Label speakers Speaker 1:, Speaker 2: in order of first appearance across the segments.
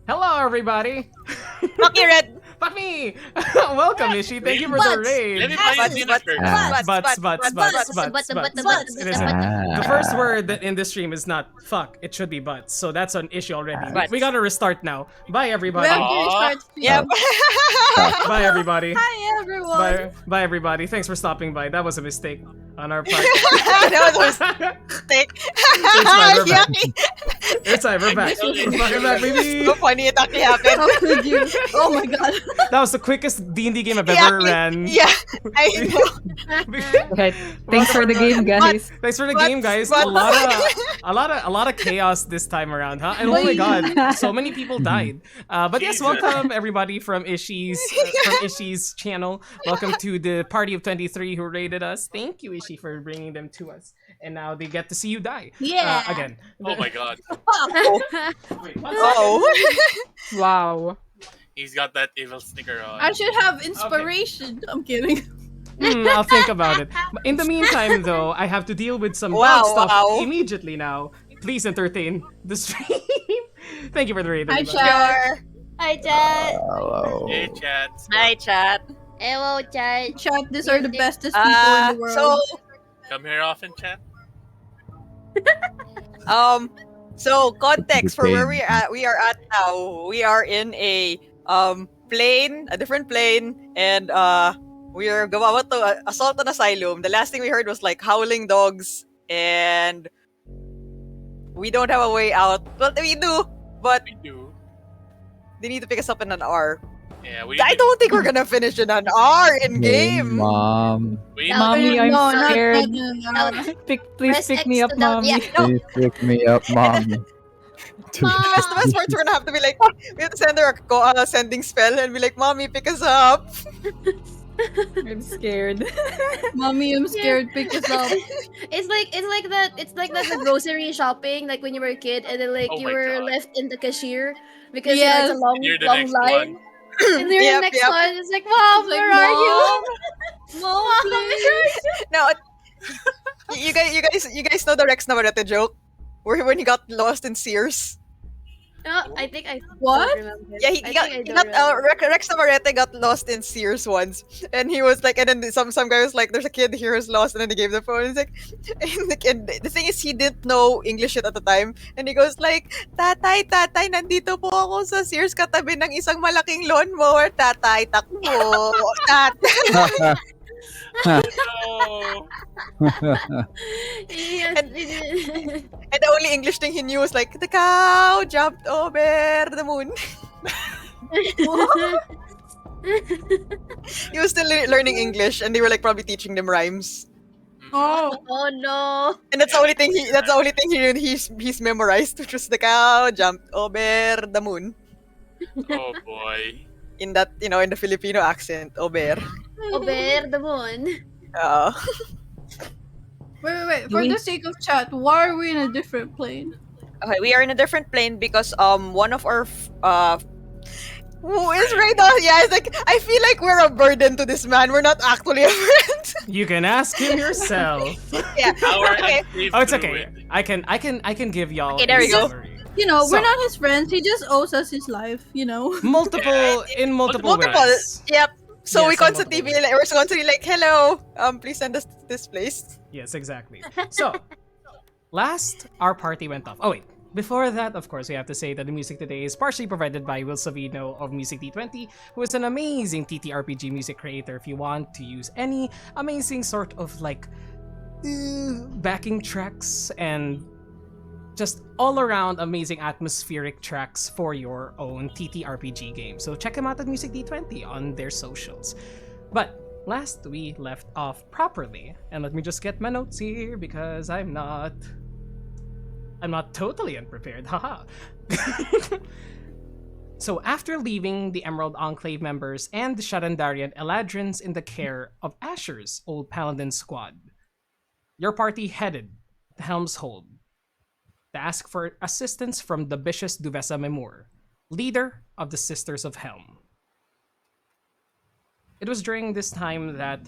Speaker 1: Hello, everybody.
Speaker 2: Fuck you, Red.
Speaker 1: Fuck me. Welcome, Ishi. Thank you for the raid.
Speaker 3: Let me find
Speaker 2: Butts,
Speaker 3: dinner
Speaker 2: butts,
Speaker 3: first.
Speaker 1: Butts. It is. The first word that in this stream is not fuck. It should be butts. So that's an issue already. We gotta restart now. Bye, everybody.
Speaker 2: Yep.
Speaker 1: Bye, everybody.
Speaker 4: Hi, everyone.
Speaker 1: Bye, everybody. Thanks for stopping by. That was a mistake on our part.
Speaker 2: That was a mistake.
Speaker 1: It's fine, we're back. We're fucking back, baby.
Speaker 2: So funny it actually happened.
Speaker 4: How could you? Oh my god.
Speaker 1: That was the quickest D&D game I've ever ran.
Speaker 2: Yeah, I know.
Speaker 5: Okay, thanks for the game, guys.
Speaker 1: Thanks for the game, guys. A lot of chaos this time around, huh? And oh my god, so many people died. But yes, welcome everybody from Ishi's channel. Welcome to the party of 23 who raided us. Thank you, Ishi, for bringing them to us. And now they get to see you die.
Speaker 4: Yeah.
Speaker 1: Again.
Speaker 3: Oh my god.
Speaker 1: Wait, what?
Speaker 2: Oh.
Speaker 5: Wow.
Speaker 3: He's got that evil sticker on.
Speaker 4: I should have inspiration. I'm kidding.
Speaker 1: I'll think about it. In the meantime, though, I have to deal with some
Speaker 2: Wow,
Speaker 1: dog stuff
Speaker 2: wow.
Speaker 1: immediately now. Please entertain the stream. Thank you for the raid.
Speaker 4: Hi,
Speaker 1: everybody.
Speaker 4: chat.
Speaker 6: Hi, chat.
Speaker 7: Hello.
Speaker 3: Hey, chat.
Speaker 2: Hi, chat.
Speaker 6: Hello, chat.
Speaker 4: Chat, these are the bestest people in the world.
Speaker 2: So,
Speaker 3: Come here often, chat.
Speaker 2: so context for where we are at now. We are in a plane, a different plane, and we are about to assault an asylum. The last thing we heard was like howling dogs, and we don't have a way out. Well, we do, but
Speaker 3: We do.
Speaker 2: they need to pick us up in an hour.
Speaker 3: Yeah, we
Speaker 2: I don't think we're gonna finish in an hour in game.
Speaker 7: Mom.
Speaker 3: We
Speaker 6: No,
Speaker 5: Mommy, I'm
Speaker 4: no,
Speaker 5: scared.
Speaker 4: no.
Speaker 5: Please
Speaker 6: Press
Speaker 5: pick
Speaker 6: X
Speaker 5: me up,
Speaker 6: to down-
Speaker 5: mommy.
Speaker 6: yeah, no.
Speaker 7: Please pick me up, Mom.
Speaker 2: The best parts we're gonna have to be like, we have to send her a sending spell and be like, "Mommy, pick us up."
Speaker 5: I'm scared.
Speaker 4: Mommy, I'm scared. Pick us up.
Speaker 6: It's like that. It's like that the grocery shopping, like when you were a kid, and then like
Speaker 3: Oh
Speaker 6: you
Speaker 3: my
Speaker 6: were
Speaker 3: God.
Speaker 6: left in the cashier because
Speaker 4: Yes.
Speaker 6: it's a long,
Speaker 3: You're the
Speaker 6: long
Speaker 3: next
Speaker 6: line.
Speaker 3: one.
Speaker 6: And you're
Speaker 2: Yep,
Speaker 6: the next
Speaker 2: yep.
Speaker 6: one. It's like, Mom,
Speaker 4: It's like,
Speaker 6: where are you?
Speaker 4: Mom,
Speaker 6: Mom,
Speaker 4: please.
Speaker 2: No, you guys know the Rex Navarrete joke, where when he got lost in Sears.
Speaker 6: No, I think I
Speaker 4: What?
Speaker 6: don't remember.
Speaker 2: Yeah,
Speaker 6: I don't remember.
Speaker 2: Rex Navarrete got lost in Sears once, and he was like, and then some guy was like, "There's a kid here who's lost," and then he gave the phone. He's like, and the thing is, he didn't know English yet at the time, and he goes like, "Tatay, nandito po ako sa Sears katabi ng isang malaking lawnmower. Tatay, takbo, tatay."
Speaker 3: No.
Speaker 6: Yes,
Speaker 2: And-
Speaker 6: it is.
Speaker 2: And the only English thing he knew was like, "The cow jumped over the moon." He was still learning English, and they were like probably teaching them rhymes.
Speaker 4: Oh.
Speaker 6: Oh no.
Speaker 2: And that's the only thing he's memorized, which was the cow jumped over the moon.
Speaker 3: Oh boy.
Speaker 2: In that, in the Filipino accent, over.
Speaker 6: Over the moon.
Speaker 4: Wait. For the sake of chat, why are we in a different plane?
Speaker 2: Okay, we are in a different plane because one of our who is right now? Yeah, it's like I feel like we're a burden to this man. We're not actually a friend.
Speaker 1: You can ask him yourself.
Speaker 2: Yeah.
Speaker 3: Our
Speaker 2: Okay.
Speaker 3: unsaved
Speaker 1: Oh, it's okay.
Speaker 3: druid.
Speaker 1: I can give y'all.
Speaker 2: Okay, there
Speaker 1: a
Speaker 2: we go.
Speaker 1: summary.
Speaker 4: We're
Speaker 1: So-
Speaker 4: not his friends. He just owes us his life,
Speaker 1: Multiple
Speaker 2: Multiple.
Speaker 1: ways.
Speaker 2: Yep. So
Speaker 1: Yes,
Speaker 2: we constantly
Speaker 1: multiple ways.
Speaker 2: we're constantly like, "Hello, please send us to this place."
Speaker 1: Yes, exactly. So, last our party went off. Oh wait, before that, of course, we have to say that the music today is partially provided by Will Savino of Music D20, who is an amazing TTRPG music creator. If you want to use any amazing sort of like backing tracks and just all around amazing atmospheric tracks for your own TTRPG game. So check them out at Music D20 on their socials. But last we left off properly, and let me just get my notes here because I'm not totally unprepared. Haha. So after leaving the Emerald Enclave members and the Sharandarian Eladrins in the care of Asher's old Paladin squad, your party headed to Helm's Hold to ask for assistance from the Bishop Duvessa Memur, leader of the Sisters of Helm. It was during this time that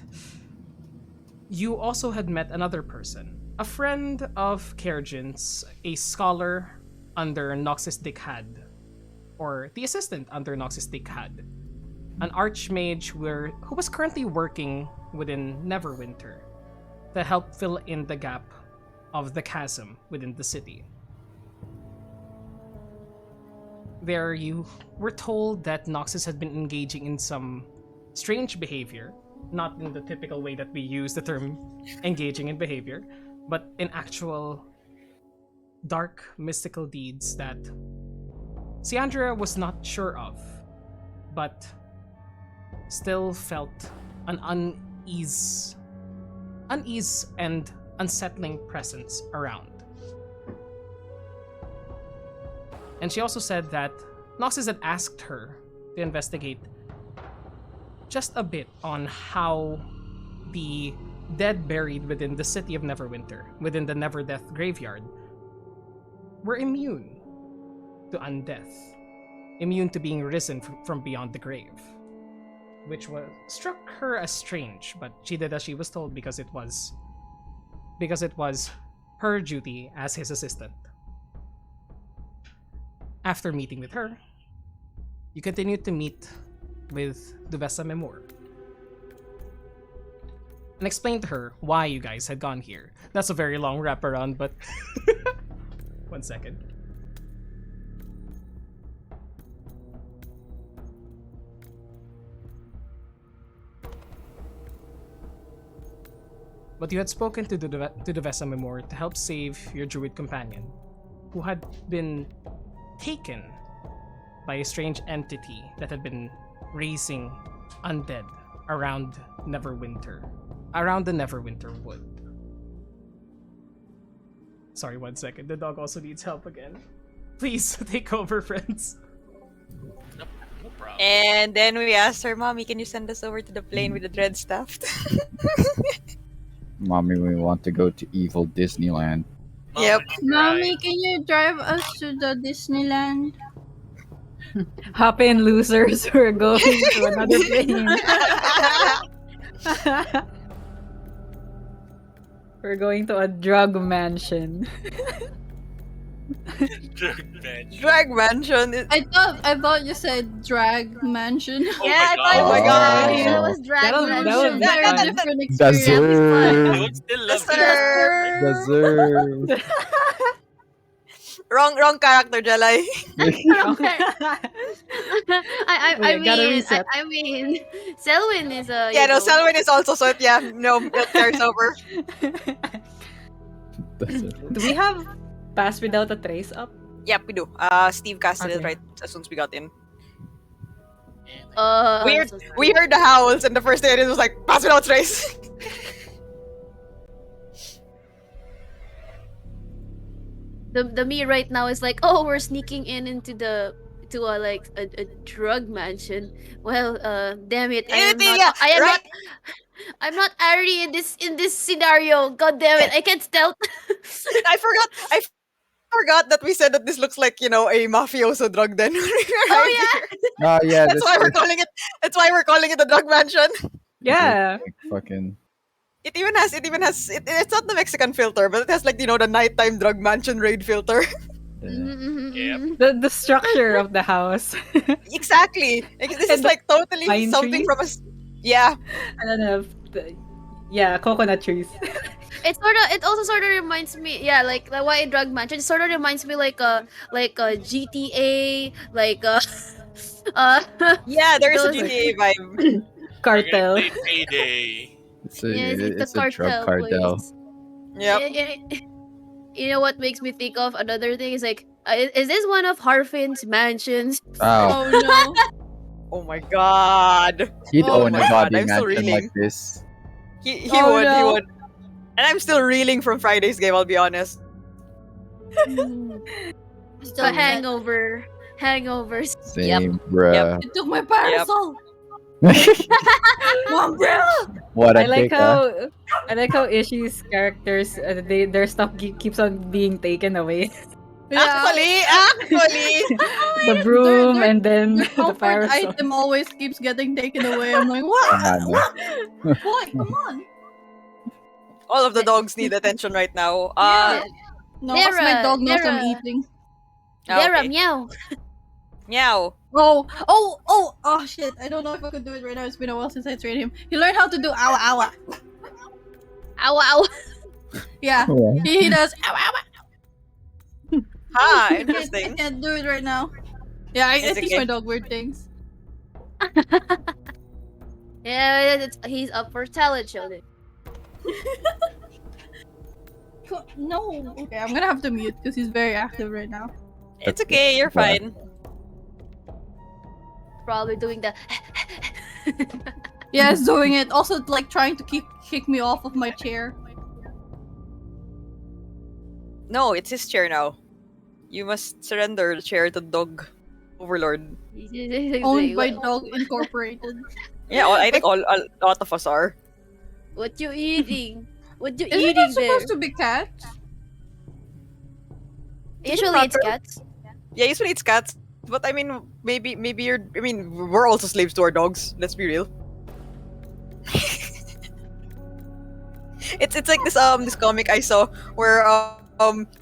Speaker 1: you also had met another person, a friend of Kerjin's, a scholar under Noxus Dikhad, or the assistant under Nox's take had, an archmage who was currently working within Neverwinter to help fill in the gap of the chasm within the city. There, you were told that Noxus had been engaging in some strange behavior, not in the typical way that we use the term engaging in behavior, but in actual dark, mystical deeds that Siandra was not sure of, but still felt an unease and unsettling presence around. And she also said that Noxus had asked her to investigate just a bit on how the dead buried within the city of Neverwinter, within the Neverdeath graveyard, were immune to undeath, immune to being risen from beyond the grave, which struck her as strange, but she did as she was told because it was her duty as his assistant. After meeting with her, you continued to meet with Duvessa Memor and explain to her why you guys had gone here. That's a very long wraparound, but 1 second. But you had spoken to Duvessa Memor to help save your druid companion, who had been taken by a strange entity that had been raising undead around the Neverwinter wood. Sorry, 1 second. The dog also needs help again. Please take over, friends.
Speaker 3: No problem.
Speaker 2: And then we asked her, Mommy, can you send us over to the plane with the dread stuffed?
Speaker 7: Mommy, we want to go to evil Disneyland.
Speaker 2: Yep.
Speaker 4: Mommy, can you drive us to the Disneyland?
Speaker 5: Hop in, losers. We're going to another plane. We're going to a drug mansion.
Speaker 2: Drag mansion.
Speaker 4: I thought you said drag mansion.
Speaker 3: Oh
Speaker 6: Yeah,
Speaker 3: my
Speaker 6: I thought
Speaker 2: Oh my
Speaker 6: it was,
Speaker 2: God.
Speaker 6: it was drag
Speaker 5: That was
Speaker 6: mansion.
Speaker 5: fun.
Speaker 4: Very different experience.
Speaker 7: Dessert.
Speaker 3: I would still love
Speaker 2: Yes,
Speaker 3: that.
Speaker 7: Dessert.
Speaker 2: Wrong character, Jelly.
Speaker 6: I
Speaker 5: Gotta
Speaker 6: mean,
Speaker 5: reset.
Speaker 6: I mean, Selwyn is a.
Speaker 2: Yeah,
Speaker 6: you
Speaker 2: no,
Speaker 6: know,
Speaker 2: Selwyn is also so yeah, no, that carries over.
Speaker 7: Dessert.
Speaker 5: Do we have Pass Without a Trace up?
Speaker 2: Yep, we do. Steve casted it
Speaker 5: Okay.
Speaker 2: right as soon as we got in.
Speaker 6: Weird.
Speaker 2: We heard the howls, and the first thing I did was like, pass without trace.
Speaker 6: The me right now is like, oh, we're sneaking into a drug mansion. Well, damn it,
Speaker 2: Yeah, right?
Speaker 6: I'm not Ari in this scenario. God damn it, I can't stealth.
Speaker 2: I forgot that we said that this looks like, a mafioso drug den.
Speaker 6: Oh yeah.
Speaker 7: Oh yeah,
Speaker 2: That's why we're calling it. That's why we're calling it the drug mansion.
Speaker 5: Yeah.
Speaker 7: fucking.
Speaker 2: It even has. It's not the Mexican filter, but it has like the nighttime drug mansion raid filter.
Speaker 3: Yep.
Speaker 5: The structure of the house.
Speaker 2: Exactly. Like, this is
Speaker 5: And
Speaker 2: like totally
Speaker 5: pine
Speaker 2: something
Speaker 5: trees?
Speaker 2: from yeah.
Speaker 5: I don't know. Yeah, coconut trees.
Speaker 6: It also sort of reminds me, yeah, like the White Drug Mansion. It sort of reminds me like a GTA, like
Speaker 2: Yeah, there is a
Speaker 6: those-
Speaker 2: GTA vibe.
Speaker 5: Cartel.
Speaker 3: We're gonna play Payday.
Speaker 7: It's a,
Speaker 6: Yes,
Speaker 7: it's a drug cartel.
Speaker 6: place.
Speaker 2: Yep.
Speaker 6: You know what makes me think of another thing is like, is this one of Harfin's mansions?
Speaker 7: Wow,
Speaker 4: Oh no.
Speaker 2: Oh my god.
Speaker 7: he'd
Speaker 2: Oh
Speaker 7: own a
Speaker 2: my God,
Speaker 7: body
Speaker 2: I'm still
Speaker 7: mansion
Speaker 2: reeling.
Speaker 7: like this.
Speaker 2: He
Speaker 5: Oh,
Speaker 2: would. He
Speaker 5: no.
Speaker 2: would. And I'm still reeling from Friday's game. I'll be honest.
Speaker 6: So hangovers.
Speaker 7: Same, bruh.
Speaker 4: You took my parasol.
Speaker 7: What
Speaker 5: I
Speaker 7: a
Speaker 5: like
Speaker 7: dick, huh?
Speaker 5: how Ishii's characters their stuff keeps on being taken away.
Speaker 2: Actually.
Speaker 5: The broom
Speaker 4: Their-
Speaker 5: and then
Speaker 4: The
Speaker 5: the
Speaker 4: comfort
Speaker 5: parasol.
Speaker 4: item always keeps getting taken away. I'm like, what?
Speaker 7: Tama na.
Speaker 4: What? Come on.
Speaker 2: All of the dogs need attention right now.
Speaker 4: No, 'cause my
Speaker 6: Dara,
Speaker 4: dog knows I'm
Speaker 6: Dara.
Speaker 4: eating.
Speaker 6: Dara,
Speaker 2: Okay.
Speaker 6: meow.
Speaker 2: Meow.
Speaker 4: Oh, shit. I don't know if I could do it right now. It's been a while since I trained him. He learned how to do awa awa.
Speaker 6: Ow, ow.
Speaker 4: Yeah.
Speaker 7: Yeah.
Speaker 4: He does awa awa.
Speaker 2: Ah,
Speaker 4: I
Speaker 2: interesting.
Speaker 4: can't do it right now. Yeah, I
Speaker 2: It's
Speaker 4: teach
Speaker 2: okay.
Speaker 4: my dog weird things.
Speaker 6: Yeah, he's up for talent show then.
Speaker 4: No. Okay, I'm gonna have to mute because he's very active right now.
Speaker 2: It's okay, you're fine.
Speaker 6: Probably doing the.
Speaker 4: Yeah, he's doing it. Also, like, trying to kick me off of my chair.
Speaker 2: No, it's his chair now. You must surrender the chair to Dog Overlord.
Speaker 4: Owned by Dog Incorporated.
Speaker 2: Yeah, I think a lot of us are.
Speaker 6: What you eating? What you
Speaker 4: Is it
Speaker 6: eating
Speaker 4: not
Speaker 6: there?
Speaker 4: supposed to be cats?
Speaker 6: Usually it's cats.
Speaker 2: Yeah, usually it's cats. But I mean, maybe you're. I mean, we're also slaves to our dogs. Let's be real. It's like this comic I saw where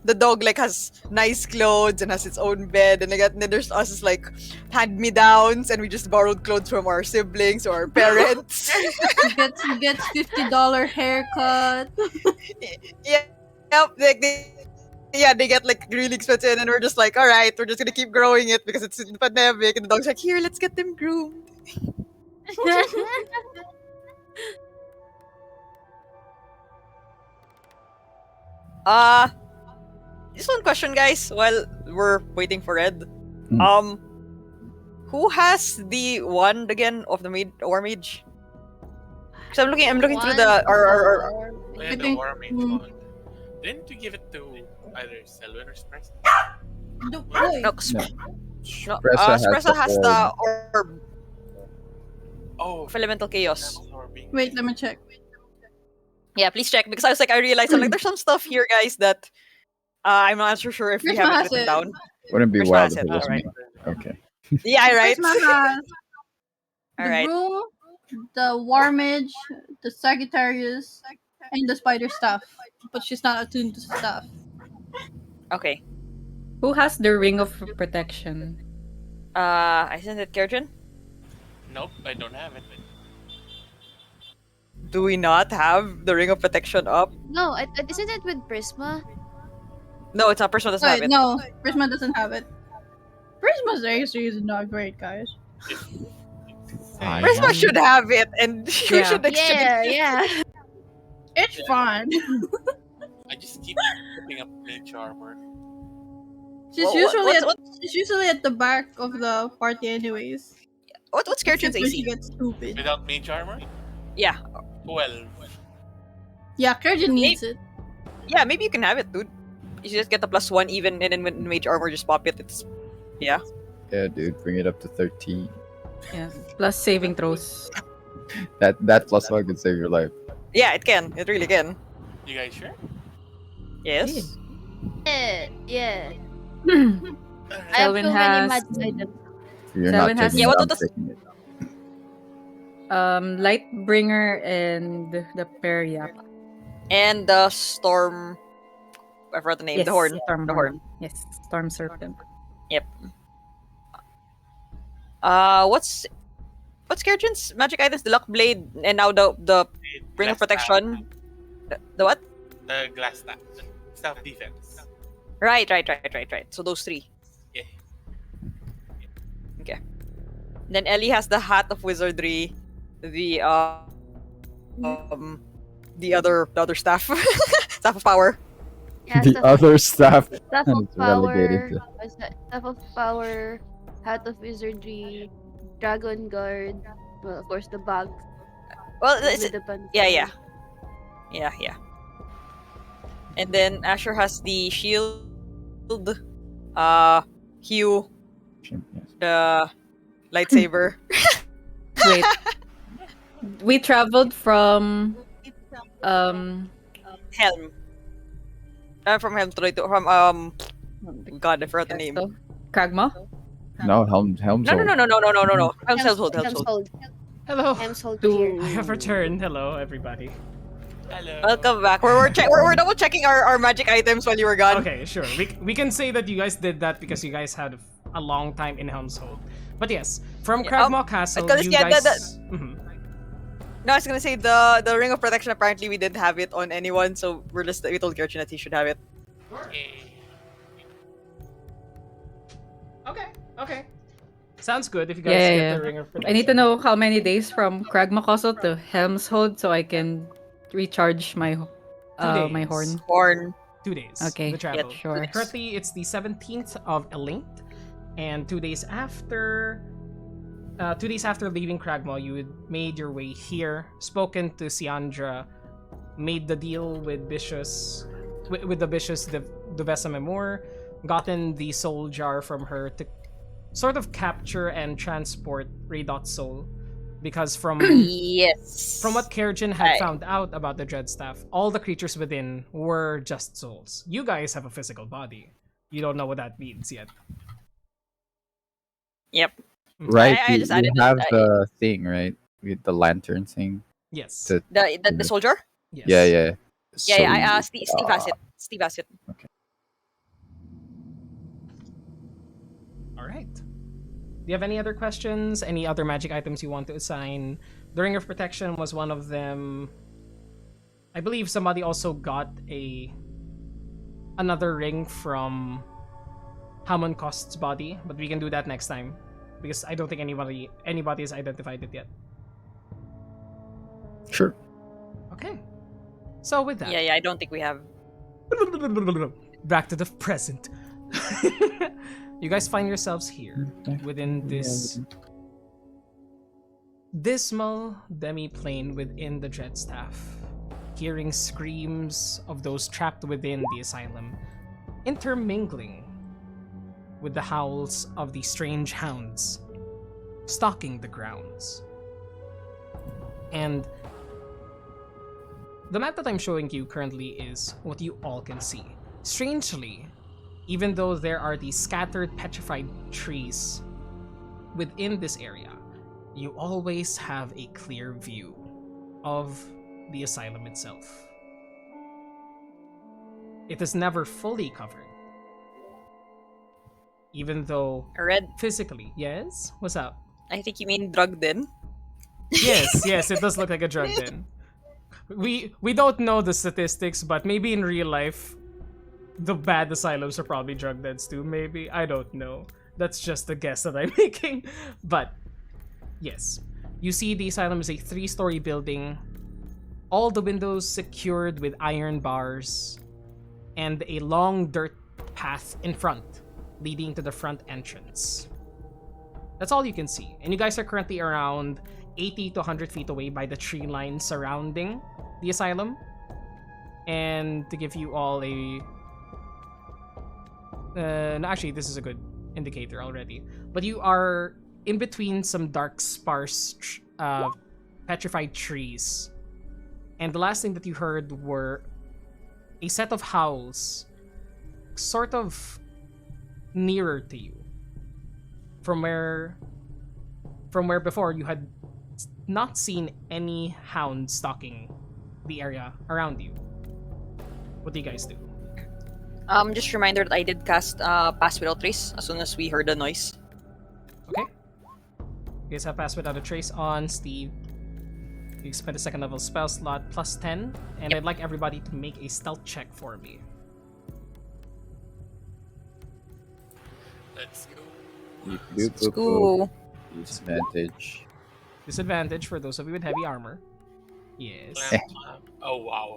Speaker 2: the dog like has nice clothes and has its own bed, and then there's us as like hand me downs, and we just borrowed clothes from our siblings or our parents.
Speaker 4: He gets $50 haircut.
Speaker 2: Yeah, yep, like they get like really expensive, and we're just like, all right, we're just gonna keep growing it because it's the pandemic, and the dog's like, here, let's get them groomed. Just one question, guys, while we're waiting for Red. Who has the wand again of the war mage? Because I'm looking through the our
Speaker 3: Yeah,
Speaker 4: I
Speaker 3: the
Speaker 4: think-
Speaker 3: War Mage one. Didn't you give it to either Selwyn or Spress?
Speaker 2: no,
Speaker 7: No.
Speaker 2: Espresso has the orb
Speaker 3: Oh,
Speaker 2: of elemental chaos.
Speaker 3: absorbing.
Speaker 4: Wait, let me check.
Speaker 2: Yeah, please check because I realized I'm like there's some stuff here, guys, that I'm not so sure if we
Speaker 4: Krishma
Speaker 2: have it
Speaker 4: has
Speaker 2: written
Speaker 4: it.
Speaker 2: down.
Speaker 7: Wouldn't be
Speaker 2: Krishma
Speaker 7: wild
Speaker 2: has
Speaker 7: if
Speaker 2: it,
Speaker 7: it was
Speaker 2: alright.
Speaker 7: me. Okay.
Speaker 2: Yeah, right.
Speaker 4: Christmas has
Speaker 2: All
Speaker 4: the
Speaker 2: right.
Speaker 4: broom, the Warmage, the Sagittarius, and the spider staff. But she's not attuned to staff.
Speaker 2: Okay.
Speaker 5: Who has the ring of protection?
Speaker 2: I sent it, Kerjan.
Speaker 3: Nope, I don't have it.
Speaker 2: Do we not have the ring of protection up?
Speaker 6: No, isn't it with Prisma?
Speaker 2: No, it's not personal. Doesn't have
Speaker 4: Wait,
Speaker 2: it.
Speaker 4: no, Prisma doesn't have it. Prisma's AC is not great, guys.
Speaker 7: I
Speaker 2: Prisma should have it, and you
Speaker 5: Yeah.
Speaker 2: should exchange.
Speaker 6: Yeah, yeah.
Speaker 4: It's fine.
Speaker 3: I just keep picking up mage armor.
Speaker 4: She's
Speaker 2: Well,
Speaker 4: usually
Speaker 2: what's-
Speaker 4: she's usually at the back of the party, anyways.
Speaker 2: What's Kerjan's
Speaker 4: Except when she
Speaker 2: AC?
Speaker 4: gets stupid.
Speaker 3: Without mage armor?
Speaker 2: Yeah,
Speaker 3: 12.
Speaker 4: Yeah, Kerjan needs it.
Speaker 2: yeah. Maybe you can have it, dude. You just get the +1 even, and then when mage armor just pop it. It's
Speaker 7: Yeah, dude, bring it up to 13.
Speaker 5: Yeah. Plus saving throws.
Speaker 7: That +1 could save your life.
Speaker 2: yeah, it can. It really can.
Speaker 3: You guys sure?
Speaker 2: Yes.
Speaker 6: Yeah. I have
Speaker 5: Selwyn
Speaker 6: too many
Speaker 5: has-
Speaker 6: magic items.
Speaker 7: If you're
Speaker 5: Selwyn
Speaker 7: not
Speaker 5: has-
Speaker 7: taking
Speaker 2: Yeah,
Speaker 7: it,
Speaker 2: what
Speaker 7: I'm
Speaker 2: does-
Speaker 7: taking it.
Speaker 5: Lightbringer and the Periap.
Speaker 2: And the storm. I forgot the name. The horn.
Speaker 5: Storm
Speaker 2: The horn.
Speaker 5: Yes, Storm Serpent.
Speaker 2: What's Kerjan's magic items? The luck blade, and now the ring of
Speaker 3: Glass
Speaker 2: protection. The what?
Speaker 3: staff. The glass staff. Staff defense.
Speaker 2: Right. So those three.
Speaker 3: Yeah.
Speaker 2: Okay. Then Ellie has the hat of wizardry, the other staff, staff of power.
Speaker 6: Yeah,
Speaker 7: The other stuff.
Speaker 6: Staff of
Speaker 7: It's relegated
Speaker 6: power.
Speaker 7: to-
Speaker 6: What's that? Staff of power, hat of wizardry, dragon guard. Well, of course, the bag.
Speaker 2: Well,
Speaker 6: with
Speaker 2: it's,
Speaker 6: the pants.
Speaker 2: yeah. And then Asher has the shield, Hugh,
Speaker 7: Yes.
Speaker 2: the lightsaber.
Speaker 5: Wait. We traveled from
Speaker 2: Helm. From Helm God, I forgot the name.
Speaker 5: Castle? Kragma?
Speaker 7: No, Helm's
Speaker 2: No. Helm's Hold.
Speaker 1: Hello.
Speaker 6: Hemshold
Speaker 5: To-
Speaker 6: here.
Speaker 1: I have returned. Hello, everybody.
Speaker 3: Hello.
Speaker 2: Welcome back. We're double checking our magic items while you were gone.
Speaker 1: Okay, sure. We can say that you guys did that because you guys had a long time in Helm's Hold. But yes, from
Speaker 2: Yeah,
Speaker 1: Cragmaw Castle,
Speaker 2: because
Speaker 1: you
Speaker 2: yeah,
Speaker 1: guys. Mhm.
Speaker 2: no, I was gonna say the ring of protection. Apparently, we didn't have it on anyone, so we told Gertrude that he should have it.
Speaker 3: Yay.
Speaker 1: Okay, okay. Sounds good if you
Speaker 5: Yeah,
Speaker 1: guys
Speaker 5: yeah,
Speaker 1: get
Speaker 5: yeah.
Speaker 1: the Ring of
Speaker 5: I need to
Speaker 1: Protection.
Speaker 5: know how many days from Cragma Castle to Helm's Hold so I can recharge my
Speaker 1: 2 days.
Speaker 5: my horn.
Speaker 2: Horn.
Speaker 1: 2 days.
Speaker 5: Okay,
Speaker 1: The travel.
Speaker 5: sure.
Speaker 1: Currently, it's the 17th of Elink, and 2 days after. 2 days after leaving Cragmaw, you had made your way here, spoken to Siandra, made the deal with Bishus, with the Bishus Duvessa Memor, gotten the soul jar from her to sort of capture and transport Raydot's soul. Because
Speaker 2: Yes.
Speaker 1: from what Kerjin had
Speaker 2: Right.
Speaker 1: found out about the Dreadstaff, all the creatures within were just souls. You guys have a physical body. You don't know what that means yet.
Speaker 2: Yep.
Speaker 7: Right.
Speaker 2: I just
Speaker 7: We
Speaker 2: added it.
Speaker 7: have the thing, right? With the lantern thing.
Speaker 1: Yes.
Speaker 7: To,
Speaker 2: The soldier.
Speaker 1: Yes.
Speaker 7: yeah, yeah.
Speaker 2: Yeah, yeah.
Speaker 7: So,
Speaker 2: Steve has it. Steve has it.
Speaker 1: All right. Do you have any other questions? Any other magic items you want to assign? The Ring of Protection was one of them. I believe somebody also got another ring from Hamon Cost's body, but we can do that next time because I don't think anybody has identified it yet.
Speaker 7: sure.
Speaker 1: Okay. So with that,
Speaker 2: Yeah, yeah. I don't think we have.
Speaker 1: back to the present. You guys find yourselves here within this dismal demi-plane within the Dreadstaff, hearing screams of those trapped within the asylum, intermingling with the howls of the strange hounds stalking the grounds. And the map that I'm showing you currently is what you all can see. Strangely, even though there are these scattered petrified trees within this area, you always have a clear view of the asylum itself. It is never fully covered. Even though
Speaker 2: Red.
Speaker 1: physically, yes? What's up?
Speaker 2: I think you mean drugged in.
Speaker 1: Yes, it does look like a drug den. We don't know the statistics, but maybe in real life, the bad asylums are probably drug dens too. Maybe, I don't know. That's just a guess that I'm making. But yes, you see the asylum is a 3-story building, all the windows secured with iron bars, and a long dirt path in front, leading to the front entrance. That's all you can see. And you guys are currently around 80 to 100 feet away by the tree line surrounding the asylum. And to give you all a... no, actually, this is a good indicator already. But you are in between some dark, sparse, petrified trees. And the last thing that you heard were a set of howls sort of nearer to you. From where before you had not seen any hounds stalking the area around you. What do you guys do?
Speaker 2: Just a reminder that I did cast Pass Without Trace as soon as we heard the noise.
Speaker 1: Okay. You guys have Pass Without a Trace on Steve. You spend a second level spell slot plus 10, and I'd like everybody to make a stealth check for me.
Speaker 3: Let's go.
Speaker 7: Let's
Speaker 2: Ooh.
Speaker 7: Disadvantage.
Speaker 1: Disadvantage for those of you with heavy armor. Yes.
Speaker 3: Clamp. Oh wow.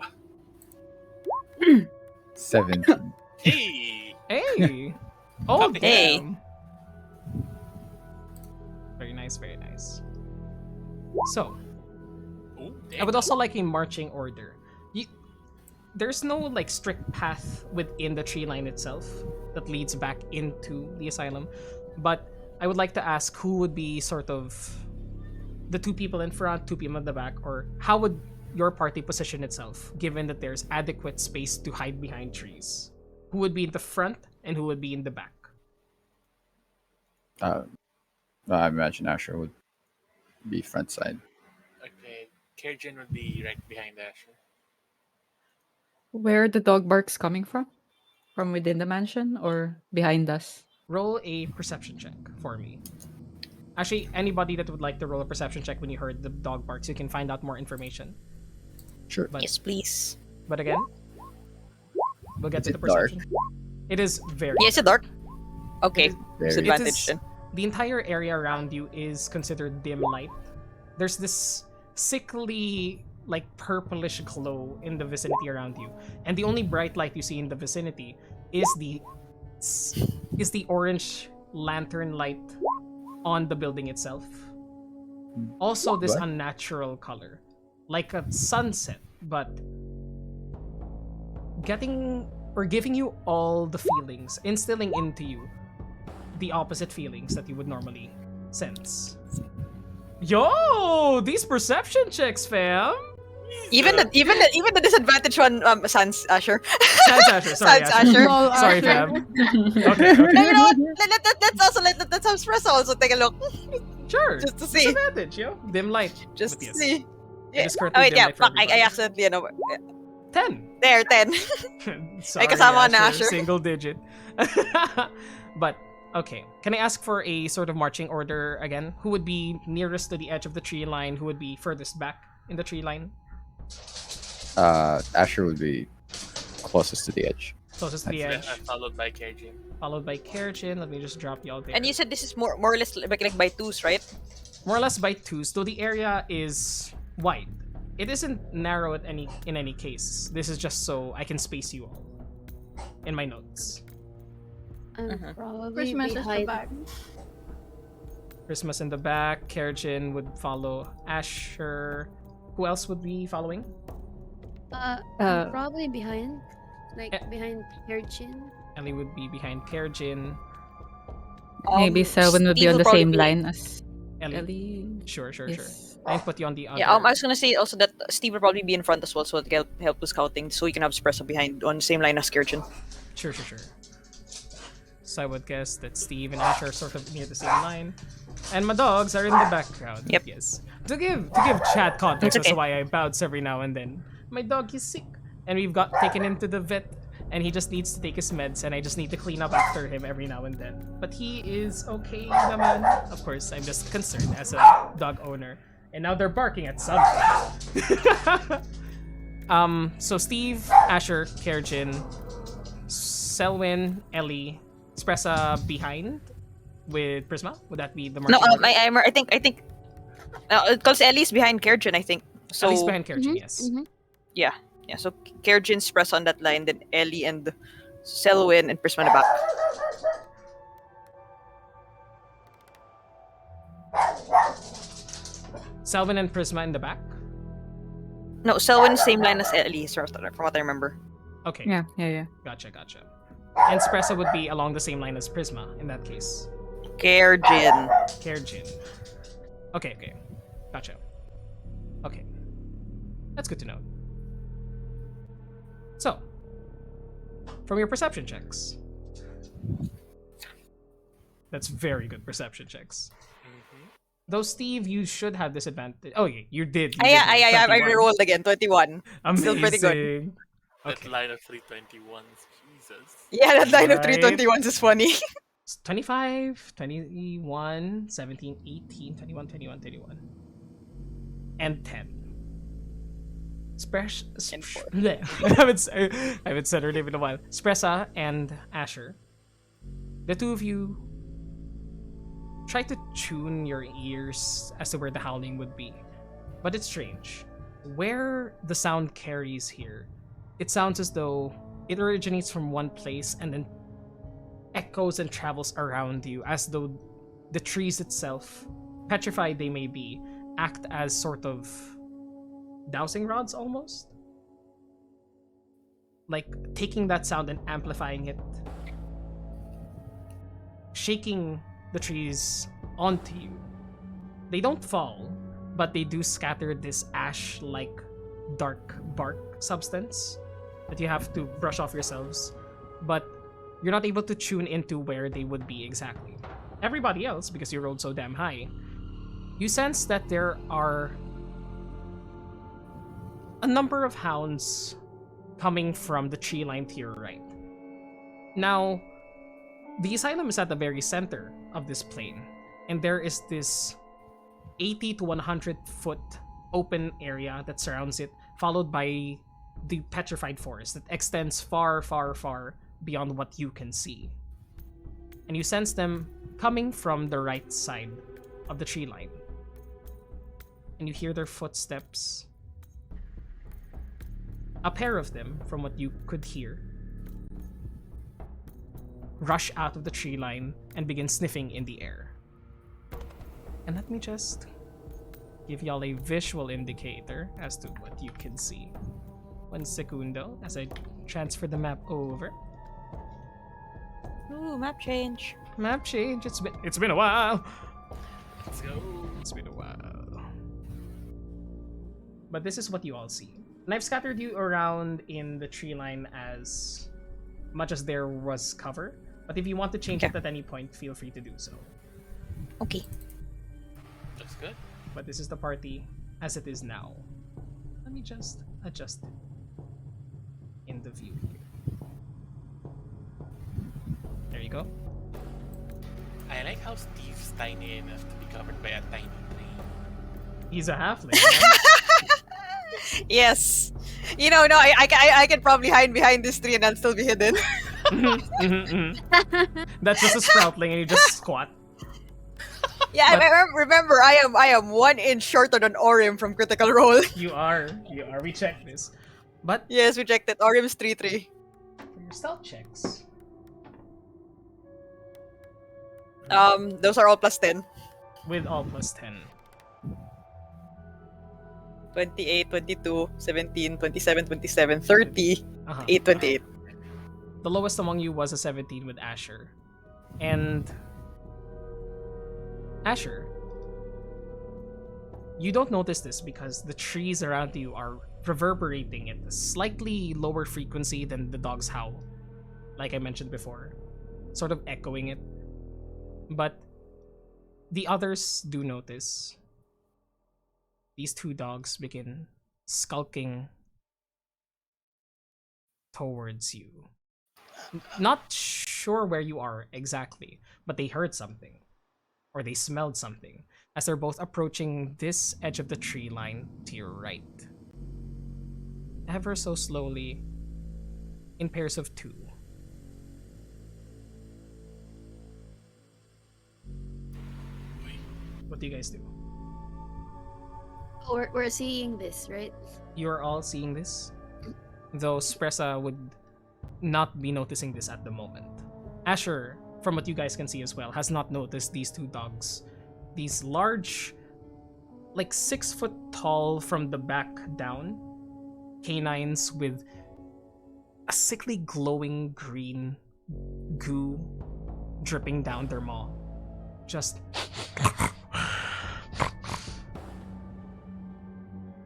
Speaker 7: 17.
Speaker 3: Hey.
Speaker 1: Hey! Oh,
Speaker 2: Hey.
Speaker 1: damn! Very nice, very nice. So,
Speaker 3: Oh,
Speaker 1: I would also like a marching order. There's no like strict path within the tree line itself that leads back into the asylum, but I would like to ask who would be sort of the 2 people in front, 2 people in the back, or how would your party position itself, given that there's adequate space to hide behind trees? Who would be in the front and who would be in the back?
Speaker 7: I imagine Asher would be front side.
Speaker 3: Okay. Kerjin would be right behind Asher.
Speaker 5: Where are the dog barks coming from? From within the mansion or behind us?
Speaker 1: roll a perception check for me. Actually, anybody that would like to roll a perception check when you heard the dog barks, you can find out more information.
Speaker 7: Sure.
Speaker 1: But,
Speaker 2: Yes, please.
Speaker 1: but again, we'll get
Speaker 7: Is
Speaker 1: to the
Speaker 7: it dark?
Speaker 1: perception. It is very.
Speaker 2: Yes, it's dark. Okay,
Speaker 1: It is-
Speaker 7: Very.
Speaker 1: It
Speaker 2: disadvantage
Speaker 1: is-
Speaker 2: then.
Speaker 1: The entire area around you is considered dim light. There's this sickly, like purplish glow in the vicinity around you, and the only bright light you see in the vicinity is the orange lantern light on the building itself. Also, this
Speaker 7: What?
Speaker 1: unnatural color, like a sunset, but giving you all the feelings, instilling into you the opposite feelings that you would normally sense. Yo, these perception checks, fam.
Speaker 2: Even the disadvantage one, Sans Asher.
Speaker 1: Sans Asher, sorry,
Speaker 2: Sans
Speaker 1: Asher.
Speaker 2: Asher.
Speaker 4: Lol,
Speaker 1: Sorry,
Speaker 4: Asher.
Speaker 1: fam. Okay,
Speaker 2: No,
Speaker 1: okay.
Speaker 2: you know what? Let's also let's have Espresso also take a look
Speaker 1: Sure.
Speaker 2: just to see,
Speaker 1: Disadvantage, yo. Dim light.
Speaker 2: just
Speaker 1: But
Speaker 2: to
Speaker 1: yes.
Speaker 2: see.
Speaker 1: It
Speaker 2: Yeah.
Speaker 1: is currently
Speaker 2: Oh wait,
Speaker 1: dim
Speaker 2: yeah.
Speaker 1: light for
Speaker 2: Fuck, I
Speaker 1: everybody.
Speaker 2: accidentally,
Speaker 1: 10.
Speaker 2: there, 10.
Speaker 1: Sorry,
Speaker 2: kasama na, Asher.
Speaker 1: Single digit. But, okay. Can I ask for a sort of marching order again? Who would be nearest to the edge of the tree line? Who would be furthest back in the tree line?
Speaker 7: Asher would be closest to the edge.
Speaker 1: Closest to the edge.
Speaker 3: Followed by Kejin.
Speaker 1: Followed by Kerchin. Let me just drop y'all there.
Speaker 2: And you said this is more or less like by twos, right?
Speaker 1: More or less by twos, though the area is wide. It isn't narrow in any case. This is just so I can space you all in my notes.
Speaker 6: I'm probably
Speaker 4: Christmas is the
Speaker 6: behind.
Speaker 4: back.
Speaker 1: Christmas in the back. Kerchin would follow Asher. Who else would be following?
Speaker 6: I'm probably behind. Like,
Speaker 1: Eh.
Speaker 6: behind Kirchin.
Speaker 1: Ellie would be behind Kerjin.
Speaker 5: Maybe Selwyn would be
Speaker 2: Steve
Speaker 5: on
Speaker 2: will
Speaker 5: the
Speaker 2: probably
Speaker 5: same
Speaker 2: be-
Speaker 5: line as
Speaker 1: Ellie.
Speaker 5: Ellie.
Speaker 1: Sure.
Speaker 5: Yes.
Speaker 1: I put you on the other.
Speaker 2: Yeah, I was gonna say also that Steve will probably be in front as well, so to help with scouting, so you can have Espresso behind on the same line as Kirchen.
Speaker 1: Sure. So I would guess that Steve and Asher are sort of near the same line. And my dogs are in the background.
Speaker 2: Yep.
Speaker 1: Yes. To give chat context
Speaker 2: It's
Speaker 1: as to
Speaker 2: okay.
Speaker 1: why I bounce every now and then. My dog is sick. And we've got taken him to the vet. And he just needs to take his meds, and I just need to clean up after him every now and then. But he is okay, naman. Of course, I'm just concerned as a dog owner. And now they're barking at something. So Steve, Asher, Kerjin, Selwyn, Ellie, Espressa behind with Prisma. Would that be the
Speaker 2: No,
Speaker 1: marching order?
Speaker 2: I think because Ellie's behind Kirchen, I think. So
Speaker 1: Ellie's behind Kerjin, yes.
Speaker 2: yeah, so Kirchen's press on that line, then Ellie and Selwyn and Prisma in the back.
Speaker 1: Selwyn and Prisma in the back.
Speaker 2: No, Selwyn same line as Ellie, from what I remember.
Speaker 1: Okay,
Speaker 5: Yeah.
Speaker 1: gotcha. And Espressa would be along the same line as Prisma in that case.
Speaker 2: Kirchen.
Speaker 1: Kerjin. Okay. Gotcha. Okay. That's good to know. So, from your perception checks. That's very good perception checks. Though, Steve, you should have disadvantage. Oh, yeah, you did. You did
Speaker 2: I
Speaker 1: roll 21.
Speaker 2: rolled again, 21.
Speaker 1: Amazing.
Speaker 2: Still pretty good.
Speaker 3: That
Speaker 1: Okay.
Speaker 3: line of 321s. Jesus.
Speaker 2: Yeah, that line of
Speaker 1: Right.
Speaker 2: 321s is funny.
Speaker 1: 25, 21, 17, 18, 21, 21, and 10.
Speaker 2: And four.
Speaker 1: I haven't said her name in a while. Espressa and Asher. The two of you try to tune your ears as to where the howling would be. But it's strange. Where the sound carries here, it sounds as though it originates from one place and then echoes and travels around you, as though the trees itself, petrified they may be, act as sort of dowsing rods almost. Like taking that sound and amplifying it, shaking the trees onto you. They don't fall, but they do scatter this ash-like dark bark substance that you have to brush off yourselves. But you're not able to tune into where they would be exactly. Everybody else, because you rolled so damn high, you sense that there are a number of hounds coming from the tree line to your right. Now, The asylum is at the very center of this plain, and there is this 80 to 100 foot open area that surrounds it, followed by the petrified forest that extends far, far, far beyond what you can see. And you sense them coming from the right side of the tree line. And you hear their footsteps. A pair of them, from what you could hear, rush out of the tree line and begin sniffing in the air. And let me just give y'all a visual indicator as to what you can see. 1 secundo as I transfer the map over.
Speaker 2: Ooh, map change.
Speaker 1: Map change. It's been a while.
Speaker 3: Let's go.
Speaker 1: It's been a while. But this is what you all see. And I've scattered you around in the tree line as much as there was cover. But if you want to change it at any point, feel free to do so.
Speaker 2: Okay.
Speaker 3: Looks good.
Speaker 1: But this is the party as it is now. Let me just adjust it in the view here. There you go.
Speaker 3: I like how Steve's tiny enough to be covered by a tiny tree.
Speaker 1: He's a halfling. Right?
Speaker 2: Yes. You know, no, I can probably hide behind this tree and I'll still be hidden.
Speaker 1: That's just a sproutling and you just squat.
Speaker 2: Yeah,
Speaker 1: But-
Speaker 2: I remember I am 1 inch shorter than Orim from Critical Role.
Speaker 1: You are. We checked this. But
Speaker 2: Yes, we checked it. Orim's 3-3.
Speaker 1: for your stealth checks,
Speaker 2: Those are all +10.
Speaker 1: with all plus 10.
Speaker 2: 28, 22, 17, 27, 27, 30,
Speaker 1: Uh-huh.
Speaker 2: 8, 28.
Speaker 1: The lowest among you was a 17 with Asher. And Asher, you don't notice this because the trees around you are reverberating at a slightly lower frequency than the dog's howl, like I mentioned before, sort of echoing it. But the others do notice. These 2 dogs begin skulking towards you. Not sure where you are exactly, but they heard something, or they smelled something, as they're both approaching this edge of the tree line to your right. Ever so slowly, in pairs of 2. What do you guys do?
Speaker 6: We're seeing this, right?
Speaker 1: You're all seeing this, though Spressa would not be noticing this at the moment. Asher, from what you guys can see as well, has not noticed these 2 dogs. These large, like 6 foot tall from the back down, canines with a sickly glowing green goo dripping down their maw. Just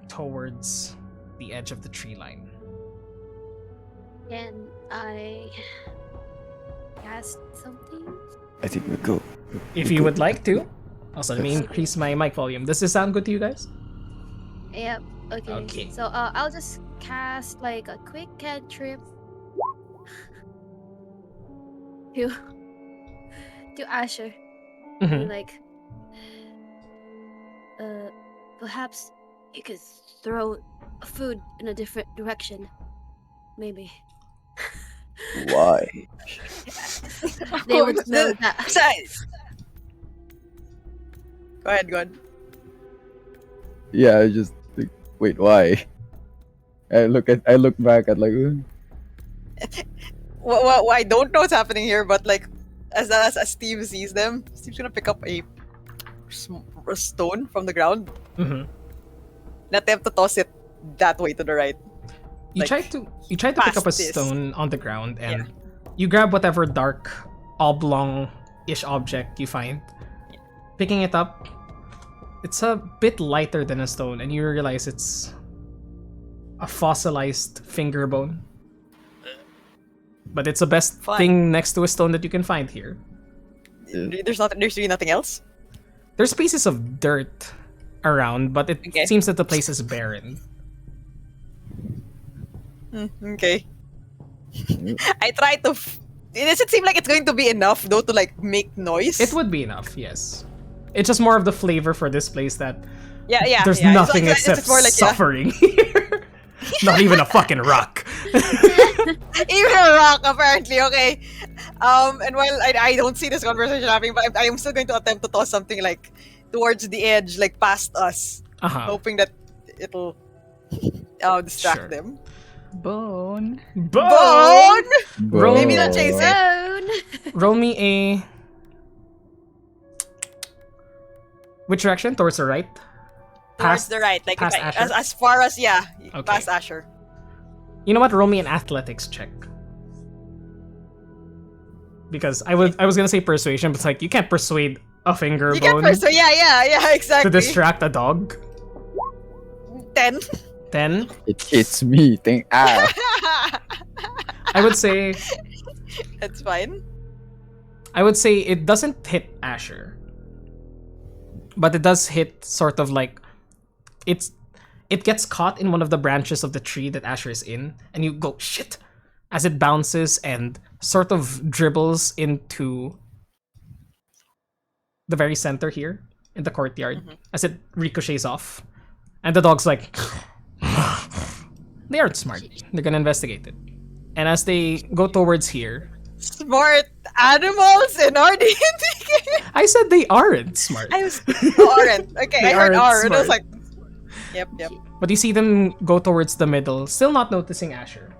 Speaker 1: towards the edge of the tree line.
Speaker 6: Can I cast something?
Speaker 7: I think we go.
Speaker 1: If you would like to. Also, let me increase my mic volume. Does this sound good to you guys?
Speaker 6: Yep. Okay.
Speaker 1: Okay.
Speaker 6: So I'll just cast like a quick cantrip to Asher.
Speaker 1: Mhm.
Speaker 6: Like, perhaps you could throw food in a different direction. Maybe.
Speaker 7: Why?
Speaker 6: They would
Speaker 2: course.
Speaker 6: smell that.
Speaker 2: Besides. Go ahead.
Speaker 7: Yeah, I just think, wait, why? I look back at like,
Speaker 2: Well, I don't know what's happening here, but like, as Steve sees them, Steve's gonna pick up a stone from the ground
Speaker 1: Mhm.
Speaker 2: and attempt to toss it that way to the right.
Speaker 1: You
Speaker 2: Like,
Speaker 1: try to pick up a
Speaker 2: past this.
Speaker 1: stone on the ground and you grab whatever dark oblong-ish object you find. Picking it up, it's a bit lighter than a stone, and you realize it's a fossilized finger bone. But it's the best
Speaker 2: Fun.
Speaker 1: thing next to a stone that you can find here.
Speaker 2: There's really nothing else.
Speaker 1: There's pieces of dirt around, but it
Speaker 2: Okay.
Speaker 1: seems that the place is barren.
Speaker 2: Okay. I try to Does it seem like it's going to be enough though to like make noise?
Speaker 1: It would be enough, yes. It's just more of the flavor for this place that
Speaker 2: Yeah.
Speaker 1: there's
Speaker 2: yeah.
Speaker 1: nothing
Speaker 2: it's
Speaker 1: except
Speaker 2: more like, yeah.
Speaker 1: suffering here. Not even a fucking rock.
Speaker 2: Even a rock, apparently. Okay. And while I don't see this conversation happening, but I am still going to attempt to toss something like towards the edge, like past us,
Speaker 1: Uh-huh.
Speaker 2: hoping that it'll distract
Speaker 1: Sure.
Speaker 2: them.
Speaker 5: Bone.
Speaker 2: Bone.
Speaker 1: Roll-
Speaker 2: Maybe they'll chase it.
Speaker 6: Bone.
Speaker 1: Roll me a... Which direction? Towards the right?
Speaker 2: Towards the right, like
Speaker 1: past
Speaker 2: if I,
Speaker 1: Asher?
Speaker 2: as far as
Speaker 1: Okay.
Speaker 2: past Asher.
Speaker 1: You know what? Roll me an athletics check. Because I was gonna say persuasion, but it's like you can't persuade a finger
Speaker 2: You can
Speaker 1: bone
Speaker 2: first, so yeah,
Speaker 1: to
Speaker 2: exactly.
Speaker 1: distract a dog.
Speaker 2: 10.
Speaker 1: 10.
Speaker 7: It hits me. Think ah.
Speaker 1: I would say
Speaker 2: That's fine.
Speaker 1: it doesn't hit Asher. But it does hit sort of like it gets caught in one of the branches of the tree that Asher is in, and you go shit as it bounces and sort of dribbles into the very center here in the courtyard as it ricochets off. And the dog's like they aren't smart. They're gonna investigate it. And as they go towards here,
Speaker 2: Smart animals in our D&D game.
Speaker 1: I said they aren't smart.
Speaker 2: I was aren't. Okay,
Speaker 1: They
Speaker 2: I heard
Speaker 1: aren't
Speaker 2: R, and I was
Speaker 1: smart.
Speaker 2: like, yep.
Speaker 1: But you see them go towards the middle, still not noticing Asher.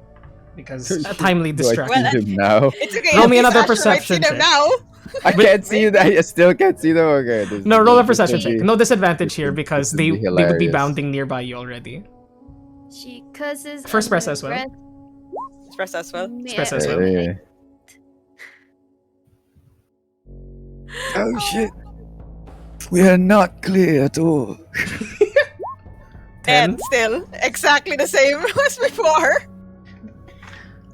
Speaker 1: Because a timely
Speaker 7: Do I
Speaker 1: distraction.
Speaker 7: see them now?
Speaker 2: It's okay.
Speaker 1: Roll
Speaker 2: at
Speaker 1: me
Speaker 2: least
Speaker 1: another
Speaker 2: Asher might
Speaker 1: perception
Speaker 2: see them
Speaker 1: check.
Speaker 2: now.
Speaker 7: I can't see them. I still can't see them. Okay. this-
Speaker 1: No, roll a
Speaker 7: this
Speaker 1: perception
Speaker 7: would
Speaker 1: check.
Speaker 7: be-
Speaker 1: No disadvantage here because
Speaker 7: would
Speaker 1: they
Speaker 7: be
Speaker 1: would be
Speaker 7: hilarious.
Speaker 1: bounding nearby you already.
Speaker 6: She cusses.
Speaker 1: First press
Speaker 6: under
Speaker 1: as well.
Speaker 6: breath.
Speaker 2: Express as well.
Speaker 6: May
Speaker 1: Express
Speaker 6: I-
Speaker 1: as well.
Speaker 7: Yeah. Oh shit. We are not clear at all.
Speaker 1: 10.
Speaker 2: And still, exactly the same as before.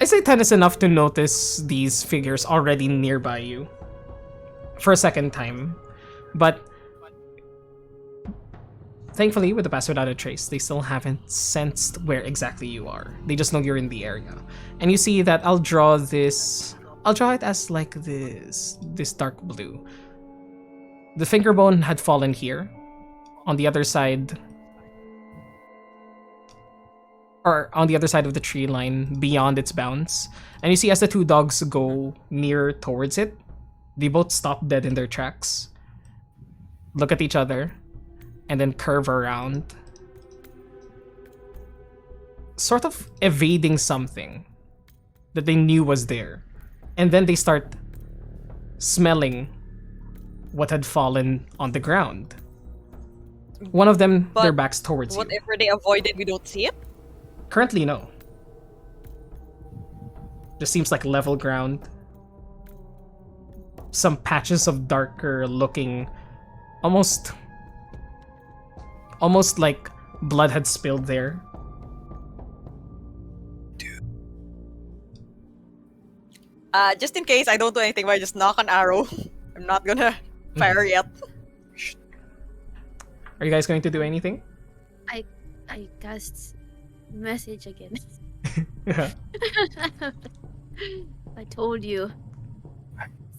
Speaker 1: I say 10 is enough to notice these figures already nearby you for a second time. But thankfully, with the pass without a trace, they still haven't sensed where exactly you are. They just know you're in the area. And you see that I'll draw it as like this dark blue. The finger bone had fallen here. On the other side, or on the other side of the tree line, beyond its bounds. And you see as the two dogs go near towards it, they both stop dead in their tracks, look at each other, and then curve around, sort of evading something that they knew was there. And then they start smelling what had fallen on the ground. One of them, their
Speaker 2: But
Speaker 1: backs towards you.
Speaker 2: Whatever they avoided, we don't see it.
Speaker 1: Currently, no. Just seems like level ground. Some patches of darker looking, almost like blood had spilled there.
Speaker 2: Just in case I don't do anything, but I just knock an arrow. I'm not gonna fire yet.
Speaker 1: Are you guys going to do anything?
Speaker 6: I cast message again. I told you.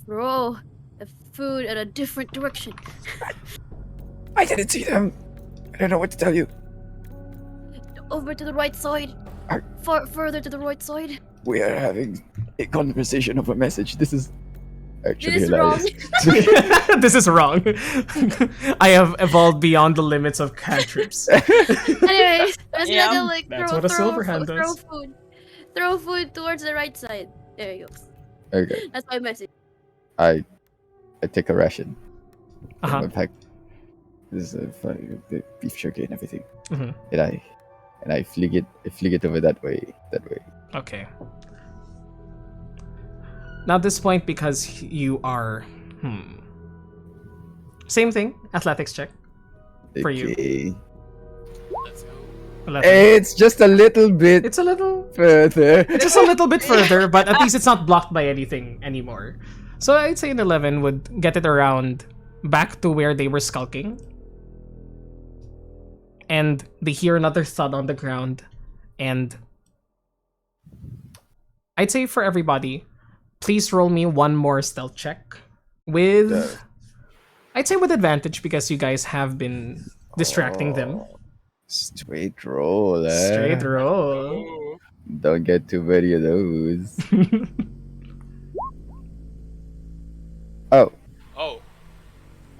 Speaker 6: Throw the food at a different direction.
Speaker 7: I didn't see them. I don't know what to tell you.
Speaker 6: Over to the right side.
Speaker 7: Are-
Speaker 6: Further to the right side.
Speaker 7: We are having a conversation of a message. This is actually
Speaker 6: This is
Speaker 7: hilarious.
Speaker 1: This is wrong. I have evolved beyond the limits of cantrips.
Speaker 6: Anyways, I was
Speaker 2: Yeah,
Speaker 6: gonna like
Speaker 1: that's
Speaker 6: throw,
Speaker 1: what a
Speaker 6: throw,
Speaker 1: silver hand
Speaker 6: throw
Speaker 1: does.
Speaker 6: food. Throw food towards the right side. There you go.
Speaker 7: Okay.
Speaker 6: That's my message.
Speaker 7: I take a ration. From
Speaker 1: Uh-huh.
Speaker 7: my pack. This is the beef jerky and everything.
Speaker 1: Mhm.
Speaker 7: And I fling it over that way.
Speaker 1: Okay. Now at this point, because you are same thing, athletics check. For you.
Speaker 7: Okay.
Speaker 3: Let's go.
Speaker 1: 11.
Speaker 7: It's just a little bit
Speaker 1: It's a little
Speaker 7: further.
Speaker 1: It's just a little bit further, but at least it's not blocked by anything anymore. So I'd say an 11 would get it around back to where they were skulking. And they hear another thud on the ground. And I'd say for everybody, please roll me one more stealth check with, I'd say with advantage because you guys have been distracting them.
Speaker 7: Straight roll, eh?
Speaker 1: Straight roll.
Speaker 3: Ooh.
Speaker 7: Don't get too many of those. Oh.
Speaker 3: Oh.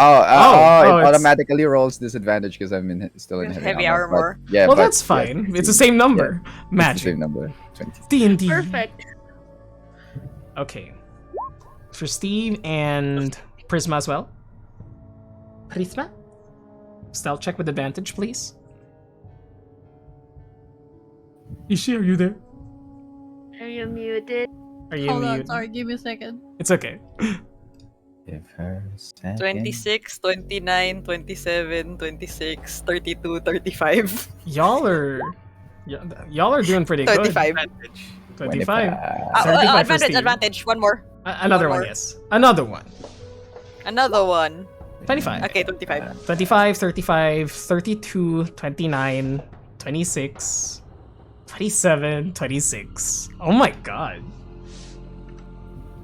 Speaker 7: It
Speaker 1: it's-
Speaker 7: automatically rolls disadvantage because I'm still in
Speaker 2: With
Speaker 7: heavy,
Speaker 2: heavy
Speaker 7: armor.
Speaker 2: armor.
Speaker 7: But, yeah,
Speaker 1: Well,
Speaker 7: but,
Speaker 1: that's
Speaker 7: yeah,
Speaker 1: fine. It's the same number.
Speaker 7: It's the
Speaker 1: Magic.
Speaker 7: same number. 20.
Speaker 1: D&D.
Speaker 6: Perfect.
Speaker 1: Okay. For Steve and Prisma as well. Prisma? Stealth check with advantage, please. Ishi, are you there?
Speaker 6: Are you muted?
Speaker 1: Are you
Speaker 4: Hold on,
Speaker 1: mute?
Speaker 4: sorry, give me a second.
Speaker 1: It's okay.
Speaker 7: Give her a second.
Speaker 2: 26, 29, 27, 26, 32, 35.
Speaker 1: Y'all are doing pretty good.
Speaker 2: 25.
Speaker 3: Advantage.
Speaker 1: 25.
Speaker 7: 25.
Speaker 1: 35 for
Speaker 2: Advantage,
Speaker 1: Steve.
Speaker 2: advantage. One more.
Speaker 1: Another
Speaker 2: One
Speaker 1: one,
Speaker 2: more.
Speaker 1: yes. Another one.
Speaker 2: Another one.
Speaker 1: 25.
Speaker 2: Okay, 25.
Speaker 1: 25, 35, 32, 29, 26, 27, 26. Oh my god.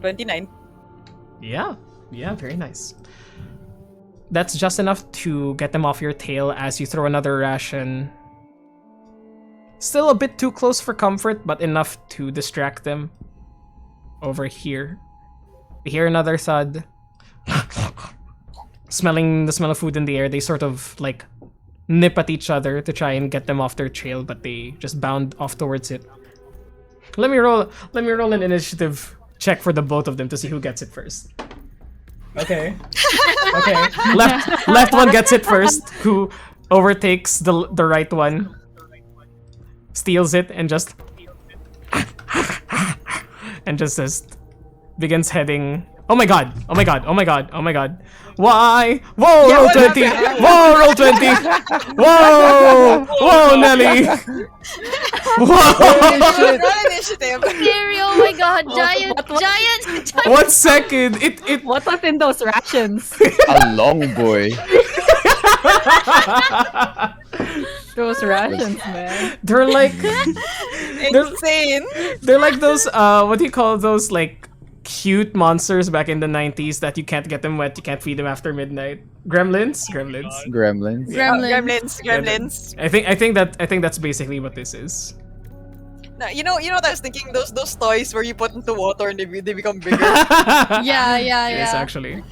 Speaker 2: 29.
Speaker 1: Yeah, very nice. That's just enough to get them off your tail as you throw another ration. Still a bit too close for comfort, but enough to distract them. Over here. You hear another thud. Smelling the smell of food in the air, they sort of like nip at each other to try and get them off their trail, but they just bound off towards it. Let me roll an initiative check for the both of them to see who gets it first. Okay. Okay. Left one gets it first, who overtakes the right one. Steals it and just begins heading. Oh my god! Oh my god! Oh my god! Oh my god! Why? Whoa! Roll 20! Whoa! Roll 20! Whoa! Whoa, Nelly! Whoa!
Speaker 2: Roll initiative.
Speaker 6: Scary, oh my god, giant.
Speaker 1: 1 second! It
Speaker 5: What was in those rations?
Speaker 7: A long boy.
Speaker 5: Those rations, man.
Speaker 1: they're like
Speaker 2: Insane.
Speaker 1: they're like those what do you call those, like cute monsters back in the 90s that you can't get them wet, you can't feed them after midnight. Gremlins?
Speaker 7: Gremlins.
Speaker 2: Gremlins.
Speaker 1: I think that's basically what this is.
Speaker 2: No, you know what I was thinking? Those toys where you put into water and they become bigger.
Speaker 4: Yeah.
Speaker 1: Yes, actually.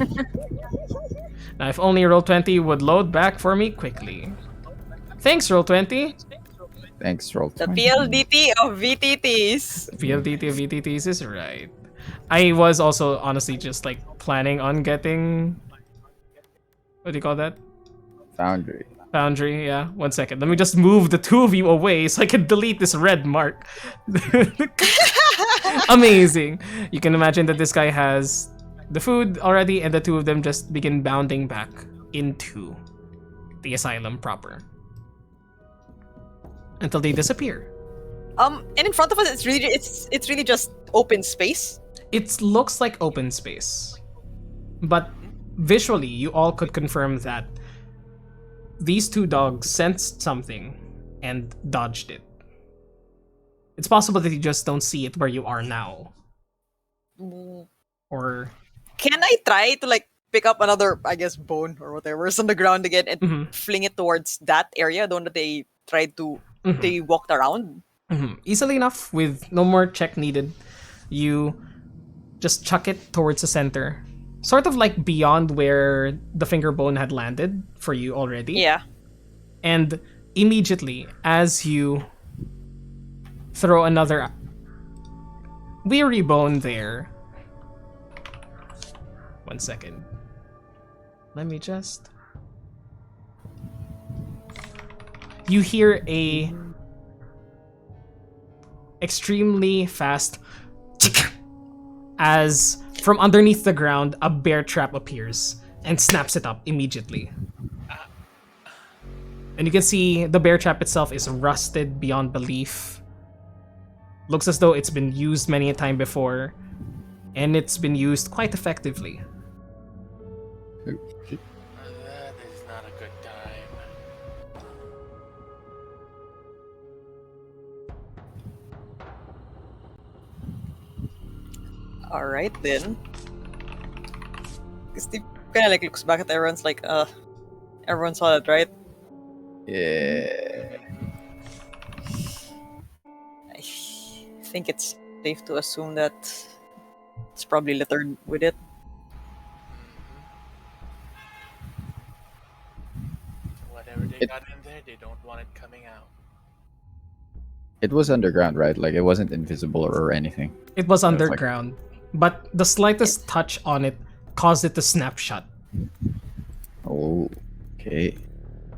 Speaker 1: Now, if only Roll20 would load back for me quickly. Thanks, Roll20.
Speaker 7: Thanks, roll.
Speaker 2: The
Speaker 7: 20.
Speaker 2: PLDT of VTTs.
Speaker 1: PLDT of VTTs is right. I was also honestly just like planning on getting, what do you call that?
Speaker 7: Foundry.
Speaker 1: Foundry, yeah. 1 second. Let me just move the two of you away so I can delete this red mark. Amazing. You can imagine that this guy has the food already, and the two of them just begin bounding back into the asylum proper until they disappear.
Speaker 2: And in front of us, it's really just open space.
Speaker 1: It looks like open space, but visually, you all could confirm that these two dogs sensed something and dodged it. It's possible that you just don't see it where you are now. Or
Speaker 2: Can I try to like pick up another, I guess, bone or whatever is on the ground again and fling it towards that area, the one that they tried to, they walked around?
Speaker 1: easily enough, with no more check needed, you just chuck it towards the center. Sort of like beyond where the finger bone had landed for you already.
Speaker 2: Yeah.
Speaker 1: And immediately, as you throw another weary bone there. 1 second. Let me just... You hear a extremely fast as from underneath the ground a bear trap appears and snaps it up immediately. And you can see the bear trap itself is rusted beyond belief. Looks as though it's been used many a time before, and it's been used quite effectively.
Speaker 3: This is not a good time.
Speaker 2: Alright then. Steve kind of like looks back at everyone's like, everyone saw that, right?
Speaker 7: Yeah.
Speaker 2: I think it's safe to assume that it's probably littered with it.
Speaker 3: Whatever they got in there, they don't want it coming out.
Speaker 7: It was underground, right? Like it wasn't invisible or anything.
Speaker 1: It was
Speaker 7: like-
Speaker 1: underground, but the slightest touch on it caused it to snap shut.
Speaker 7: Oh, okay.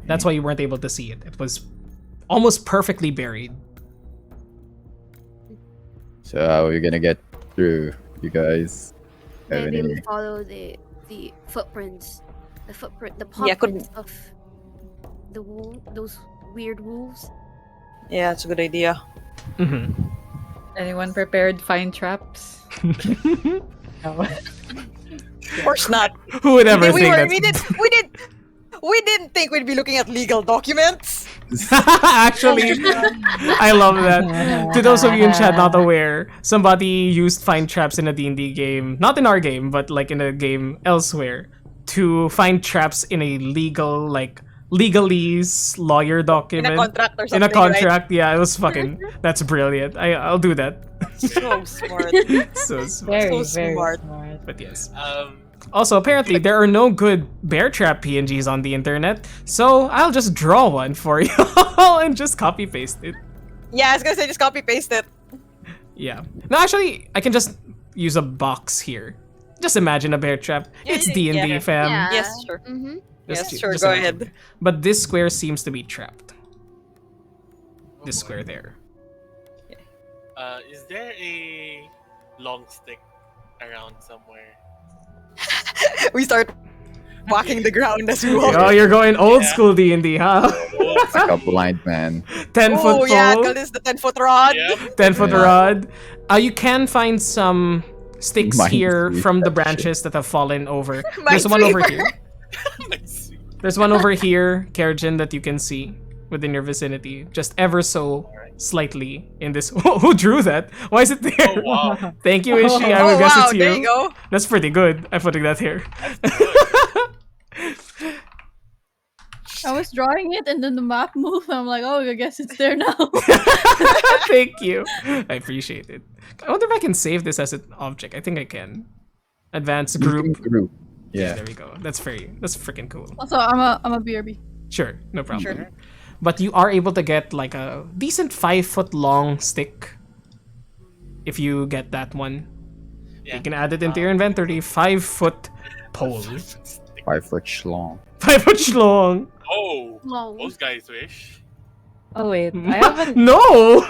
Speaker 1: That's why you weren't able to see it. It was almost perfectly buried.
Speaker 7: So how are we gonna get through, you guys? Have
Speaker 6: Maybe
Speaker 7: any-
Speaker 6: we follow the footprints, the
Speaker 2: Yeah, could-
Speaker 6: prints of those weird wolves.
Speaker 2: Yeah, it's a good idea.
Speaker 1: Mhm.
Speaker 5: Anyone prepared find traps? No.
Speaker 2: Of course not.
Speaker 1: Who would ever
Speaker 2: we,
Speaker 1: think
Speaker 2: were,
Speaker 1: that's...
Speaker 2: we didn't think we'd be looking at legal documents.
Speaker 1: Actually, I love that. To those of you in chat not aware, somebody used find traps in a D&D game, not in our game, but like in a game elsewhere, to find traps in a legal, like legalese lawyer document.
Speaker 2: In a contract or
Speaker 1: In
Speaker 2: something.
Speaker 1: a contract, yeah, it was fucking. That's brilliant. I'll do that.
Speaker 2: Right? So smart.
Speaker 1: So smart.
Speaker 5: Very,
Speaker 2: So
Speaker 5: very
Speaker 2: smart.
Speaker 5: smart.
Speaker 1: But yes.
Speaker 3: Um,
Speaker 1: Also, apparently, there are no good bear trap PNGs on the internet, so I'll just draw one for you and just copy paste it.
Speaker 2: Yeah, I was gonna say just copy paste it.
Speaker 1: Yeah. No, actually, I can just use a box here. Just imagine a bear trap.
Speaker 2: Yeah,
Speaker 1: It's D&D,
Speaker 2: yeah.
Speaker 1: fam.
Speaker 6: Yeah.
Speaker 2: Yes, sure.
Speaker 6: Mm-hmm.
Speaker 1: Just-
Speaker 2: Yes, sure.
Speaker 1: just
Speaker 2: Go
Speaker 1: imagine.
Speaker 2: ahead.
Speaker 1: But this square seems to be trapped. This square there.
Speaker 3: is there a long stick around somewhere?
Speaker 2: We start walking the ground as we walk.
Speaker 1: Oh, you're going old
Speaker 3: Yeah.
Speaker 1: school D&D, huh?
Speaker 7: It's like a blind man.
Speaker 1: 10-foot
Speaker 2: Oh
Speaker 1: pole,
Speaker 2: yeah, call this the 10-foot rod.
Speaker 3: Yep.
Speaker 1: 10-foot
Speaker 7: Yeah.
Speaker 1: rod. You can find some sticks here
Speaker 7: Minesweeper
Speaker 1: from the
Speaker 7: shit.
Speaker 1: branches that have fallen over. There's one over
Speaker 2: Minesweeper.
Speaker 1: here.
Speaker 3: Nice.
Speaker 1: There's one over here, Kerjin, that you can see within your vicinity. Just ever so slightly in this. Who drew that? Why is it there?
Speaker 3: Oh wow.
Speaker 1: Thank you, Ishi. I
Speaker 2: Oh
Speaker 1: would guess
Speaker 2: wow,
Speaker 1: it's you.
Speaker 2: there you go.
Speaker 1: That's pretty good. I'm putting that here.
Speaker 4: I was drawing it and then the map moved. I'm like, oh, I guess it's there now.
Speaker 1: Thank you. I appreciate it. I wonder if I can save this as an object. I think I can. Advanced group.
Speaker 7: Group.
Speaker 1: Yeah,
Speaker 7: Yeah.
Speaker 1: there we go. That's freaking cool.
Speaker 4: Also, I'm a BRB.
Speaker 1: Sure, no problem.
Speaker 2: Sure.
Speaker 1: But you are able to get like a decent 5-foot long stick if you get that one.
Speaker 3: Yeah.
Speaker 1: You can add it into your inventory. 5-foot pole.
Speaker 7: 5 foot long.
Speaker 1: 5 foot long.
Speaker 3: Oh,
Speaker 6: Long.
Speaker 3: those guys wish.
Speaker 5: Oh wait, I haven't.
Speaker 1: No!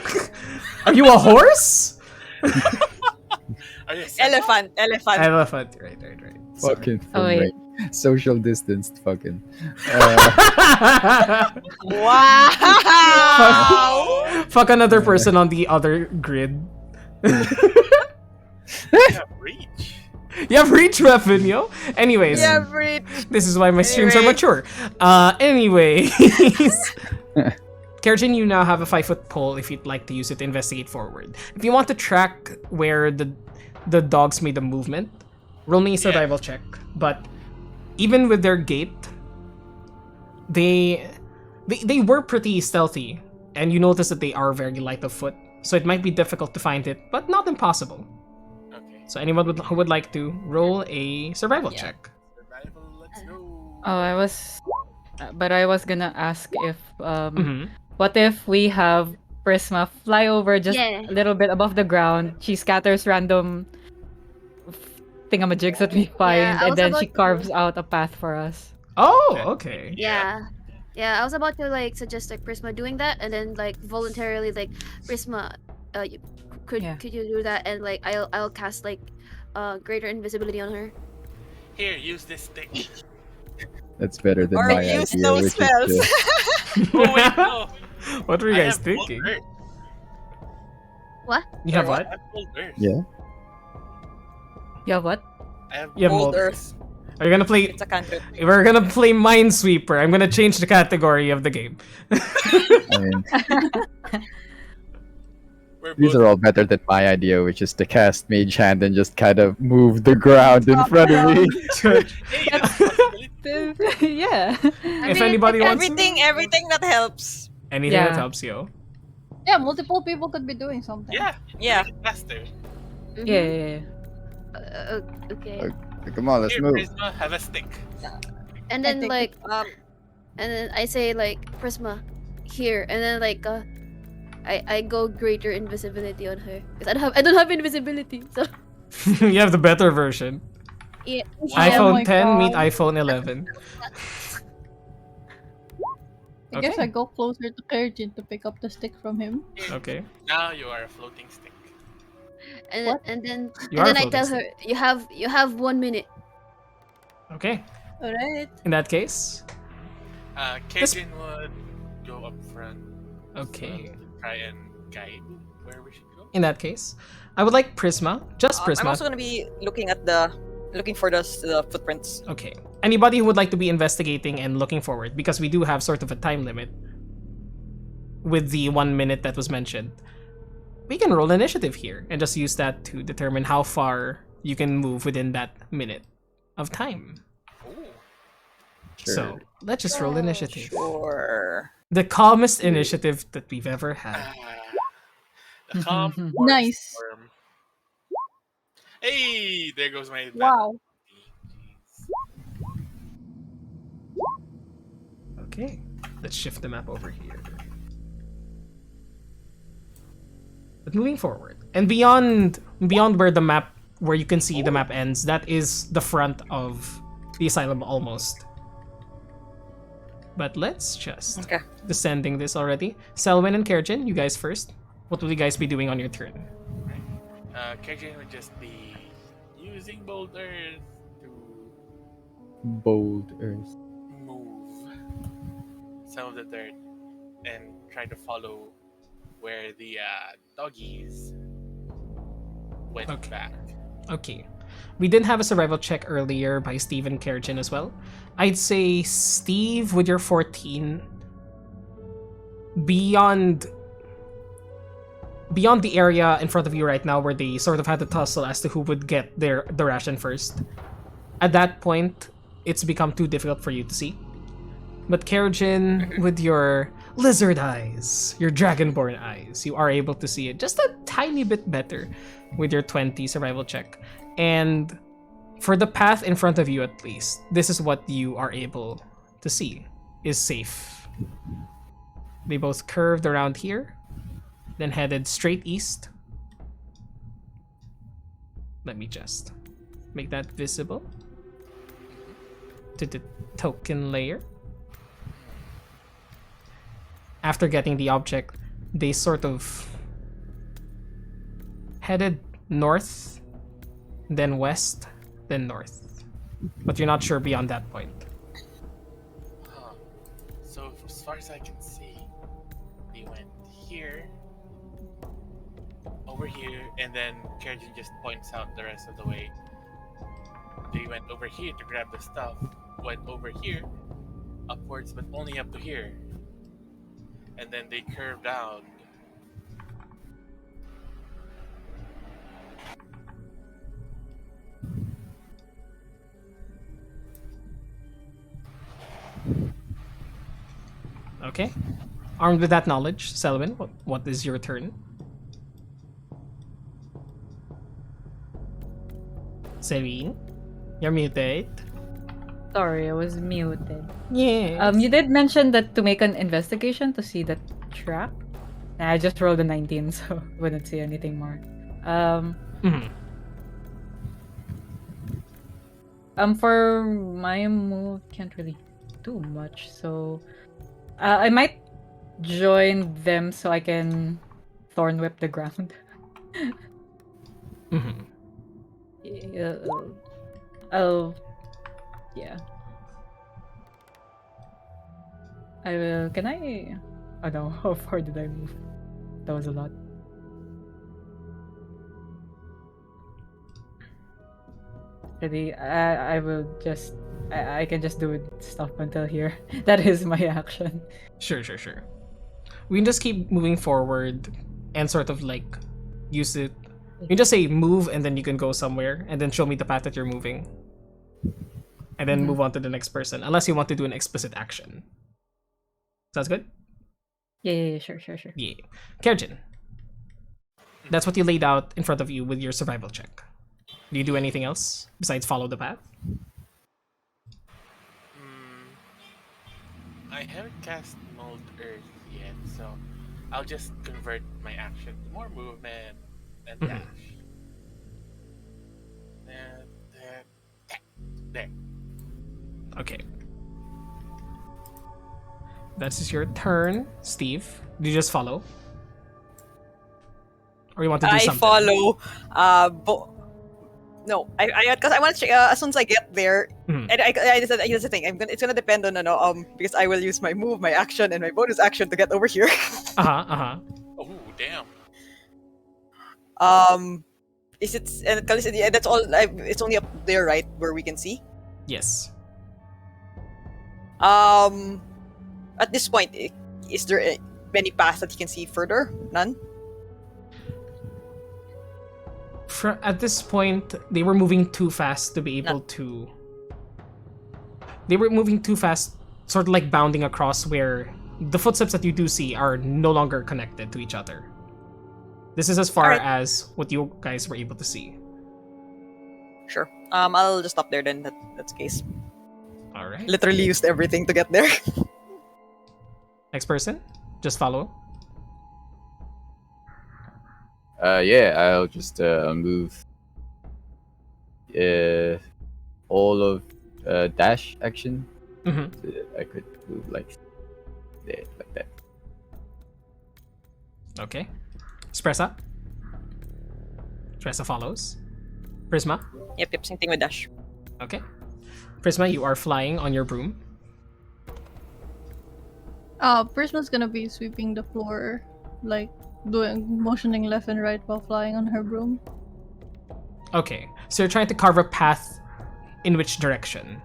Speaker 1: Are you a horse?
Speaker 3: Are you
Speaker 2: Elephant.
Speaker 1: Elephant. Right. Sorry.
Speaker 7: Fucking
Speaker 5: Oh, wait.
Speaker 7: right. Social distanced fucking.
Speaker 2: Wow.
Speaker 1: Fuck another person on the other grid.
Speaker 3: Yeah, reach.
Speaker 1: You have reach weapon, yo. Anyways,
Speaker 2: Yeah, Brit.
Speaker 1: this is why my streams are
Speaker 2: Anyway.
Speaker 1: mature. Anyways. Kerjin, you now have a 5-foot pole if you'd like to use it to investigate forward. If you want to track where the dogs made a movement, roll me a survival check. But even with their gait, they were pretty stealthy, and you notice that they are very light of foot. So it might be difficult to find it, but not impossible.
Speaker 3: Okay.
Speaker 1: So anyone who would like to roll a survival check.
Speaker 3: Survival, let's go.
Speaker 5: Oh, I was gonna ask if
Speaker 1: Mhm.
Speaker 5: what if we have Prisma fly over just
Speaker 6: Yeah.
Speaker 5: a little bit above the ground. She scatters random thingamajigs that we find,
Speaker 6: I
Speaker 5: and
Speaker 6: was
Speaker 5: then
Speaker 6: about
Speaker 5: she
Speaker 6: to-
Speaker 5: carves out a path for us.
Speaker 1: Oh, okay.
Speaker 6: Yeah. Yeah, I was about to like suggest like Prisma doing that, and then like voluntarily like Prisma, could you do that, and like I'll cast like greater invisibility on her.
Speaker 3: Here, use this stick.
Speaker 7: That's better than
Speaker 2: Or
Speaker 7: my
Speaker 2: use
Speaker 7: idea,
Speaker 2: those
Speaker 7: which
Speaker 2: spells.
Speaker 7: is
Speaker 3: Oh wait, no.
Speaker 1: What were you
Speaker 3: I
Speaker 1: guys
Speaker 3: have
Speaker 1: thinking?
Speaker 3: Bolt Earth.
Speaker 6: What?
Speaker 1: You have
Speaker 3: Or
Speaker 1: what?
Speaker 3: I have Bolt Earth.
Speaker 7: Yeah.
Speaker 5: You have what?
Speaker 3: I have
Speaker 1: You have
Speaker 2: Old
Speaker 1: Mold
Speaker 2: Earth.
Speaker 1: Are you gonna play?
Speaker 2: It's a cantrip.
Speaker 1: We're gonna play Minesweeper. I'm gonna change the category of the game.
Speaker 7: I mean,
Speaker 3: We're
Speaker 7: These
Speaker 3: both
Speaker 7: are all better than my idea, which is to cast Mage Hand and just kind of move the ground in front of me.
Speaker 3: hey, that's a possibility.
Speaker 5: Yeah.
Speaker 6: I
Speaker 1: If
Speaker 6: mean,
Speaker 1: anybody wants
Speaker 2: Everything that helps.
Speaker 1: anything that
Speaker 5: Yeah.
Speaker 1: helps you.
Speaker 4: Yeah, multiple people could be doing something.
Speaker 3: Yeah,
Speaker 2: Yeah.
Speaker 3: make it faster.
Speaker 6: mhm.
Speaker 5: Yeah, yeah, yeah.
Speaker 6: Okay.
Speaker 7: Come on, let's
Speaker 3: Here,
Speaker 7: move.
Speaker 3: Prisma, have a stick.
Speaker 6: And
Speaker 4: I
Speaker 6: then
Speaker 4: think
Speaker 6: like and then I say like Prisma here, and then like I go greater invisibility on her because I don't have invisibility. So
Speaker 1: You have the better version.
Speaker 6: yeah.
Speaker 4: Oh
Speaker 1: iPhone
Speaker 4: my
Speaker 1: 10 meet
Speaker 4: God.
Speaker 1: iPhone 11.
Speaker 4: I guess
Speaker 1: Okay.
Speaker 4: I go closer to Kerjin to pick up the stick from him.
Speaker 1: Okay.
Speaker 3: Now you are a floating stick.
Speaker 6: And
Speaker 4: What?
Speaker 6: and then
Speaker 1: You
Speaker 6: and
Speaker 1: are
Speaker 6: then I
Speaker 1: floating
Speaker 6: tell her you have 1 minute.
Speaker 1: Okay.
Speaker 4: Alright.
Speaker 1: In that case,
Speaker 3: Cajun would go up front.
Speaker 1: okay.
Speaker 3: Try and guide where we should go.
Speaker 1: In that case, I would like Prisma, just
Speaker 2: I'm
Speaker 1: Prisma.
Speaker 2: also gonna be looking for the footprints.
Speaker 1: Okay. Anybody who would like to be investigating and looking forward, because we do have sort of a time limit with the 1 minute that was mentioned. We can roll initiative here and just use that to determine how far you can move within that minute of time.
Speaker 3: Ooh.
Speaker 1: So let's just roll initiative.
Speaker 2: Sure.
Speaker 1: The calmest initiative that we've ever had.
Speaker 3: The calm
Speaker 4: Nice.
Speaker 3: storm. Hey, there goes my
Speaker 4: Wow.
Speaker 1: Okay, let's shift the map over here. But moving forward, and beyond where you can see the map ends, that is the front of the asylum almost. But let's just
Speaker 2: Okay.
Speaker 1: descending this already. Selwyn and Kerjin, you guys first. What will you guys be doing on your turn?
Speaker 3: Cajun would just be using bold earth to
Speaker 7: Bold Earth.
Speaker 3: move some of the dirt and try to follow where the doggies went
Speaker 1: Okay.
Speaker 3: back.
Speaker 1: Okay. We did have a survival check earlier by Steve and Kerjin as well. I'd say Steve with your 14 beyond the area in front of you right now where they sort of had to tussle as to who would get the ration first. At that point, it's become too difficult for you to see. But Kerjin, with your lizard eyes, your dragonborn eyes, you are able to see it just a tiny bit better with your 20 survival check. And for the path in front of you at least, this is what you are able to see is safe. They both curved around here, then headed straight east. Let me just make that visible to the token layer. After getting the object, they sort of headed north, then west, then north. But you're not sure beyond that point.
Speaker 3: Huh. So as far as I can see, they went here, over here, and then Kerjin just points out the rest of the way. They went over here to grab the stuff, went over here, upwards, but only up to here. And then they curved down.
Speaker 1: Okay. Armed with that knowledge, Selwyn, what is your turn? Selwyn, you're muted.
Speaker 5: Sorry, I was muted.
Speaker 1: Yeah.
Speaker 5: You did mention that to make an investigation to see the trap. Nah, I just rolled a 19, so wouldn't see anything more.
Speaker 1: Mhm.
Speaker 5: For my move, can't really do much, so I might join them so I can thorn whip the ground.
Speaker 1: Mhm.
Speaker 5: Yeah, yeah. I will. Can I? Oh no! How far did I move? That was a lot. Ready? I will just. I can just do it stuff until here. That is my action.
Speaker 1: Sure. We can just keep moving forward and sort of like use it. You just say move and then you can go somewhere and then show me the path that you're moving. And then move on to the next person, unless you want to do an explicit action. Sounds good?
Speaker 5: Yeah, sure.
Speaker 1: Yeah. Kerjin. That's what you laid out in front of you with your survival check. Do you do anything else besides follow the path?
Speaker 3: I haven't cast Mold Earth yet, so I'll just convert my action to more movement and dash. And there.
Speaker 1: Okay. That is your turn, Steve. Do you just follow? Or you want to do
Speaker 2: I
Speaker 1: something?
Speaker 2: follow. No, because I want to check as soon as I get there.
Speaker 1: Mhm.
Speaker 2: And that's the thing. It's gonna depend on because I will use my move, my action, and my bonus action to get over here.
Speaker 3: Oh, damn.
Speaker 2: Is it? And that's all. It's only up there, right, where we can see.
Speaker 1: Yes.
Speaker 2: At this point, is there many paths that you can see further? None.
Speaker 1: At this point, they were moving too fast to be able to. They were moving too fast, sort of like bounding across where the footsteps that you do see are no longer connected to each other. This is as far
Speaker 2: Alright.
Speaker 1: as what you guys were able to see.
Speaker 2: Sure. I'll just stop there then. That's the case.
Speaker 1: All right.
Speaker 2: Literally used everything to get there.
Speaker 1: Next person, just follow.
Speaker 8: Yeah, I'll just move all of dash action.
Speaker 1: Mhm.
Speaker 8: So that I could move like there, like that.
Speaker 1: Okay. Spressa. Spressa follows. Prisma.
Speaker 2: Yep, same thing with dash.
Speaker 1: Okay. Prisma, you are flying on your broom.
Speaker 4: Prisma's gonna be sweeping the floor, like motioning left and right while flying on her broom.
Speaker 1: Okay. So you're trying to carve a path in which direction?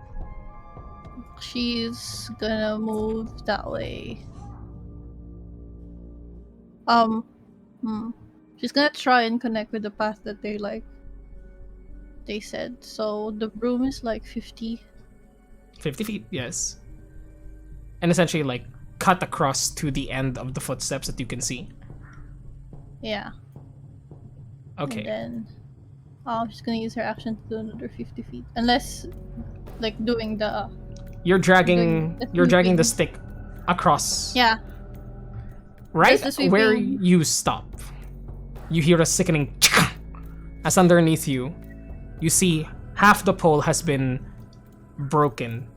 Speaker 4: She's gonna move that way. She's gonna try and connect with the path that they said. So the broom is like 50.
Speaker 1: 50 feet, yes. And essentially, like, cut across to the end of the footsteps that you can see.
Speaker 4: Yeah.
Speaker 1: Okay.
Speaker 4: And then she's gonna use her action to do another 50 feet. Unless like doing the
Speaker 1: You're dragging
Speaker 4: the
Speaker 1: you're dragging the
Speaker 4: sweeping.
Speaker 1: stick across.
Speaker 4: Yeah.
Speaker 1: Right
Speaker 4: Does the
Speaker 1: where
Speaker 4: sweeping-
Speaker 1: you stop. You hear a sickening as underneath you, you see half the pole has been broken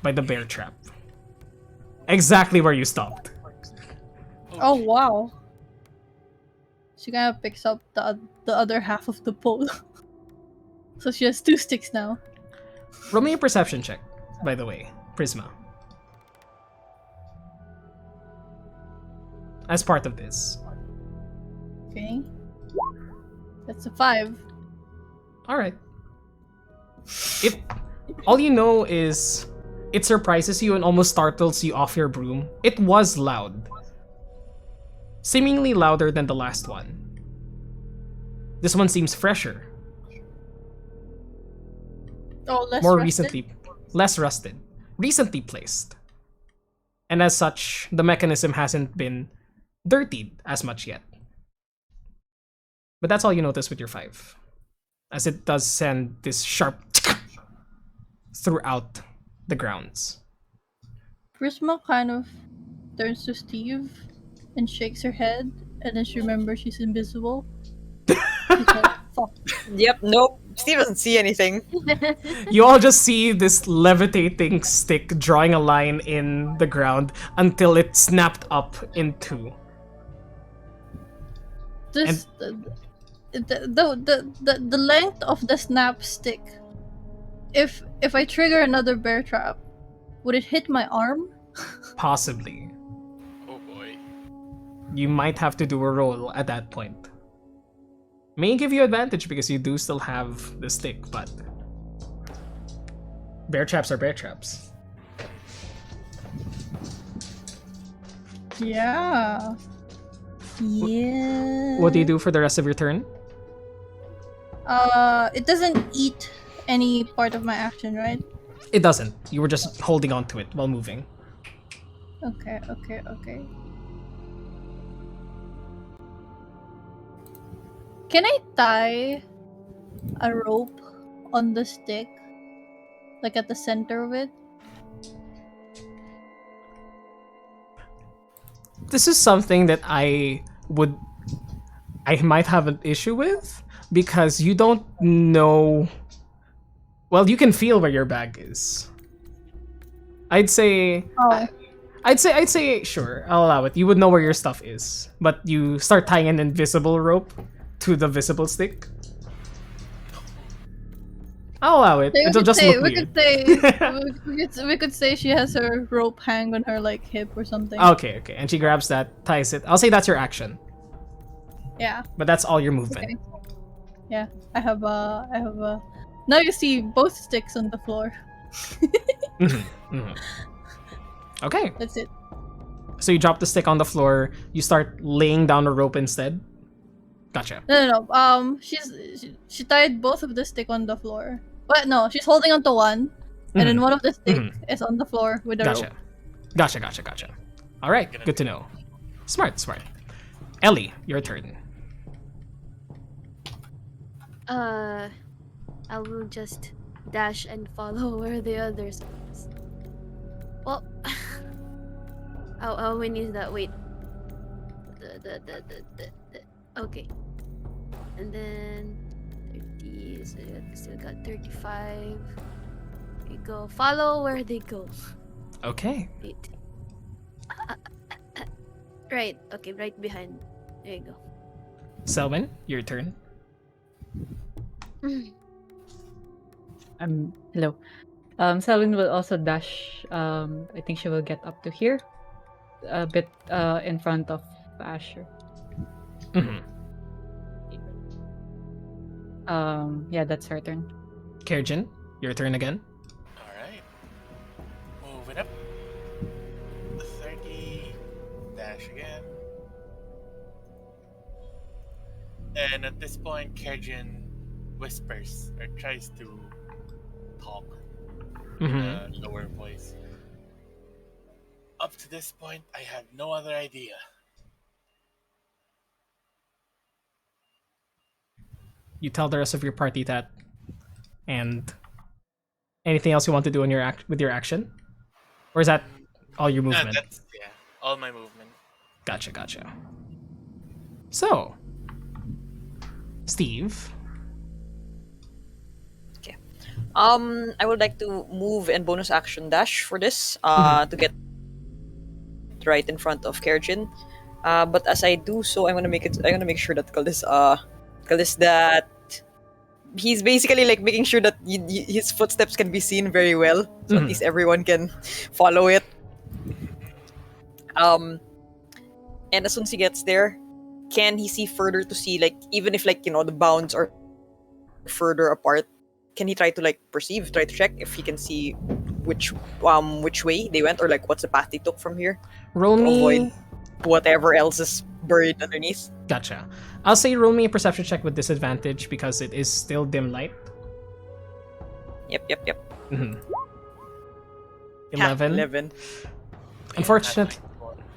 Speaker 1: by the bear trap. Exactly where you stopped.
Speaker 4: Oh wow. She kind of picks up the other half of the pole. So she has 2 sticks now.
Speaker 1: Roll me a perception check, by the way, Prisma. As part of this.
Speaker 4: Okay. That's a 5.
Speaker 1: Alright. All you know is it surprises you and almost startles you off your broom. It was loud. Seemingly louder than the last one. This one seems fresher.
Speaker 4: Oh,
Speaker 1: More
Speaker 4: rusted?
Speaker 1: less rusted. Recently placed. And as such, the mechanism hasn't been dirtied as much yet. But that's all you notice with your 5. As it does send this sharp throughout the grounds.
Speaker 4: Prisma kind of turns to Steve and shakes her head, and then she remembers she's invisible. She's like, fuck.
Speaker 2: Yep, nope. Steve doesn't see anything.
Speaker 1: You all just see this levitating stick drawing a line in the ground until it snapped up in 2.
Speaker 4: This the length of the snap stick. If I trigger another bear trap, would it hit my arm?
Speaker 1: Possibly.
Speaker 3: Oh boy.
Speaker 1: You might have to do a roll at that point. May give you advantage because you do still have the stick, but bear traps are bear traps.
Speaker 4: Yeah. Yeah.
Speaker 1: What do you do for the rest of your turn?
Speaker 4: It doesn't eat any part of my action, right?
Speaker 1: It doesn't. You were just holding on to it while moving.
Speaker 4: Okay. Can I tie a rope on the stick? Like at the center of it?
Speaker 1: This is something that I might have an issue with because you don't know. Well, you can feel where your bag is. I'd say
Speaker 4: Oh.
Speaker 1: I'd say sure, I'll allow it. You would know where your stuff is, but you start tying an invisible rope to the visible stick. I'll allow it. It'll just look weird.
Speaker 4: We could say she has her rope hang on her like hip or something.
Speaker 1: Okay, and she grabs that, ties it. I'll say that's your action,
Speaker 4: Yeah.
Speaker 1: but that's all your movement.
Speaker 4: Okay. Yeah. I have a. Now you see both sticks on the floor.
Speaker 1: Okay,
Speaker 4: That's it.
Speaker 1: so you drop the stick on the floor. You start laying down a rope instead. Gotcha.
Speaker 4: No. She tied both of the stick on the floor. But no, she's holding onto one, and then one of the stick is on the floor with the rope.
Speaker 1: Gotcha. All right, good to know. Smart. Ellie, your turn.
Speaker 6: I will just dash and follow where the others goes. Well, how many is that? Wait. Okay. And then 30, so we still got 35. We go follow where they go.
Speaker 1: Okay.
Speaker 6: Wait. Right, okay, right behind. There you go.
Speaker 1: Selwyn, your turn.
Speaker 5: Hello. Selwyn will also dash. I think she will get up to here, a bit in front of Asher. Yeah, that's her turn.
Speaker 1: Kerjin, your turn again.
Speaker 3: Alright. Move it up. 30. Dash again. And at this point, Kerjin whispers or tries to talk in a lower voice. Up to this point, I had no other idea.
Speaker 1: You tell the rest of your party that, and anything else you want to do in your with your action, or is that all your movement?
Speaker 3: That's all my movement.
Speaker 1: Gotcha. So, Steve.
Speaker 2: Okay. I would like to move and bonus action dash for this. To get right in front of Kerjin. But as I do so, I'm gonna make sure that Kalis that he's basically like making sure that his footsteps can be seen very well, so at least everyone can follow it. And as soon as he gets there, can he see further to see, like, even if, like, the bounds are further apart, can he try to check if he can see which way they went, or like what's the path they took from here?
Speaker 1: Roll
Speaker 2: to
Speaker 1: me
Speaker 2: avoid whatever else is buried underneath.
Speaker 1: Gotcha. I'll say roll me a perception check with disadvantage because it is still dim light.
Speaker 2: Yep.
Speaker 1: 11.
Speaker 2: 11.
Speaker 1: Unfortunately,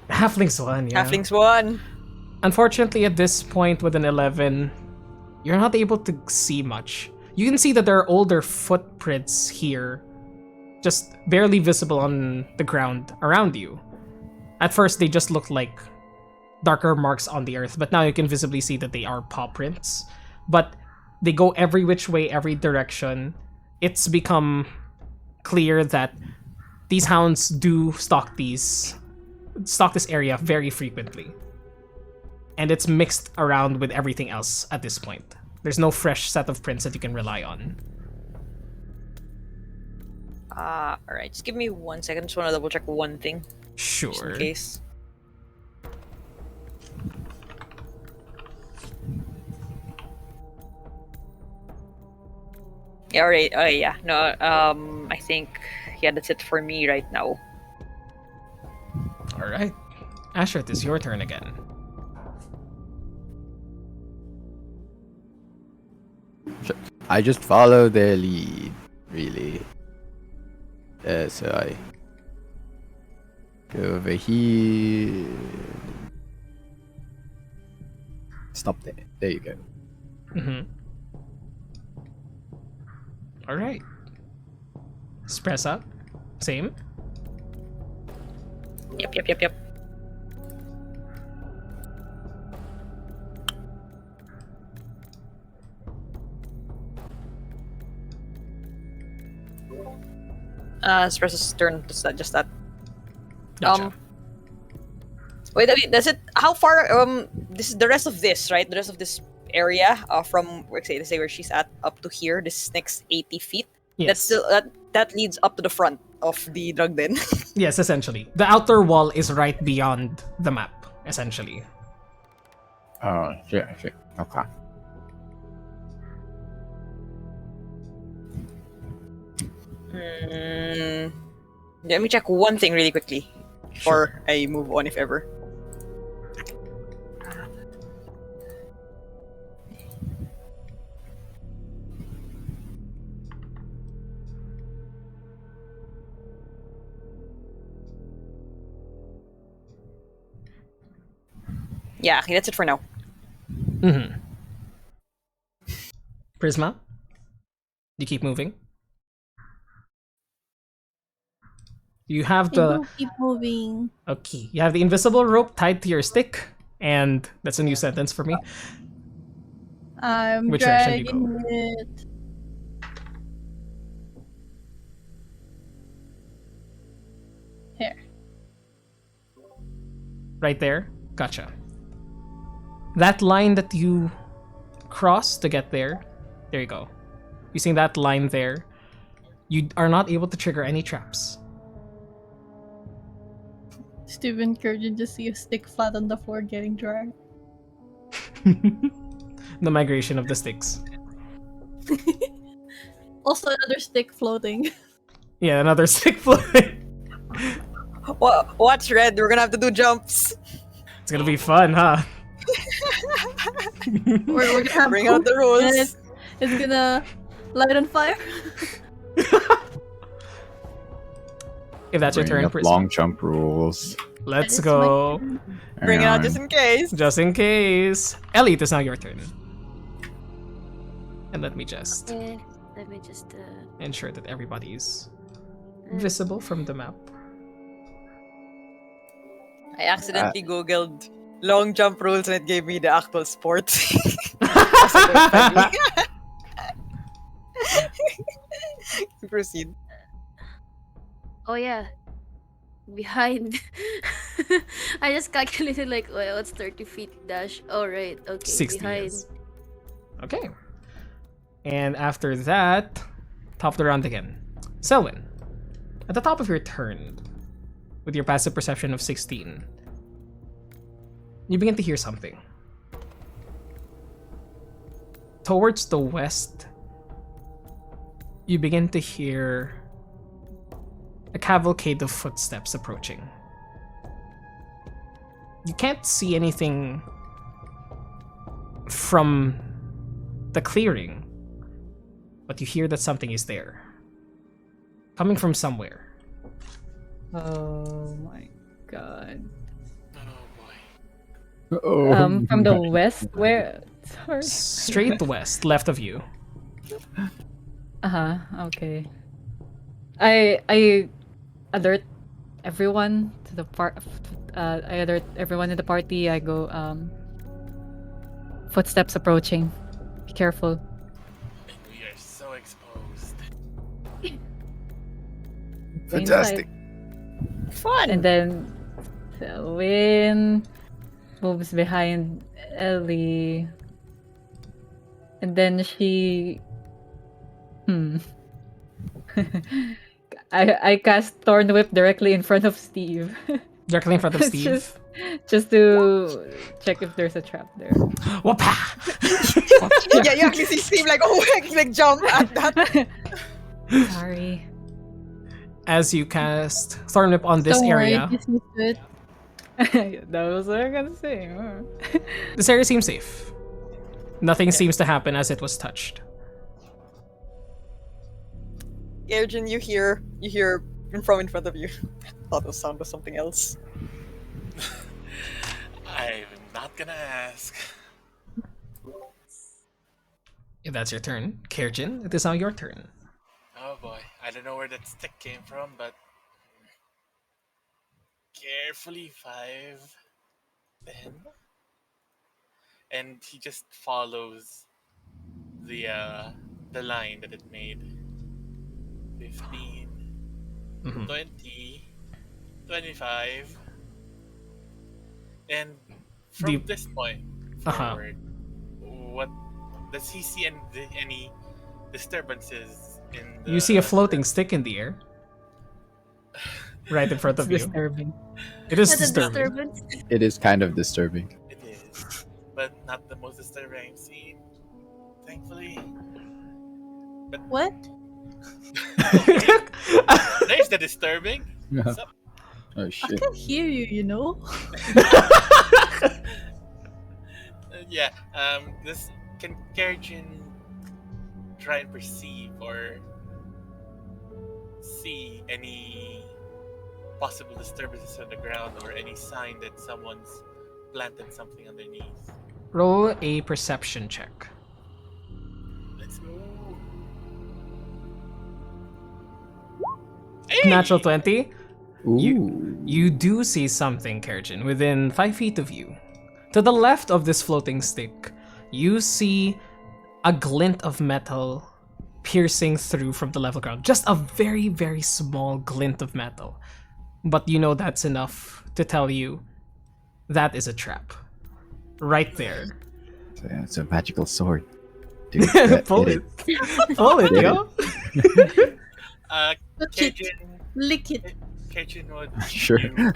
Speaker 1: Halflings 1, yeah.
Speaker 2: Halflings 1.
Speaker 1: Unfortunately, at this point with an 11, you're not able to see much. You can see that there are older footprints here, just barely visible on the ground around you. At first, they just looked like darker marks on the earth, but now you can visibly see that they are paw prints. But they go every which way, every direction. It's become clear that these hounds do stalk this area very frequently. And it's mixed around with everything else at this point. There's no fresh set of prints that you can rely on.
Speaker 2: Alright, just give me 1 second. Just want to double check one thing.
Speaker 1: Sure.
Speaker 2: Just in case. Yeah, alright. Yeah. No, I think, that's it for me right now.
Speaker 1: Alright. Asher, it is your turn again.
Speaker 8: I just follow their lead, really. So I go over here. Stop there. There you go.
Speaker 1: All right. Just press up. Same.
Speaker 2: Yep. Espresso's turn. Just that.
Speaker 1: Gotcha.
Speaker 2: Wait, I mean, does it? How far? This is the rest of this, right? The rest of this area, from let's say where she's at up to here. This next 80 feet.
Speaker 1: Yes.
Speaker 2: That's still that leads up to the front of the drug den.
Speaker 1: Yes, essentially. The outer wall is right beyond the map, essentially.
Speaker 8: Oh, sure. Okay.
Speaker 2: Let me check one thing really quickly before I move on, if ever. Yeah, okay, that's it for now.
Speaker 1: Prisma? You keep moving. You have
Speaker 4: I
Speaker 1: the
Speaker 4: do keep moving.
Speaker 1: okay. You have the invisible rope tied to your stick, and that's a new sentence for me.
Speaker 4: I'm
Speaker 1: Which direction do you
Speaker 4: dragging it. Here.
Speaker 1: Right there. Gotcha. That line that you cross to get there. There you go. Using that line there, you are not able to trigger any traps.
Speaker 4: Steven Kurgan just see a stick flat on the floor getting dragged.
Speaker 1: The migration of the sticks.
Speaker 4: Also another stick floating.
Speaker 1: Yeah, another stick floating.
Speaker 2: Watch, Red. We're gonna have to do jumps.
Speaker 1: It's gonna be fun, huh?
Speaker 4: We're gonna have
Speaker 2: Bring out the
Speaker 4: and
Speaker 2: rules.
Speaker 4: it's gonna light on fire.
Speaker 1: If that's your
Speaker 8: Bringing
Speaker 1: turn,
Speaker 8: up
Speaker 1: Prisma.
Speaker 8: long jump rules.
Speaker 1: Let's
Speaker 4: It's
Speaker 1: go.
Speaker 2: Bring it
Speaker 8: Hang
Speaker 2: out
Speaker 8: on.
Speaker 2: just in case.
Speaker 1: Just in case. Ellie, it is now your turn. And let me just
Speaker 6: Okay, let me just
Speaker 1: ensure that everybody's visible from the map.
Speaker 2: I accidentally googled long jump rules and it gave me the actual sport. Proceed.
Speaker 6: Oh yeah, behind. I just calculated like, well, it's 30 feet dash. Oh right, okay.
Speaker 1: 60
Speaker 6: behind.
Speaker 1: is. Okay. And after that, top of the round again. Selwyn, at the top of your turn, with your passive perception of 16, you begin to hear something. Towards the west, you begin to hear a cavalcade of footsteps approaching. You can't see anything from the clearing, but you hear that something is there. Coming from somewhere.
Speaker 5: Oh my god.
Speaker 3: Oh boy.
Speaker 8: Oh,
Speaker 5: From the west, where? Sorry.
Speaker 1: Straight west, left of you.
Speaker 5: Okay. I alert everyone to the part. I alert everyone in the party. I go. Footsteps approaching. Be careful.
Speaker 3: And we are so exposed.
Speaker 7: Fantastic.
Speaker 2: Fun.
Speaker 5: And then Selwyn moves behind Ellie. And then she I cast Thorn Whip directly in front of Steve.
Speaker 1: Directly in front of Steve.
Speaker 5: just to check if there's a trap there.
Speaker 1: Whoopah!
Speaker 2: Yeah, you actually see Steve like, oh, like jump at that.
Speaker 5: Sorry.
Speaker 1: As you cast Thorn Whip on this
Speaker 4: Don't worry,
Speaker 1: area,
Speaker 4: just used to it.
Speaker 5: That was what I was gonna say.
Speaker 1: this area seems safe. Nothing seems to happen as it was touched.
Speaker 2: Gaijin, you hear from in front of you. Thought the sound was something else.
Speaker 3: I'm not gonna ask.
Speaker 1: If that's your turn, Kirjin, it is now your turn.
Speaker 3: Oh boy, I don't know where that stick came from, but carefully 5, 10, and he just follows the line that it made. 15,
Speaker 1: Mhm.
Speaker 3: 20, 25, and
Speaker 1: Do you-
Speaker 3: from this point
Speaker 1: Uh-huh.
Speaker 3: forward, what does he see any disturbances in the?
Speaker 1: You see a floating stick in the air, right in front
Speaker 5: It's
Speaker 1: of you.
Speaker 5: disturbing.
Speaker 1: It is
Speaker 6: That's a
Speaker 1: disturbing.
Speaker 6: disturbance.
Speaker 8: It is kind of disturbing.
Speaker 3: It is, but not the most disturbing I've seen. Thankfully,
Speaker 4: What?
Speaker 3: there's the disturbing. What's up?
Speaker 8: Oh
Speaker 4: I
Speaker 8: shit.
Speaker 4: can't hear you, you know?
Speaker 3: Yeah. This can Kerjin try and perceive or see any possible disturbances on the ground or any sign that someone's planted something underneath?
Speaker 1: Roll a perception check.
Speaker 3: Let's go. Hey!
Speaker 1: Natural 20.
Speaker 8: Ooh.
Speaker 1: You do see something, Kerjin, within 5 feet of you. To the left of this floating stick, you see a glint of metal piercing through from the level ground. Just a very, very small glint of metal. But you know that's enough to tell you that is a trap. Right there.
Speaker 8: So, yeah, it's a magical sword. Dude, that
Speaker 1: Pull
Speaker 8: did
Speaker 1: it. Pull it, yo.
Speaker 4: Touch it.
Speaker 3: Kerjin,
Speaker 4: Lick it.
Speaker 3: Kerjin would
Speaker 8: Sure.
Speaker 3: use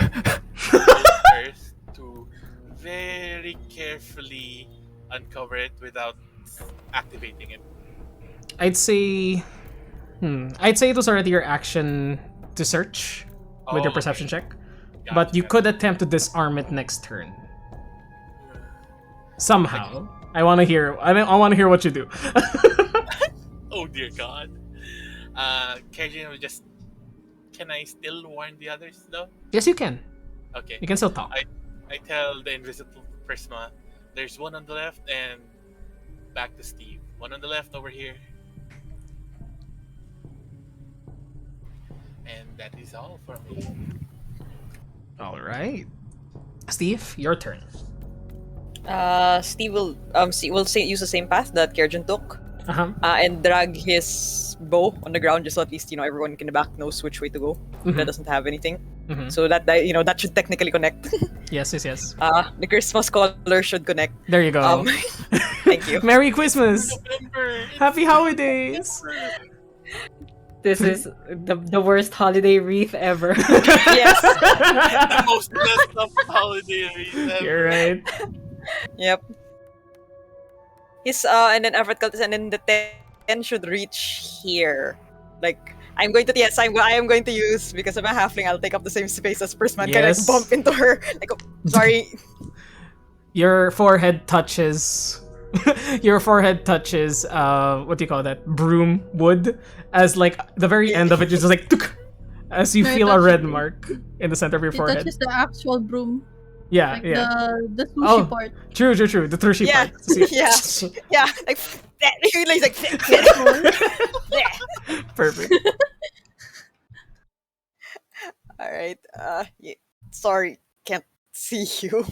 Speaker 3: first to very carefully uncover it without activating it.
Speaker 1: I'd say it was already your action to search with your
Speaker 3: Oh,
Speaker 1: perception
Speaker 3: okay.
Speaker 1: check. But you
Speaker 3: Gotcha.
Speaker 1: could attempt to disarm it next turn. Somehow. I want to hear what you do.
Speaker 3: Oh dear God. Kerjin would just. Can I still warn the others though?
Speaker 1: Yes, you can.
Speaker 3: Okay.
Speaker 1: You can still talk.
Speaker 3: I tell the invisible Prisma, there's one on the left and back to Steve. One on the left over here. And that is all for me.
Speaker 1: All right. Steve, your turn.
Speaker 2: Steve will use the same path that Kerjan took,
Speaker 1: Uh-huh.
Speaker 2: and drag his bow on the ground just so at least everyone in the back knows which way to go. That doesn't have anything,
Speaker 1: Mhm.
Speaker 2: so that that should technically connect.
Speaker 1: Yes.
Speaker 2: The Christmas color should connect.
Speaker 1: There you go.
Speaker 2: Thank you.
Speaker 1: Merry Christmas.
Speaker 3: November!
Speaker 1: Happy holidays.
Speaker 5: This is the worst holiday wreath ever.
Speaker 2: Yes.
Speaker 3: The most messed up holiday ever.
Speaker 1: You're right.
Speaker 2: Yep. His and then Everett Cultist, and then the 10 should reach here. Like I am going to use, because I'm a halfling, I'll take up the same space as Prisman. Can I
Speaker 1: Yes.
Speaker 2: bump into her? Like, oh, sorry.
Speaker 1: Your forehead touches what do you call that? Broom wood, as like the very end of it is just like tuk, as you
Speaker 4: No, it
Speaker 1: feel a
Speaker 4: touches-
Speaker 1: red mark in the center of your
Speaker 4: It
Speaker 1: forehead.
Speaker 4: touches the actual broom.
Speaker 1: Yeah,
Speaker 4: Like
Speaker 1: yeah.
Speaker 4: the sushi
Speaker 1: Oh.
Speaker 4: part.
Speaker 1: True. The Trushi
Speaker 2: Yeah,
Speaker 1: part. See?
Speaker 2: yeah. Like he's like
Speaker 1: Perfect.
Speaker 2: all right. Sorry, can't see you.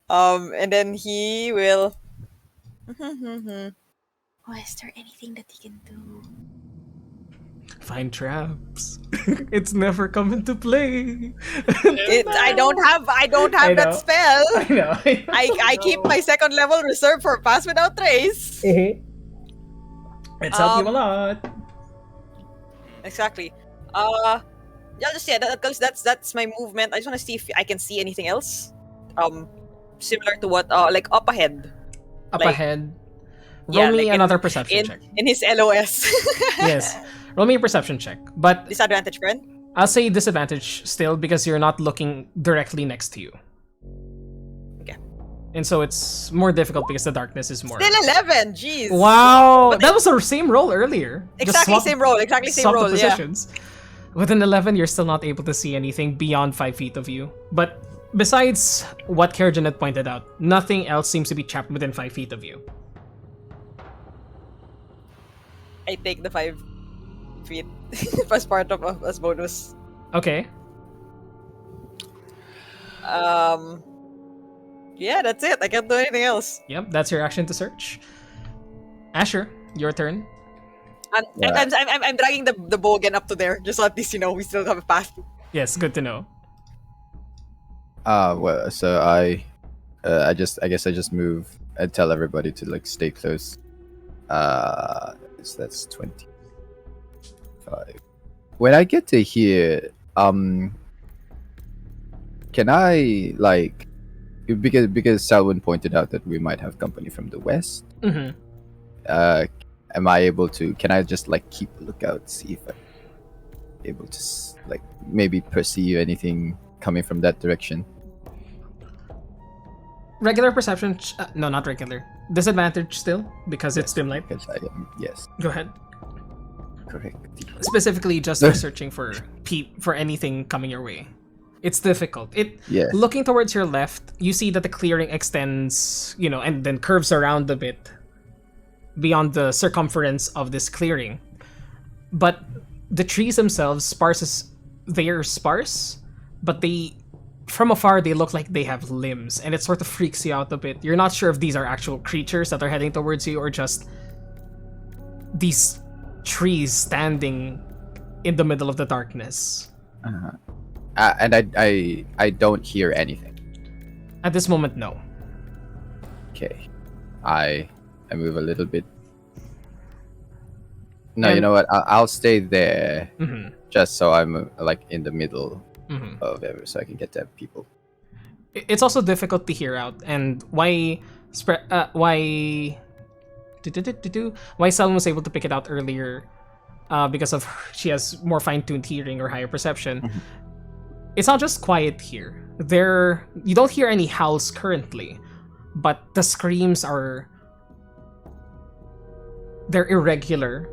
Speaker 2: And then he will. Oh, is there anything that he can do?
Speaker 1: Find traps. It's never come into play.
Speaker 2: I don't have
Speaker 1: I
Speaker 2: that
Speaker 1: know.
Speaker 2: spell.
Speaker 1: I know.
Speaker 2: I keep my second level reserved for pass without trace.
Speaker 1: It's helped you a lot.
Speaker 2: Exactly. That's my movement. I just want to see if I can see anything else. Similar to what like up ahead.
Speaker 1: Up
Speaker 2: like-
Speaker 1: ahead.
Speaker 2: yeah,
Speaker 1: Roll me
Speaker 2: like
Speaker 1: another perception check.
Speaker 2: in his LOS.
Speaker 1: Yes. Roll me a perception check. But
Speaker 2: Disadvantage, friend.
Speaker 1: I'll say disadvantage still because you're not looking directly next to you.
Speaker 2: Okay.
Speaker 1: And so it's more difficult because the darkness is more.
Speaker 2: Still 11. Jeez.
Speaker 1: Wow,
Speaker 2: But
Speaker 1: that was the same roll earlier. Just
Speaker 2: Exactly
Speaker 1: swap-
Speaker 2: same roll. Exactly same
Speaker 1: swap the
Speaker 2: roll. Yeah.
Speaker 1: positions. With an 11, you're still not able to see anything beyond 5 feet of you. But besides what Kerjan had pointed out, nothing else seems to be trapped within 5 feet of you.
Speaker 2: I take the 5 feet as part of as bonus.
Speaker 1: Okay.
Speaker 2: Yeah, that's it. I can't do anything else.
Speaker 1: Yep, that's your action to search. Asher, your turn.
Speaker 2: I'm dragging the bow again up to there, just so at least we still have a path.
Speaker 1: Yes, good to know.
Speaker 8: Well, so I guess I just move and tell everybody to like stay close. So that's 25. When I get to here, can I like because Selwyn pointed out that we might have company from the west.
Speaker 1: Mm-hmm.
Speaker 8: Am I able to? Can I just like keep a lookout, see if I'm able to like maybe perceive anything coming from that direction?
Speaker 1: Regular perception. No, not regular. Disadvantage still because it's dim light.
Speaker 8: Because I am, yes,
Speaker 1: Go ahead.
Speaker 8: correct.
Speaker 1: Specifically, just for searching for for anything coming your way. It's difficult.
Speaker 8: Yes.
Speaker 1: Looking towards your left, you see that the clearing extends, and then curves around a bit beyond the circumference of this clearing. But the trees themselves, they are sparse, but from afar they look like they have limbs, and it sort of freaks you out a bit. You're not sure if these are actual creatures that are heading towards you or just these trees standing in the middle of the darkness.
Speaker 8: Uh-huh. And I don't hear anything.
Speaker 1: At this moment, no.
Speaker 8: Okay, I move a little bit. No, you
Speaker 1: And-
Speaker 8: know what? I'll stay there
Speaker 1: Mhm.
Speaker 8: just so I'm like in the middle
Speaker 1: Mhm.
Speaker 8: of it, so I can get to people.
Speaker 1: It's also difficult to hear out, and why Selma was able to pick it out earlier, because of she has more fine-tuned hearing or higher perception. It's not just quiet here. You don't hear any howls currently, but the screams they're irregular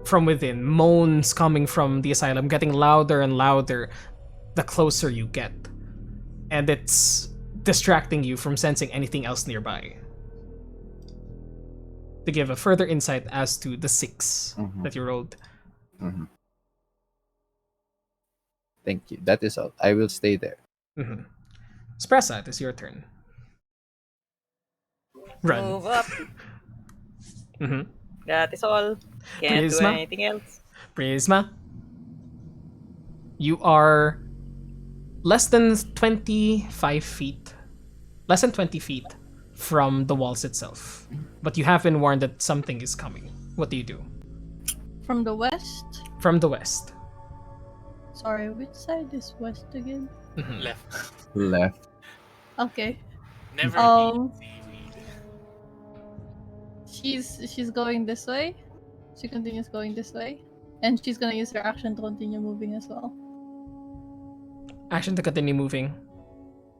Speaker 1: from within. Moans coming from the asylum, getting louder and louder the closer you get. And it's distracting you from sensing anything else nearby. To give a further insight as to the 6 that you rolled.
Speaker 8: Mm-hmm. Thank you. That is all. I will stay there.
Speaker 1: Mm-hmm. Spressa, it is your turn. Run.
Speaker 2: Move up.
Speaker 1: Mm-hmm.
Speaker 2: That is all. Can't do
Speaker 1: Prisma?
Speaker 2: anything else.
Speaker 1: Prisma, you are less than 25 feet, less than 20 feet from the walls itself. But you have been warned that something is coming. What do you do?
Speaker 4: From the west?
Speaker 1: From the west.
Speaker 4: Sorry, which side is west again?
Speaker 1: Mhm.
Speaker 3: Left.
Speaker 8: Left.
Speaker 4: Okay.
Speaker 3: Never
Speaker 4: Um,
Speaker 3: eat seaweed.
Speaker 4: She's going this way. She continues going this way. And she's gonna use her action to continue moving as well.
Speaker 1: Action to continue moving.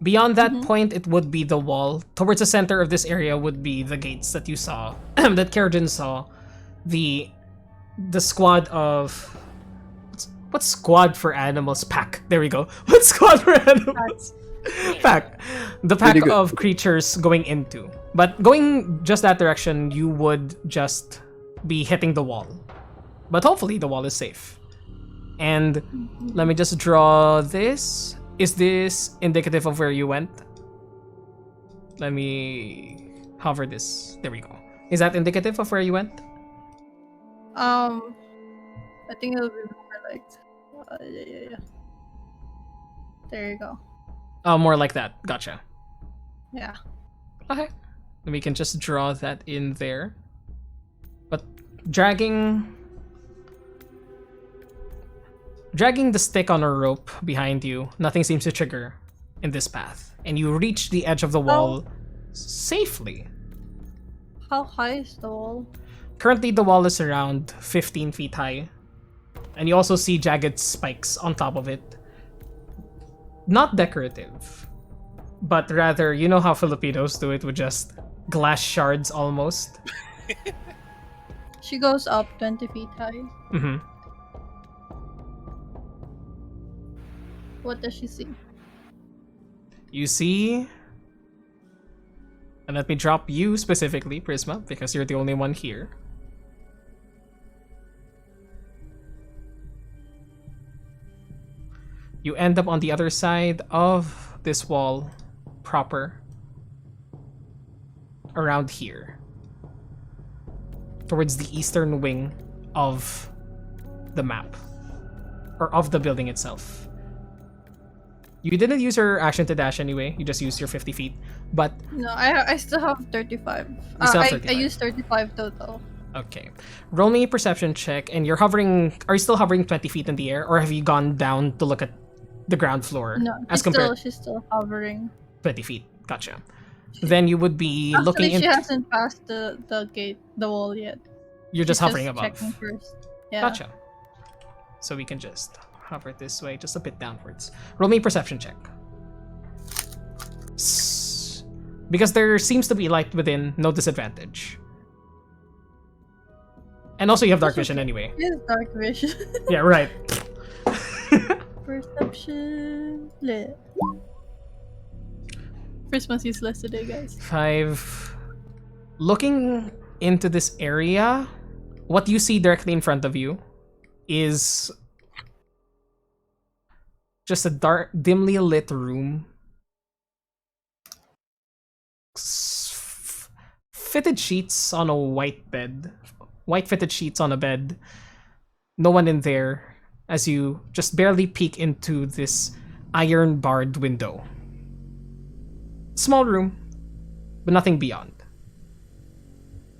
Speaker 1: Beyond that point, it would be the wall. Towards the center of this area would be the gates that you saw, that Kerrigan saw. The squad of... What's squad for animals? Pack. There we go. What's squad for animals? Pack. The pack
Speaker 8: Pretty good.
Speaker 1: of creatures going into. But going just that direction, you would just be hitting the wall. But hopefully the wall is safe. And let me just draw this. Is this indicative of where you went? Let me hover this. There we go. Is that indicative of where you went?
Speaker 4: I think it'll be more like... yeah. There you go.
Speaker 1: Oh, more like that. Gotcha.
Speaker 4: Yeah.
Speaker 1: Okay. Then we can just draw that in there. But dragging the stick on a rope behind you, nothing seems to trigger in this path. And you reach the edge of the wall safely.
Speaker 4: How high is the wall?
Speaker 1: Currently, the wall is around 15 feet high. And you also see jagged spikes on top of it. Not decorative. but rather, you know how Filipinos do it with just glass shards almost?
Speaker 4: She goes up 20 feet high.
Speaker 1: Mm-hmm.
Speaker 4: What does she see?
Speaker 1: You see... And let me drop you specifically, Prisma, because you're the only one here. You end up on the other side of this wall proper. Around here. Towards the eastern wing of the map. Or of the building itself. You didn't use your action to dash anyway, you just used your 50 feet. But
Speaker 4: No, I still have 35.
Speaker 1: You still have
Speaker 4: I
Speaker 1: 35.
Speaker 4: used 35 total.
Speaker 1: okay. Roll me a perception check, and you're hovering. Are you still hovering 20 feet in the air, or have you gone down to look at the ground floor?
Speaker 4: No,
Speaker 1: as compared
Speaker 4: she's still hovering.
Speaker 1: 20 feet. Gotcha. Then you would be
Speaker 4: Actually,
Speaker 1: looking
Speaker 4: she
Speaker 1: in.
Speaker 4: hasn't passed the gate, the wall yet.
Speaker 1: You're just
Speaker 4: She's
Speaker 1: hovering above.
Speaker 4: checking first. Yeah.
Speaker 1: Gotcha. So we can just hover this way, just a bit downwards. Roll me a perception check. Because there seems to be light within, no disadvantage. And also you have dark vision anyway.
Speaker 4: It is dark vision.
Speaker 1: Yeah, right.
Speaker 4: Perception. Lit. Christmas useless today, guys.
Speaker 1: 5. Looking into this area, what you see directly in front of you is just a dark, dimly lit room. Fitted sheets on a white bed. White fitted sheets on a bed. No one in there as you just barely peek into this iron barred window. Small room, but nothing beyond.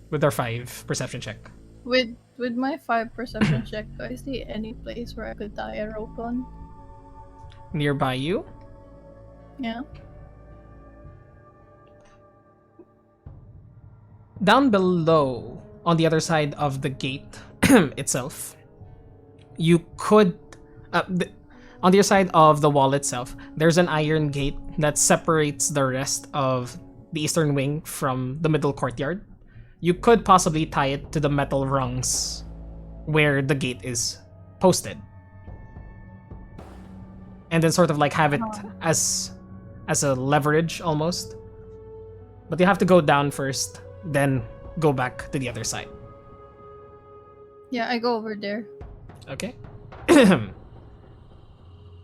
Speaker 1: With our 5 perception check.
Speaker 4: With my 5 perception check, do I see any place where I could tie a rope on?
Speaker 1: Nearby you,
Speaker 4: Yeah.
Speaker 1: down below, on the other side of the gate itself, you could, on the other side of the wall itself, there's an iron gate that separates the rest of the eastern wing from the middle courtyard. You could possibly tie it to the metal rungs where the gate is posted. And then sort of like have it as a leverage almost. But you have to go down first, then go back to the other side.
Speaker 4: Yeah, I go over there.
Speaker 1: Okay.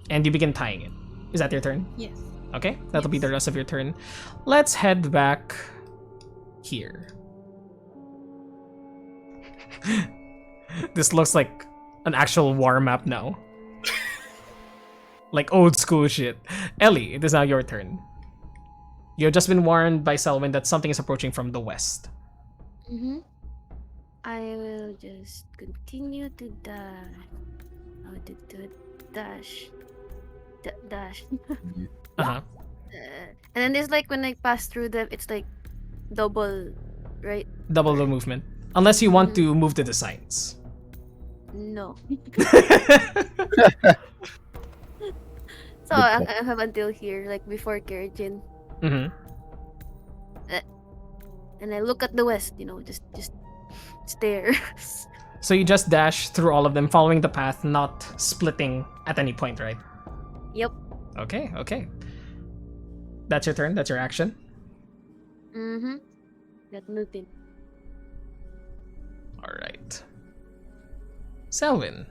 Speaker 1: And you begin tying it. Is that your turn?
Speaker 4: Yes.
Speaker 1: Okay, that'll be the rest of your turn. Let's head back here. This looks like an actual war map now. Like old school shit. Ellie, it is now your turn. You've just been warned by Selwyn that something is approaching from the west.
Speaker 6: Mm-hmm. I will just continue to dash. Oh, to dash. Dash.
Speaker 1: Uh-huh.
Speaker 6: And then there's like when I pass through them, it's like double, right?
Speaker 1: Double the movement. Unless you want to move to the sides.
Speaker 6: No. So I have until here, like before Kerjin.
Speaker 1: Mm-hmm.
Speaker 6: And I look at the west, just stare.
Speaker 1: So you just dash through all of them, following the path, not splitting at any point, right?
Speaker 6: Yep.
Speaker 1: Okay. That's your turn, that's your action.
Speaker 6: Mm-hmm. Got nothing.
Speaker 1: Alright. Selwyn.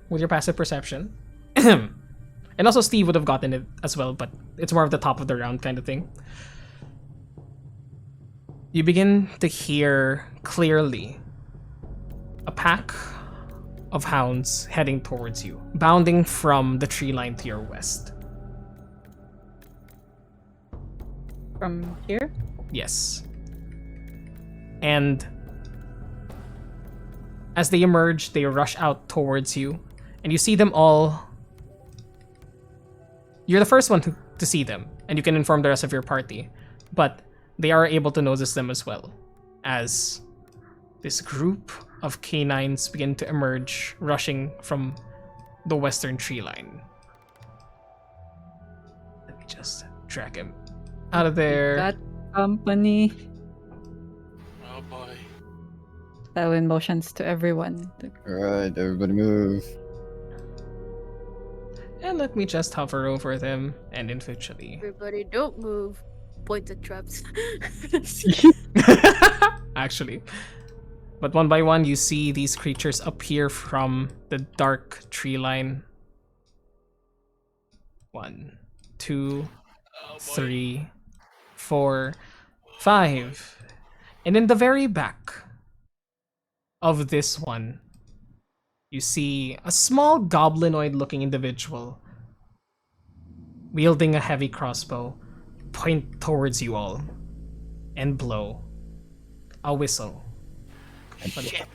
Speaker 1: With your passive perception. And also Steve would have gotten it as well, but it's more of the top of the round kind of thing. You begin to hear clearly a pack of hounds heading towards you, bounding from the tree line to your west.
Speaker 5: From here?
Speaker 1: Yes. And as they emerge, they rush out towards you, and you see them all. You're the first one to see them, and you can inform the rest of your party, but they are able to notice them as well, as this group of canines begin to emerge, rushing from the western tree line. Let me just just drag him out of there.
Speaker 5: That company.
Speaker 3: Oh boy.
Speaker 5: Selwyn motions to everyone.
Speaker 8: Alright, everybody move.
Speaker 1: And let me just hover over them and eventually.
Speaker 6: Everybody, don't move. Point the traps.
Speaker 1: Actually. But one by one, you see these creatures appear from the dark tree line. 1, 2,
Speaker 3: Oh boy.
Speaker 1: 3, 4, 5. And in the very back of this one, you see a small goblinoid looking individual wielding a heavy crossbow point towards you all and blow a whistle,
Speaker 3: Shit.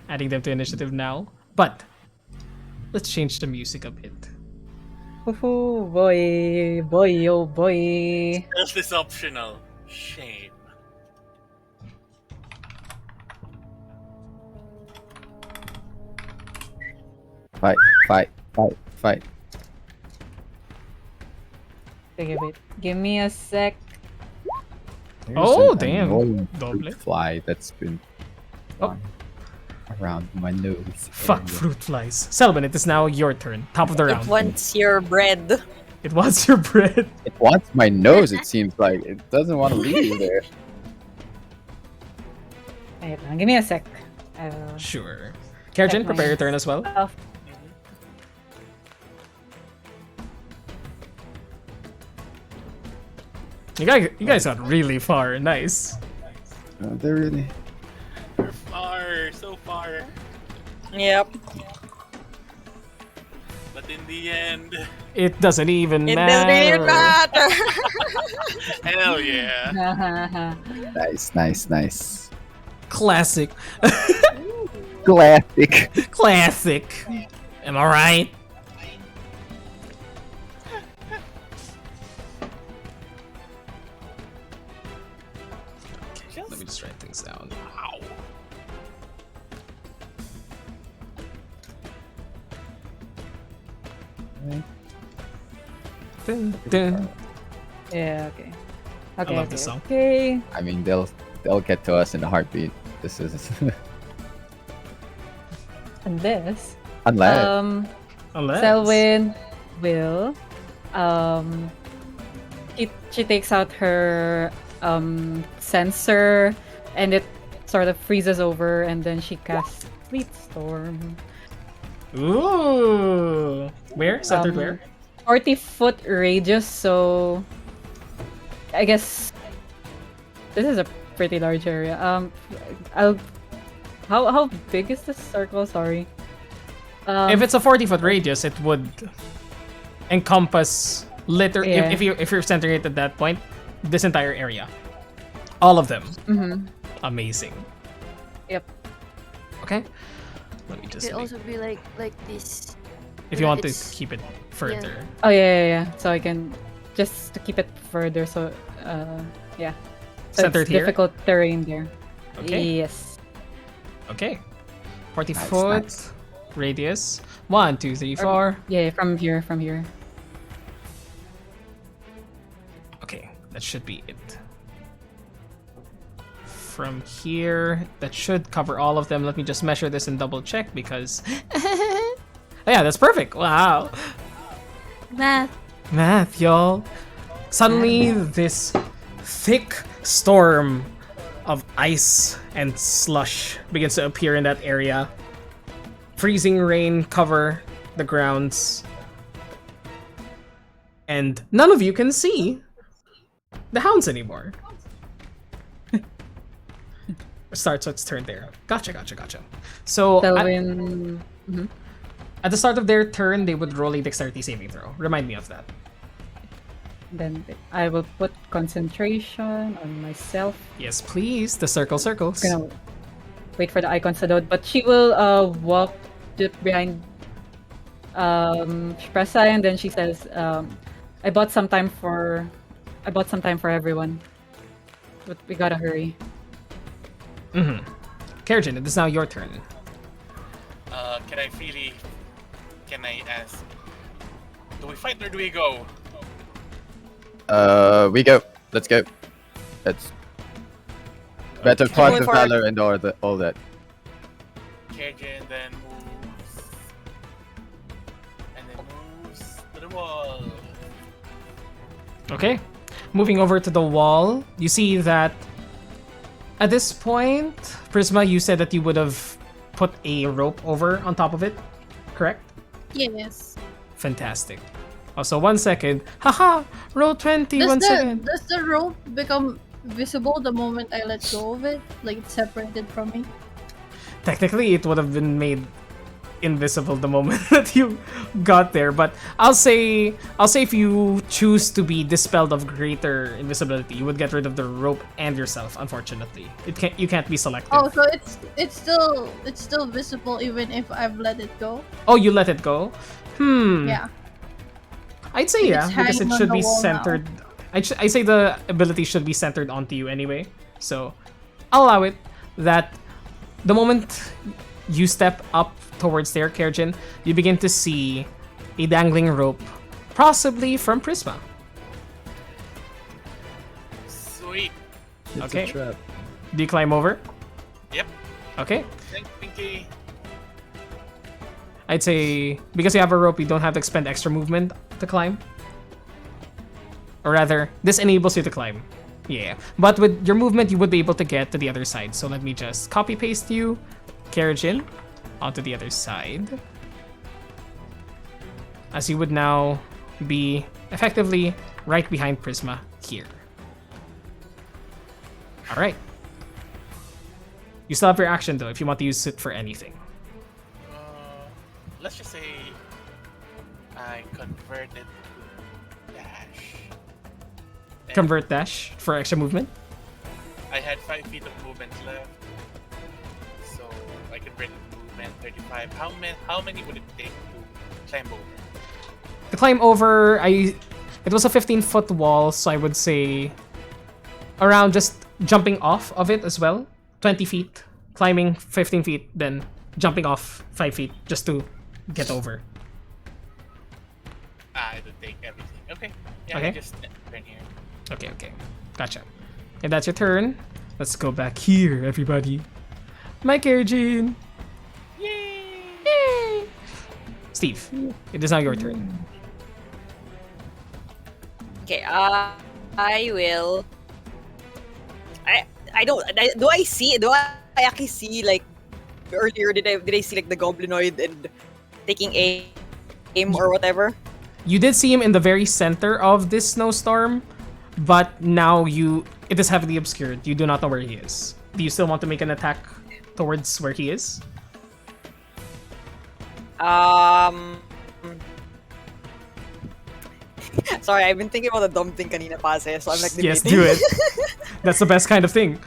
Speaker 1: adding them to initiative now. But let's change the music a bit.
Speaker 5: Oh boy, boy, oh boy.
Speaker 3: Stealth is optional. Shame.
Speaker 8: Fight, fight, fight, fight.
Speaker 5: Okay, wait. Give me a sec.
Speaker 8: There's
Speaker 1: Oh,
Speaker 8: an
Speaker 1: damn.
Speaker 8: annoying
Speaker 1: Double.
Speaker 8: fruit fly that's been
Speaker 1: Oh.
Speaker 8: around my nose.
Speaker 1: Fuck
Speaker 8: area.
Speaker 1: fruit flies. Selwyn, it is now your turn. Top of the
Speaker 2: It
Speaker 1: round.
Speaker 2: wants your bread.
Speaker 1: It wants your bread.
Speaker 8: It wants my nose, it seems like. It doesn't want to leave there.
Speaker 5: Wait lang, give me a sec.
Speaker 1: Sure. Kerjin, prepare your turn as well. You guys got really far. Nice.
Speaker 8: They're really.
Speaker 3: We're far, so far.
Speaker 2: Yep.
Speaker 3: But in the end,
Speaker 1: It doesn't even
Speaker 2: It doesn't really
Speaker 1: matter.
Speaker 2: matter.
Speaker 3: hell yeah.
Speaker 8: Nice, nice, nice.
Speaker 1: Classic.
Speaker 8: Classic.
Speaker 1: Classic. Am I right? Let me just write things down. Ow. Dun, dun.
Speaker 5: Yeah, okay. Okay,
Speaker 1: love
Speaker 5: okay,
Speaker 1: this song.
Speaker 5: okay.
Speaker 8: I mean, they'll get to us in a heartbeat. This is
Speaker 5: And this,
Speaker 8: unless
Speaker 1: Unless.
Speaker 5: Selwyn will, she takes out her sensor, and it sort of freezes over, and then she casts Sleep Storm.
Speaker 1: Ooh. Where? Centered where?
Speaker 5: 40-foot radius, so I guess this is a pretty large area. How big is this circle? Sorry.
Speaker 1: If it's a 40-foot radius, it would encompass
Speaker 5: Yeah.
Speaker 1: if you're centering it at that point, this entire area. All of them.
Speaker 5: Mm-hmm.
Speaker 1: Amazing.
Speaker 5: Yep.
Speaker 1: Okay. Let me
Speaker 6: It
Speaker 1: just
Speaker 6: could
Speaker 1: make,
Speaker 6: also be like this.
Speaker 1: if you want to
Speaker 6: it's-
Speaker 1: keep it further.
Speaker 5: Oh yeah. So I can just to keep it further. So yeah. So
Speaker 1: Centered
Speaker 5: it's
Speaker 1: here?
Speaker 5: difficult terrain there.
Speaker 1: Okay.
Speaker 5: Yes.
Speaker 1: Okay. 40
Speaker 8: Nice,
Speaker 1: foot
Speaker 8: nice.
Speaker 1: radius. 1, 2, 3, 4.
Speaker 5: Yeah, from here.
Speaker 1: Okay, that should be it. From here, that should cover all of them. Let me just measure this and double check because. Yeah, that's perfect. Wow. Math, y'all. Suddenly, this thick storm of ice and slush begins to appear in that area. Freezing rain cover the grounds. And none of you can see the hounds anymore. Starts its turn there. Gotcha. So,
Speaker 5: Selwyn.
Speaker 1: at the start of their turn, they would roll a dexterity saving throw. Remind me of that.
Speaker 5: Then I will put concentration on myself.
Speaker 1: Yes, please. The circles.
Speaker 5: Gonna wait for the icons to load, but she will walk just behind Shpresa, and then she says, I bought some time for everyone. But we gotta hurry.
Speaker 1: Mm-hmm. Kerjin, it is now your turn.
Speaker 3: Can I ask, do we fight or do we go?
Speaker 8: We go. Let's go. Let's better
Speaker 3: Okay.
Speaker 8: part
Speaker 2: Going
Speaker 8: the
Speaker 2: forward.
Speaker 8: valor and all that.
Speaker 3: Kerjin then moves. And then moves to the wall.
Speaker 1: Okay. Moving over to the wall, you see that at this point, Prisma, you said that you would have put a rope over on top of it, correct?
Speaker 4: Yes.
Speaker 1: Fantastic. Also, 1 second. Haha! Roll 20, 1 second.
Speaker 4: Does the rope become visible the moment I let go of it? Like it's separated from me?
Speaker 1: Technically, it would have been made invisible the moment that you got there, but I'll say if you choose to be dispelled of greater invisibility, you would get rid of the rope and yourself. Unfortunately, you can't be selective.
Speaker 4: Oh, so it's still visible even if I've let it go?
Speaker 1: Oh, you let it go?
Speaker 4: Yeah.
Speaker 1: I'd say yeah,
Speaker 4: It's
Speaker 1: because it
Speaker 4: hanging on
Speaker 1: should
Speaker 4: the
Speaker 1: be
Speaker 4: wall now.
Speaker 1: centered. I say the ability should be centered onto you anyway. So I'll allow it that the moment you step up towards there, Kerjin, you begin to see a dangling rope, possibly from Prisma.
Speaker 3: Sweet.
Speaker 8: It's
Speaker 1: Okay.
Speaker 8: a trap.
Speaker 1: Do you climb over?
Speaker 3: Yep.
Speaker 1: Okay.
Speaker 3: Thank Pinky.
Speaker 1: I'd say because you have a rope, you don't have to expend extra movement to climb. Or rather, this enables you to climb. Yeah. But with your movement, you would be able to get to the other side. So let me just copy paste you, Kerjin, onto the other side. As you would now be effectively right behind Prisma here. Alright. You still have your action though if you want to use it for anything.
Speaker 3: Let's just say I converted to dash. And
Speaker 1: Convert dash for extra movement.
Speaker 3: I had 5 feet of movement left. So I converted movement 35. How many would it take to climb over?
Speaker 1: To climb over, it was a 15-foot wall, so I would say around just jumping off of it as well. 20 feet, climbing 15 feet, then jumping off 5 feet just to get over.
Speaker 3: It'll take everything. Okay. Yeah,
Speaker 1: Okay.
Speaker 3: I just turn here.
Speaker 1: Okay. Gotcha. If that's your turn, let's go back here, everybody. My Kerjin. Yay! Steve, it is now your turn.
Speaker 2: Okay, I will. I don't. Do I see? Do I actually see like earlier? Did I see like the goblinoid and taking aim or whatever?
Speaker 1: You did see him in the very center of this snowstorm, but now it is heavily obscured. You do not know where he is. Do you still want to make an attack towards where he is?
Speaker 2: Sorry, I've been thinking about the dumb thing kanina pa so I'm like
Speaker 1: Yes,
Speaker 2: debating.
Speaker 1: do it. That's the best kind of thing.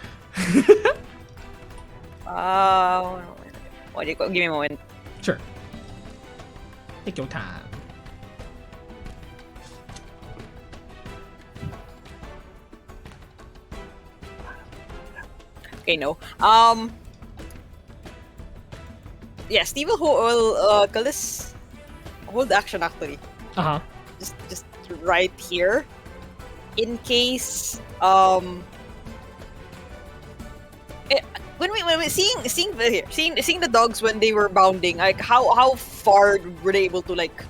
Speaker 2: What do you call? Give me a moment.
Speaker 1: Sure. Take your time.
Speaker 2: Okay, no. Yeah, Steve will call this hold action actually.
Speaker 1: Uh-huh.
Speaker 2: Just right here, in case when we seeing the dogs when they were bounding, like how far were they able to like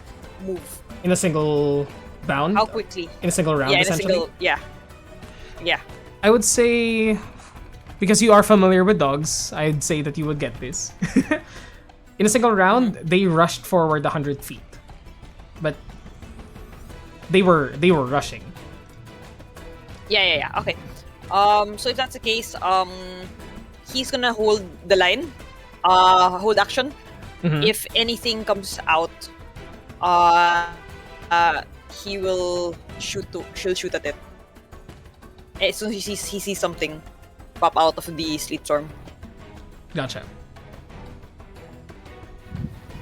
Speaker 2: move?
Speaker 1: In a single bound?
Speaker 2: How quickly?
Speaker 1: In a single round,
Speaker 2: Yeah, in a
Speaker 1: essentially?
Speaker 2: single yeah.
Speaker 1: I would say, because you are familiar with dogs, I'd say that you would get this. In a single round, they rushed forward 100 feet. But they were rushing.
Speaker 2: Yeah. Okay. So if that's the case, he's gonna hold the line, hold action.
Speaker 1: Mhm.
Speaker 2: If anything comes out, he will she'll shoot at it. As soon as he sees something pop out of the sleet storm.
Speaker 1: Gotcha.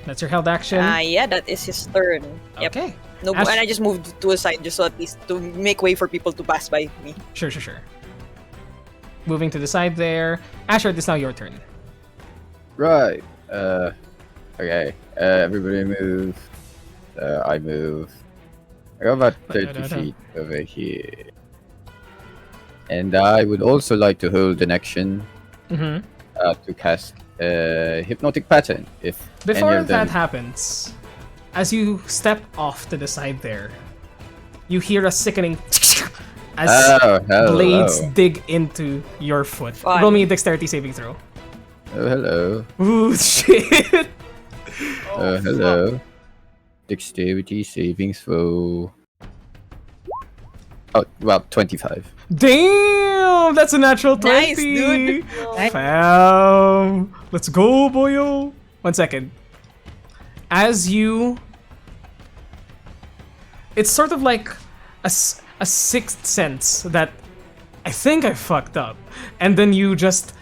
Speaker 1: That's your held action.
Speaker 2: Yeah, that is his turn. Yep.
Speaker 1: Okay.
Speaker 2: No,
Speaker 1: Ash-
Speaker 2: and I just moved to a side just so at least to make way for people to pass by me.
Speaker 1: Sure. Moving to the side there. Asher, it is now your turn.
Speaker 8: Right. Okay. Everybody move. I move. I got about 30 feet over here. And I would also like to hold an action
Speaker 1: Mm-hmm.
Speaker 8: to cast a hypnotic pattern. If any
Speaker 1: Before
Speaker 8: of them...
Speaker 1: that happens, as you step off to the side there, you hear a sickening as
Speaker 8: hello.
Speaker 1: blades dig into your foot.
Speaker 2: Fun.
Speaker 1: Roll me a dexterity saving throw.
Speaker 8: Oh, hello.
Speaker 1: Ooh, shit.
Speaker 8: Oh, hello. Dexterity saving throw. Oh, well, 25.
Speaker 1: Damn, that's a natural 20.
Speaker 2: Nice, dude.
Speaker 1: Fam. Let's go, boyo. 1 second. As you... It's sort of like a sixth sense that I think I fucked up. And then you just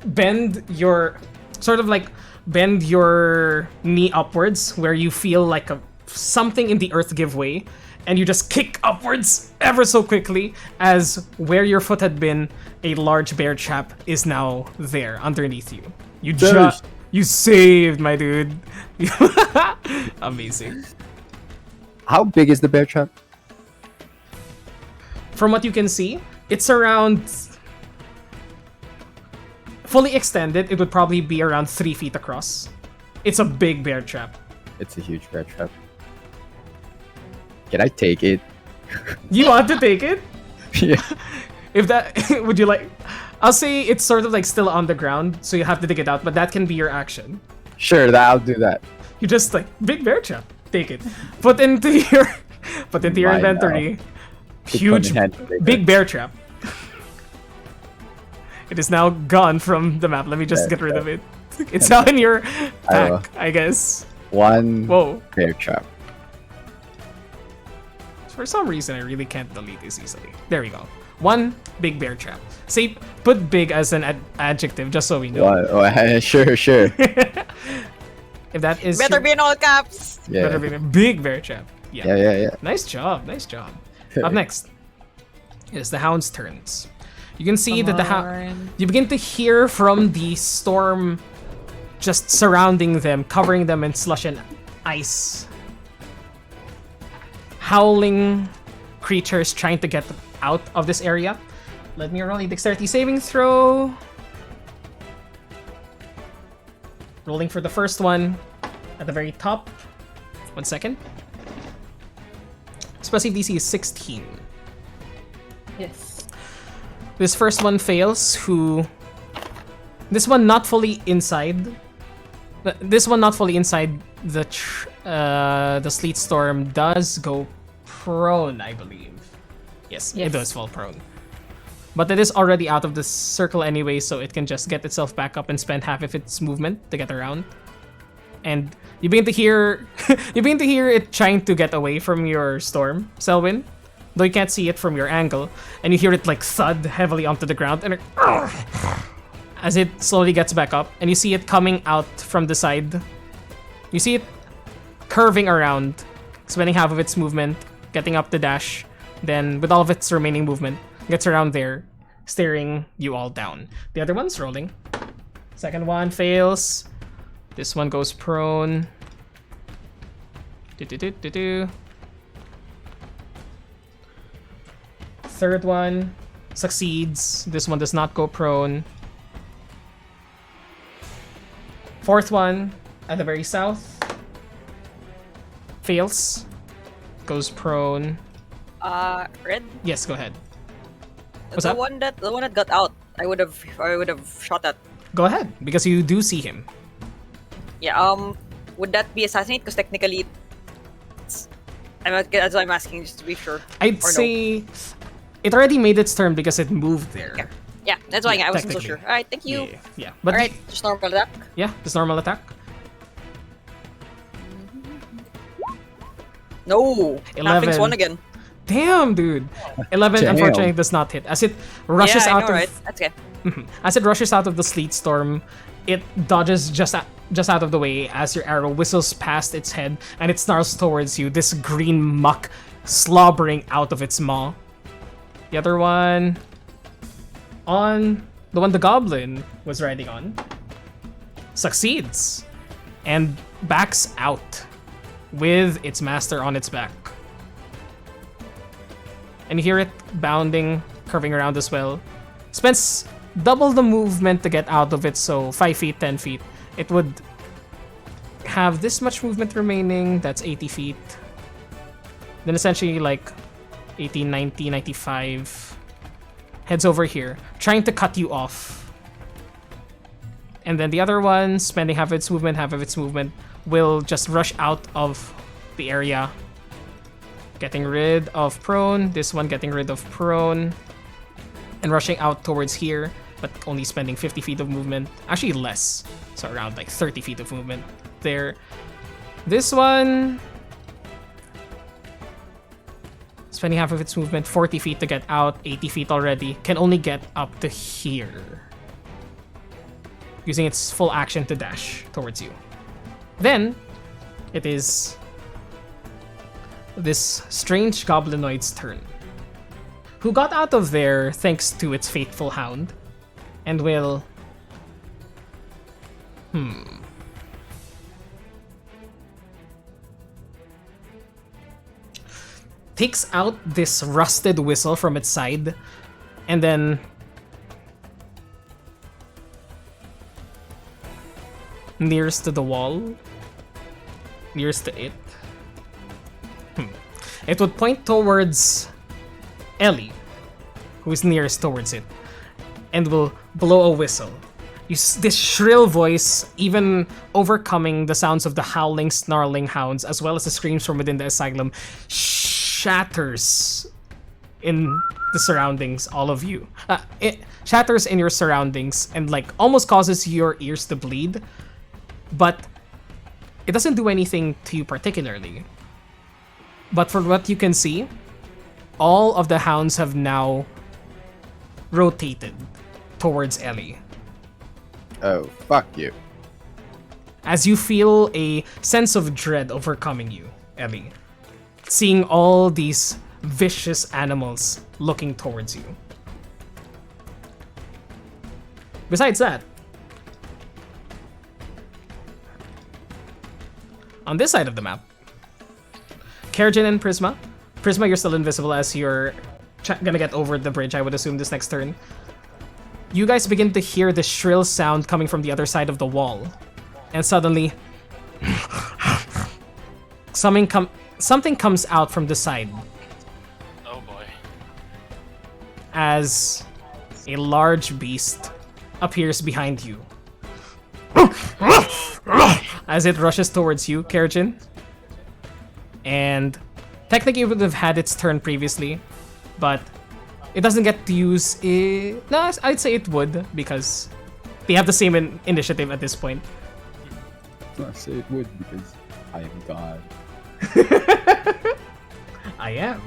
Speaker 1: bend your... Sort of like bend your knee upwards where you feel like something in the earth give way. And you just kick upwards ever so quickly as where your foot had been, a large bear trap is now there underneath you. You just... You saved, my dude. Amazing.
Speaker 8: How big is the bear trap?
Speaker 1: From what you can see, it's around... Fully extended, it would probably be around 3 feet across. It's a big bear trap.
Speaker 8: It's a huge bear trap. Can I take it?
Speaker 1: You want to take it?
Speaker 8: Yeah.
Speaker 1: If that... Would you like... I'll say it's sort of like still on the ground, so you have to dig it out, but that can be your action.
Speaker 8: Sure, I'll do that.
Speaker 1: You just like, big bear trap. Take it. Put into your... Put into your
Speaker 8: Why now?
Speaker 1: inventory.
Speaker 8: Keep
Speaker 1: Huge...
Speaker 8: coming hand later.
Speaker 1: Big bear trap. It is now gone from the map. Let me just
Speaker 8: Bear
Speaker 1: get rid of
Speaker 8: trap.
Speaker 1: it. It's now in your
Speaker 8: I will.
Speaker 1: pack, I guess.
Speaker 8: One
Speaker 1: Whoa.
Speaker 8: bear trap.
Speaker 1: For some reason, I really can't delete this easily. There we go. One big bear trap. Say, put big as an adjective, just so we know.
Speaker 8: One, oh, sure.
Speaker 1: If that is
Speaker 2: Better
Speaker 1: your-
Speaker 2: be in all caps.
Speaker 8: Yeah.
Speaker 1: better be a big bear trap.
Speaker 8: Yeah.
Speaker 1: Nice job. Up next is the hound's turns. You can see that the hound. You begin to hear from the storm just surrounding them, covering them in slush and ice. Howling creatures trying to get out of this area. Let me roll a dexterity saving throw. Rolling for the first one at the very top. 1 second. Explosive DC is 16.
Speaker 5: Yes.
Speaker 1: This first one fails, this one not fully inside. This one not fully inside the sleet storm does go prone, I believe. Yes, it does fall prone. But it is already out of the circle anyway, so it can just get itself back up and spend half of its movement to get around. And you begin to hear it trying to get away from your storm, Selwyn. Though you can't see it from your angle, and you hear it like thud heavily onto the ground, and as it slowly gets back up, and you see it coming out from the side. You see it curving around, spending half of its movement, getting up the dash, then with all of its remaining movement, gets around there, staring you all down. The other one's rolling. Second one fails. This one goes prone. Third one succeeds. This one does not go prone. Fourth one at the very south fails. Goes prone.
Speaker 2: Red.
Speaker 1: Yes, go ahead. What's
Speaker 2: the
Speaker 1: up?
Speaker 2: one that got out. I would have shot at.
Speaker 1: Go ahead, because you do see him.
Speaker 2: Yeah. Would that be assassinate? Because technically, that's why I'm asking just to be sure.
Speaker 1: I'd
Speaker 2: Or no?
Speaker 1: say it already made its turn because it moved there.
Speaker 2: Okay. Yeah, that's why I wasn't so
Speaker 1: technically.
Speaker 2: sure. All right, thank you.
Speaker 1: Yeah. But
Speaker 2: All right, just normal attack.
Speaker 1: yeah, this normal attack.
Speaker 2: No,
Speaker 1: 11.
Speaker 2: Halflings won again.
Speaker 1: Damn, dude. 11
Speaker 8: Damn.
Speaker 1: unfortunately does not hit. As it rushes
Speaker 2: Yeah, I
Speaker 1: out
Speaker 2: know,
Speaker 1: of
Speaker 2: right? That's okay.
Speaker 1: As it rushes out of the sleet storm, it dodges just out of the way as your arrow whistles past its head and it snarls towards you, this green muck slobbering out of its maw. The other one on the one the goblin was riding on succeeds and backs out with its master on its back. And you hear it bounding, curving around as well. Spends double the movement to get out of it, so 5 feet, 10 feet. It would have this much movement remaining, that's 80 feet. Then essentially like 80, 90, 95. Heads over here, trying to cut you off. And then the other one, spending half of its movement, will just rush out of the area. Getting rid of prone, this one getting rid of prone. And rushing out towards here, but only spending 50 feet of movement. Actually less, so around like 30 feet of movement there. This one, spending half of its movement, 40 feet to get out, 80 feet already, can only get up to here. Using its full action to dash towards you. Then, it is this strange goblinoid's turn. Who got out of there thanks to its faithful hound. And will... Takes out this rusted whistle from its side. And then... nearest to the wall. Nearest to it. It would point towards Ellie, who is nearest towards it, and will blow a whistle. This shrill voice, even overcoming the sounds of the howling, snarling hounds, as well as the screams from within the asylum, shatters in the surroundings, all of you. It shatters in your surroundings and like almost causes your ears to bleed, but it doesn't do anything to you particularly. But from what you can see, all of the hounds have now rotated towards Ellie.
Speaker 8: Oh, fuck you.
Speaker 1: As you feel a sense of dread overcoming you, Ellie. Seeing all these vicious animals looking towards you. Besides that, on this side of the map, Kerjin and Prisma. Prisma, you're still invisible as you're gonna get over the bridge, I would assume, this next turn. You guys begin to hear the shrill sound coming from the other side of the wall. And suddenly... something comes out from the side.
Speaker 3: Oh boy.
Speaker 1: As a large beast appears behind you. As it rushes towards you, Kerjin. And technically it would have had its turn previously, but it doesn't get to use it. No, I'd say it would, because they have the same initiative at this point.
Speaker 8: I say it would because I am God.
Speaker 1: I am.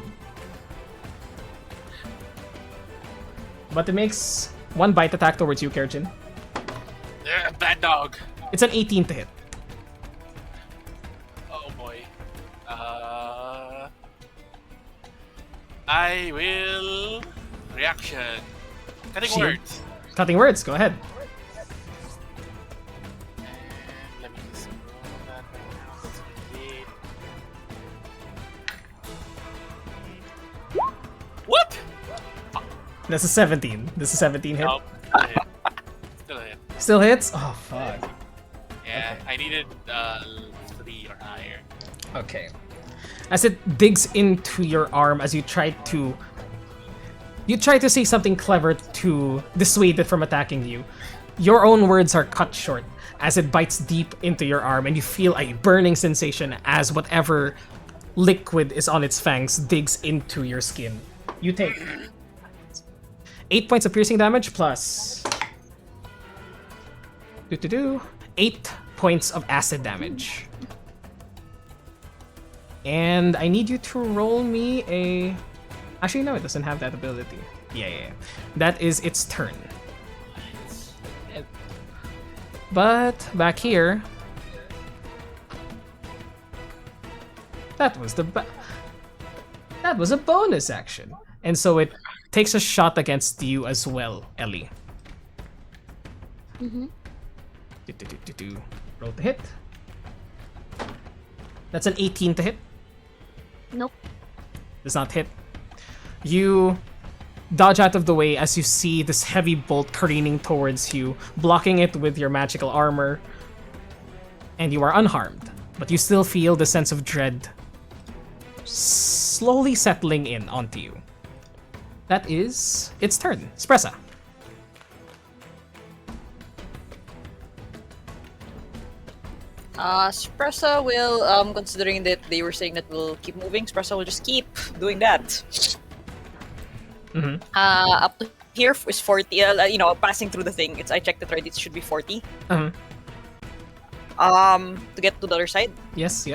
Speaker 1: But it makes one bite attack towards you, Kerjin.
Speaker 3: Yeah, bad dog.
Speaker 1: It's an 18 to hit.
Speaker 3: Oh boy. I will reaction. Cutting
Speaker 1: Shield.
Speaker 3: words.
Speaker 1: Cutting words, go ahead.
Speaker 3: And let me just roll that. That's great. What?
Speaker 1: That's a 17. This is a 17 hit.
Speaker 3: Nope. Still a hit. Still a hit.
Speaker 1: Still hits? Oh, fuck.
Speaker 3: Yeah,
Speaker 1: Okay.
Speaker 3: I needed 3 or higher.
Speaker 1: Okay. As it digs into your arm as you try to say something clever to dissuade it from attacking you. Your own words are cut short as it bites deep into your arm and you feel a burning sensation as whatever liquid is on its fangs digs into your skin. You take 8 points of piercing damage plus 8 points of acid damage. And I need you to roll me a... Actually, no, it doesn't have that ability. Yeah. That is its turn. But back here... That was a bonus action. And so it takes a shot against you as well, Ellie.
Speaker 6: Mm-hmm.
Speaker 1: Roll to hit. That's an 18 to hit.
Speaker 6: Nope.
Speaker 1: Does not hit. You dodge out of the way as you see this heavy bolt careening towards you, blocking it with your magical armor, and you are unharmed, but you still feel the sense of dread slowly settling in onto you. That is its turn. Spressa.
Speaker 2: Spressa will, considering that they were saying that we'll keep moving, Spressa will just keep doing that.
Speaker 1: Mm-hmm.
Speaker 2: Up to here is 40. Passing through the thing. I checked it right. It should be 40.
Speaker 1: Uh-huh.
Speaker 2: To get to the other side.
Speaker 1: Yes.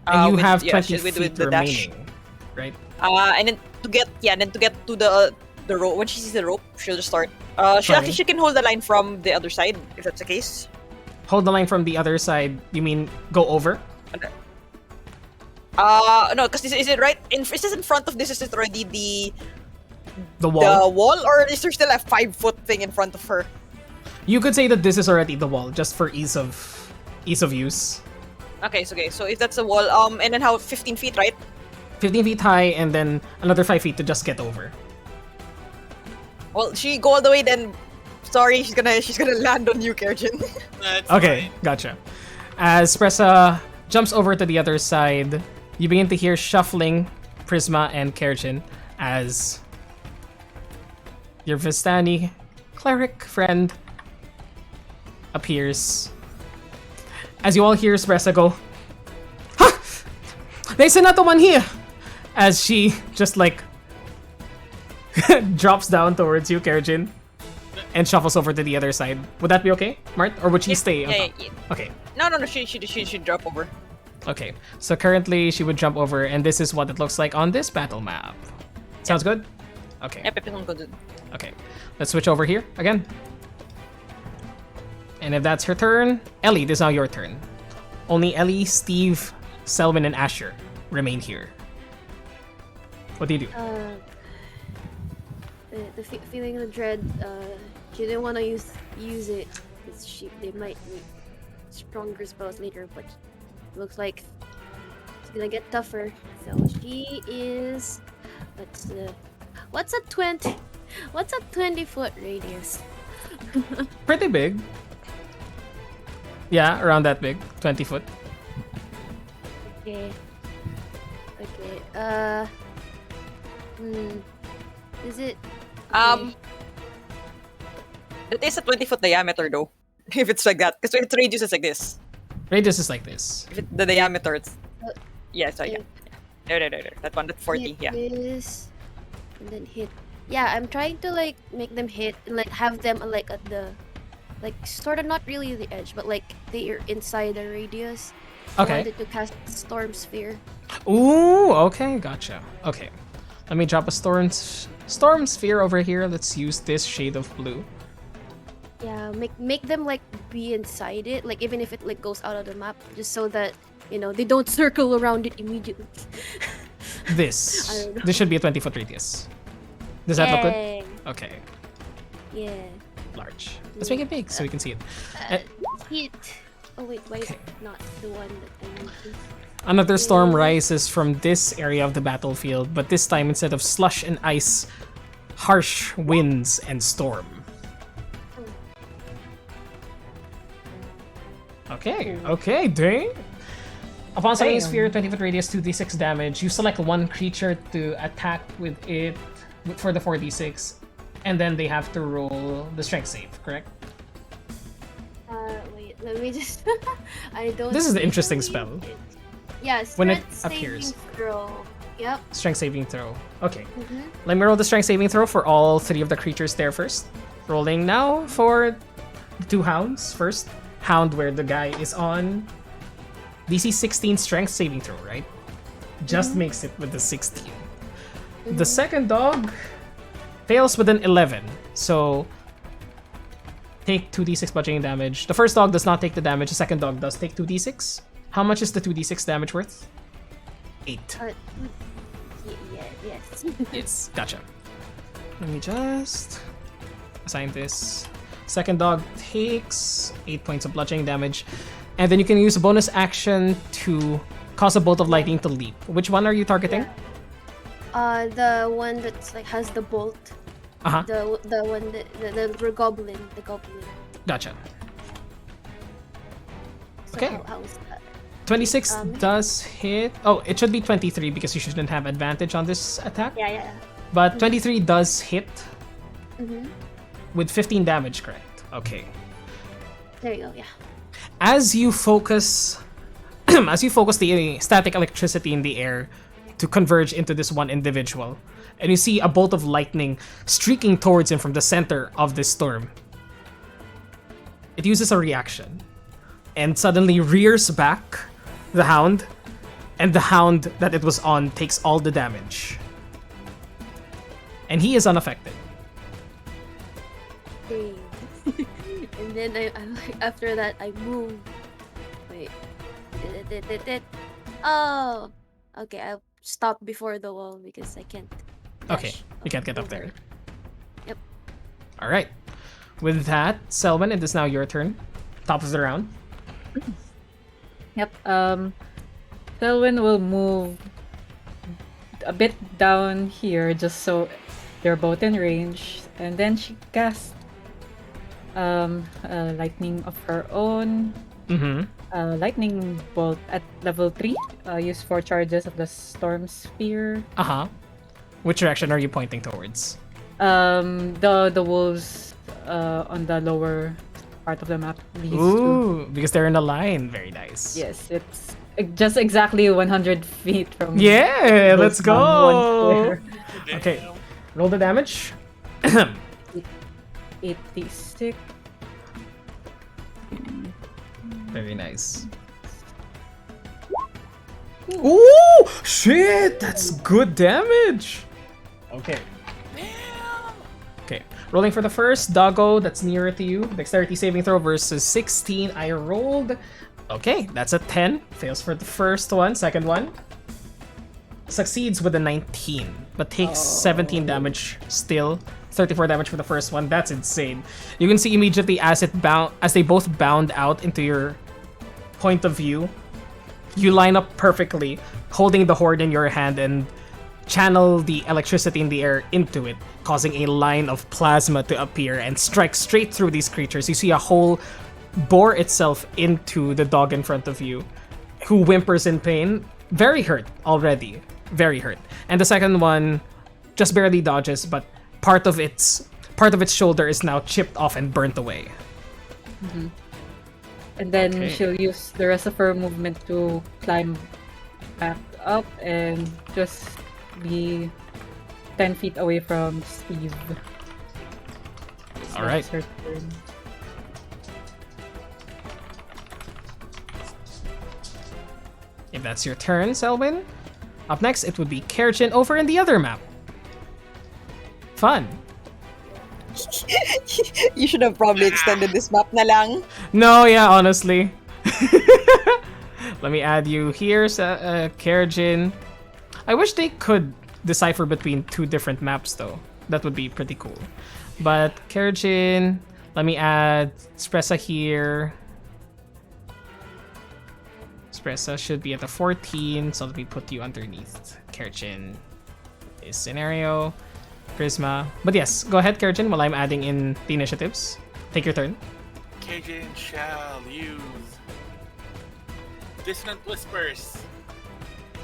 Speaker 1: And you have 20
Speaker 2: with
Speaker 1: feet
Speaker 2: the dash.
Speaker 1: remaining, right?
Speaker 2: And then to get to the rope. When she sees the rope, she'll just start. She can hold the line from the other side if that's the case.
Speaker 1: Hold the line from the other side. You mean go over?
Speaker 2: Okay. No, because is it right? Is this in front of this? Is it already
Speaker 1: The wall?
Speaker 2: the wall, or is there still a 5-foot thing in front of her?
Speaker 1: You could say that this is already the wall, just for ease of use.
Speaker 2: Okay. So if that's the wall, and then how 15 feet, right?
Speaker 1: 15 feet high, and then another 5 feet to just get over.
Speaker 2: Well, she go all the way. Then, sorry, she's gonna land on you, Kerjin.
Speaker 3: That's
Speaker 1: Okay,
Speaker 3: fine.
Speaker 1: gotcha. As Pressa jumps over to the other side, you begin to hear shuffling Prisma and Kerjin as your Vistani cleric friend appears. As you all hear Spressa go, "Ha! There's another one here!" As she just drops down towards you, Kerjin, and shuffles over to the other side. Would that be okay, Mart? Or would she stay on top?
Speaker 2: Yeah.
Speaker 1: Okay.
Speaker 2: No. She should drop over.
Speaker 1: Okay. So currently she would jump over, and this is what it looks like on this battle map. Sounds good? Okay.
Speaker 2: Yep, sounds good.
Speaker 1: Okay. Let's switch over here again. And if that's her turn, Ellie, this is now your turn. Only Ellie, Steve, Selwyn, and Asher remain here. What do you do?
Speaker 6: The feeling of dread. She didn't want to use it because they might need stronger spells later, but it looks like it's gonna get tougher. So she is. What's a 20-foot radius?
Speaker 1: Pretty big. Yeah, around that big. 20 foot.
Speaker 6: Okay. Is it?
Speaker 2: It is a 20-foot diameter though. If it's like that, because its radius is like this.
Speaker 1: Radius is like this.
Speaker 2: If the diameter, it's
Speaker 6: Uh,
Speaker 2: yeah. So yeah. No. That one, that's 40.
Speaker 6: Hit
Speaker 2: Yeah.
Speaker 6: this, and then hit. Yeah, I'm trying to make them hit and have them at the sort of not really the edge, but they are inside the radius. I
Speaker 1: Okay.
Speaker 6: wanted to cast Storm Sphere.
Speaker 1: Ooh, okay, gotcha. Okay. Let me drop a storm sphere over here. Let's use this shade of blue.
Speaker 6: Yeah, make them be inside it, even if it goes out of the map, just so that they don't circle around it immediately. I
Speaker 1: This.
Speaker 6: don't know.
Speaker 1: This should be a 20-foot radius. Does that look good?
Speaker 6: Yay.
Speaker 1: Okay.
Speaker 6: Yeah.
Speaker 1: Large. Let's make it big so we can see it. Uh,
Speaker 6: Hit. Oh wait, why is
Speaker 1: Okay.
Speaker 6: it not the one that I need to?
Speaker 1: Another storm rises from this area of the battlefield, but this time instead of slush and ice, harsh winds and storm. Okay, dang. Upon summoning sphere, 20-foot radius, 2d6 damage, you select one creature to attack with it for the 4d6, and then they have to roll the strength save, correct?
Speaker 6: Wait, let me just. I don't.
Speaker 1: This is the interesting
Speaker 6: usually-
Speaker 1: spell.
Speaker 6: Yeah,
Speaker 1: When it
Speaker 6: strength saving
Speaker 1: appears.
Speaker 6: Throw. Yep.
Speaker 1: Strength saving throw. Okay.
Speaker 6: Mm-hmm.
Speaker 1: Let me roll the strength saving throw for all three of the creatures there first. Rolling now for the two hounds first. Hound where the guy is on DC 16 strength saving throw, right? Just makes it with the 16. The second dog fails with an 11. So take 2d6 bludgeoning damage. The first dog does not take the damage. The second dog does take 2d6. How much is the 2d6 damage worth? 8.
Speaker 6: Yes.
Speaker 1: Yes, gotcha. Let me just assign this. Second dog takes 8 points of bludgeoning damage. And then you can use a bonus action to cause a bolt of lightning to leap. Which one are you targeting?
Speaker 6: The one that's like has the bolt.
Speaker 1: Uh-huh.
Speaker 6: The one that the goblin. The goblin.
Speaker 1: Gotcha.
Speaker 6: So
Speaker 1: Okay.
Speaker 6: how is that?
Speaker 1: 26 does hit. Oh, it should be 23 because you shouldn't have advantage on this attack.
Speaker 6: Yeah.
Speaker 1: But 23 does hit
Speaker 6: Mm-hmm.
Speaker 1: with 15 damage, correct? Okay.
Speaker 6: There you go. Yeah.
Speaker 1: As you focus the static electricity in the air to converge into this one individual, and you see a bolt of lightning streaking towards him from the center of this storm. It uses a reaction and suddenly rears back the hound, and the hound that it was on takes all the damage. And he is unaffected.
Speaker 6: Okay. And then I'm like, after that I move. Wait. Oh. Okay, I'll stop before the wall because I can't.
Speaker 1: Okay,
Speaker 6: dash
Speaker 1: you can't get up
Speaker 6: over.
Speaker 1: there.
Speaker 6: Yep.
Speaker 1: Alright. With that, Selwyn, it is now your turn. Top of the round.
Speaker 5: Yep. Selwyn will move a bit down here just so they're both in range, and then she casts lightning of her own.
Speaker 1: Mm-hmm.
Speaker 5: Lightning bolt at level 3. Use 4 charges of the storm sphere.
Speaker 1: Uh-huh. Which direction are you pointing towards?
Speaker 5: The wolves on the lower part of the map leads to.
Speaker 1: Ooh, because they're in a line. Very nice.
Speaker 5: Yes, it's just exactly 100 feet from.
Speaker 1: Yeah,
Speaker 5: those
Speaker 1: let's
Speaker 5: one
Speaker 1: go.
Speaker 5: square.
Speaker 1: Okay, roll the damage.
Speaker 5: 86.
Speaker 1: Very nice. Ooh, shit, that's good damage. Okay. Okay, rolling for the first doggo that's nearer to you. Dexterity saving throw versus 16. I rolled. Okay, that's a 10. Fails for the first one. Second one succeeds with a 19, but takes 17 damage still. 34 damage for the first one. That's insane. You can see immediately as they both bound out into your point of view. You line up perfectly, holding the horde in your hand and channel the electricity in the air into it, causing a line of plasma to appear and strike straight through these creatures. You see a hole bore itself into the dog in front of you, who whimpers in pain, very hurt already, very hurt. And the second one just barely dodges, but part of its shoulder is now chipped off and burnt away.
Speaker 5: Mm-hmm. And then
Speaker 1: Okay.
Speaker 5: she'll use the rest of her movement to climb back up and just be 10 feet away from Steve. So
Speaker 1: All right.
Speaker 5: that's her turn.
Speaker 1: If that's your turn, Selwyn. Up next, it would be Kerjin over in the other map. Fun.
Speaker 2: You should have probably extended this map na lang.
Speaker 1: No, yeah, honestly. Let me add you here, Kerjin. I wish they could decipher between two different maps, though. That would be pretty cool. But Kerjin, let me add Spressa here. Spressa should be at the 14, so let me put you underneath Kerjin. This scenario. Prisma. But yes, go ahead, Kerjin, while I'm adding in the initiatives. Take your turn.
Speaker 3: Cajun shall use Dissonant Whispers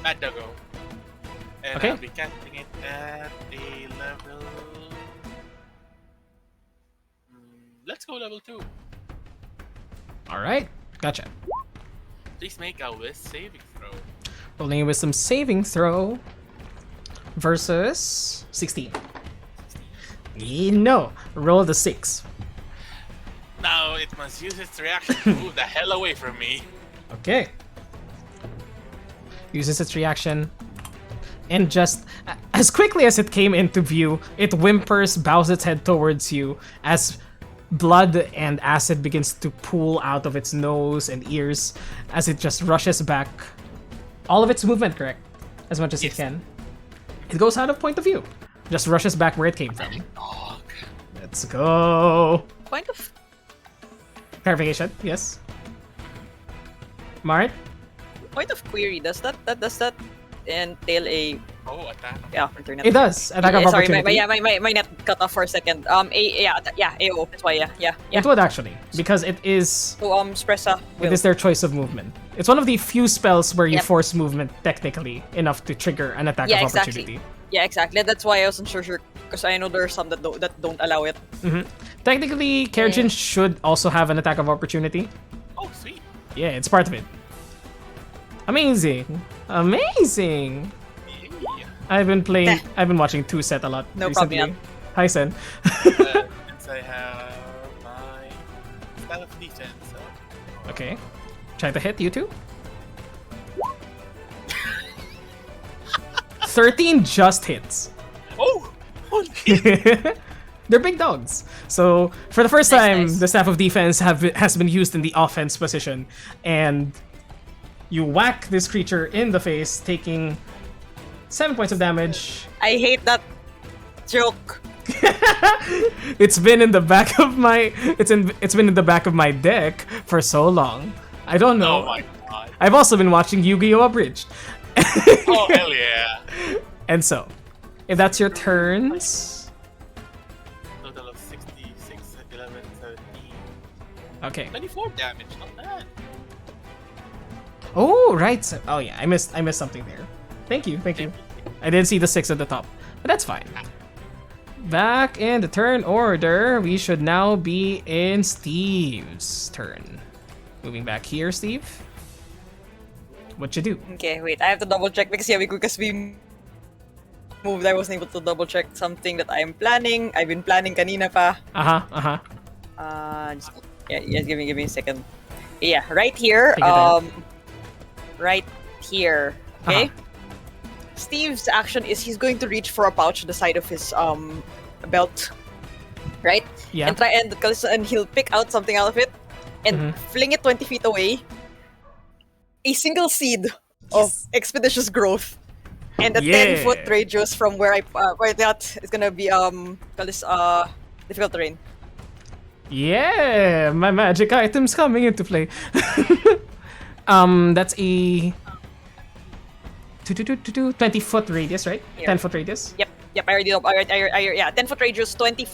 Speaker 3: at Doggo. And
Speaker 1: Okay.
Speaker 3: I'll be casting it at a level. Let's go level 2.
Speaker 1: Alright, gotcha.
Speaker 3: Please make a Wisp saving throw.
Speaker 1: Rolling with some saving throw versus 16. No, roll the 6.
Speaker 3: Now it must use its reaction to move the hell away from me.
Speaker 1: Okay. Uses its reaction. And just as quickly as it came into view, it whimpers, bows its head towards you as blood and acid begins to pool out of its nose and ears as it just rushes back. All of its movement, correct? As much as it
Speaker 3: Yes.
Speaker 1: can. It goes out of point of view. Just rushes back where it came from.
Speaker 3: Dog.
Speaker 1: Let's go.
Speaker 2: Point of
Speaker 1: Clarification, yes. Mart?
Speaker 2: query. Does that entail a
Speaker 3: Oh, attack.
Speaker 2: Yeah, internet.
Speaker 1: It does. Attack of
Speaker 2: Yeah, sorry,
Speaker 1: opportunity.
Speaker 2: my net cut off for a second. Yeah, AO. That's why. Yeah.
Speaker 1: It would actually, because it is
Speaker 2: So Spressa
Speaker 1: it
Speaker 2: will.
Speaker 1: is their choice of movement. It's one of the few spells where you
Speaker 2: Yep.
Speaker 1: force movement technically enough to trigger an attack
Speaker 2: Yeah,
Speaker 1: of
Speaker 2: exactly.
Speaker 1: opportunity.
Speaker 2: Yeah, exactly. That's why I wasn't sure because I know there are some that don't allow it.
Speaker 1: Technically, Kerjin should also have an attack of opportunity.
Speaker 3: Oh, sweet.
Speaker 1: Yeah, it's part of it. Amazing. Amazing.
Speaker 3: Yeah.
Speaker 1: I've been watching 2 Set a lot
Speaker 2: No
Speaker 1: recently.
Speaker 2: problem.
Speaker 1: Hi, Sen.
Speaker 3: Since I have my style of defense, so
Speaker 1: Okay. Try to hit you too. 13 just hits.
Speaker 3: oh,
Speaker 1: They're big dogs. So for the first
Speaker 2: Nice,
Speaker 1: time,
Speaker 2: nice.
Speaker 1: the staff of defense has been used in the offense position, and you whack this creature in the face, taking 7 points of damage.
Speaker 2: I hate that joke.
Speaker 1: It's been in the back of my it's been in the back of my deck for so long. I don't know.
Speaker 3: oh my god.
Speaker 1: I've also been watching Yu-Gi-Oh! Abridged.
Speaker 3: Oh hell yeah.
Speaker 1: And so, if that's your turns,
Speaker 3: Total of 66, 11, 17,
Speaker 1: okay.
Speaker 3: 24 damage. Not bad.
Speaker 1: Oh right. Oh yeah, I missed something there. Thank you. I didn't see the 6 at the top, but that's fine. Back in the turn order, we should now be in Steve's turn. Moving back here, Steve. What you do?
Speaker 2: Okay, wait. I have to double check because we moved. I wasn't able to double check something that I'm planning. I've been planning kanina pa. Just give me a second. Yeah, right here.
Speaker 1: Take your time.
Speaker 2: Right here. Okay. Steve's action is he's going to reach for a pouch at the side of his belt, right?
Speaker 1: Yeah.
Speaker 2: And and he'll pick out something out of it and fling it 20 feet away. A single seed of expeditious growth, and a 10-foot radius from where that is gonna be difficult terrain.
Speaker 1: Yeah, my magic items coming into play. That's a 20-foot radius, right?
Speaker 2: Here.
Speaker 1: 10-foot radius.
Speaker 2: Yep. I already know. Yeah, 10-foot radius, 20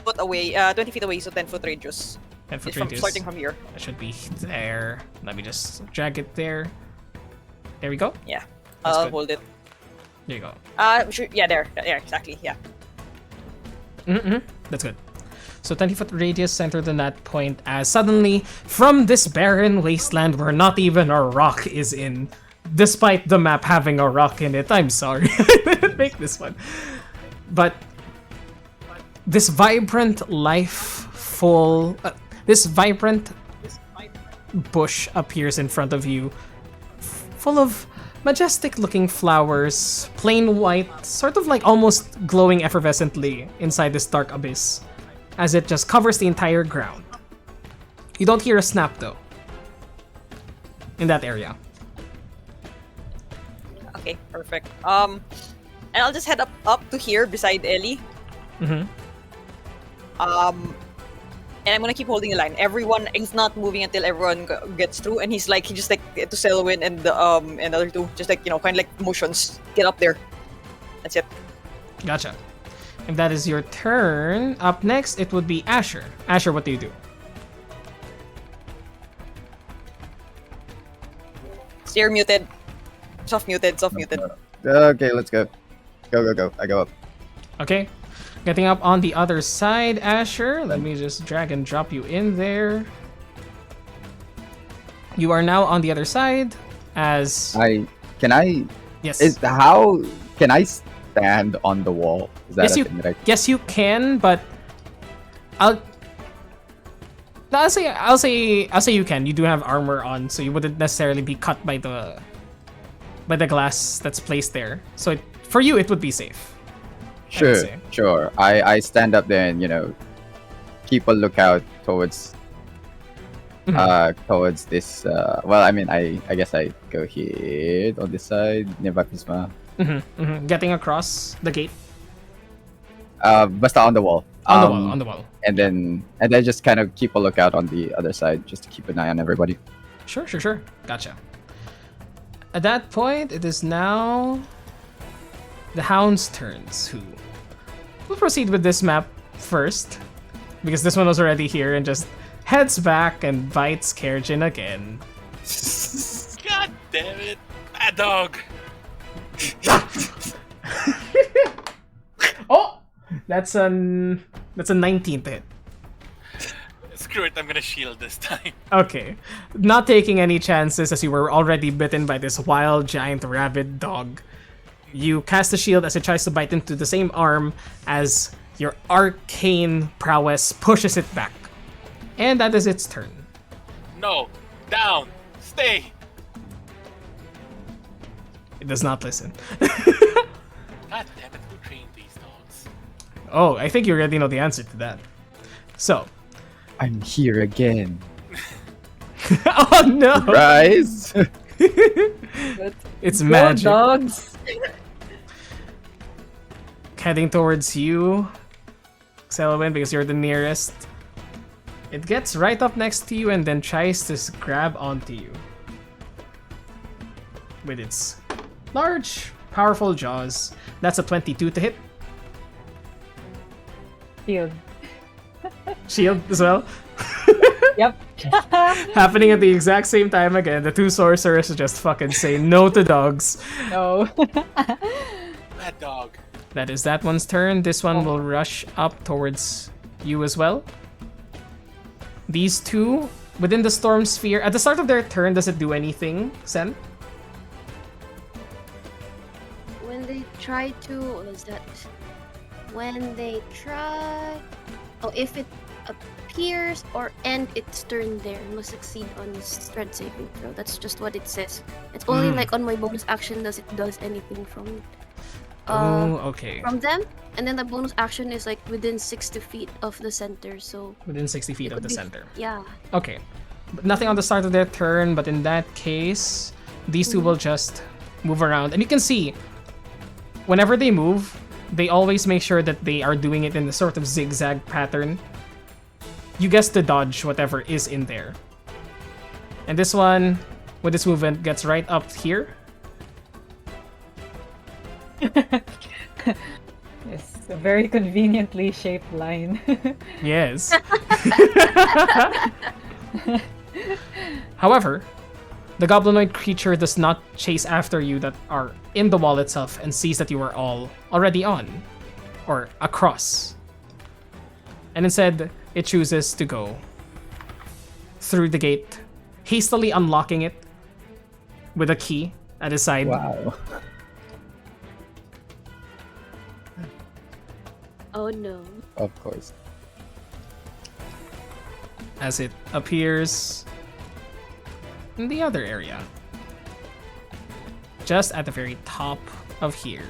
Speaker 2: foot away, 20 feet away, so 10-foot radius.
Speaker 1: 10-foot
Speaker 2: It's
Speaker 1: radius.
Speaker 2: starting from here.
Speaker 1: That should be there. Let me just drag it there. There we go.
Speaker 2: Yeah,
Speaker 1: That's
Speaker 2: I'll
Speaker 1: good.
Speaker 2: hold it.
Speaker 1: There you go.
Speaker 2: Yeah, there, exactly. Yeah.
Speaker 1: That's good. So 20-foot radius centered on that point as suddenly, from this barren wasteland where not even a rock is in, despite the map having a rock in it, I'm sorry, I didn't make this one. But this vibrant this vibrant bush appears in front of you, full of majestic looking flowers, plain white, sort of like almost glowing effervescently inside this dark abyss, as it just covers the entire ground. You don't hear a snap though in that area.
Speaker 2: Okay, perfect. And I'll just head up to here beside Ellie. And I'm gonna keep holding the line. He's not moving until everyone gets through, and he just like to Selwyn and the other two, just like kind of like motions. Get up there. That's it.
Speaker 1: Gotcha. If that is your turn, up next it would be Asher. Asher, what do you do?
Speaker 2: Steer muted. Soft muted.
Speaker 8: Okay, let's go. Go. I go up.
Speaker 1: Okay. Getting up on the other side, Asher. Let me just drag and drop you in there. You are now on the other side as... Yes.
Speaker 8: How can I stand on the wall? Is that a thing that I...
Speaker 1: Yes, you can, but I'll say you can. You do have armor on, so you wouldn't necessarily be cut by the glass that's placed there. So for you, it would be safe.
Speaker 8: Sure. I stand up there and keep a lookout towards this. Well, I mean, I guess I go here on this side nearby Prisma.
Speaker 1: Getting across the gate.
Speaker 8: Basta on the wall.
Speaker 1: On the wall.
Speaker 8: And then just kind of keep a lookout on the other side, just to keep an eye on everybody.
Speaker 1: Sure. Gotcha. At that point, it is now the Hound's turns, who will proceed with this map first, because this one was already here, and just heads back and bites Kerjin again.
Speaker 3: God damn it! Bad dog!
Speaker 1: Oh! That's a 19th hit.
Speaker 3: Screw it, I'm gonna shield this time.
Speaker 1: Okay. Not taking any chances as you were already bitten by this wild, giant, rabid dog. You cast the shield as it tries to bite into the same arm as your arcane prowess pushes it back. And that is its turn.
Speaker 3: No! Down! Stay!
Speaker 1: It does not listen.
Speaker 3: God damn it, who trained these dogs?
Speaker 1: Oh, I think you already know the answer to that. So.
Speaker 8: I'm here again.
Speaker 1: Oh no!
Speaker 8: Rise!
Speaker 1: It's
Speaker 5: Go,
Speaker 1: magic.
Speaker 5: dogs.
Speaker 1: Heading towards you, Selwyn, because you're the nearest. It gets right up next to you and then tries to grab onto you. With its large, powerful jaws. That's a 22 to hit.
Speaker 5: Shield.
Speaker 1: Shield as well.
Speaker 5: Yep.
Speaker 1: Happening at the exact same time again. The two sorcerers just fucking say no to dogs.
Speaker 5: No.
Speaker 3: Bad dog.
Speaker 1: That is that one's turn. This one will rush up towards you as well. These two, within the storm sphere, at the start of their turn, does it do anything, Sen?
Speaker 6: When they try to, what was that? When they try, oh, if it appears or end its turn there, must succeed on the strength saving throw. That's just what it says. It's only like on my bonus action does it does anything from.
Speaker 1: Okay.
Speaker 6: From them, and then the bonus action is like within 60 feet of the center, so
Speaker 1: Within 60 feet
Speaker 6: it
Speaker 1: of
Speaker 6: would
Speaker 1: the
Speaker 6: be-
Speaker 1: center.
Speaker 6: Yeah.
Speaker 1: Okay. But nothing on the start of their turn, but in that case, these two will just move around. And you can see, whenever they move, they always make sure that they are doing it in a sort of zigzag pattern. You guess to dodge whatever is in there. And this one, with its movement, gets right up here.
Speaker 5: Yes, a very conveniently shaped line.
Speaker 1: Yes. However, the goblinoid creature does not chase after you that are in the wall itself and sees that you are all already on or across. And instead, it chooses to go through the gate, hastily unlocking it with a key at his side.
Speaker 8: Wow.
Speaker 6: Oh no.
Speaker 8: Of course.
Speaker 1: As it appears in the other area. Just at the very top of here.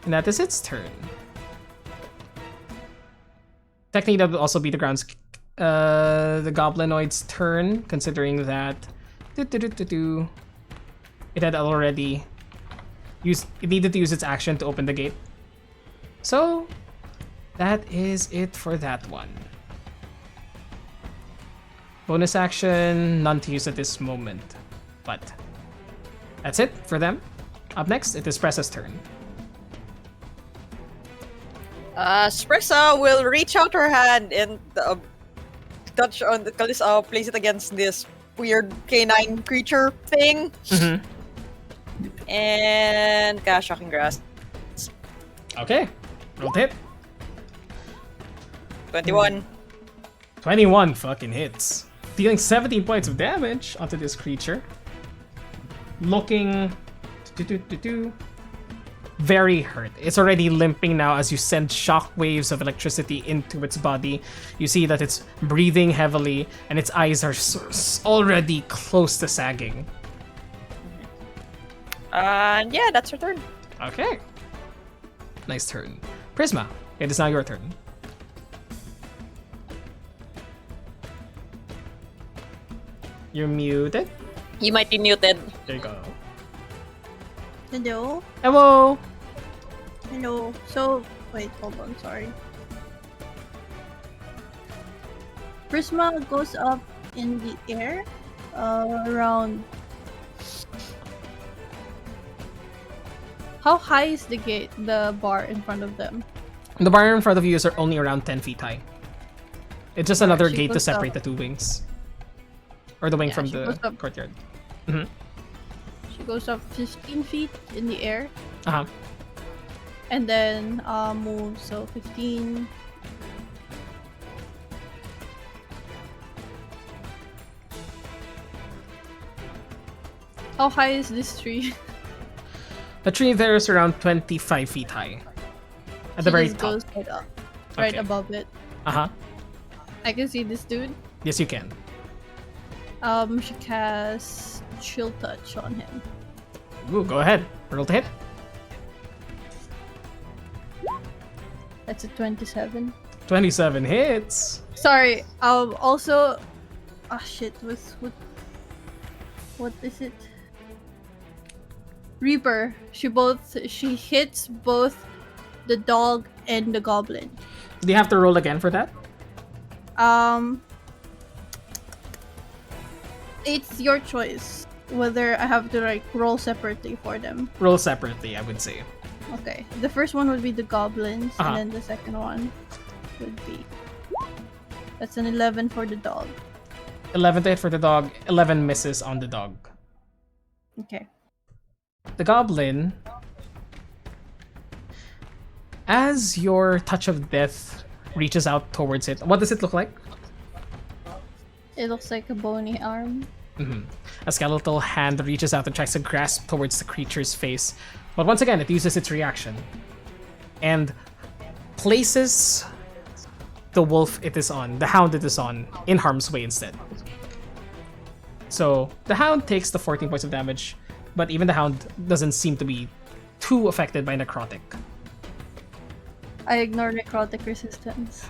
Speaker 1: And that is its turn. Technically, that would also be the the goblinoid's turn, considering that it had already it needed to use its action to open the gate. So that is it for that one. Bonus action, none to use at this moment. But that's it for them. Up next, it is Pressa's turn.
Speaker 2: Spressa will reach out her hand and touch on the place it against this weird canine creature thing.
Speaker 1: Mm-hmm.
Speaker 2: And cast Shocking Grasp.
Speaker 1: Okay, roll hit.
Speaker 2: 21.
Speaker 1: 21 fucking hits. Dealing 17 points of damage onto this creature. Looking very hurt. It's already limping now as you send shock waves of electricity into its body. You see that it's breathing heavily and its eyes are already close to sagging.
Speaker 2: And yeah, that's her turn.
Speaker 1: Okay. Nice turn. Prisma, it is now your turn. You're muted.
Speaker 2: You might be muted.
Speaker 1: There you go.
Speaker 4: Hello?
Speaker 1: Hello!
Speaker 4: Hello. So, wait, hold on, sorry. Prisma goes up in the air, around How high is the gate, the bar in front of them?
Speaker 1: The bar in front of you is only around 10 feet high. It's just another
Speaker 4: she
Speaker 1: gate to
Speaker 4: goes
Speaker 1: separate
Speaker 4: up.
Speaker 1: the two wings. Or the wing
Speaker 4: Yeah,
Speaker 1: from
Speaker 4: she
Speaker 1: the
Speaker 4: goes up.
Speaker 1: courtyard.
Speaker 4: She goes up 15 feet in the air.
Speaker 1: Uh-huh.
Speaker 4: And then moves, so 15. How high is this tree?
Speaker 1: The tree there is around 25 feet high. At the
Speaker 4: She
Speaker 1: very
Speaker 4: just
Speaker 1: top.
Speaker 4: goes right up, right
Speaker 1: Okay.
Speaker 4: above it.
Speaker 1: Uh-huh.
Speaker 4: I can see this dude.
Speaker 1: Yes, you can.
Speaker 4: She casts Chill Touch on him.
Speaker 1: Ooh, go ahead. Roll to hit.
Speaker 4: That's a 27.
Speaker 1: 27 hits.
Speaker 4: Sorry. Also, shit. What is it? Reaper. She hits both the dog and the goblin.
Speaker 1: Do you have to roll again for that?
Speaker 4: It's your choice whether I have to like roll separately for them.
Speaker 1: Roll separately, I would say.
Speaker 4: Okay. The first one would be the goblins,
Speaker 1: Uh-huh.
Speaker 4: and then the second one would be. That's an 11 for the dog.
Speaker 1: 11 to hit for the dog, 11 misses on the dog.
Speaker 4: Okay.
Speaker 1: The goblin, as your touch of death reaches out towards it, what does it look like?
Speaker 4: It looks like a bony arm.
Speaker 1: A skeletal hand reaches out and tries to grasp towards the creature's face, but once again, it uses its reaction and places the wolf it is on, the hound it is on, in harm's way instead. So the hound takes the 14 points of damage, but even the hound doesn't seem to be too affected by necrotic.
Speaker 4: I ignore necrotic resistance.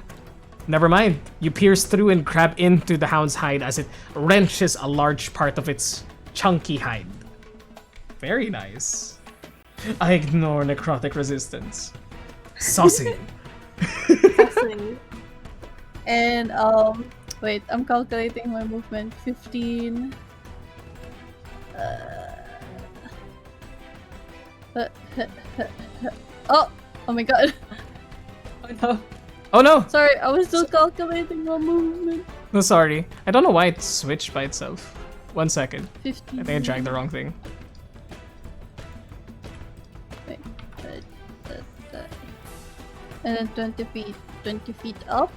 Speaker 1: Never mind. You pierce through and grab into the hound's hide as it wrenches a large part of its chunky hide. Very nice. I ignore necrotic resistance. Saucy.
Speaker 4: And wait, I'm calculating my movement. 15. Oh my god.
Speaker 1: Oh no. Oh no!
Speaker 4: Sorry, I was still calculating my movement.
Speaker 1: No, sorry. I don't know why it switched by itself. 1 second.
Speaker 4: 15.
Speaker 1: I think I dragged the wrong thing.
Speaker 4: Wait, and then 20 feet. 20 feet up.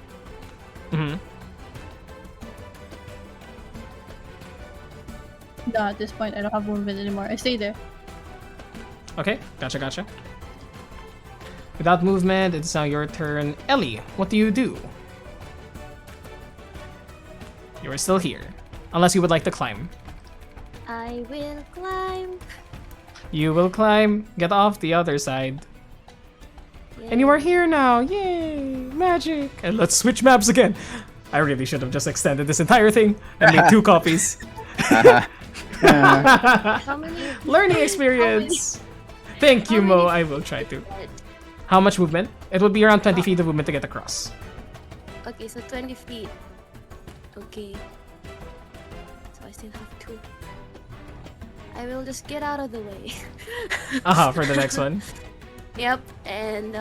Speaker 1: Mm-hmm.
Speaker 4: No, at this point I don't have movement anymore. I stay there.
Speaker 1: Okay, gotcha. Without movement, it's now your turn. Ellie, what do you do? You are still here. Unless you would like to climb.
Speaker 6: I will climb.
Speaker 1: You will climb, get off the other side. And you are here now! Yay! Magic! And let's switch maps again! I really should have just extended this entire thing and made 2 copies.
Speaker 6: How many?
Speaker 1: Learning experience! Thank you,
Speaker 6: How
Speaker 1: Mo.
Speaker 6: many-
Speaker 1: I will try to. How much movement? It would be around 20 feet of movement to get across.
Speaker 6: Okay, so 20 feet. Okay. So I still have 2. I will just get out of the way.
Speaker 1: For the next one.
Speaker 6: Yep, and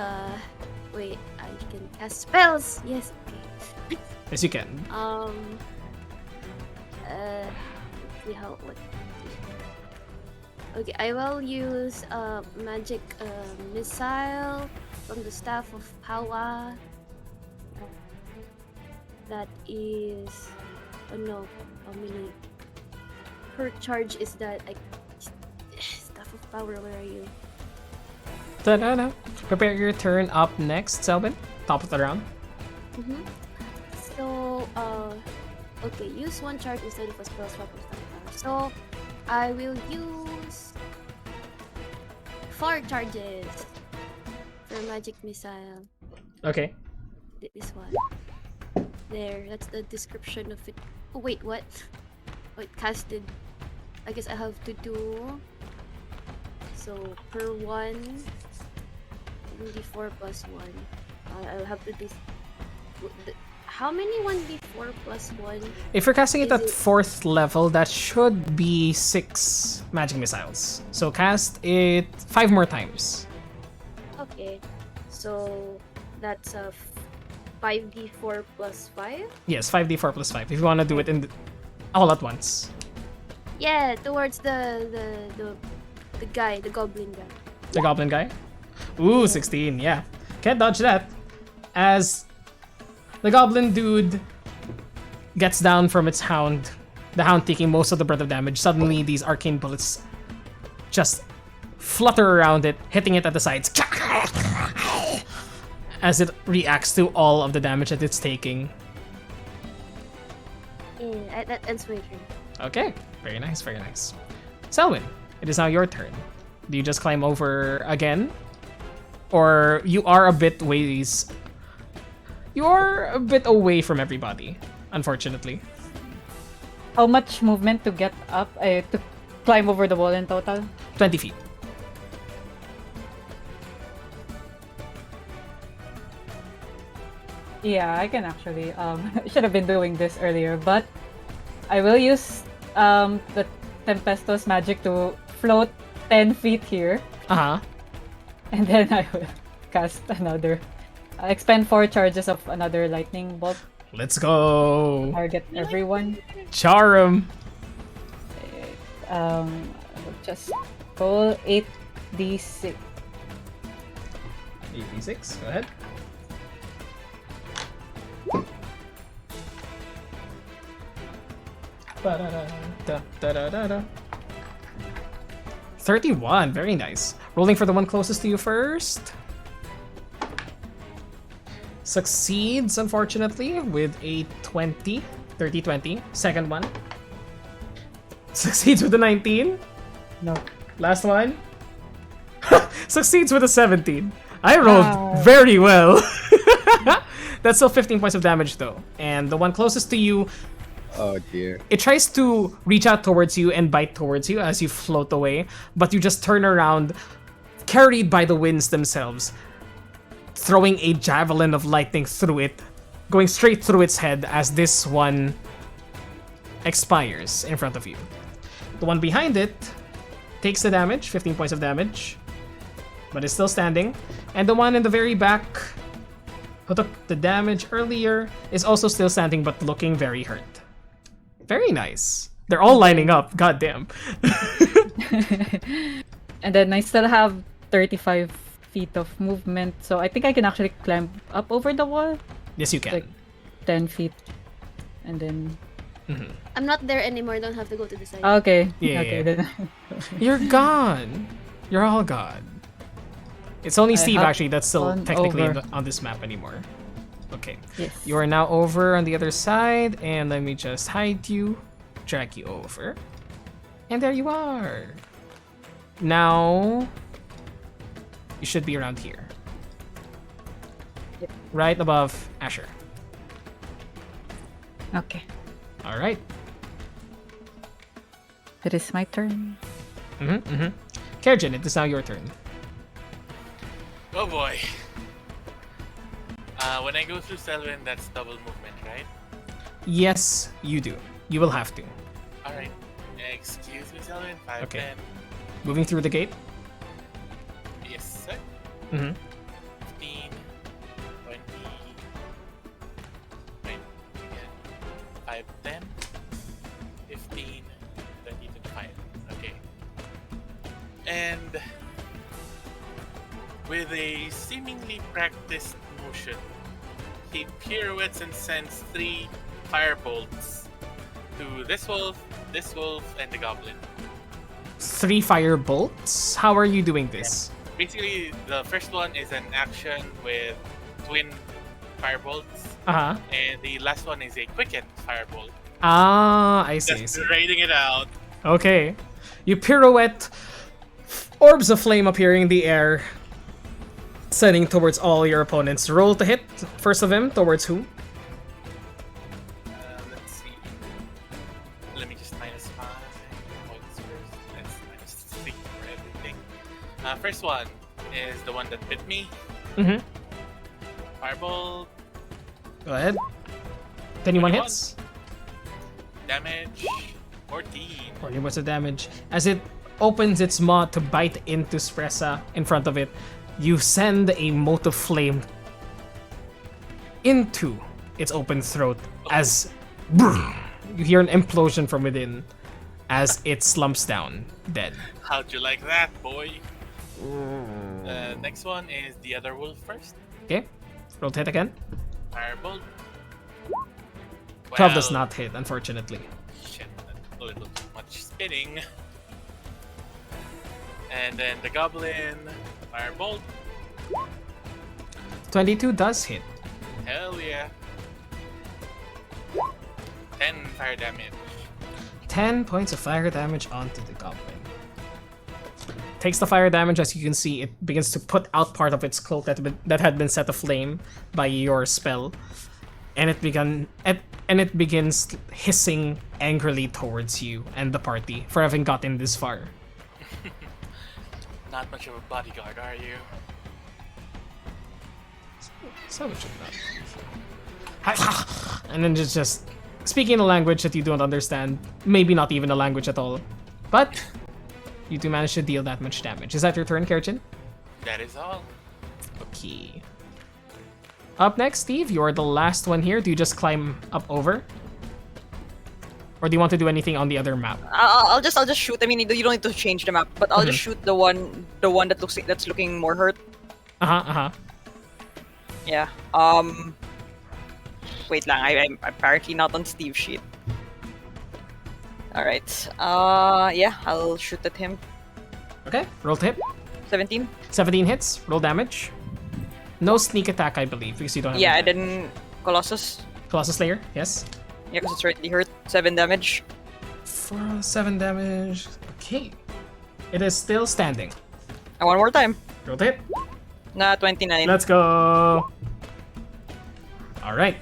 Speaker 6: wait, I can cast spells. Yes, okay.
Speaker 1: Yes, you can.
Speaker 6: Let's see how what. Okay, I will use magic missile from the staff of power. That is, oh no, how many per charge is that? Staff of power, where are you?
Speaker 1: Ta-da-da. Prepare your turn up next, Selvin. Top of the round.
Speaker 6: So, okay, use 1 charge instead of a spell slot or something. So, I will use 4 charges for magic missile.
Speaker 1: Okay.
Speaker 6: This one. There, that's the description of it. Oh, wait, what? Oh, it casted. I guess I have to do. So, per 1, d4 plus 1. I'll have to do. how many 1d4 plus 1?
Speaker 1: If you're casting it
Speaker 6: Is
Speaker 1: at
Speaker 6: it-
Speaker 1: 4th level, that should be 6 magic missiles. So cast it 5 more times.
Speaker 6: Okay. So that's a 5d4 plus 5?
Speaker 1: Yes, 5d4 plus 5. If you want to do it all at once.
Speaker 6: Yeah, towards the guy, the goblin guy.
Speaker 1: The goblin guy. Ooh, 16. Yeah. Can't dodge that. As the goblin dude gets down from its hound, the hound taking most of the brunt of damage, suddenly these arcane bullets just flutter around it, hitting it at the sides. As it reacts to all of the damage that it's taking.
Speaker 6: Yeah, that ends my turn.
Speaker 1: Okay, very nice, very nice. Selwyn, it is now your turn. Do you just climb over again? Or you are a bit ways... You're a bit away from everybody, unfortunately.
Speaker 5: How much movement to get up? To climb over the wall in total?
Speaker 1: 20 feet.
Speaker 5: Yeah, I can actually. Should have been doing this earlier, but I will use the Tempesto's magic to float 10 feet here,
Speaker 1: Uh-huh.
Speaker 5: and then I will cast another. Expend 4 charges of another lightning bolt.
Speaker 1: Let's go.
Speaker 5: Target everyone.
Speaker 1: Charm.
Speaker 5: I will just roll 8d6.
Speaker 1: 86, go ahead. Ba-da-da-da-da-da-da. 31, very nice. Rolling for the one closest to you first. Succeeds, unfortunately, with a 20. 30-20. Second one. Succeeds with a 19.
Speaker 5: No.
Speaker 1: Last one. Succeeds with a 17. I rolled
Speaker 5: Wow.
Speaker 1: very well. That's still 15 points of damage, though. And the one closest to you,
Speaker 8: Oh dear.
Speaker 1: it tries to reach out towards you and bite towards you as you float away, but you just turn around, carried by the winds themselves, throwing a javelin of lightning through it, going straight through its head as this one expires in front of you. The one behind it takes the damage, 15 points of damage, but is still standing. And the one in the very back, who took the damage earlier, is also still standing but looking very hurt. Very nice. They're all lining up, goddamn.
Speaker 5: And then I still have 35 feet of movement, so I think I can actually climb up over the wall,
Speaker 1: Yes, you can.
Speaker 5: like 10 feet, and then.
Speaker 6: I'm not there anymore. Don't have to go to the side.
Speaker 5: Okay.
Speaker 1: Yeah,
Speaker 5: Okay.
Speaker 1: yeah.
Speaker 5: Then.
Speaker 1: You're gone. You're all gone. It's only
Speaker 5: I
Speaker 1: Steve,
Speaker 5: have
Speaker 1: actually, that's still
Speaker 5: gone
Speaker 1: technically
Speaker 5: over.
Speaker 1: on this map anymore. Okay.
Speaker 5: Yes.
Speaker 1: You are now over on the other side, and let me just hide you, drag you over. And there you are. Now, you should be around here.
Speaker 5: Yep.
Speaker 1: Right above Asher.
Speaker 5: Okay.
Speaker 1: All right.
Speaker 5: It is my turn.
Speaker 1: Kerjin, it is now your turn.
Speaker 3: Oh boy. When I go through Selwyn, that's double movement, right?
Speaker 1: Yes, you do. You will have to.
Speaker 3: Alright. Excuse me, Selwyn. 5,
Speaker 1: Okay.
Speaker 3: 10.
Speaker 1: Moving through the gate.
Speaker 3: Yes, sir.
Speaker 1: Mm-hmm.
Speaker 3: 15, 20, 20 again, 5, 10, 15, 20, 25. Okay. And with a seemingly practiced motion, he pirouettes and sends 3 firebolts to this wolf, and the goblin.
Speaker 1: 3 fire bolts? How are you doing this?
Speaker 3: Basically, the first one is an action with twin firebolts,
Speaker 1: Uh-huh.
Speaker 3: and the last one is a quickened firebolt.
Speaker 1: Ah, I see. I
Speaker 3: Just
Speaker 1: see.
Speaker 3: raiding it out.
Speaker 1: Okay. You pirouette, orbs of flame appearing in the air, sending towards all your opponents. Roll to hit. First of them, towards who?
Speaker 3: Let's see. Let me just minus 5 points first. Let's minus 3 for everything. First one is the one that bit me.
Speaker 1: Mm-hmm.
Speaker 3: Firebolt.
Speaker 1: Go ahead. 21
Speaker 3: 21.
Speaker 1: hits.
Speaker 3: Damage 14.
Speaker 1: 40 points of damage. As it opens its maw to bite into Spressa in front of it, you send a mote of flame into its open throat as you hear an implosion from within as it slumps down, dead.
Speaker 3: How'd you like that, boy? Next one is the other wolf first.
Speaker 1: Okay, roll to hit again.
Speaker 3: Firebolt.
Speaker 1: 12 does
Speaker 3: Well,
Speaker 1: not hit, unfortunately.
Speaker 3: Shit, that's a little too much spinning. And then the goblin. Firebolt.
Speaker 1: 22 does hit.
Speaker 3: Hell yeah. 10 fire damage.
Speaker 1: 10 points of fire damage onto the goblin. Takes the fire damage. As you can see, it begins to put out part of its cloak that had been set aflame by your spell, and it begins hissing angrily towards you and the party for having gotten this far.
Speaker 3: Not much of a bodyguard, are you?
Speaker 1: So much of that. And then just speaking a language that you don't understand, maybe not even a language at all, but you do manage to deal that much damage. Is that your turn, Kerjin?
Speaker 3: That is all.
Speaker 1: Okay. Up next, Steve, you're the last one here. Do you just climb up over? Or do you want to do anything on the other map?
Speaker 2: I'll just shoot. I mean, you don't need to change the map, but I'll just shoot the one that's looking more hurt. Yeah. Wait lang. I'm apparently not on Steve's sheet. All right. Yeah. I'll shoot at him.
Speaker 1: Okay, roll to hit.
Speaker 2: 17.
Speaker 1: 17 hits. Roll damage. No sneak attack, I believe, because you don't have.
Speaker 2: Yeah,
Speaker 1: any-
Speaker 2: and then Colossus.
Speaker 1: Colossus Slayer. Yes.
Speaker 2: Yeah, because it's already hurt. 7 damage.
Speaker 1: For 7 damage. Okay. It is still standing.
Speaker 2: And one more time.
Speaker 1: Roll to hit.
Speaker 2: Nah, 29.
Speaker 1: Let's go. All right.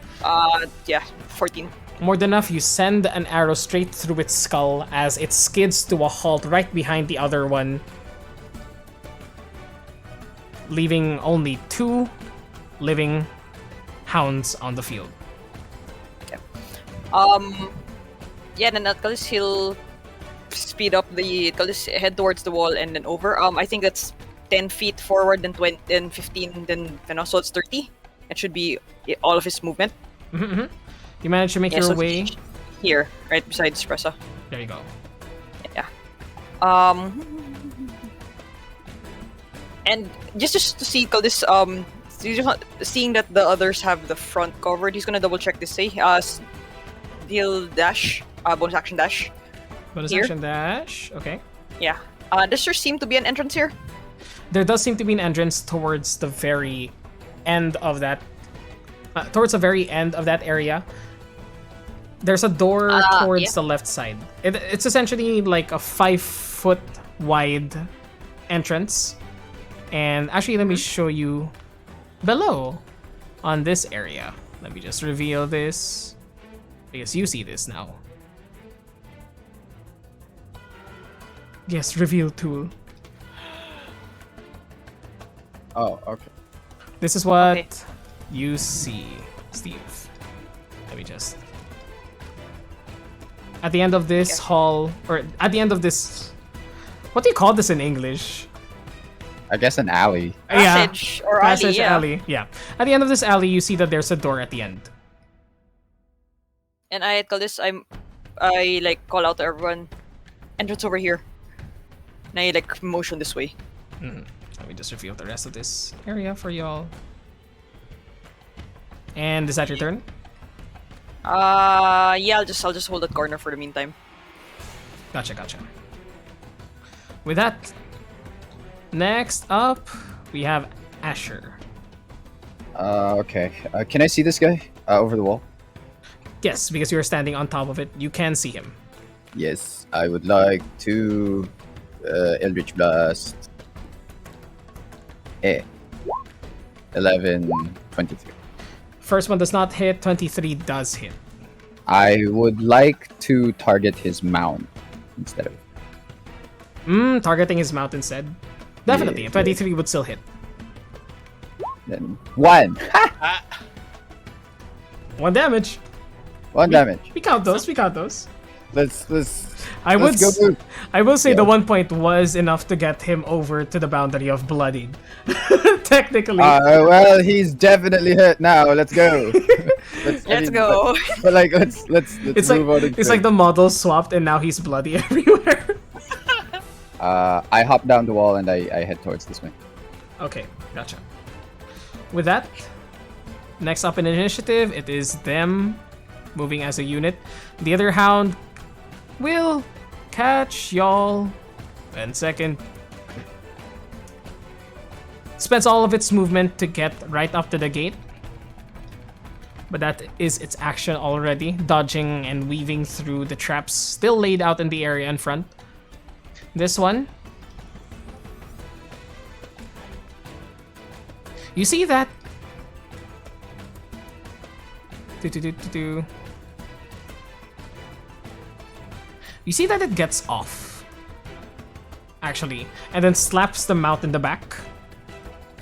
Speaker 2: Yeah, 14.
Speaker 1: More than enough, you send an arrow straight through its skull as it skids to a halt right behind the other one, leaving only 2 living hounds on the field.
Speaker 2: Yeah, then Callis, he'll speed up Callis, head towards the wall and then over. I think that's 10 feet forward, then 20, then 15, then so it's 30. It should be all of his movement.
Speaker 1: Mm-hmm. You manage to make your
Speaker 2: so
Speaker 1: way.
Speaker 2: Here, right beside Espresso.
Speaker 1: There you go.
Speaker 2: Yeah. And just to see Callis, seeing that the others have the front covered, he's gonna double check this. Deal dash, bonus action dash.
Speaker 1: Bonus
Speaker 2: Here?
Speaker 1: action dash. Okay.
Speaker 2: Yeah. Does there seem to be an entrance here?
Speaker 1: There does seem to be an entrance towards the very end of that. Towards the very end of that area. There's a door towards
Speaker 2: yeah.
Speaker 1: the left side. It's essentially like a 5-foot wide entrance. And actually, let me show you below on this area. Let me just reveal this. Because you see this now. Yes, reveal tool.
Speaker 8: Oh, okay.
Speaker 1: This is what
Speaker 2: Okay.
Speaker 1: you see, Steve. Let me just. At the end of this hall, or at the end of this. What do you call this in English?
Speaker 8: I guess an alley.
Speaker 2: Passage or
Speaker 1: Passage
Speaker 2: alley,
Speaker 1: Yeah. At the end of this alley, you see that there's a door at the end.
Speaker 2: And I call this, I like call out to everyone, entrance over here. And I like motion this way.
Speaker 1: Let me just reveal the rest of this area for y'all. And is that your turn?
Speaker 2: Yeah, I'll just hold that corner for the meantime.
Speaker 1: Gotcha. With that, next up, we have Asher.
Speaker 8: Okay. Can I see this guy over the wall?
Speaker 1: Yes, because you're standing on top of it, you can see him.
Speaker 8: Yes, I would like to Eldritch Blast. 11, 23.
Speaker 1: First one does not hit, 23 does hit.
Speaker 8: I would like to target his mount instead of.
Speaker 1: Targeting his mount instead. Definitely,
Speaker 8: Yeah.
Speaker 1: 23 would still hit.
Speaker 8: Then 1.
Speaker 3: Ah,
Speaker 1: 1 damage.
Speaker 8: 1 damage.
Speaker 1: We count those. We count those.
Speaker 8: Let's
Speaker 1: I would.
Speaker 8: let's go.
Speaker 1: I will say
Speaker 8: Yeah.
Speaker 1: the 1 point was enough to get him over to the boundary of bloodied. Technically.
Speaker 8: Well, he's definitely hurt now. Let's go.
Speaker 2: Let's go.
Speaker 8: But like, let's
Speaker 1: it's like
Speaker 8: move on.
Speaker 1: it's like the model swapped and now he's bloody everywhere.
Speaker 8: I hop down the wall and I head towards this way.
Speaker 1: Okay, gotcha. With that, next up in initiative, it is them moving as a unit. The other hound will catch y'all. And second, spends all of its movement to get right up to the gate. But that is its action already, dodging and weaving through the traps still laid out in the area in front. This one, you see that? You see that it gets off, actually, and then slaps the mount in the back,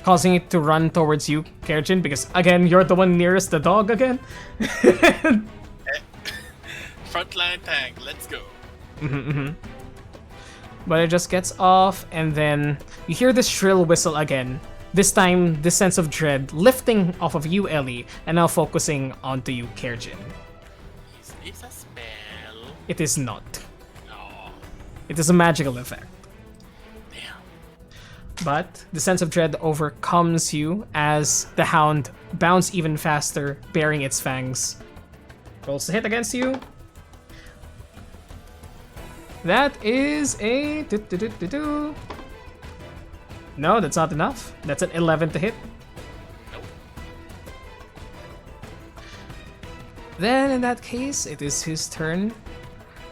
Speaker 1: causing it to run towards you, Kerjin, because again, you're the one nearest the dog again.
Speaker 3: Frontline tank, let's go.
Speaker 1: But it just gets off, and then you hear this shrill whistle again. This time, the sense of dread lifting off of you, Ellie, and now focusing onto you, Kerjin.
Speaker 3: Is this a spell?
Speaker 1: It is not.
Speaker 3: No.
Speaker 1: It is a magical effect.
Speaker 3: Damn.
Speaker 1: But the sense of dread overcomes you as the hound bounds even faster, baring its fangs. Rolls to hit against you. That is a... No, that's not enough. That's an 11 to hit.
Speaker 3: Nope.
Speaker 1: Then, in that case, it is his turn.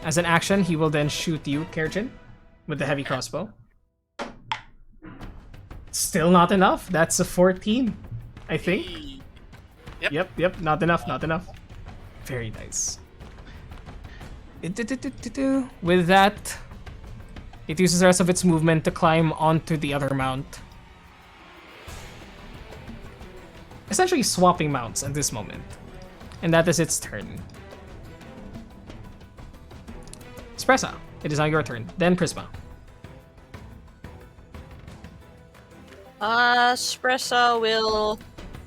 Speaker 1: As an action, he will then shoot you, Kerjin, with the heavy crossbow. Still not enough. That's a 14, I think.
Speaker 3: Yep.
Speaker 1: Yep, not enough. Very nice. With that, it uses the rest of its movement to climb onto the other mount. Essentially swapping mounts at this moment. And that is its turn. Espressa, it is now your turn. Then Prisma.
Speaker 2: Espressa will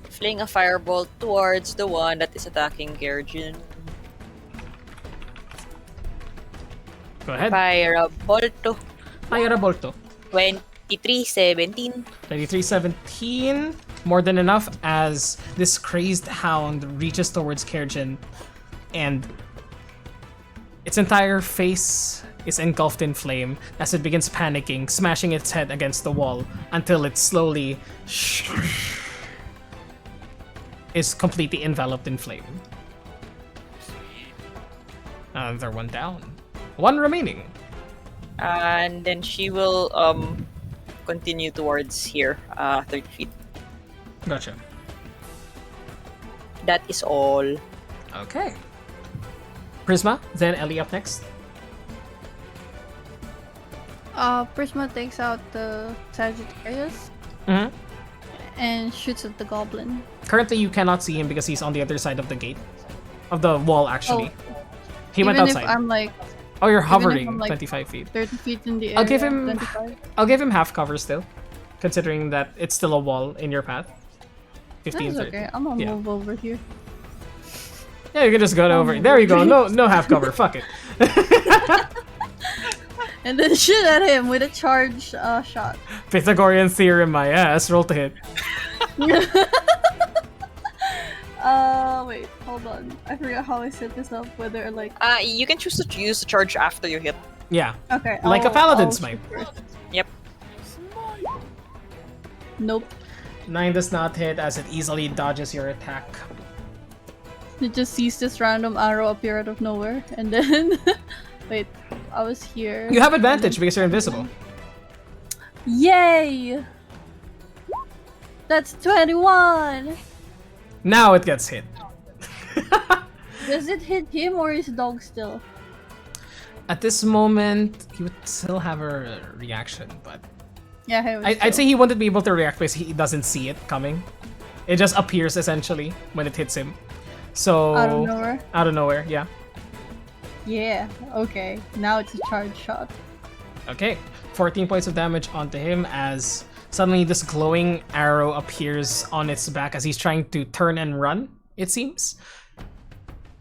Speaker 2: fling a firebolt towards the one that is attacking Gerjin.
Speaker 1: Go ahead.
Speaker 2: Firebolto.
Speaker 1: Firebolto.
Speaker 2: 23-17.
Speaker 1: 23-17. More than enough as this crazed hound reaches towards Kerjin and its entire face is engulfed in flame as it begins panicking, smashing its head against the wall until it slowly is completely enveloped in flame. Another one down. One remaining.
Speaker 2: And then she will continue towards here, 30 feet.
Speaker 1: Gotcha.
Speaker 2: That is all.
Speaker 1: Okay. Prisma, then Ellie up next.
Speaker 4: Prisma takes out the Sagittarius
Speaker 1: Mm-hmm.
Speaker 4: and shoots at the goblin.
Speaker 1: Currently, you cannot see him because he's on the other side of the gate. Of the wall, actually. He went
Speaker 4: Even
Speaker 1: outside.
Speaker 4: if I'm like
Speaker 1: Oh, you're
Speaker 4: if
Speaker 1: hovering
Speaker 4: I'm, like,
Speaker 1: 25 feet.
Speaker 4: 30 feet in the area.
Speaker 1: I'll give him
Speaker 4: 25.
Speaker 1: I'll give him half cover still, considering that it's still a wall in your path. 15,
Speaker 4: That's
Speaker 1: 30.
Speaker 4: okay. I'm gonna
Speaker 1: Yeah.
Speaker 4: move over here.
Speaker 1: Yeah, you can just go over. There you go. No half cover. Fuck it.
Speaker 4: And then shoot at him with a charge shot.
Speaker 1: Pythagorean theorem, my ass. Roll to hit.
Speaker 4: Wait, hold on. I forgot how I set this up. Whether like
Speaker 2: You can choose to use the charge after you hit.
Speaker 1: Yeah,
Speaker 4: okay,
Speaker 1: like a paladin
Speaker 4: I'll
Speaker 1: smite.
Speaker 4: shoot first.
Speaker 2: Yep.
Speaker 4: Nope.
Speaker 1: 9 does not hit as it easily dodges your attack.
Speaker 4: It just sees this random arrow appear out of nowhere, and then wait, I was here.
Speaker 1: You have advantage because you're invisible.
Speaker 4: Yay! That's 21.
Speaker 1: Now it gets hit.
Speaker 4: Does it hit him or is dog still?
Speaker 1: At this moment, he would still have a reaction, but
Speaker 4: Yeah, he was
Speaker 1: I'd say he wouldn't be able to react because he doesn't see it coming. It just appears essentially when it hits him. So
Speaker 4: Out of nowhere.
Speaker 1: Out of nowhere, yeah.
Speaker 4: Yeah. Okay. Now it's a charge shot.
Speaker 1: Okay, 14 points of damage onto him as suddenly this glowing arrow appears on its back as he's trying to turn and run, it seems.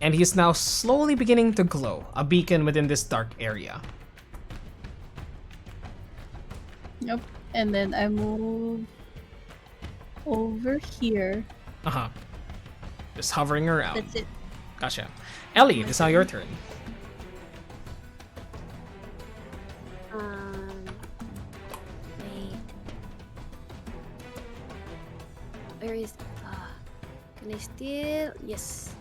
Speaker 1: And he is now slowly beginning to glow, a beacon within this dark area.
Speaker 4: Yep. And then I move over here.
Speaker 1: Uh-huh. Just hovering around.
Speaker 4: That's it.
Speaker 1: Gotcha. Ellie, it's now your turn.
Speaker 6: Wait. Where is? Can I still? Yes.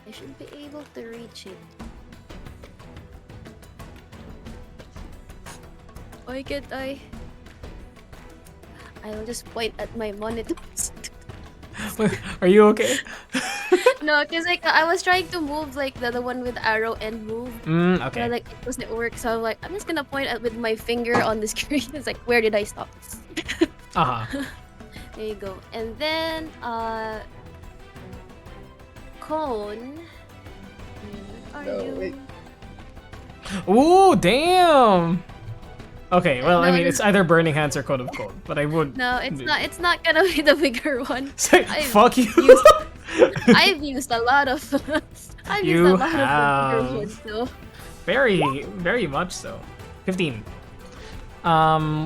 Speaker 6: I should be able to reach it. Why can't I? I will just point at my monitors.
Speaker 1: Are you okay?
Speaker 6: No, cause like I was trying to move like the one with arrow and move.
Speaker 1: Okay.
Speaker 6: But like it wasn't work, so I'm like I'm just gonna point at with my finger on the screen. It's like where did I stop?
Speaker 1: Uh-huh.
Speaker 6: There you go. And then Cone. Where are
Speaker 2: No,
Speaker 6: you?
Speaker 2: wait.
Speaker 1: Ooh, damn! Okay, well, I
Speaker 6: No,
Speaker 1: mean, it's either Burning Hands or Code of Cold, but I would...
Speaker 6: No, it's not. It's not gonna be the bigger one.
Speaker 1: Say,
Speaker 6: I've
Speaker 1: fuck you!
Speaker 6: I've used a lot of. I've used
Speaker 1: You
Speaker 6: a lot of the
Speaker 1: have.
Speaker 6: bigger ones, though.
Speaker 1: Very, very much so. 15.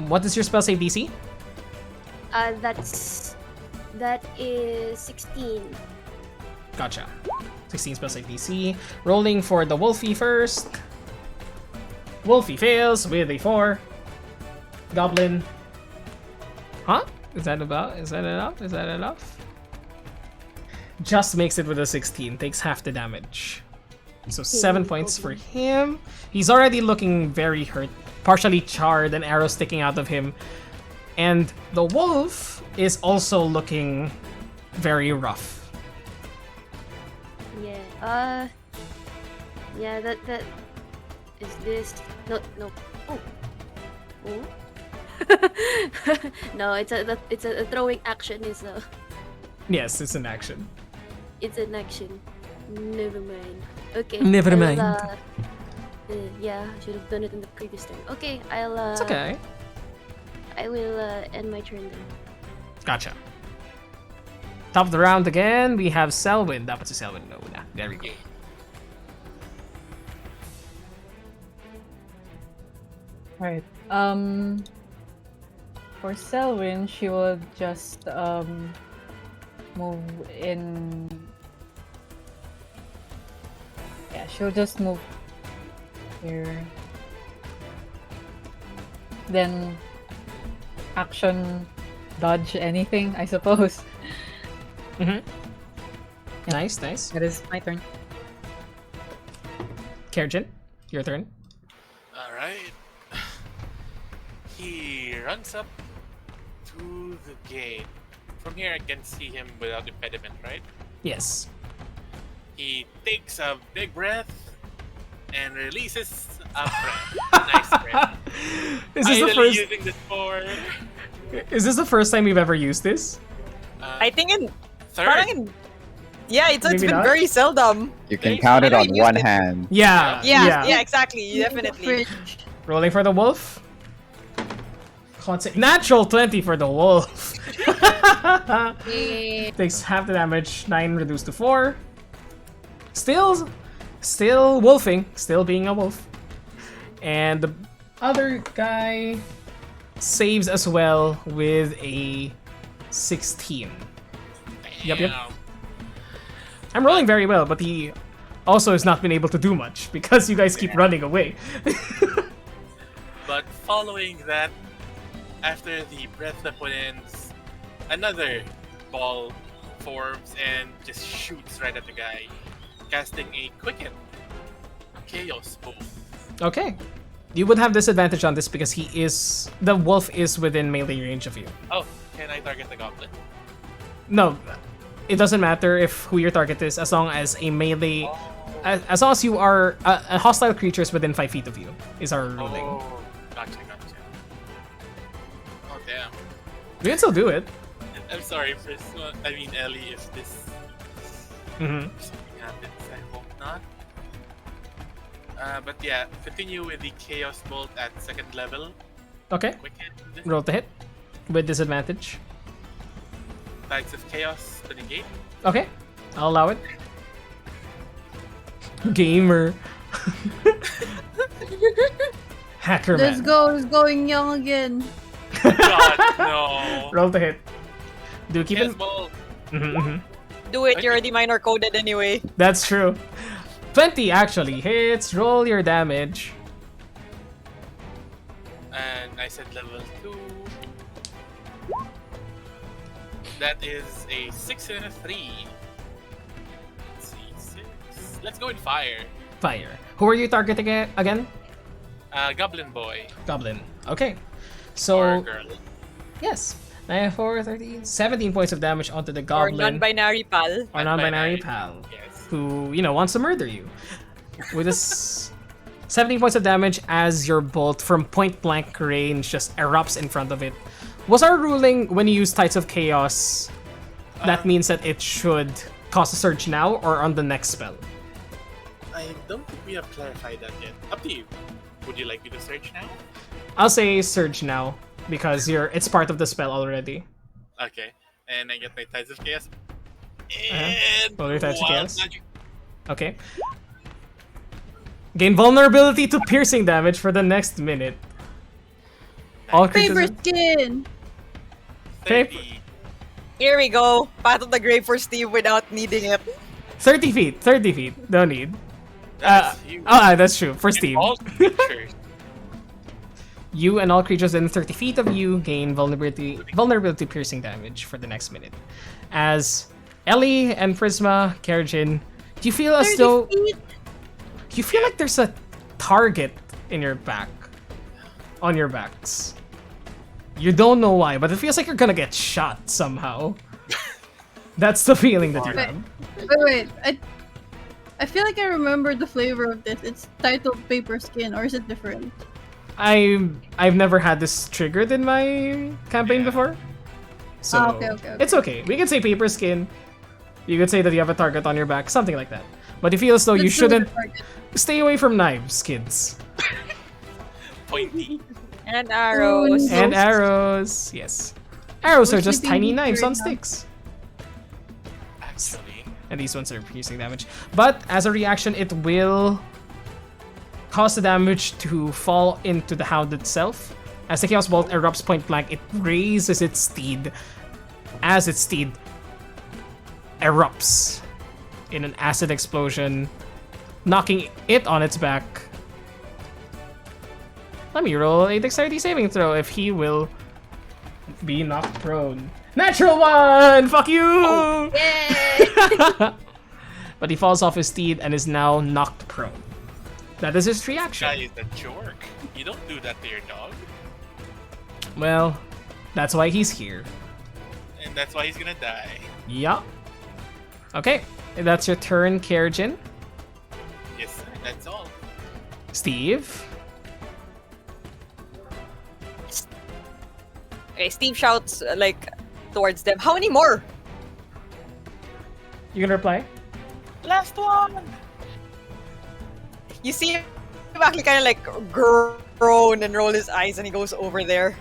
Speaker 1: What is your spell save DC?
Speaker 6: That is 16.
Speaker 1: Gotcha. 16 spell save DC. Rolling for the Wolfie first. Wolfie fails with a 4. Goblin. Huh? Is that enough? Is that enough? Just makes it with a 16. Takes half the damage. So 7 points for him. He's already looking very hurt. Partially charred, an arrow sticking out of him. And the wolf is also looking very rough.
Speaker 6: Yeah. Yeah. That is this. No. Oh. No, it's a throwing action.
Speaker 1: Yes, it's an action.
Speaker 6: It's an action. Never mind. Okay.
Speaker 1: Never
Speaker 6: I'll,
Speaker 1: mind.
Speaker 6: Yeah, I should have done it in the previous turn. Okay, I'll.
Speaker 1: It's okay.
Speaker 6: I will end my turn then.
Speaker 1: Gotcha. Top of the round again, we have Selwyn. Dapat si Selwyn na una. There we go.
Speaker 5: Right. For Selwyn, she will just move in. Yeah, she'll just move here. Then action dodge anything, I suppose.
Speaker 1: Nice.
Speaker 5: That is my turn.
Speaker 1: Kerjin, your turn.
Speaker 3: Alright. He runs up to the gate. From here I can see him without impediment, right?
Speaker 1: Yes.
Speaker 3: He takes a big breath and releases a breath. Nice breath.
Speaker 1: Is this the
Speaker 3: Finally
Speaker 1: first?
Speaker 3: using this for
Speaker 1: Is this the first time you've ever used this?
Speaker 2: I think in
Speaker 3: third.
Speaker 2: parang in, yeah, it's
Speaker 1: Maybe
Speaker 2: been
Speaker 1: not?
Speaker 2: very seldom.
Speaker 8: You can count it
Speaker 2: I
Speaker 8: on
Speaker 2: used
Speaker 8: one
Speaker 2: it.
Speaker 8: hand.
Speaker 2: Yeah, exactly, definitely.
Speaker 4: Fridge.
Speaker 1: Rolling for the wolf. Natural 20 for the wolf. Takes half the damage. 9 reduced to 4. Still wolfing. Still being a wolf. And the other guy saves as well with a 16. Yep.
Speaker 3: Damn.
Speaker 1: I'm rolling very well, but he also has not been able to do much because you guys keep running away.
Speaker 3: But following that, after the breath weapon ends, another ball forms and just shoots right at the guy, casting a quicken chaos bolt.
Speaker 1: Okay. You would have disadvantage on this because the wolf is within melee range of you.
Speaker 3: Oh, can I target the goblin?
Speaker 1: No, it doesn't matter if who your target is as long as a melee, as long as you are a hostile creature is within 5 feet of you is our ruling.
Speaker 3: Oh, gotcha. Oh, damn.
Speaker 1: We can still do it.
Speaker 3: I'm sorry, Prisma. I mean, Ellie, if this
Speaker 1: Mm-hmm.
Speaker 3: Something happens. I hope not. But yeah, continue with the Chaos Bolt at second level.
Speaker 1: Okay.
Speaker 3: Wicked.
Speaker 1: Roll to hit with disadvantage.
Speaker 3: Tides of Chaos to negate.
Speaker 1: Okay. I'll allow it. Gamer. Hacker
Speaker 4: Let's
Speaker 1: man.
Speaker 4: go. It's going young again.
Speaker 3: God, no.
Speaker 1: Roll to hit. Do keep
Speaker 3: Chaos
Speaker 1: it.
Speaker 3: Bolt.
Speaker 2: Do it, you're already minor coded anyway.
Speaker 1: That's true. 20 actually hits. Roll your damage.
Speaker 3: And I said level 2. That is a 6 and a 3. Let's see, 6. Let's go in fire.
Speaker 1: Fire. Who are you targeting again?
Speaker 3: Goblin Boy.
Speaker 1: Goblin. Okay.
Speaker 3: Or
Speaker 1: So,
Speaker 3: girl.
Speaker 1: yes. 9, 4, 13, 17 points of damage onto the
Speaker 2: Or
Speaker 1: goblin.
Speaker 2: non-binary pal.
Speaker 1: Or non-binary pal.
Speaker 3: Yes.
Speaker 1: Who, wants to murder you. With this 17 points of damage as your bolt from point blank range just erupts in front of it. Was our ruling when you use Tides of Chaos, that means that it should cause a surge now or on the next spell?
Speaker 3: I don't think we have clarified that yet. Up to you. Would you like me to search now?
Speaker 1: I'll say surge now because it's part of the spell already.
Speaker 3: Okay. And I get my Tides of Chaos.
Speaker 1: Uh-huh.
Speaker 3: And
Speaker 1: Roll your Tides of
Speaker 3: Wild
Speaker 1: Chaos.
Speaker 3: Magic.
Speaker 1: Okay. Gain vulnerability to piercing damage for the next minute. All creatures.
Speaker 4: Paper skin.
Speaker 1: Okay.
Speaker 3: 30.
Speaker 2: Here we go. Path of the Grave for Steve without needing it.
Speaker 1: 30 feet. 30 feet. No need.
Speaker 3: That's huge.
Speaker 1: That's true. For
Speaker 3: And
Speaker 1: Steve.
Speaker 3: all creatures.
Speaker 1: You and all creatures within 30 feet of you gain vulnerability piercing damage for the next minute. As Ellie and Prisma, Kerjin, do you feel as
Speaker 4: 30
Speaker 1: though
Speaker 4: feet.
Speaker 1: you feel like there's a target in your back, on your backs? You don't know why, but it feels like you're gonna get shot somehow. That's the feeling that you
Speaker 4: Wait.
Speaker 1: have.
Speaker 4: Wait. I feel like I remember the flavor of this. It's titled Paper Skin, or is it different?
Speaker 1: I've never had this triggered in my campaign before. So
Speaker 4: Okay.
Speaker 1: it's okay. We can say paper skin. You could say that you have a target on your back, something like that. But it feels as though you
Speaker 4: Let's do the
Speaker 1: shouldn't
Speaker 4: target.
Speaker 1: stay away from knives, kids.
Speaker 3: Pointy.
Speaker 2: And arrows.
Speaker 1: And arrows. Yes. Arrows
Speaker 4: We're
Speaker 1: are just
Speaker 4: sleeping
Speaker 1: tiny
Speaker 4: deeper
Speaker 1: knives on
Speaker 4: now.
Speaker 1: sticks.
Speaker 3: Actually.
Speaker 1: And these ones are piercing damage. But as a reaction, it will cause the damage to fall into the hound itself. As the Chaos Bolt erupts point blank, it raises its steed. As its steed erupts in an acid explosion, knocking it on its back. Let me roll a dexterity saving throw if he will be knocked prone. Natural one! Fuck you!
Speaker 6: Yay!
Speaker 1: But he falls off his steed and is now knocked prone. That is his reaction.
Speaker 3: Guy is a jerk. You don't do that to your dog.
Speaker 1: Well, that's why he's here.
Speaker 3: And that's why he's gonna die.
Speaker 1: Yeah. Okay, that's your turn, Kerjin.
Speaker 3: Yes, sir. That's all.
Speaker 1: Steve.
Speaker 2: Okay, Steve shouts towards them. How many more?
Speaker 1: You gonna reply?
Speaker 3: Last one!
Speaker 2: You see him actually kind of like groan and roll his eyes, and he goes over there.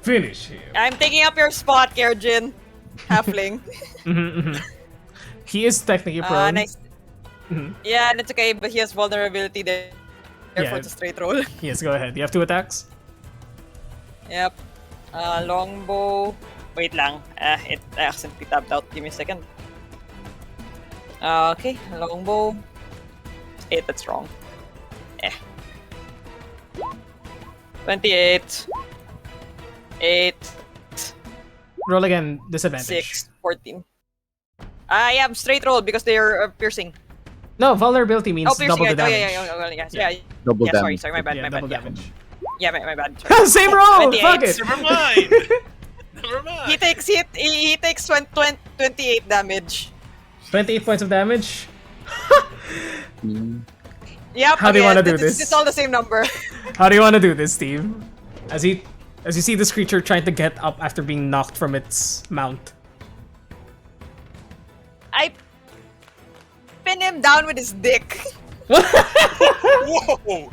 Speaker 1: Finish him.
Speaker 2: I'm taking up your spot, Kerjin. Halfling.
Speaker 1: He is technically prone.
Speaker 2: Nice.
Speaker 1: Mhm.
Speaker 2: Yeah, and it's okay, but he has vulnerability there. Therefore,
Speaker 1: Yeah.
Speaker 2: it's a straight roll.
Speaker 1: Yes, go ahead. You have 2 attacks.
Speaker 2: Yep. Longbow. Wait lang. I accidentally tapped out. Give me a second. Okay, longbow. 8, that's wrong. 28. 8.
Speaker 1: Roll again, disadvantage.
Speaker 2: 6. 14. I have straight roll because they're piercing.
Speaker 1: No, vulnerability means
Speaker 2: Oh, piercing.
Speaker 1: double the
Speaker 2: Oh,
Speaker 1: damage.
Speaker 2: yeah.
Speaker 8: Double
Speaker 2: Yeah,
Speaker 8: damage.
Speaker 2: sorry, my bad,
Speaker 1: Yeah,
Speaker 2: my
Speaker 1: double
Speaker 2: bad.
Speaker 1: damage.
Speaker 2: Yeah, my bad. Sorry.
Speaker 1: Same roll!
Speaker 2: 28.
Speaker 1: Fuck it!
Speaker 3: Never mind! Never mind!
Speaker 2: He takes 28 damage.
Speaker 1: 28 points of damage.
Speaker 2: Yep.
Speaker 1: How do you wanna do
Speaker 2: it's,
Speaker 1: this?
Speaker 2: It's all the same number.
Speaker 1: How do you want to do this, Steve? As he As you see this creature trying to get up after being knocked from its mount.
Speaker 2: I pin him down with his dick.
Speaker 3: Whoa!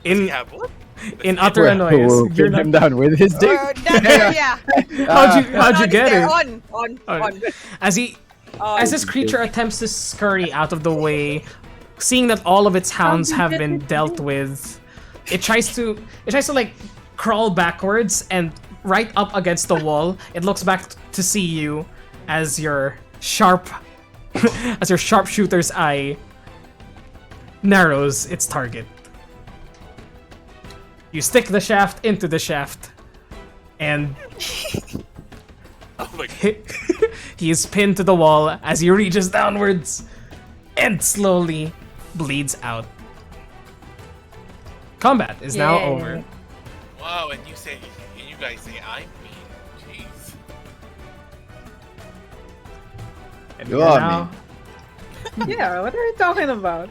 Speaker 1: In
Speaker 3: Yeah, what?
Speaker 1: in utter annoyance.
Speaker 8: We'll
Speaker 1: You're
Speaker 8: pin him
Speaker 1: not,
Speaker 8: down with his dick.
Speaker 2: Yeah.
Speaker 1: how'd you get it?
Speaker 2: On.
Speaker 1: As this creature attempts to scurry out of the way, seeing that all of its hounds have been dealt with, it tries to like crawl backwards, and right up against the wall, it looks back to see you as your sharpshooter's eye narrows its target. You stick the shaft into the shaft, and
Speaker 3: Oh my god.
Speaker 1: he is pinned to the wall as he reaches downwards and slowly bleeds out. Combat is now
Speaker 5: Yay.
Speaker 1: over.
Speaker 3: Wow, and you guys say I'm mean. Jeez.
Speaker 1: And
Speaker 8: You
Speaker 1: we
Speaker 8: are
Speaker 1: now,
Speaker 5: Yeah, what are you talking about?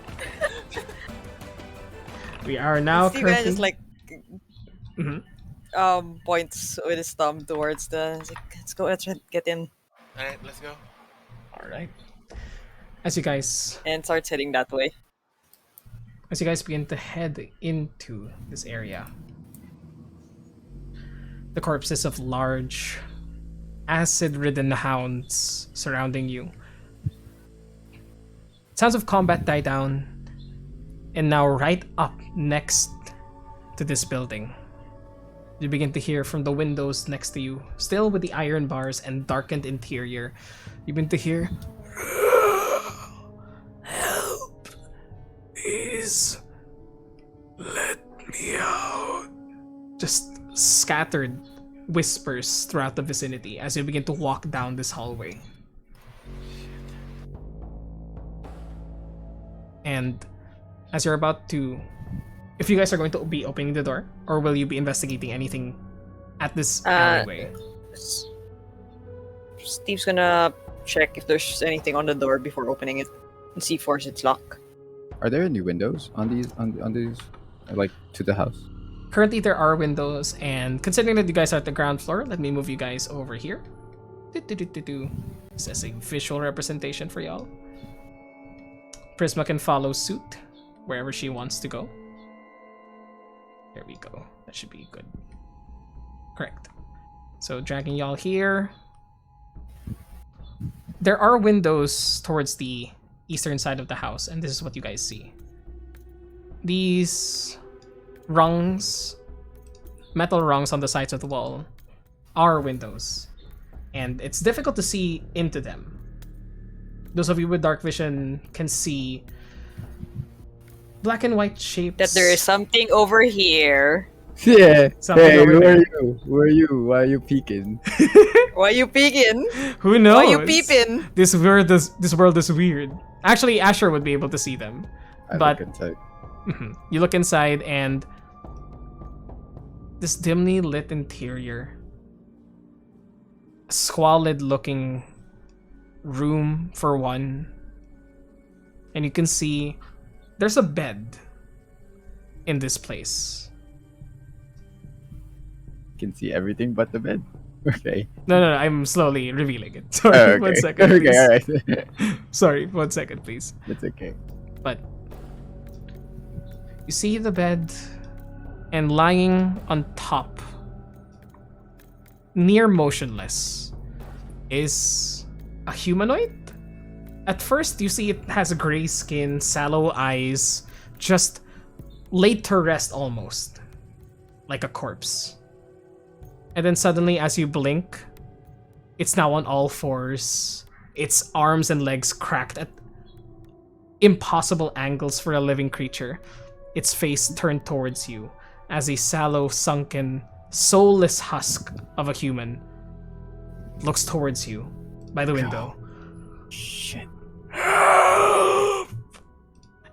Speaker 1: we are now
Speaker 2: Steve just
Speaker 1: currently...
Speaker 2: like
Speaker 1: Mhm.
Speaker 2: points with his thumb towards the. He's like, let's go. Let's get in,
Speaker 3: Alright, let's go.
Speaker 1: Alright. As you guys
Speaker 2: and starts heading that way.
Speaker 1: begin to head into this area, the corpses of large, acid-ridden hounds surrounding you. Sounds of combat die down, and now right up next to this building, you begin to hear from the windows next to you, still with the iron bars and darkened interior, you begin to hear, "Help! Please, let me out." Just scattered whispers throughout the vicinity as you begin to walk down this hallway. And as you're about to... If you guys are going to be opening the door, or will you be investigating anything at this alleyway?
Speaker 2: Steve's gonna check if there's anything on the door before opening it and see if it's locked.
Speaker 8: Are there any windows on these like to the house?
Speaker 1: Currently, there are windows, and considering that you guys are at the ground floor, let me move you guys over here. This is a visual representation for y'all. Prisma can follow suit wherever she wants to go. There we go. That should be good. Correct. So dragging y'all here. There are windows towards the eastern side of the house, and this is what you guys see. These rungs, metal rungs on the sides of the wall, are windows, and it's difficult to see into them. Those of you with dark vision can see black and white shapes.
Speaker 2: That there is something over here.
Speaker 8: Yeah.
Speaker 1: Something
Speaker 8: Hey,
Speaker 1: over
Speaker 8: who
Speaker 1: there.
Speaker 8: are you? Who are you? Why are you peeking?
Speaker 2: Why you peeking?
Speaker 1: Who knows?
Speaker 2: Why you peeping?
Speaker 1: This world is weird. Actually, Asher would be able to see them.
Speaker 8: I
Speaker 1: But-
Speaker 8: look inside.
Speaker 1: You look inside, and this dimly lit interior, squalid looking room for one, and you can see there's a bed in this place.
Speaker 8: Can see everything but the bed. Okay.
Speaker 1: No, I'm slowly revealing it. Sorry,
Speaker 8: Okay.
Speaker 1: 1 second,
Speaker 8: Okay,
Speaker 1: please.
Speaker 8: alright.
Speaker 1: Sorry, 1 second, please.
Speaker 8: That's okay.
Speaker 1: But you see the bed, and lying on top, near motionless, is a humanoid. At first, you see it has gray skin, sallow eyes, just laid to rest almost, like a corpse. And then suddenly, as you blink, it's now on all fours, its arms and legs cracked at impossible angles for a living creature, its face turned towards you as a sallow, sunken, soulless husk of a human looks towards you by the window.
Speaker 8: Shit.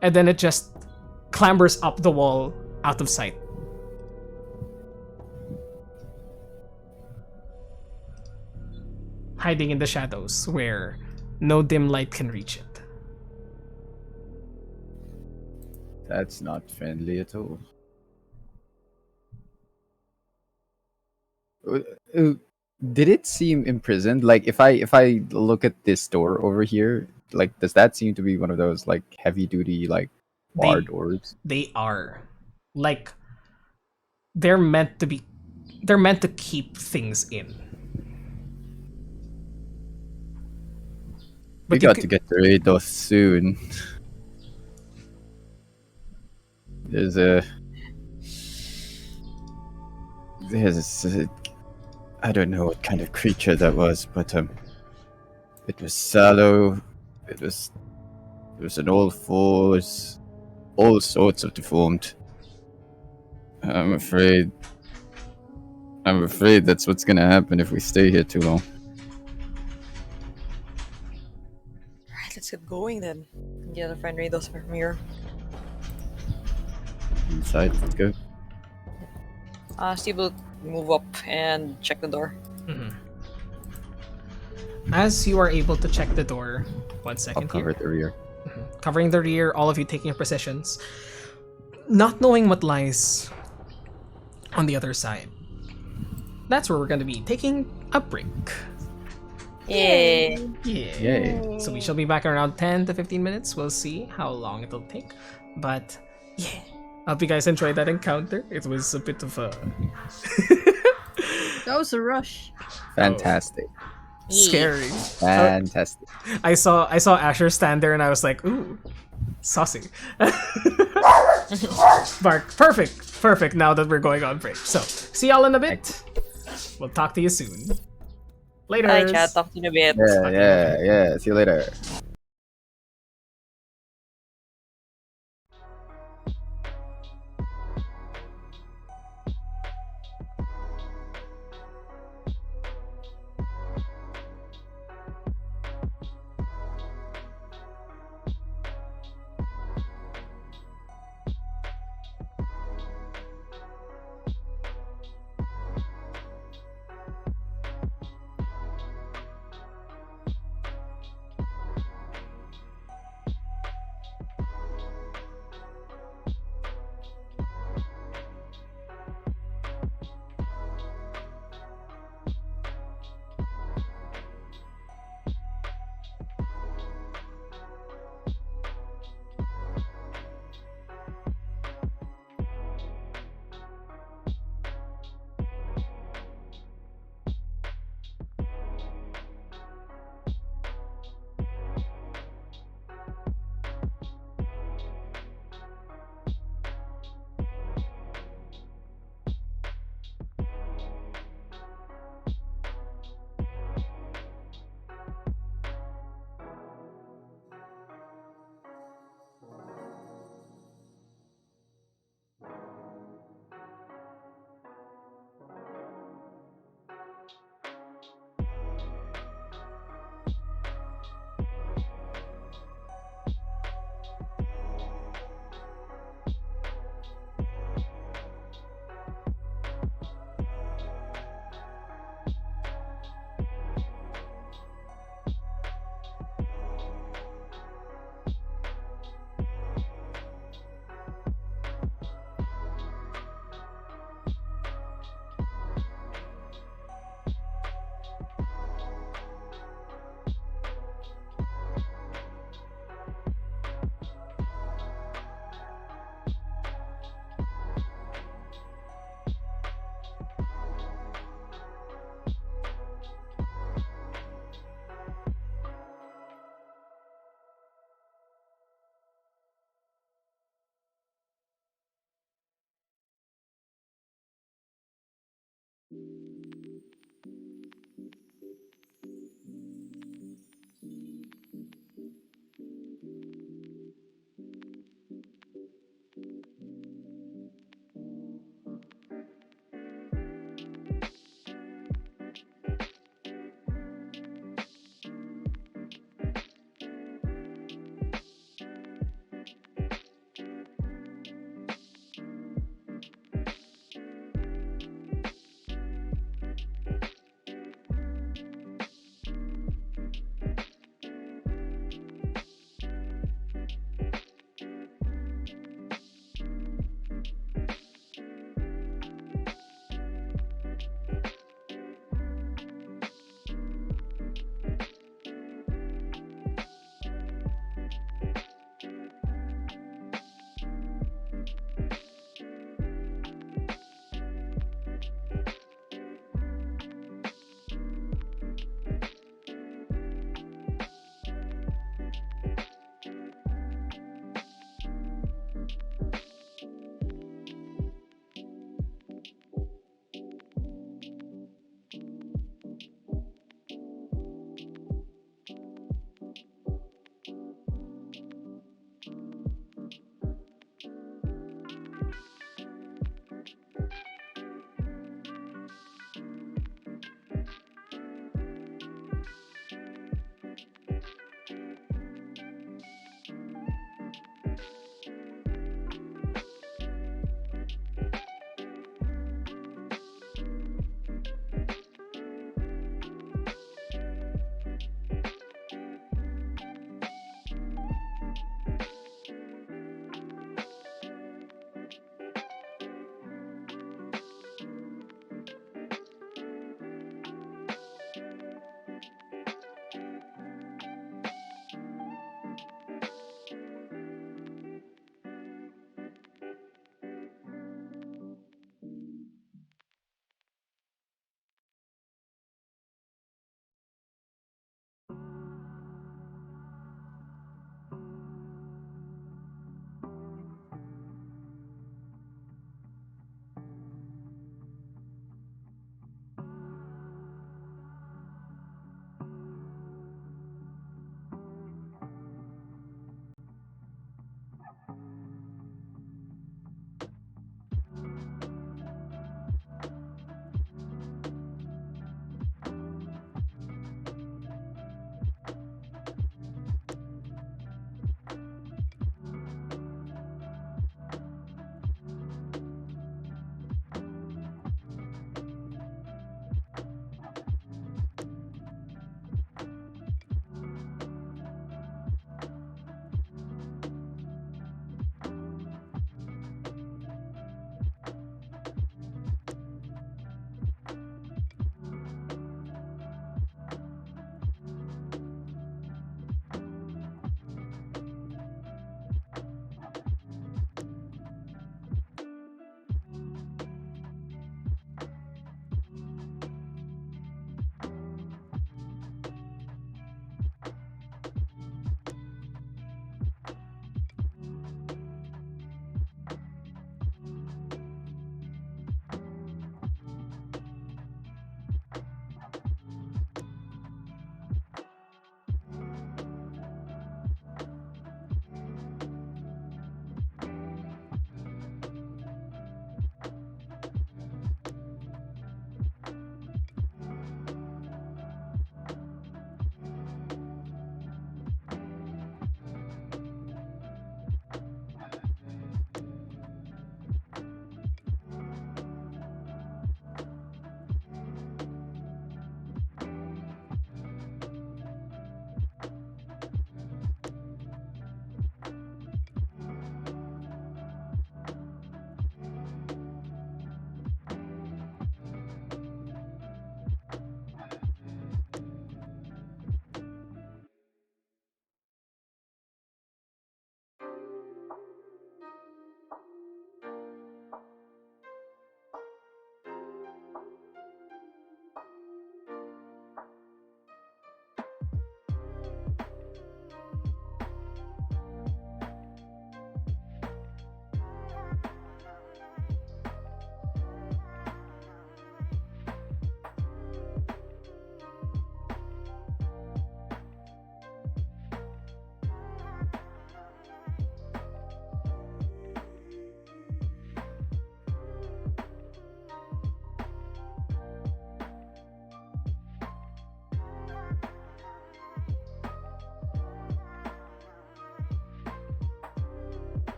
Speaker 1: And then it just clambers up the wall out of sight. Hiding in the shadows where no dim light can reach it.
Speaker 8: That's not friendly at all. Uh, uh, Did it seem imprisoned? Like if I look at this door over here, like does that seem to be one of those like heavy duty like bar
Speaker 1: They
Speaker 8: doors?
Speaker 1: they are like they're meant to be. They're meant to keep things in.
Speaker 8: We
Speaker 1: But you
Speaker 8: got to
Speaker 1: could,
Speaker 8: get to Rados soon. There's a I don't know what kind of creature that was, but it was sallow. It was an old force, all sorts of deformed. I'm afraid. I'm afraid that's what's gonna happen if we stay here too long.
Speaker 2: Alright, let's get going then. Get a friend read those from here.
Speaker 8: Inside, let's go.
Speaker 2: Steve will move up and check the door.
Speaker 1: Mhm. As you are able to check the door, one
Speaker 8: I'll
Speaker 1: second
Speaker 8: cover
Speaker 1: here.
Speaker 8: the rear.
Speaker 1: Covering the rear, all of you taking your positions, not knowing what lies on the other side. That's where we're going to be taking a break.
Speaker 2: Yeah.
Speaker 1: Yeah.
Speaker 8: Yay.
Speaker 1: So we shall be back in around 10 to 15 minutes. We'll see how long it'll take. But yeah. I hope you guys enjoyed that encounter. It was a bit of a
Speaker 4: That was a rush.
Speaker 8: Fantastic.
Speaker 1: scary.
Speaker 8: Fantastic.
Speaker 1: I saw Asher stand there and I was like, ooh, saucy. Bark. Perfect now that we're going on break. So see y'all in a bit. We'll talk to you soon. Later.
Speaker 2: Bye, chat. Talk to you in a bit.
Speaker 8: Yeah. See you later.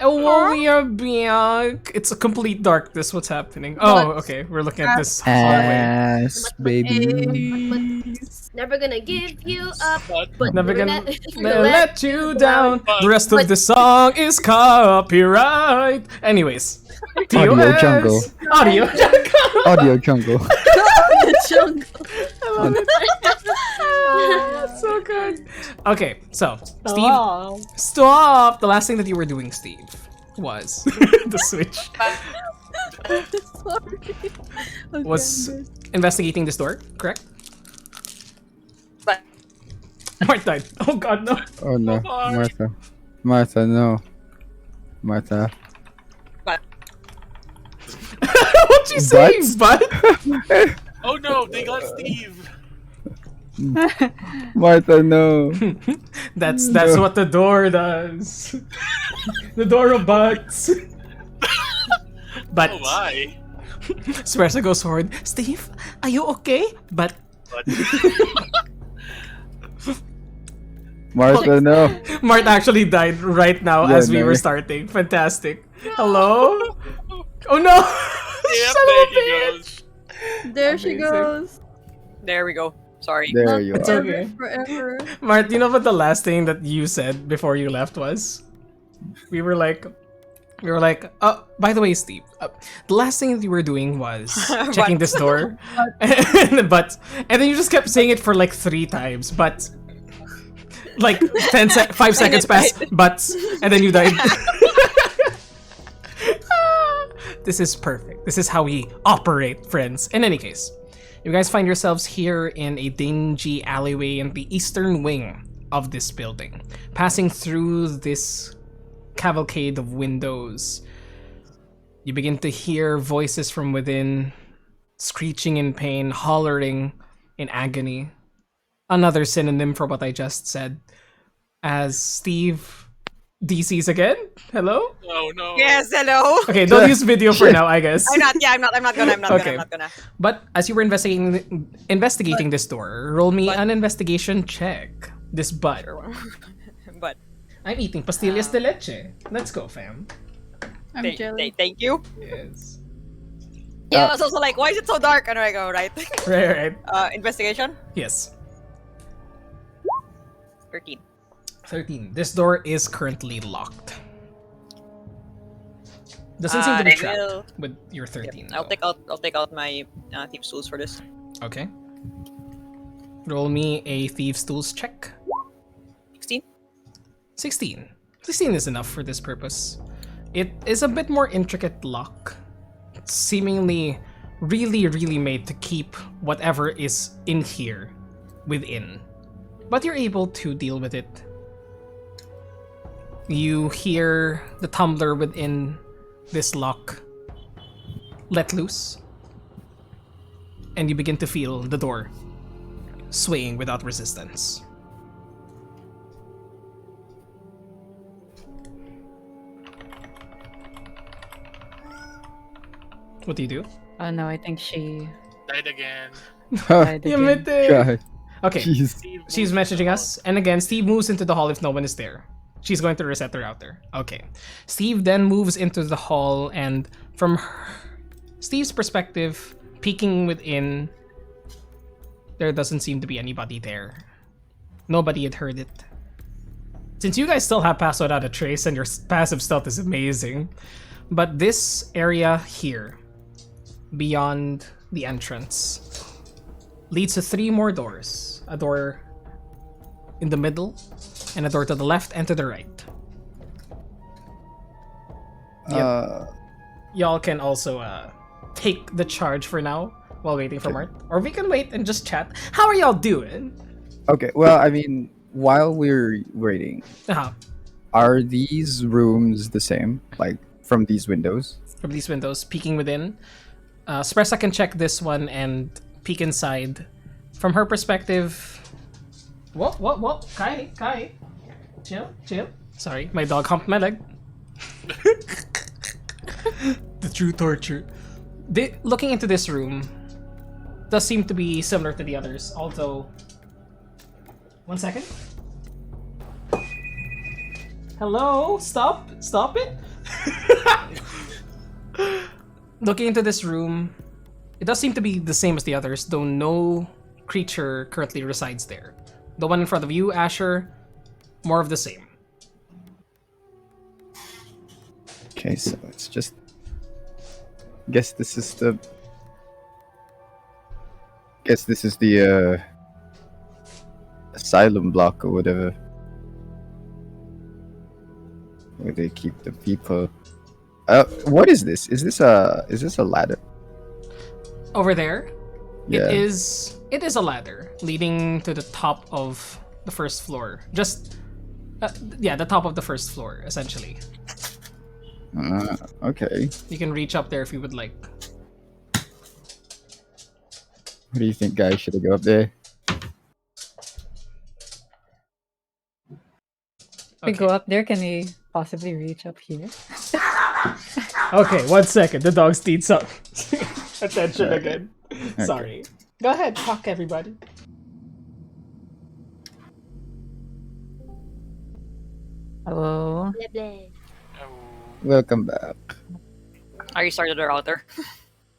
Speaker 1: Oh, we are back. It's a complete darkness. What's happening? Oh, okay. We're looking at this hallway.
Speaker 7: Ass, baby.
Speaker 6: Never gonna give you up,
Speaker 3: But
Speaker 6: but
Speaker 1: Never
Speaker 6: never
Speaker 1: gonna
Speaker 6: let
Speaker 1: let you down.
Speaker 3: But-
Speaker 1: The rest of the song is copyright. Anyways,
Speaker 7: Audio
Speaker 1: TOS.
Speaker 7: jungle.
Speaker 1: Audio jungle.
Speaker 7: Audio jungle.
Speaker 4: The jungle.
Speaker 1: I love it. That's so good. Okay, so Steve,
Speaker 5: Wow.
Speaker 1: stop. The last thing that you were doing, Steve, was the switch.
Speaker 4: Sorry. Okay,
Speaker 1: Was
Speaker 4: I'm good.
Speaker 1: investigating this door, correct?
Speaker 2: But-
Speaker 1: Mart died. Oh god, no.
Speaker 7: Oh no, Martha. Martha, no. Martha.
Speaker 1: What'd you say, bud?
Speaker 3: oh no, they got Steve.
Speaker 7: Martha, no.
Speaker 1: That's what the door does. The door of butts. But
Speaker 3: Oh my.
Speaker 1: Spersa goes forward. Steve, are you okay? But
Speaker 3: But
Speaker 7: Martha, no.
Speaker 1: Mart actually died right now
Speaker 7: Yeah,
Speaker 1: as we
Speaker 7: no.
Speaker 1: were starting. Fantastic. Hello? Oh no!
Speaker 3: yep,
Speaker 1: Son of
Speaker 3: there
Speaker 1: a
Speaker 3: he
Speaker 1: bitch!
Speaker 3: goes.
Speaker 4: There she
Speaker 1: Amazing.
Speaker 4: goes.
Speaker 2: There we go. Sorry.
Speaker 7: There
Speaker 4: Not
Speaker 7: you are.
Speaker 1: okay.
Speaker 4: Forever.
Speaker 1: Mart, you know what the last thing that you said before you left was? We were like, by the way, Steve, the last thing that you were doing was checking this door. and then you just kept saying it for like 3 times, but like 5 seconds passed, but, and then you died. This is perfect. This is how we operate, friends. In any case, you guys find yourselves here in a dingy alleyway in the eastern wing of this building. Passing through this cavalcade of windows, you begin to hear voices from within, screeching in pain, hollering in agony. Another synonym for what I just said. As Steve DCs again? Hello?
Speaker 3: Oh no.
Speaker 2: Yes, hello.
Speaker 1: Okay, don't use video for now, I guess.
Speaker 2: I'm not gonna.
Speaker 1: Okay. But as you were investigating this door, roll me an investigation check. This butt.
Speaker 2: But
Speaker 1: I'm eating pastillas de leche. Let's go, fam.
Speaker 4: I'm jelly.
Speaker 2: thank you.
Speaker 1: Yes.
Speaker 2: Yeah, I was also like, why is it so dark? And I go, right.
Speaker 1: Right.
Speaker 2: Investigation?
Speaker 1: Yes.
Speaker 2: 13.
Speaker 1: 13. This door is currently locked. Doesn't seem to be
Speaker 2: I
Speaker 1: trapped
Speaker 2: will-
Speaker 1: with your 13.
Speaker 2: I'll
Speaker 1: though.
Speaker 2: take out my thief's tools for this.
Speaker 1: Okay. Roll me a thieves' tools check.
Speaker 2: 16.
Speaker 1: 16. 16 is enough for this purpose. It is a bit more intricate lock. Seemingly really made to keep whatever is in here within. But you're able to deal with it. You hear the tumbler within this lock let loose. And you begin to feel the door swaying without resistance. What do you do?
Speaker 5: Oh no, I think she
Speaker 3: Died again.
Speaker 5: died
Speaker 1: You
Speaker 5: again.
Speaker 1: admit it.
Speaker 7: Try.
Speaker 1: Okay,
Speaker 7: Jeez.
Speaker 3: Steve
Speaker 1: she's
Speaker 3: moves to
Speaker 1: messaging
Speaker 3: the
Speaker 1: us, and again, Steve moves into the hall if no one is there. She's going to reset her out there. Okay. Steve then moves into the hall, and from Steve's perspective, peeking within, there doesn't seem to be anybody there. Nobody had heard it. Since you guys still have passed without a trace and your passive stealth is amazing, but this area here, beyond the entrance, leads to 3 more doors. A door in the middle, and a door to the left and to the right. Y'all can also take the charge for now while waiting for Mart. Or we can wait and just chat. How are y'all doing?
Speaker 7: Okay, well, I mean, while we're waiting,
Speaker 1: Uh-huh.
Speaker 7: are these rooms the same? Like, from these windows?
Speaker 1: From these windows, peeking within. Spressa can check this one and peek inside. From her perspective... Whoa. Kai. Chill. Sorry, my dog humped my leg. The true torture. Looking into this room does seem to be similar to the others, although... 1 second. Hello? Stop it. Looking into this room, it does seem to be the same as the others, though no creature currently resides there. The one in front of you, Asher, more of the same.
Speaker 8: Okay, so it's just. Guess this is the. Guess this is the asylum block or whatever. Where they keep the people. What is this? Is this a ladder?
Speaker 1: Over there,
Speaker 8: Yeah.
Speaker 1: it is a ladder leading to the top of the first floor. Just the top of the first floor, essentially.
Speaker 8: Okay.
Speaker 1: You can reach up there if you would like.
Speaker 8: What do you think, guys? Should I go up there?
Speaker 5: If we go up there, can we possibly reach up here?
Speaker 1: Okay, 1 second. The dogs need some attention
Speaker 8: Okay.
Speaker 1: again. Sorry. Go ahead, talk everybody.
Speaker 5: Hello.
Speaker 6: Blah, blah.
Speaker 3: Oh,
Speaker 8: Welcome back.
Speaker 2: Are you started the router?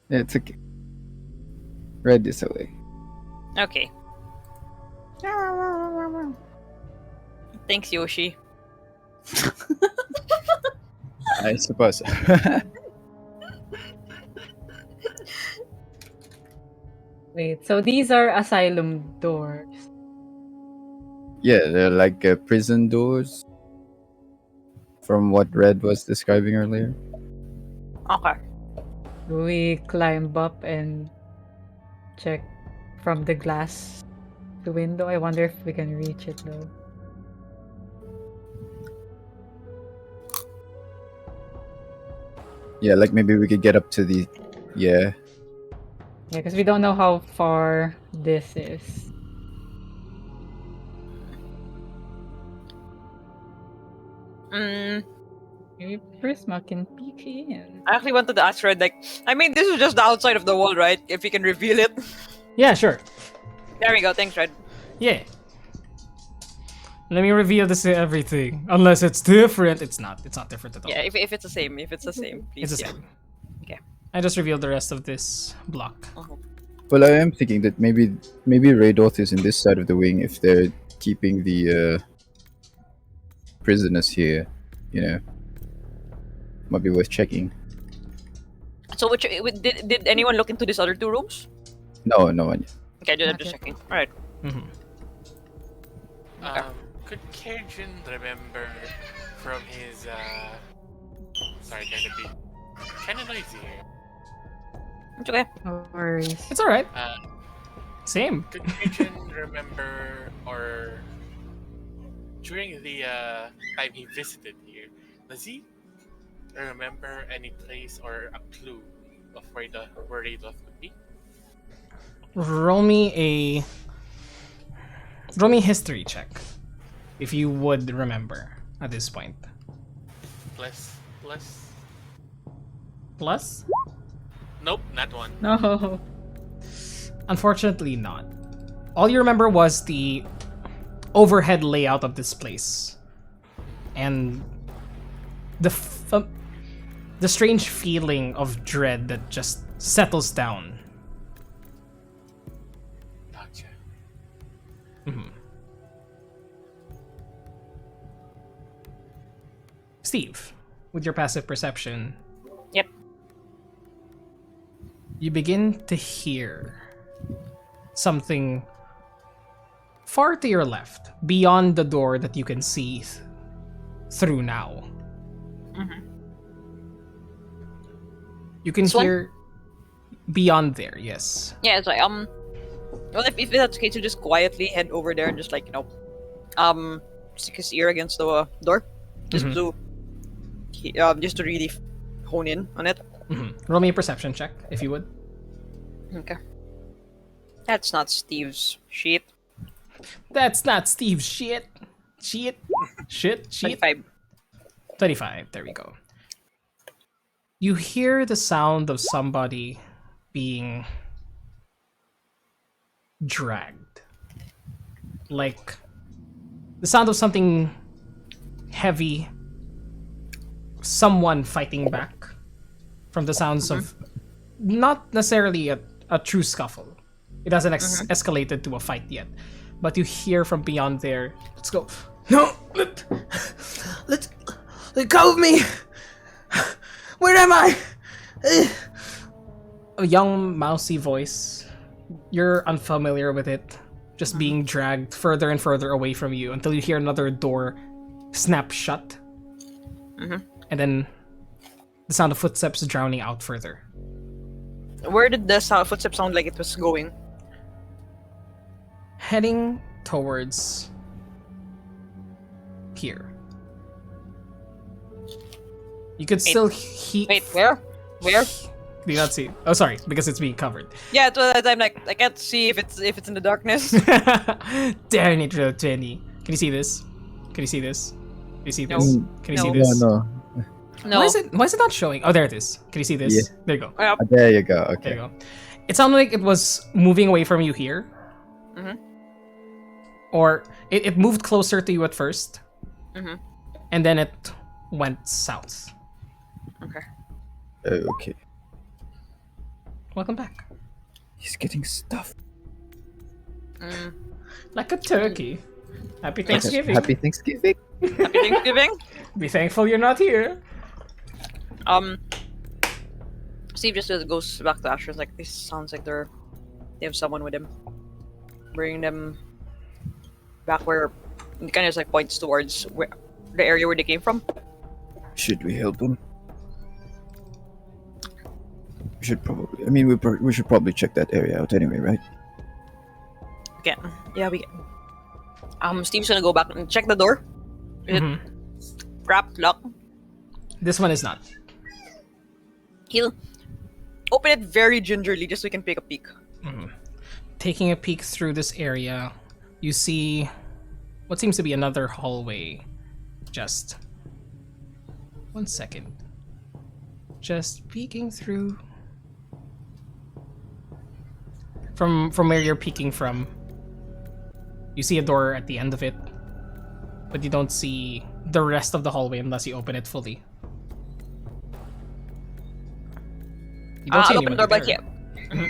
Speaker 8: It's okay. Right this away.
Speaker 2: Okay. Thanks, Yoshi.
Speaker 8: I suppose.
Speaker 5: Wait, so these are asylum doors.
Speaker 8: Yeah, they're like prison doors. From what Red was describing earlier.
Speaker 2: Okay.
Speaker 5: Do we climb up and check from the glass the window? I wonder if we can reach it though.
Speaker 8: Yeah, like maybe we could get up to the. Yeah.
Speaker 5: Yeah, because we don't know how far this is. Maybe Prisma can peek in.
Speaker 2: I actually wanted to ask Red, like, I mean, this is just the outside of the wall, right? If you can reveal it.
Speaker 1: Yeah, sure.
Speaker 2: There we go. Thanks, Red.
Speaker 1: Yeah. Let me reveal this to everything. Unless it's different. It's not. It's not different at all.
Speaker 2: Yeah, if it's the same. If it's the same, please.
Speaker 1: It's the
Speaker 2: yeah.
Speaker 1: same.
Speaker 2: Okay.
Speaker 1: I just revealed the rest of this block.
Speaker 8: Well, I am thinking that maybe Raydoth is in this side of the wing if they're keeping the prisoners here. You know, might be worth checking.
Speaker 2: So, did anyone look into these other two rooms?
Speaker 8: No, no one yet.
Speaker 2: Okay, I'm
Speaker 5: Not
Speaker 2: just
Speaker 5: yet.
Speaker 2: checking. All right.
Speaker 1: Mhm.
Speaker 3: could Kajin remember from his sorry, gonna be kind of noisy here.
Speaker 2: It's okay.
Speaker 5: No worries.
Speaker 1: It's alright.
Speaker 3: Uh,
Speaker 1: Same.
Speaker 3: could Kajin remember or during the time he visited here, does he remember any place or a clue of where Raydoth could be?
Speaker 1: Roll me a history check. If you would remember at this point.
Speaker 3: Plus.
Speaker 1: Plus?
Speaker 3: Nope, not one.
Speaker 5: No.
Speaker 1: Unfortunately not. All you remember was the overhead layout of this place. And the strange feeling of dread that just settles down.
Speaker 3: Gotcha.
Speaker 1: Steve, with your passive perception,
Speaker 2: Yep.
Speaker 1: you begin to hear something far to your left, beyond the door that you can see through now. You can
Speaker 2: This one?
Speaker 1: hear beyond there, yes.
Speaker 2: Yeah, it's like well, if that's the case, you just quietly head over there and just like stick his ear against the door, just to really hone in on it.
Speaker 1: Roll me a perception check, if you would.
Speaker 2: Okay. That's not Steve's shit.
Speaker 1: That's not Steve's shit. Shit.
Speaker 2: 25.
Speaker 1: 25, there we go. You hear the sound of somebody being dragged. Like the sound of something heavy someone fighting back from the sounds of not necessarily a true scuffle. It hasn't escalated to a fight yet, but you hear from beyond there. Let's go. No, let go of me. Where am I? A young mousy voice. You're unfamiliar with it, just being dragged further and further away from you until you hear another door snap shut, and then the sound of footsteps drowning out further.
Speaker 2: Where did the footsteps sound like it was going?
Speaker 1: Heading towards here. You could still hear.
Speaker 2: Wait, where? Where?
Speaker 1: Do you not see? Oh, sorry, because it's being covered.
Speaker 2: Yeah, I'm like, I can't see if it's in the darkness.
Speaker 1: Darn it, Row 20. Can you see this? Can you see this? Can you see
Speaker 2: No.
Speaker 1: this? Can you see this?
Speaker 8: No.
Speaker 2: No.
Speaker 1: Why is it not showing? Oh, there it is. Can you see this?
Speaker 8: Yeah.
Speaker 1: There you go.
Speaker 2: Yeah.
Speaker 8: There you go.
Speaker 1: There
Speaker 8: Okay.
Speaker 1: you go. It sounded like it was moving away from you here. Or it moved closer to you at first. And then it went south.
Speaker 2: Okay.
Speaker 8: Okay.
Speaker 1: Welcome back.
Speaker 8: He's getting stuffed.
Speaker 1: Like a turkey. Happy Thanksgiving.
Speaker 8: Happy Thanksgiving.
Speaker 2: Happy Thanksgiving.
Speaker 1: Be thankful you're not here.
Speaker 2: Steve just goes back to Asher. Like, this sounds like they have someone with him. Bring them back where he kind of just like points towards the area where they came from.
Speaker 8: Should we help him? We should probably. I mean, we should probably check that area out anyway, right?
Speaker 2: We can. Yeah, we can. Steve's gonna go back and check the door. Is it wrapped, locked?
Speaker 1: This one is not.
Speaker 2: He'll open it very gingerly just so we can take a peek.
Speaker 1: Taking a peek through this area, you see what seems to be another hallway. Just 1 second. Just peeking through. From where you're peeking from, you see a door at the end of it, but you don't see the rest of the hallway unless you open it fully. You don't see
Speaker 2: I'll open the door,
Speaker 1: anyone
Speaker 2: but
Speaker 1: there.
Speaker 2: yeah.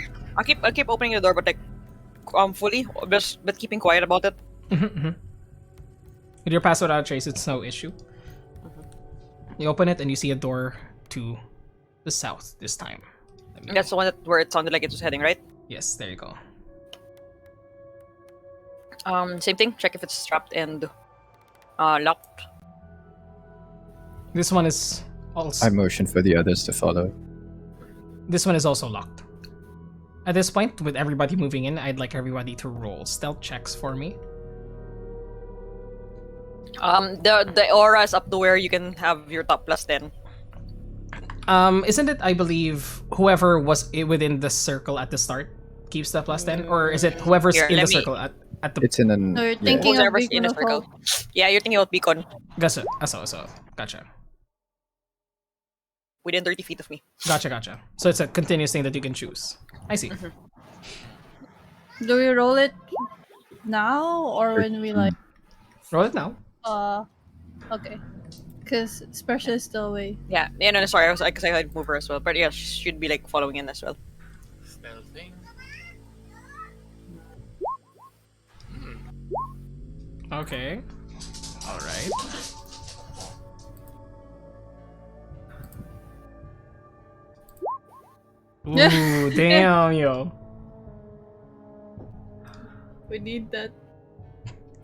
Speaker 2: I'll keep opening the door, but like fully, but keeping quiet about it.
Speaker 1: With your pass without trace, it's no issue. You open it and you see a door to the south this time.
Speaker 2: That's the one where it sounded like it was heading, right?
Speaker 1: Yes, there you go.
Speaker 2: Same thing. Check if it's strapped and locked.
Speaker 1: This one is also
Speaker 8: I motion for the others to follow.
Speaker 1: This one is also locked. At this point, with everybody moving in, I'd like everybody to roll stealth checks for me.
Speaker 2: The aura is up to where you can have your top +10.
Speaker 1: Isn't it, I believe, whoever was within the circle at the start keeps the +10? Or is it whoever's
Speaker 2: Here,
Speaker 1: in the
Speaker 2: let me-
Speaker 1: circle at the...
Speaker 8: It's in an.
Speaker 4: No, you're
Speaker 8: yeah.
Speaker 4: thinking of
Speaker 2: Whoever's in
Speaker 4: Beacon
Speaker 2: a
Speaker 4: of
Speaker 2: circle.
Speaker 4: Hope.
Speaker 2: Yeah, you're thinking about Beacon.
Speaker 1: Gotcha. Gotcha.
Speaker 2: Within 30 feet of me.
Speaker 1: Gotcha. So it's a continuous thing that you can choose. I see.
Speaker 4: Do we roll it now or when we like?
Speaker 1: Roll it now.
Speaker 4: Okay. Because Special is still away.
Speaker 2: Yeah, no, sorry, because I had move her as well. But yeah, she should be like following in as well.
Speaker 3: Stealthing.
Speaker 1: Okay. Alright. Ooh, damn, yo.
Speaker 4: We need that.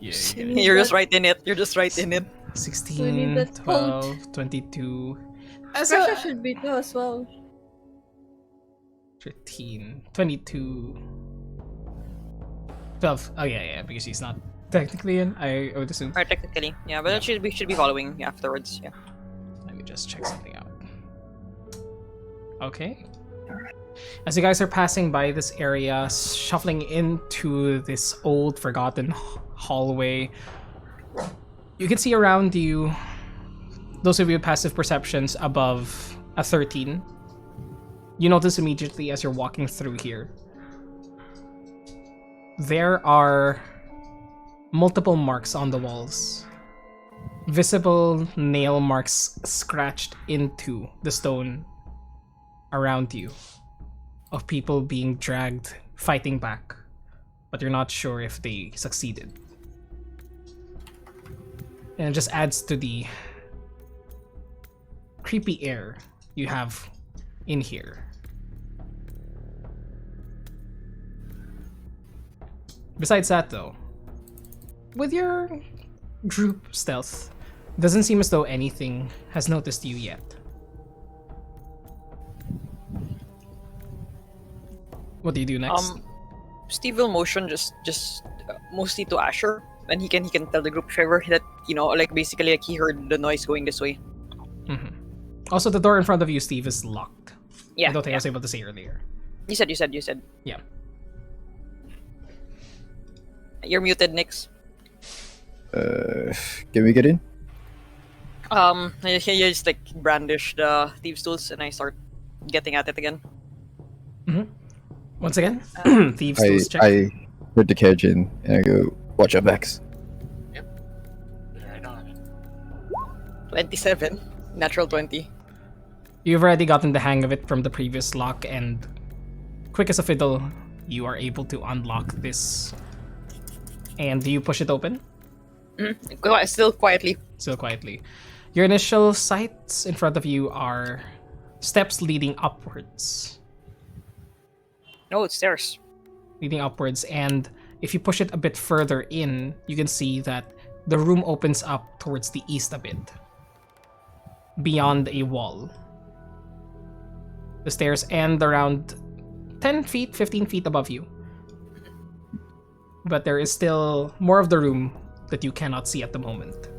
Speaker 1: Yeah,
Speaker 2: You're just right in it. You're just right in it.
Speaker 4: We need
Speaker 1: 16,
Speaker 4: that
Speaker 1: 12, 22,
Speaker 4: Special should be too as well.
Speaker 1: 13, 22, 12. Oh, yeah, because she's not technically in, I would assume.
Speaker 2: Or technically, yeah, but we should be following afterwards. Yeah.
Speaker 1: Let me just check something out. Okay. As you guys are passing by this area, shuffling into this old, forgotten hallway, you can see around you, those of you with passive perceptions above a 13, you notice immediately as you're walking through here, there are multiple marks on the walls. visible nail marks scratched into the stone around you of people being dragged, fighting back, but you're not sure if they succeeded. And it just adds to the creepy air you have in here. Besides that, though, with your group stealth, doesn't seem as though anything has noticed you yet. What do you do next?
Speaker 2: Steve will motion just mostly to Asher, and he can tell the group driver that like basically like he heard the noise going this way.
Speaker 1: Also, the door in front of you, Steve, is locked.
Speaker 2: Yeah,
Speaker 1: I don't think I
Speaker 2: yeah.
Speaker 1: was able to say earlier.
Speaker 2: You said.
Speaker 1: Yeah.
Speaker 2: You're muted, Nix.
Speaker 8: Can we get in?
Speaker 2: I just like brandish the thieves' tools, and I start getting at it again.
Speaker 1: Once again, thieves
Speaker 8: I
Speaker 1: tools check.
Speaker 8: I put the cage in and I go, watch your backs.
Speaker 3: Right on it.
Speaker 2: 27, natural 20.
Speaker 1: You've already gotten the hang of it from the previous lock, and quick as a fiddle, you are able to unlock this. And do you push it open?
Speaker 2: Still quietly.
Speaker 1: Still quietly. Your initial sights in front of you are steps leading upwards.
Speaker 2: No, it's stairs.
Speaker 1: Leading upwards, and if you push it a bit further in, you can see that the room opens up towards the east a bit. Beyond a wall. The stairs end around 10 feet, 15 feet above you. But there is still more of the room that you cannot see at the moment.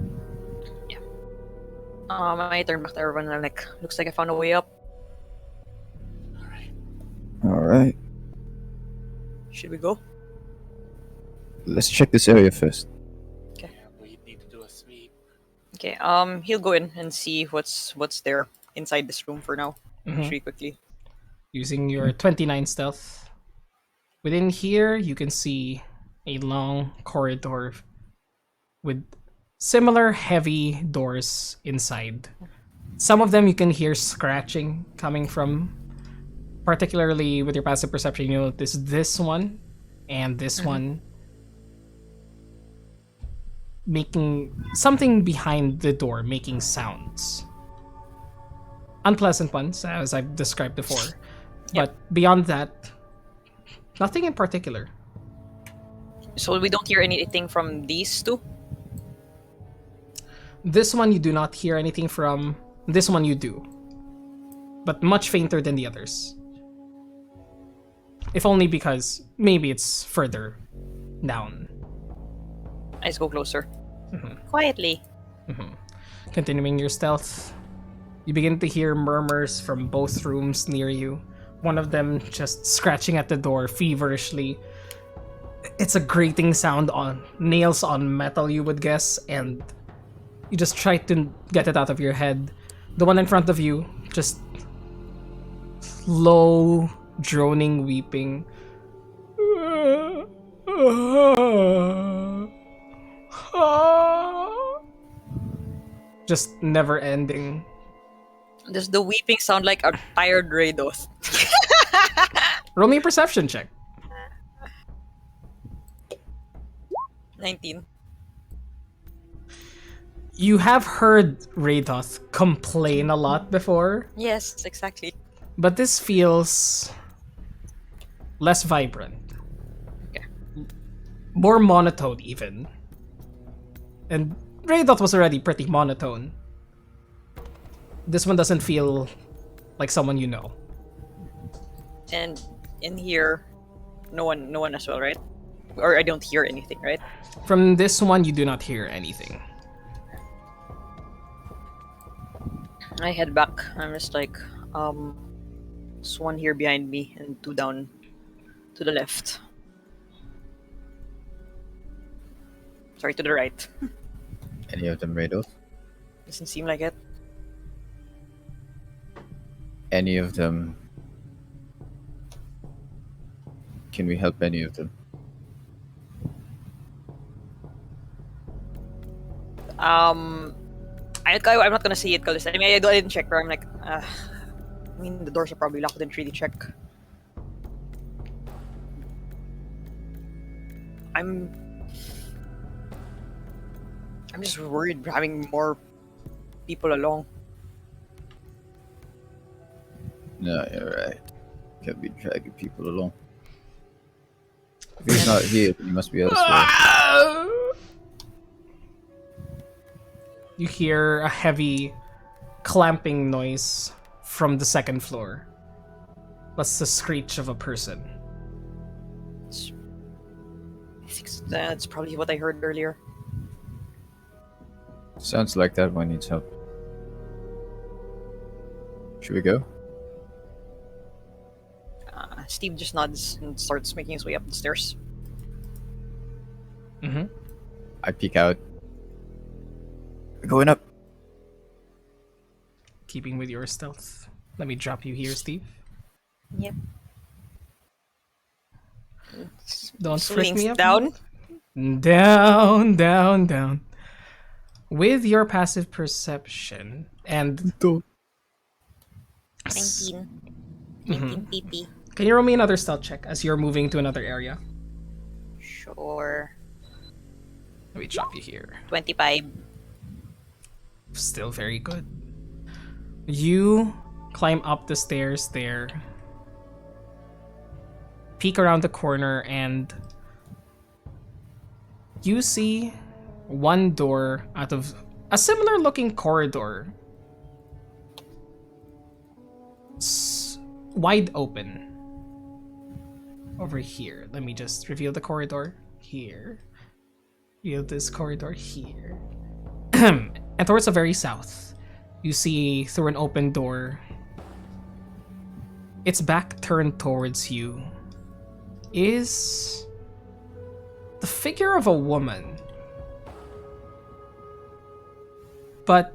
Speaker 2: I turn back to everyone and I'm like, looks like I found a way up.
Speaker 8: Alright.
Speaker 2: Should we go?
Speaker 8: Let's check this area first.
Speaker 3: Yeah, we need to do a sweep.
Speaker 2: Okay, he'll go in and see what's there inside this room for now. Pretty quickly.
Speaker 1: Using your 29 stealth. Within here, you can see a long corridor with similar heavy doors inside. Some of them you can hear scratching coming from. Particularly with your passive perception, you notice this one and this one making something behind the door, making sounds. Unpleasant ones, as I've described before. But beyond that, nothing in particular.
Speaker 2: So we don't hear anything from these two?
Speaker 1: This one you do not hear anything from. This one you do. But much fainter than the others. If only because maybe it's further down.
Speaker 2: I just go closer. Quietly.
Speaker 1: Continuing your stealth, you begin to hear murmurs from both rooms near you. One of them just scratching at the door feverishly. It's a grating sound on nails on metal, you would guess, and you just try to get it out of your head. The one in front of you, just low, droning weeping. Just never ending.
Speaker 2: Does the weeping sound like a tired Raidos?
Speaker 1: Roll me a perception check.
Speaker 2: 19.
Speaker 1: You have heard Raydoth complain a lot before,
Speaker 2: Yes, exactly.
Speaker 1: but this feels less vibrant.
Speaker 2: Okay.
Speaker 1: More monotone, even. And Raydoth was already pretty monotone. This one doesn't feel like someone you know.
Speaker 2: And in here, no one as well, right? Or I don't hear anything, right?
Speaker 1: From this one, you do not hear anything.
Speaker 2: I head back. I'm just like, there's one here behind me and two down to the left. Sorry, to the right.
Speaker 8: Any of them Raidos?
Speaker 2: Doesn't seem like it.
Speaker 8: Any of them? Can we help any of them?
Speaker 2: I'm not gonna say it, Calista. I mean, I didn't check, but I'm like, I mean, the doors are probably locked. I didn't really check. I'm just worried having more people along.
Speaker 8: No, you're right. Can't be dragging people along. If he's not here, then he must be elsewhere.
Speaker 1: You hear a heavy clamping noise from the second floor. That's the screech of a person.
Speaker 2: I think that's probably what I heard earlier.
Speaker 8: Sounds like that one needs help. Should we go?
Speaker 2: Steve just nods and starts making his way up the stairs.
Speaker 1: Mm-hmm.
Speaker 8: I peek out. We're going up.
Speaker 1: Keeping with your stealth. Let me drop you here, Steve.
Speaker 2: Yep.
Speaker 1: Don't freak me up.
Speaker 2: Down.
Speaker 1: Down, down, down. With your passive perception and
Speaker 2: 19.
Speaker 1: Mhm.
Speaker 2: 19 PP.
Speaker 1: Can you roll me another stealth check as you're moving to another area?
Speaker 2: Sure.
Speaker 1: Let me drop you here.
Speaker 2: 25.
Speaker 1: Still very good. You climb up the stairs there, peek around the corner, and you see one door out of a similar looking corridor. It's wide open. Over here. Let me just reveal the corridor here. Reveal this corridor here. And towards the very south, you see through an open door, its back turned towards you, is the figure of a woman. But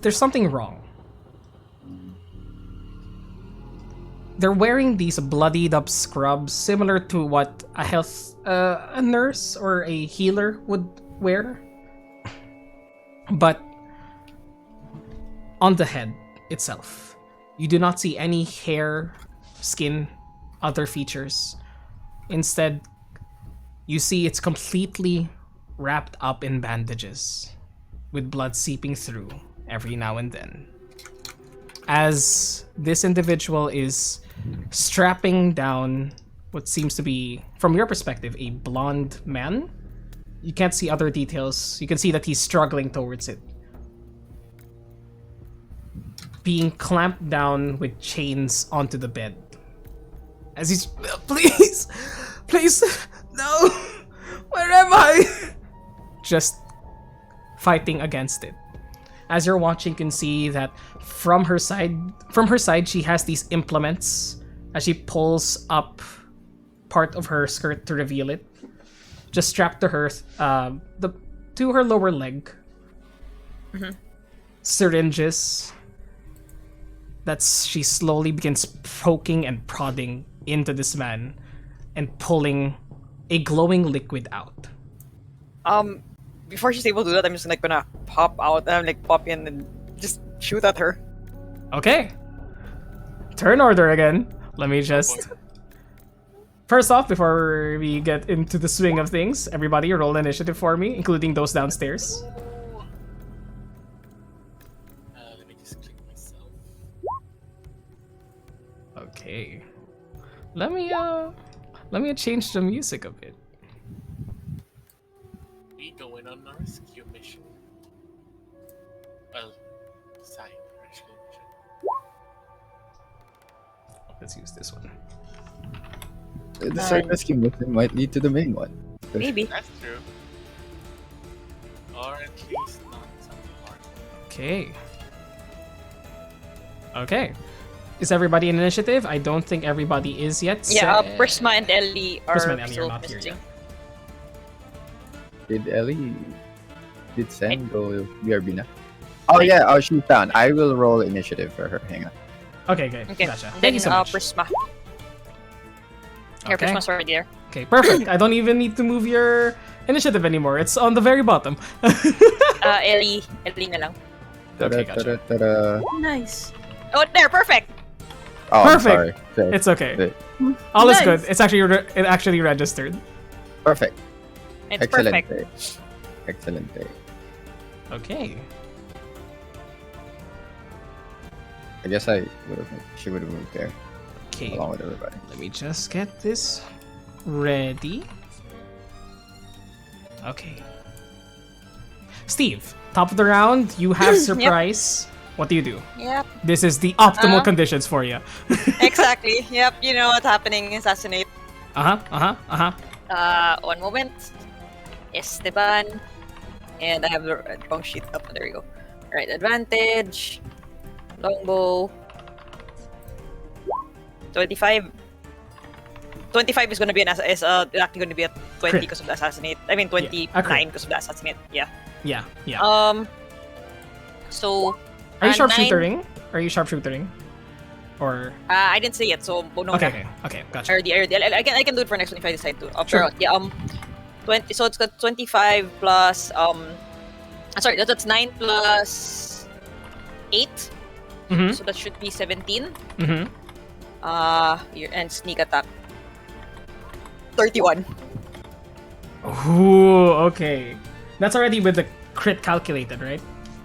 Speaker 1: there's something wrong. They're wearing these bloodied up scrubs similar to what a nurse or a healer would wear. But on the head itself, you do not see any hair, skin, other features. Instead, you see it's completely wrapped up in bandages, with blood seeping through every now and then. As this individual is strapping down what seems to be, from your perspective, a blonde man. You can't see other details. You can see that he's struggling towards it. Being clamped down with chains onto the bed. As he's, please, please, no, where am I? Just fighting against it. As you're watching, you can see that from her side, she has these implements as she pulls up part of her skirt to reveal it. Just strapped to her, to her lower leg.
Speaker 2: Mm-hmm.
Speaker 1: Syringes that she slowly begins poking and prodding into this man and pulling a glowing liquid out.
Speaker 2: Before she's able to do that, I'm just like gonna pop out and like pop in and just shoot at her.
Speaker 1: Okay. Turn order again. Let me just... First off, before we get into the swing of things, everybody roll initiative for me, including those downstairs.
Speaker 3: Let me just click myself.
Speaker 1: Okay. Let me change the music a bit.
Speaker 3: We going on a rescue mission. Well, side rescue mission.
Speaker 1: Let's use this one.
Speaker 8: The side rescue mission might lead to the main one.
Speaker 2: Maybe.
Speaker 3: That's true. Or at least not something hard.
Speaker 1: Okay. Okay. Is everybody in initiative? I don't think everybody is yet.
Speaker 2: Yeah, Prisma and Ellie are
Speaker 1: Prisma and Ellie are
Speaker 2: still
Speaker 1: not here
Speaker 2: missing.
Speaker 1: yet.
Speaker 8: Did Sam go BRB na? Oh yeah, oh she's down. I will roll initiative for her. Hang on.
Speaker 1: Okay, okay.
Speaker 2: Okay,
Speaker 1: Gotcha.
Speaker 2: and
Speaker 1: Thank
Speaker 2: then
Speaker 1: you so much.
Speaker 2: Prisma. Here,
Speaker 1: Okay.
Speaker 2: Prisma's already there.
Speaker 1: Okay, perfect. I don't even need to move your initiative anymore. It's on the very bottom.
Speaker 2: Ellie na lang.
Speaker 1: Okay, gotcha.
Speaker 8: Ta-da.
Speaker 4: Nice.
Speaker 2: Oh, there, perfect.
Speaker 8: Oh, I'm
Speaker 1: Perfect.
Speaker 8: sorry. Okay.
Speaker 1: It's okay.
Speaker 8: Wait.
Speaker 1: All is
Speaker 4: Nice.
Speaker 1: good. It's actually it actually registered.
Speaker 8: Perfect.
Speaker 2: It's
Speaker 8: Excellent
Speaker 2: perfect.
Speaker 8: day. Excellent day.
Speaker 1: Okay.
Speaker 8: I guess she would have moved there
Speaker 1: Okay.
Speaker 8: along with everybody.
Speaker 1: Let me just get this ready. Okay. Steve, top of the round, you have surprise. What do you do?
Speaker 2: Yep,
Speaker 1: This is the optimal
Speaker 2: Uh,
Speaker 1: conditions for you.
Speaker 2: exactly. Yep, you know what's happening. Assassinate. One moment. Esteban. And I have the wrong sheet up. There you go. Alright, advantage. Longbow. 25. 25 is gonna be actually gonna be a 20
Speaker 1: Crit.
Speaker 2: because of the assassinate. I mean 29
Speaker 1: a crit.
Speaker 2: because of the assassinate. Yeah.
Speaker 1: Yeah, yeah.
Speaker 2: So
Speaker 1: Are you
Speaker 2: 9
Speaker 1: sharpshootering? Are you sharpshootering? Or
Speaker 2: I didn't say it, so no.
Speaker 1: okay, gotcha.
Speaker 2: I can do it for next one if I decide to.
Speaker 1: Sure.
Speaker 2: Pero, yeah, 20. So it's got 25 plus sorry, that's 9 plus 8.
Speaker 1: Mm-hmm.
Speaker 2: So that should be 17.
Speaker 1: Mm-hmm.
Speaker 2: And sneak attack. 31.
Speaker 1: Ooh, okay. That's already with the crit calculated, right?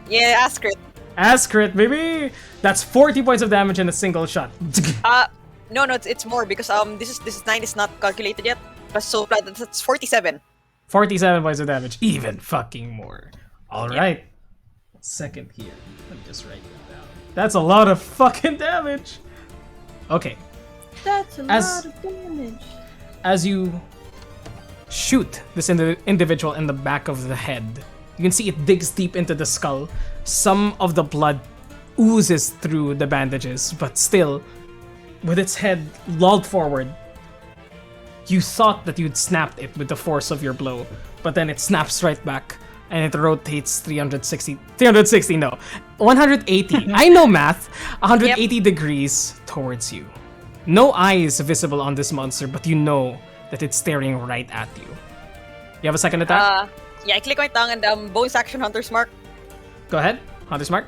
Speaker 2: Yeah, ask crit.
Speaker 1: As crit, baby! That's 40 points of damage in a single shot.
Speaker 2: No, it's more because this is 9 is not calculated yet. So that's 47.
Speaker 1: 47 points of damage. Even fucking more. Alright. Second here. Let me just write that down. That's a lot of fucking damage. Okay.
Speaker 4: That's a
Speaker 1: As-
Speaker 4: lot of damage.
Speaker 1: As you shoot this individual in the back of the head, you can see it digs deep into the skull. Some of the blood oozes through the bandages, but still, with its head lolled forward, you thought that you'd snapped it with the force of your blow, but then it snaps right back and it rotates 180. I know math. 180 degrees towards you. No eyes visible on this monster, but you know that it's staring right at you. You have a second attack?
Speaker 2: Yeah, I click my tongue and bonus action Hunter's Mark.
Speaker 1: Go ahead. Hunter's Mark.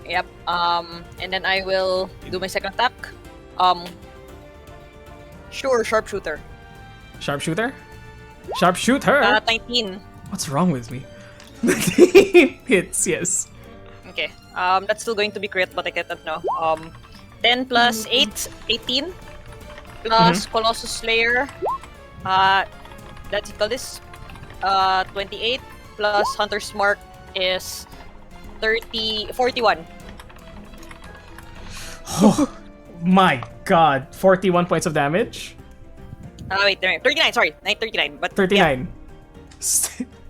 Speaker 2: Yep. And then I will do my second attack. Sure, sharpshooter.
Speaker 1: Sharpshooter? Sharpshooter?
Speaker 2: 19.
Speaker 1: What's wrong with me? Hits, yes.
Speaker 2: Okay. That's still going to be crit, but I get that now. 10 plus 8, 18. Plus Colossus Slayer. Let's call this 28 plus Hunter's Mark is 41.
Speaker 1: Oh my god. 41 points of damage?
Speaker 2: Wait, 39, sorry. 39, but
Speaker 1: 39.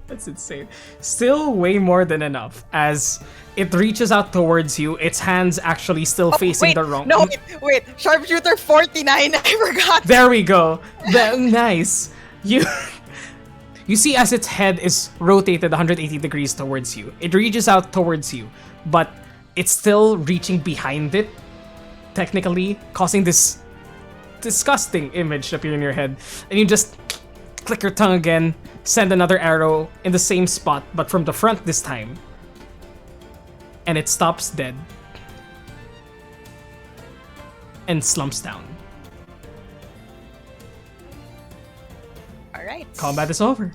Speaker 1: That's insane. Still way more than enough. As it reaches out towards you, its hands actually still facing
Speaker 2: wait,
Speaker 1: the wrong...
Speaker 2: No, wait. Sharpshooter 49, I forgot.
Speaker 1: There we go. Nice. You see as its head is rotated 180 degrees towards you. It reaches out towards you, but it's still reaching behind it, technically, causing this disgusting image to appear in your head. And you just click your tongue again, send another arrow in the same spot, but from the front this time. And it stops dead. And slumps down.
Speaker 2: Alright.
Speaker 1: Combat is over.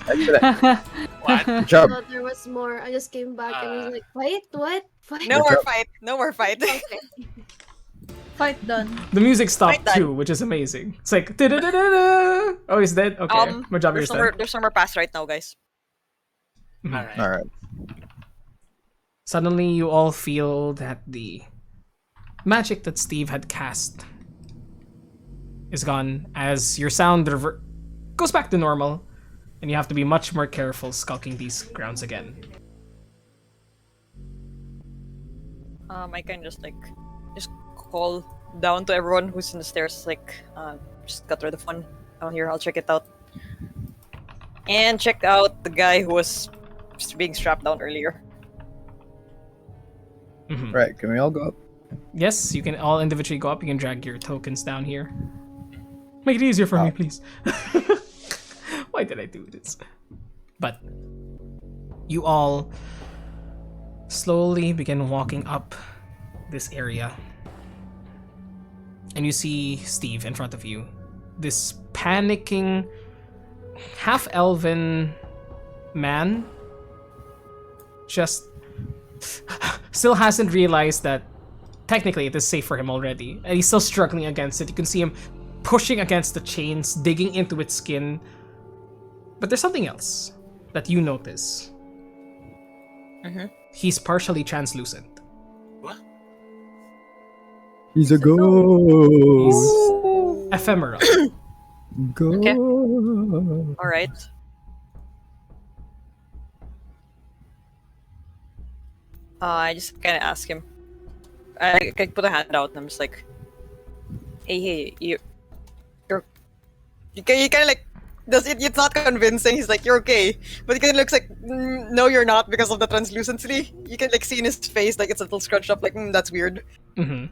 Speaker 8: Excellent.
Speaker 3: What?
Speaker 8: Good
Speaker 6: I
Speaker 8: job.
Speaker 6: thought there was more. I just came back and was like, wait, what? Fight?
Speaker 2: No
Speaker 8: Good
Speaker 2: more
Speaker 8: job.
Speaker 2: fight. No more fight.
Speaker 6: Okay.
Speaker 4: Fight done.
Speaker 1: The music stopped
Speaker 2: Right done.
Speaker 1: too, which is amazing. It's like da-da-da-da-da. Oh, he's dead? Okay. My job
Speaker 2: there's
Speaker 1: is
Speaker 2: no more,
Speaker 1: done.
Speaker 2: there's no more pass right now, guys.
Speaker 3: Alright.
Speaker 8: All right.
Speaker 1: Suddenly you all feel that the magic that Steve had cast is gone as your sound goes back to normal and you have to be much more careful skulking these grounds again.
Speaker 2: I can just call down to everyone who's in the stairs, just got rid of one. Oh, here, I'll check it out. And check out the guy who was being strapped down earlier.
Speaker 1: Mhm.
Speaker 8: Right. Can we all go up?
Speaker 1: Yes, you can all individually go up. You can drag your tokens down here. Make it easier for me, please. Why did I do this? But You all slowly begin walking up this area. And you see Steve in front of you. This panicking, half-elven man just still hasn't realized that technically it is safe for him already. And he's still struggling against it. You can see him pushing against the chains, digging into its skin. But there's something else that you notice. He's partially translucent.
Speaker 3: What?
Speaker 7: He's a ghost.
Speaker 1: He's ephemeral.
Speaker 7: Ghost.
Speaker 2: Okay. All right. I just kind of ask him. I put a hand out and I'm just like, hey, you kind of like, it's not convincing. He's like, you're okay. But he kind of looks like, no, you're not because of the translucency. You can like see in his face, like it's a little scrunched up, like, that's weird.
Speaker 1: Mm-hmm.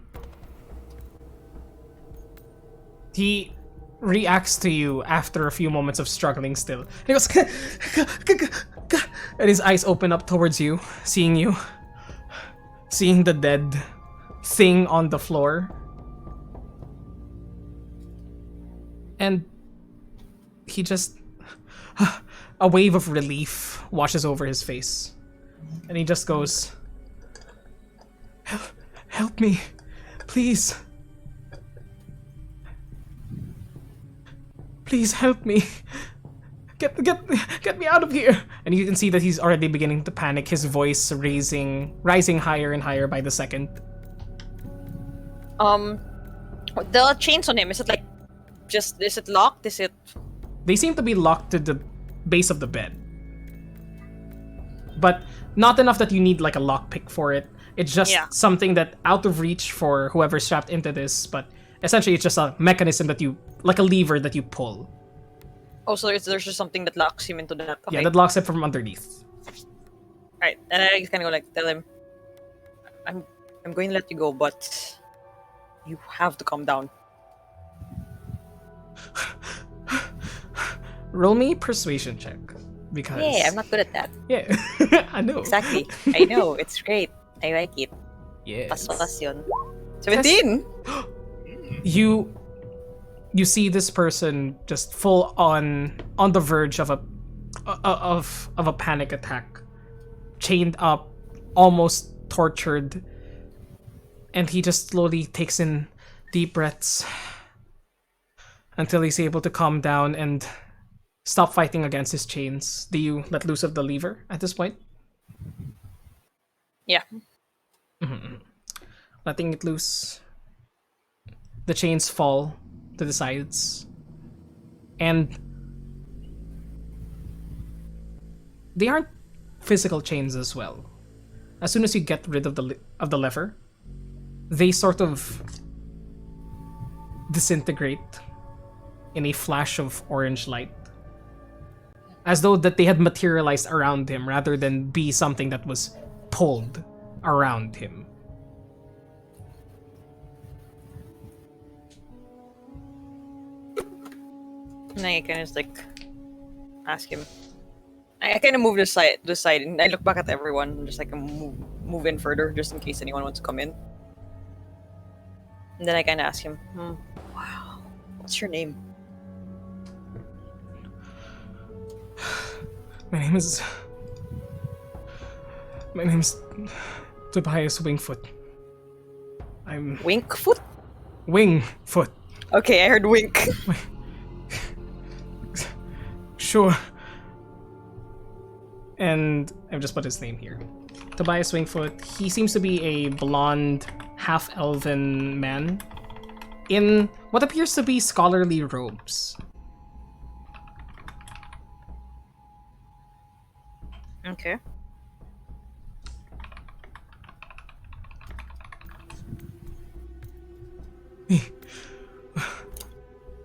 Speaker 1: He reacts to you after a few moments of struggling still. He goes, and his eyes open up towards you, seeing you. Seeing the dead thing on the floor. And he just... a wave of relief washes over his face. And he just goes... Help me. Please. Please help me. Get me out of here. And you can see that he's already beginning to panic, his voice rising higher and higher by the second.
Speaker 2: The chains on him, is it locked?
Speaker 1: They seem to be locked to the base of the bed. But not enough that you need like a lockpick for it. It's just something that out of reach for whoever's strapped into this, but essentially it's just a mechanism that you, like a lever that you pull.
Speaker 2: Oh, so there's just something that locks him into that. Okay.
Speaker 1: Yeah, that locks it from underneath.
Speaker 2: Right, and I just kind of go like, tell him, I'm going to let you go, but you have to calm down.
Speaker 1: Roll me persuasion check, because...
Speaker 2: Yeah, I'm not good at that.
Speaker 1: Yeah, I know.
Speaker 2: Exactly. I know, it's great. I like it.
Speaker 1: Yes.
Speaker 2: Pas yun. 17!
Speaker 1: You see this person just full on the verge of a panic attack, chained up, almost tortured, and he just slowly takes in deep breaths until he's able to calm down and stop fighting against his chains. Do you let loose of the lever at this point?
Speaker 2: Yeah.
Speaker 1: Mm-hmm. Letting it loose, the chains fall to the sides, and they aren't physical chains as well. As soon as you get rid of the lever, they sort of disintegrate in a flash of orange light, as though that they had materialized around him rather than be something that was pulled around him.
Speaker 2: And I kind of just like ask him. I kind of move to the side, and I look back at everyone, and just like move in further, just in case anyone wants to come in. And then I kind of ask him, wow, what's your name?
Speaker 1: My name is Tobias Wingfoot. I'm
Speaker 2: Winkfoot?
Speaker 1: Wingfoot.
Speaker 2: Okay, I heard wink.
Speaker 1: Sure. And I've just put his name here. Tobias Wingfoot. He seems to be a blonde, half-elven man in what appears to be scholarly robes.
Speaker 2: Okay.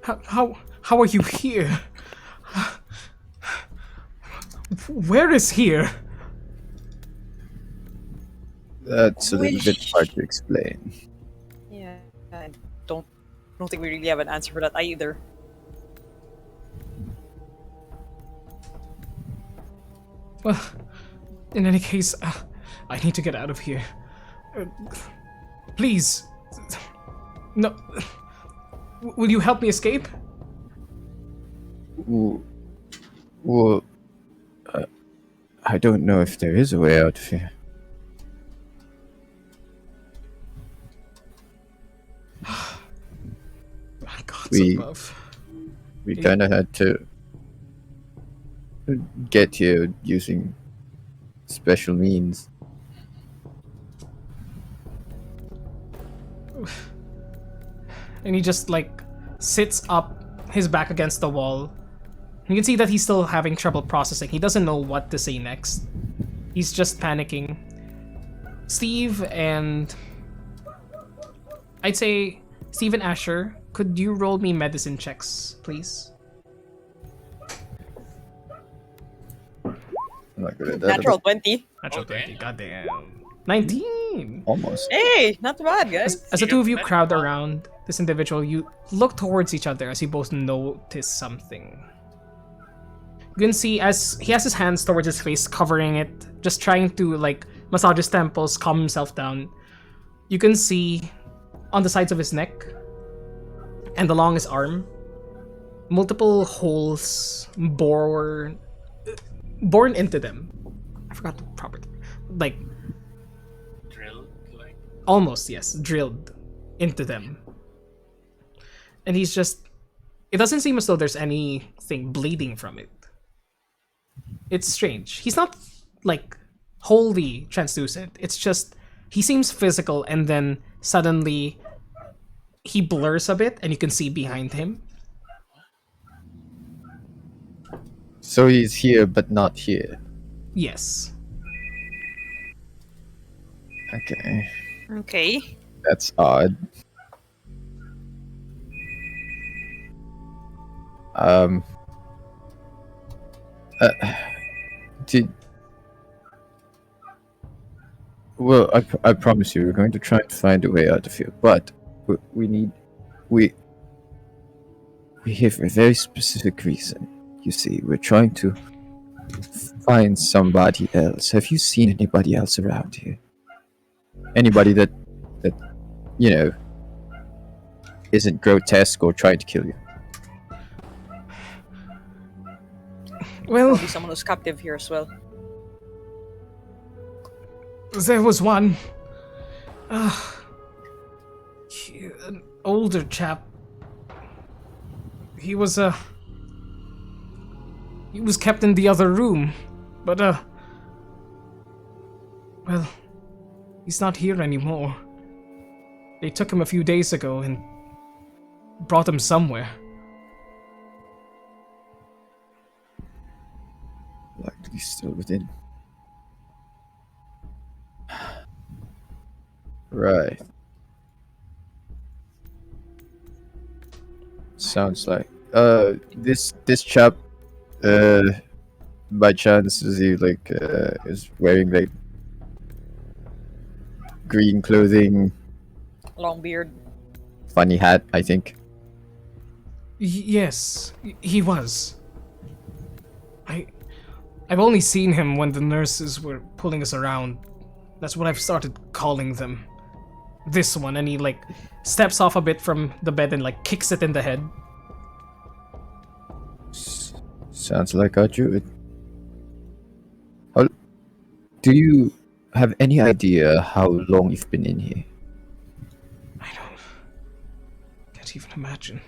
Speaker 1: How are you here? Where is here?
Speaker 8: That's a little bit hard to explain.
Speaker 2: Yeah, I don't think we really have an answer for that either.
Speaker 1: Well, In any case, I need to get out of here. Uh, please. No. Will you help me escape?
Speaker 8: Well, I don't know if there is a way out of here.
Speaker 1: My God's
Speaker 8: We-
Speaker 1: above.
Speaker 8: We kind of had to get here using special means.
Speaker 1: And he just like sits up, his back against the wall. You can see that he's still having trouble processing. He doesn't know what to say next. He's just panicking. Steve and I'd say Steve and Asher, could you roll me medicine checks, please?
Speaker 8: I'm not good at that.
Speaker 2: Natural 20.
Speaker 1: Natural
Speaker 3: Okay.
Speaker 1: 20, goddamn. 19!
Speaker 8: Almost.
Speaker 2: Hey, not bad, guys.
Speaker 1: As the
Speaker 3: You
Speaker 1: two
Speaker 3: got
Speaker 1: of you
Speaker 3: medical
Speaker 1: crowd
Speaker 3: knowledge.
Speaker 1: around this individual, you look towards each other as you both notice something. You can see as he has his hands towards his face, covering it, just trying to like massage his temples, calm himself down. You can see on the sides of his neck and along his arm, multiple holes born into them. I forgot the proper term. Like
Speaker 3: Drill, like.
Speaker 1: almost, yes, drilled into them. And he's just it doesn't seem as though there's anything bleeding from it. It's strange. He's not like wholly translucent. It's just he seems physical and then suddenly he blurs a bit and you can see behind him.
Speaker 8: So he's here, but not here.
Speaker 1: Yes.
Speaker 8: Okay,
Speaker 2: Okay.
Speaker 8: that's odd. Um. Did. Well, I promise you, we're going to try and find a way out of here, but we're here for a very specific reason. You see, we're trying to find somebody else. Have you seen anybody else around here? Anybody that you know isn't grotesque or trying to kill you?
Speaker 1: Well,
Speaker 2: Probably someone who's captive here as well.
Speaker 1: there was one. An older chap. He was kept in the other room, but well, he's not here anymore. They took him a few days ago and brought him somewhere.
Speaker 8: Likely still within. Right. Sounds like this chap by chance is he like is wearing like green clothing,
Speaker 2: Long beard.
Speaker 8: funny hat, I think.
Speaker 1: Yes, he was. I've only seen him when the nurses were pulling us around. That's what I've started calling them. This one, and he like steps off a bit from the bed and like kicks it in the head.
Speaker 8: Sounds like our druid. How, do you have any idea how long you've been in here?
Speaker 1: I can't even imagine.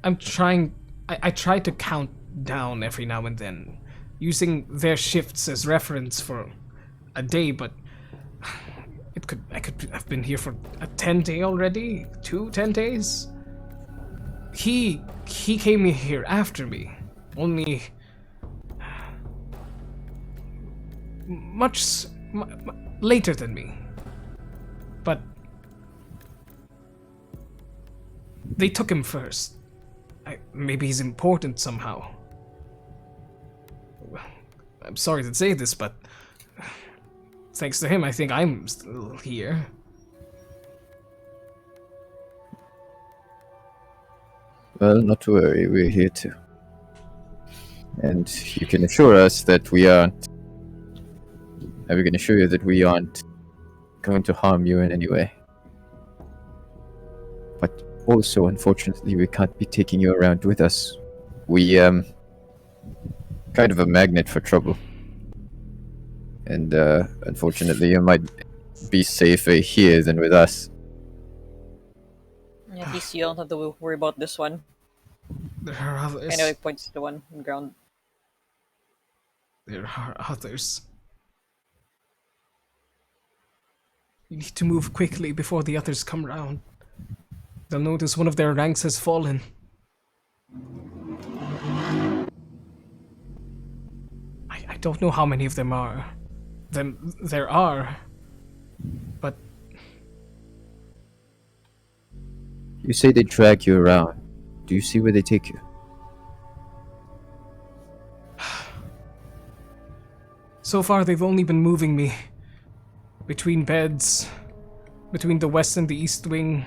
Speaker 1: I'm trying. I try to count down every now and then, using their shifts as reference for a day, but I could have been here for a 10-day already, 10 days. He came here after me, only much later than me, but they took him first. Maybe he's important somehow. I'm sorry to say this, but thanks to him, I think I'm still here.
Speaker 8: Well, not to worry, we're here too. And you can assure us that we aren't. And we can assure you that we aren't going to harm you in any way. But also, unfortunately, we can't be taking you around with us. We, kind of a magnet for trouble. And, unfortunately, you might be safer here than with us.
Speaker 9: At least you don't have to worry about this one.
Speaker 1: There are others.
Speaker 9: Kind of like points to the one on the ground.
Speaker 1: There are others. You need to move quickly before the others come round. They'll notice one of their ranks has fallen. I don't know how many of them are. There are. But
Speaker 8: You say they drag you around. Do you see where they take you?
Speaker 1: so far they've only been moving me between beds, between the west and the east wing,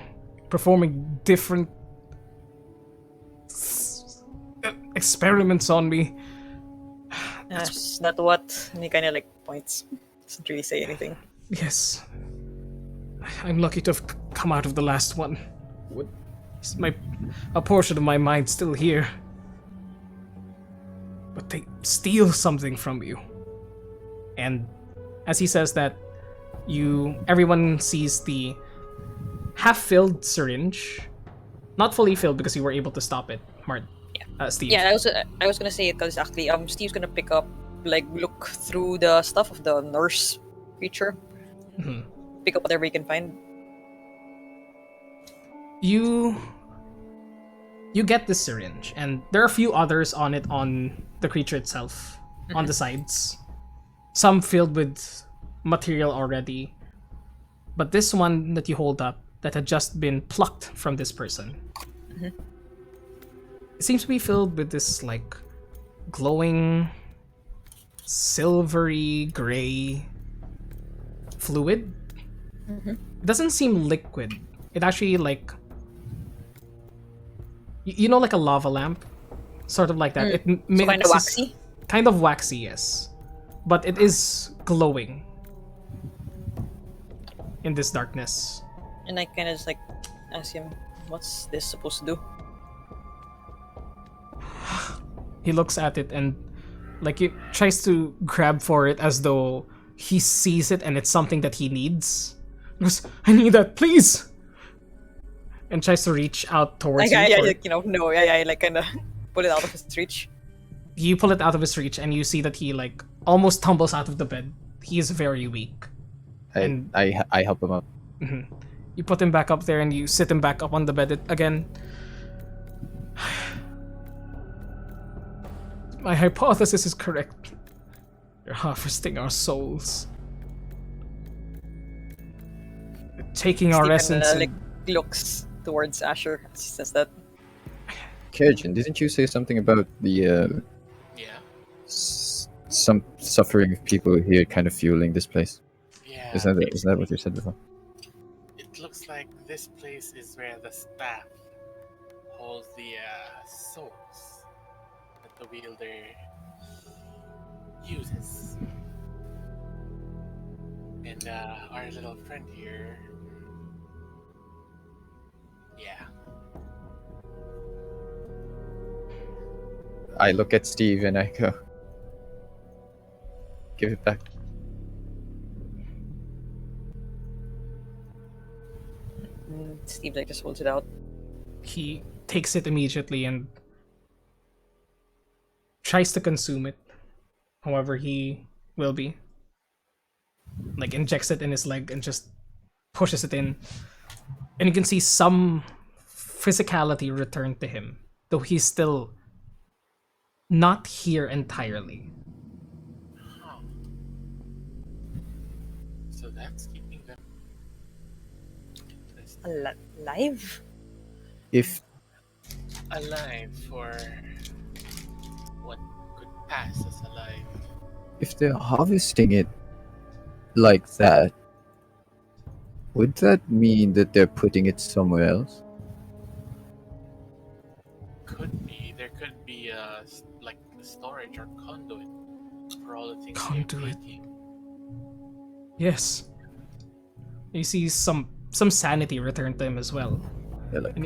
Speaker 1: performing different experiments on me.
Speaker 9: That's not what. And he kind of like points. Doesn't really say anything.
Speaker 1: Yes. I'm lucky to have come out of the last one. A portion of my mind's still here. But they steal something from you. And as he says that, everyone sees the half-filled syringe. Not fully filled because you were able to stop it, Steve.
Speaker 9: Yeah, I was gonna say it because actually, Steve's gonna pick up, like, look through the stuff of the nurse creature.
Speaker 1: Mhm.
Speaker 9: Pick up whatever he can find.
Speaker 1: You get the syringe, and there are a few others on it on the creature itself, on the sides. Some filled with material already. But this one that you hold up, that had just been plucked from this person, it seems to be filled with this, like, glowing, silvery gray fluid. It doesn't seem liquid. It actually, like, you know, like a lava lamp, sort of like that. It
Speaker 9: So kind of waxy.
Speaker 1: Kind of waxy, yes, but it is glowing in this darkness.
Speaker 9: And I kind of just like ask him, "What's this supposed to do?"
Speaker 1: He looks at it and, like, he tries to grab for it as though he sees it and it's something that he needs. He goes, "I need that, please!" And tries to reach out towards
Speaker 9: Like,
Speaker 1: you.
Speaker 9: like, no, I like kind of pull it out of his reach.
Speaker 1: You pull it out of his reach and you see that he, like, almost tumbles out of the bed. He is very weak.
Speaker 8: I help him up.
Speaker 1: You put him back up there and you sit him back up on the bed again. My hypothesis is correct. You're harvesting our souls. You're taking our
Speaker 9: Steve
Speaker 1: essence
Speaker 9: kinda,
Speaker 1: and...
Speaker 9: like, looks towards Asher as he says that.
Speaker 8: Kajin, didn't you say something about the
Speaker 3: Yeah.
Speaker 8: some suffering of people here kind of fueling this place?
Speaker 3: Yeah.
Speaker 8: Is that what you said before?
Speaker 3: It looks like this place is where the staff holds the souls that the wielder uses. And our little friend here, yeah.
Speaker 8: I look at Steve and I go, "Give it back."
Speaker 9: Steve like just holds it out.
Speaker 1: He takes it immediately and tries to consume it. However he will be. Like, injects it in his leg and just pushes it in. And you can see some physicality return to him, though he's still not here entirely.
Speaker 3: Huh. So that's keeping them
Speaker 9: Alive?
Speaker 8: If
Speaker 3: alive for what could pass as alive.
Speaker 8: if they're harvesting it like that, would that mean that they're putting it somewhere else?
Speaker 3: Could be. There could be like storage or conduit for all the things
Speaker 1: Conduit.
Speaker 3: you're making.
Speaker 1: Yes. You see some sanity return to him as well.
Speaker 8: Yeah, like,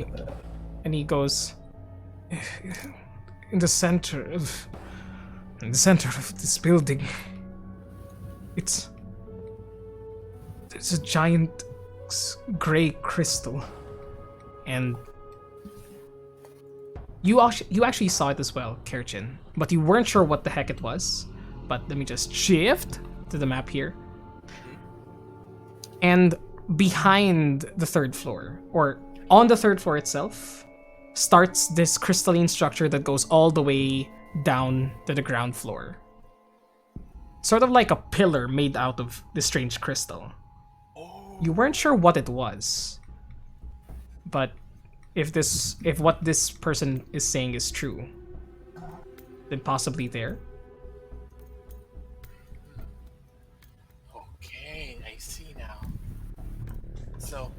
Speaker 1: And he goes, in the center of this building, there's a giant gray crystal, and you actually saw it as well, Kirchin, but you weren't sure what the heck it was. But let me just shift to the map here. And behind the third floor, or on the third floor itself, starts this crystalline structure that goes all the way down to the ground floor. Sort of like a pillar made out of this strange crystal. You weren't sure what it was, but if what this person is saying is true, then possibly there.
Speaker 3: Okay, I see now. So,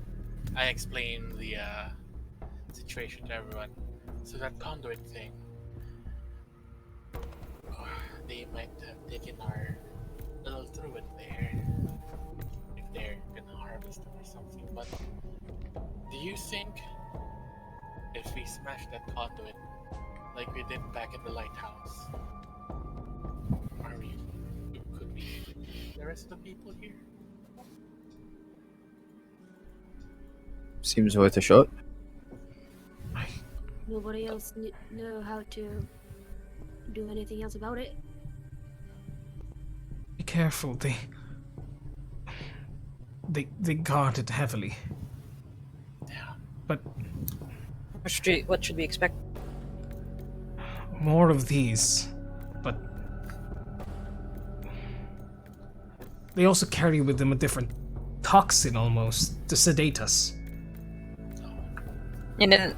Speaker 3: I explained the situation to everyone. So that conduit thing, they might have taken our little druid there, if they're gonna harvest it or something. But do you think if we smash that conduit like we did back in the lighthouse, could we beat the rest of the people here?
Speaker 8: seems worth a shot.
Speaker 6: Nobody else know how to do anything else about it.
Speaker 1: Be careful, they guard it heavily.
Speaker 3: Yeah.
Speaker 1: But
Speaker 9: What should we expect?
Speaker 1: more of these, but they also carry with them a different toxin almost to sedate us.
Speaker 9: And then,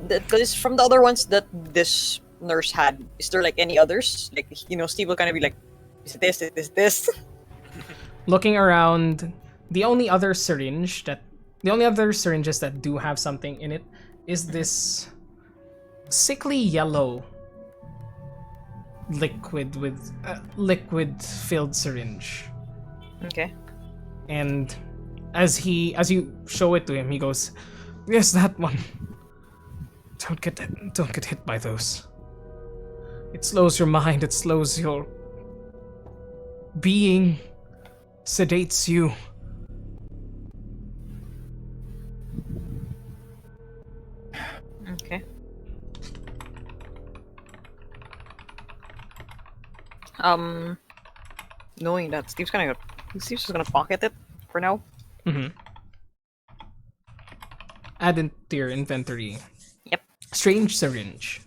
Speaker 9: because from the other ones that this nurse had, is there like any others? Like, Steve will kind of be like, is it this, is this, this?
Speaker 1: Looking around, the only other syringes that do have something in it is this sickly yellow liquid filled syringe.
Speaker 9: Okay.
Speaker 1: And as you show it to him, he goes, "Yes, that one. Don't get hit by those. It slows your mind, it slows your being, sedates you."
Speaker 9: Okay. Knowing that, Steve's just gonna pocket it for now.
Speaker 1: Mm-hmm. Add into your inventory.
Speaker 9: Yep.
Speaker 1: Strange syringe.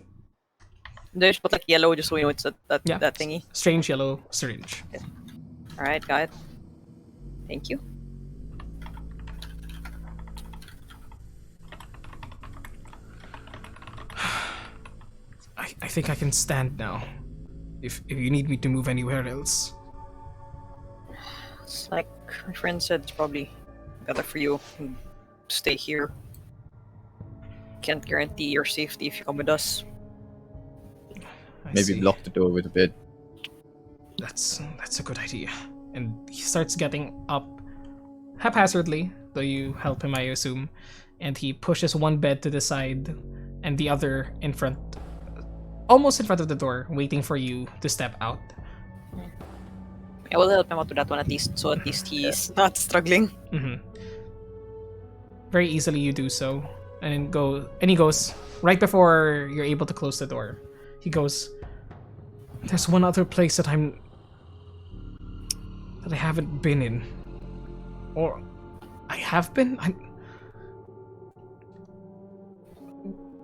Speaker 9: Just put like yellow, just so you know it's that
Speaker 1: Yeah.
Speaker 9: thingy.
Speaker 1: Strange yellow syringe.
Speaker 9: All right, got it. Thank you.
Speaker 1: I think I can stand now. If you need me to move anywhere else.
Speaker 9: It's like my friend said, it's probably better for you to stay here. Can't guarantee your safety if you come with us.
Speaker 1: I
Speaker 8: Maybe
Speaker 1: see.
Speaker 8: block the door with a bed.
Speaker 1: That's a good idea. And he starts getting up haphazardly, though you help him, I assume. And he pushes one bed to the side and the other in front, almost in front of the door, waiting for you to step out.
Speaker 9: I will help him out with that one at least, so at least he's not struggling.
Speaker 1: Mm-hmm. Very easily you do so, and he goes right before you're able to close the door. He goes, "There's one other place that I haven't been in, or I have been.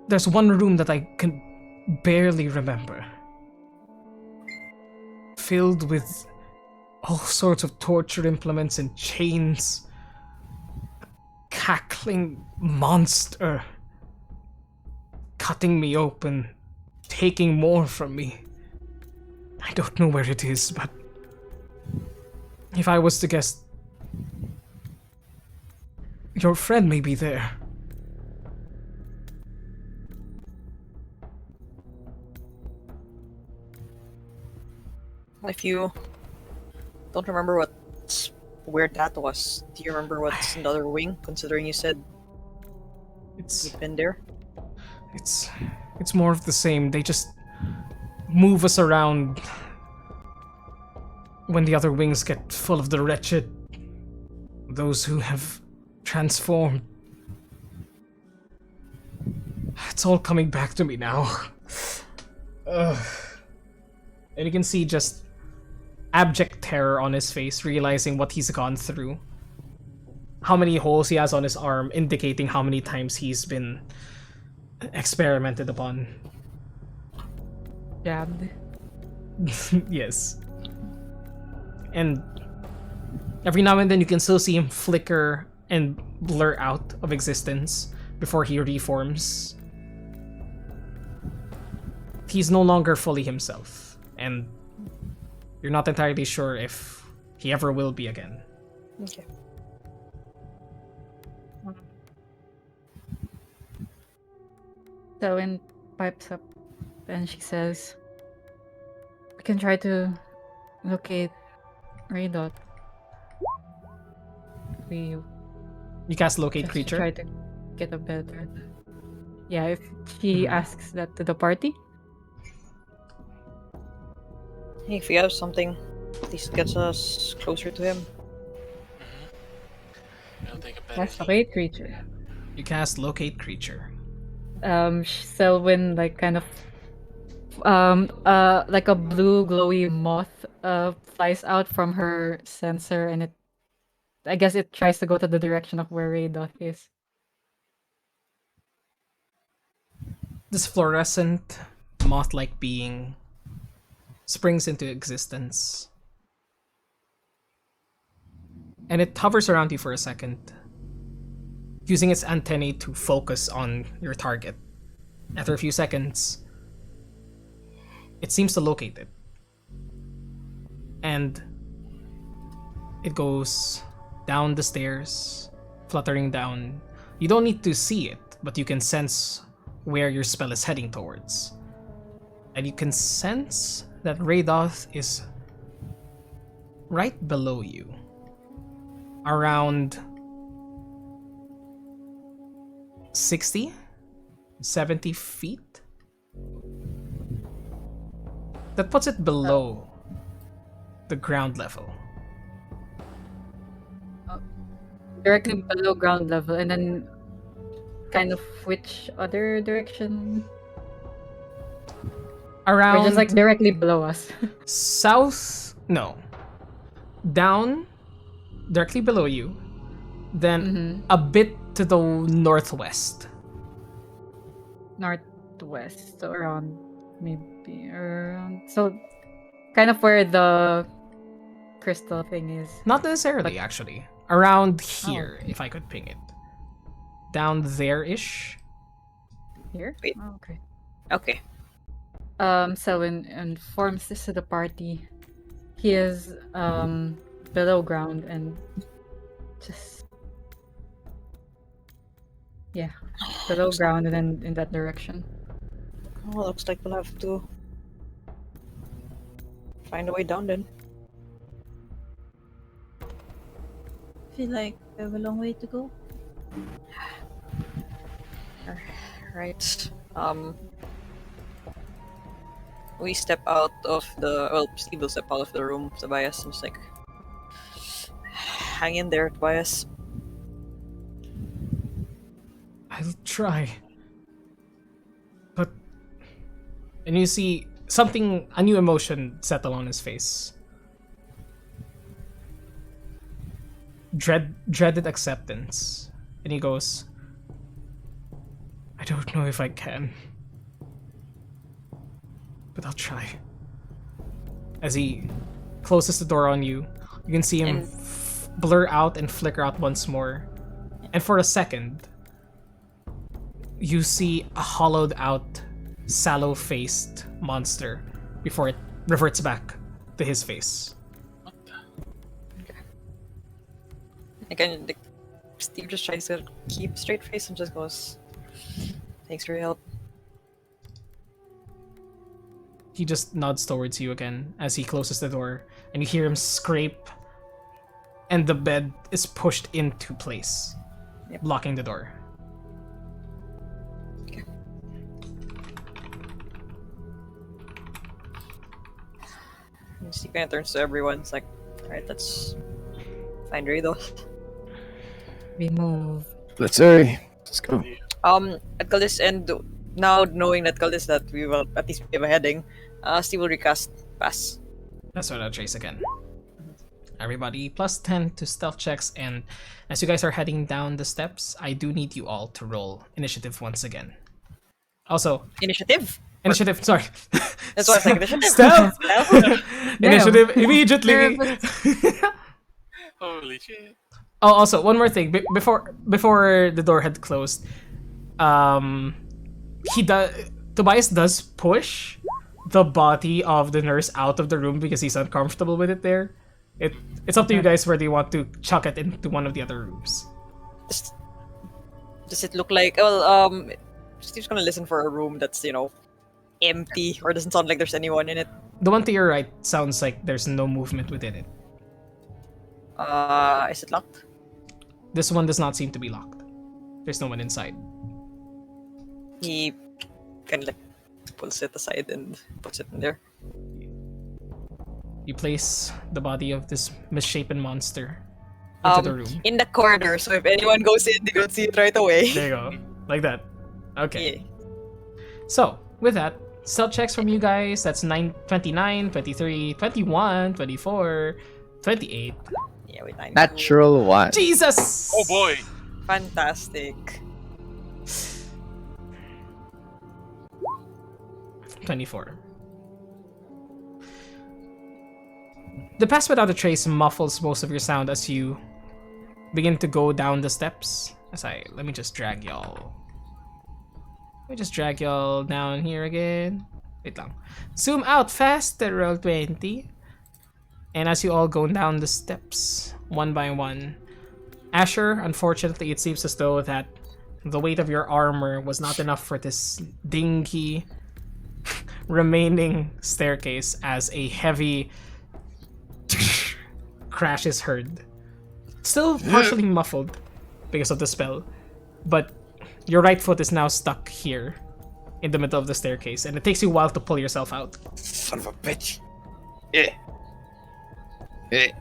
Speaker 1: There's one room that I can barely remember, filled with all sorts of torture implements and chains. Cackling monster cutting me open, taking more from me. I don't know where it is, but if I was to guess, your friend may be there."
Speaker 9: If you don't remember where that was, do you remember what's in the other wing? Considering you said
Speaker 1: It's
Speaker 9: you've been there.
Speaker 1: it's it's more of the same. They just move us around when the other wings get full of the wretched, those who have transformed. It's all coming back to me now. Ugh. And you can see just abject terror on his face, realizing what he's gone through. How many holes he has on his arm, indicating how many times he's been experimented upon.
Speaker 5: Jabbed.
Speaker 1: Yes. And every now and then you can still see him flicker and blur out of existence before he reforms. He's no longer fully himself, and you're not entirely sure if he ever will be again.
Speaker 9: Okay.
Speaker 5: Selwyn pipes up and she says, "We can try to locate Raydot. We
Speaker 1: You cast locate
Speaker 5: just
Speaker 1: creature.
Speaker 5: try to get a better." Yeah, if she asks that to the party.
Speaker 9: Hey, if you have something, at least gets us closer to him.
Speaker 3: I'll take a better
Speaker 5: Yes,
Speaker 3: heat.
Speaker 5: locate creature.
Speaker 1: You cast locate creature.
Speaker 5: Selwyn like kind of like a blue glowy moth flies out from her sensor, and I guess it tries to go to the direction of where Raydoth is.
Speaker 1: This fluorescent, moth-like being springs into existence. And it hovers around you for a second, using its antennae to focus on your target. After a few seconds, it seems to locate it. And it goes down the stairs, fluttering down. You don't need to see it, but you can sense where your spell is heading towards. And you can sense that Raydoth is right below you. Around 60? 70 feet? That puts it below the ground level.
Speaker 5: Directly below ground level, and then kind of which other direction?
Speaker 1: Around
Speaker 5: Or just like directly below us.
Speaker 1: south, no. Down, directly below you. Then a bit to the northwest.
Speaker 5: Northwest, so around maybe around, so kind of where the crystal thing is.
Speaker 1: Not necessarily, actually. Around here, if I could ping it. Down there-ish.
Speaker 5: Here?
Speaker 9: Wait.
Speaker 5: Oh, okay.
Speaker 9: Okay.
Speaker 5: Selwyn informs this to the party. He is below ground and just below ground and then in that direction.
Speaker 9: Well, looks like we'll have to find a way down then.
Speaker 4: Feel like we have a long way to go.
Speaker 9: Right. We step out of Steve will step out of the room, Tobias, and just like, hang in there, Tobias.
Speaker 1: I'll try. But... And you see a new emotion settle on his face. Dreaded acceptance. And he goes, I don't know if I can. But I'll try. As he closes the door on you, you can see him blur out and flicker out once more. And for a second, you see a hollowed out, sallow-faced monster before it reverts back to his face.
Speaker 9: Again, Steve just tries to keep a straight face and just goes, thanks for your help.
Speaker 1: he just nods towards you again as he closes the door, and you hear him scrape, and the bed is pushed into place, blocking the door.
Speaker 9: And he kind of turns to everyone. It's like, alright, let's find Rado.
Speaker 5: We move.
Speaker 8: Let's hurry. Let's go.
Speaker 9: At Callis, and now knowing that Callis that we will at least have a heading, Steve will recast Pass.
Speaker 1: That's what I'll trace again. Everybody plus 10 to stealth checks, and as you guys are heading down the steps, I do need you all to roll initiative once again. Also,
Speaker 9: Initiative?
Speaker 1: initiative, sorry.
Speaker 9: That's what I was like, initiative.
Speaker 1: Stealth! Initiative immediately!
Speaker 3: Holy shit.
Speaker 1: Oh, also, one more thing. Before the door had closed, Tobias does push the body of the nurse out of the room because he's uncomfortable with it there. It's up to you guys whether you want to chuck it into one of the other rooms.
Speaker 9: Does it look like... Well, Steve's gonna listen for a room that's, empty, or doesn't sound like there's anyone in it.
Speaker 1: The one to your right sounds like there's no movement within it.
Speaker 9: Is it locked?
Speaker 1: This one does not seem to be locked. There's no one inside.
Speaker 9: He kind of pulls it aside and puts it in there.
Speaker 1: You place the body of this misshapen monster into the room.
Speaker 9: In the corner, so if anyone goes in, they don't see it right away.
Speaker 1: There you go. Like that. Okay.
Speaker 9: Yeah.
Speaker 1: So, with that, stealth checks from you guys. That's 29, 23, 21, 24, 28.
Speaker 9: Yeah, wait,
Speaker 8: Natural one.
Speaker 1: Jesus!
Speaker 3: Oh boy.
Speaker 9: Fantastic.
Speaker 1: 24. The pass without a trace muffles most of your sound as you begin to go down the steps. Let me just drag y'all. Let me just drag y'all down here again. Wait lang. Zoom out faster, roll 20. And as you all go down the steps, one by one, Asher, unfortunately, it seems as though that the weight of your armor was not enough for this dinky remaining staircase as a heavy crash is heard. Still partially muffled because of the spell, but your right foot is now stuck here in the middle of the staircase, and it takes you a while to pull yourself out.
Speaker 8: Son of a bitch. Yeah. Yeah.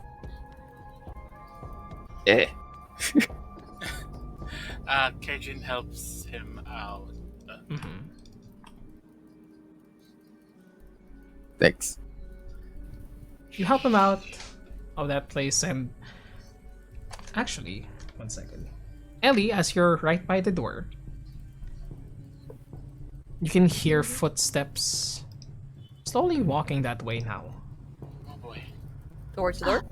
Speaker 8: Yeah.
Speaker 3: Kejin helps him out.
Speaker 8: Thanks.
Speaker 1: You help him out of that place, and actually, one second. Ellie, as you're right by the door, you can hear footsteps slowly walking that way now.
Speaker 3: Oh boy.
Speaker 9: Towards the door?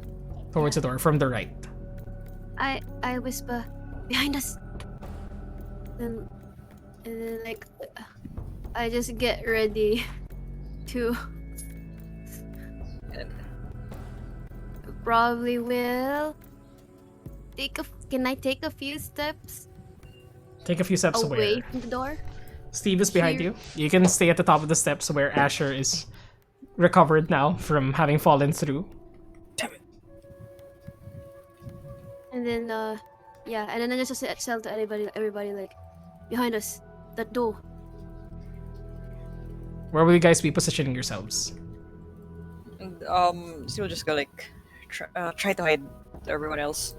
Speaker 1: Towards the door from the right.
Speaker 6: I whisper, behind us. And then like, I just get ready to. Probably will can I take a few steps
Speaker 1: Take a few steps
Speaker 6: away
Speaker 1: away.
Speaker 6: from the door?
Speaker 1: Steve is behind
Speaker 6: Here.
Speaker 1: you. You can stay at the top of the steps where Asher is recovered now from having fallen through.
Speaker 6: And then yeah, and then I just tell to everybody like, behind us, that door.
Speaker 1: Where will you guys be positioning yourselves?
Speaker 9: And, Steve will just go like, try to hide everyone else.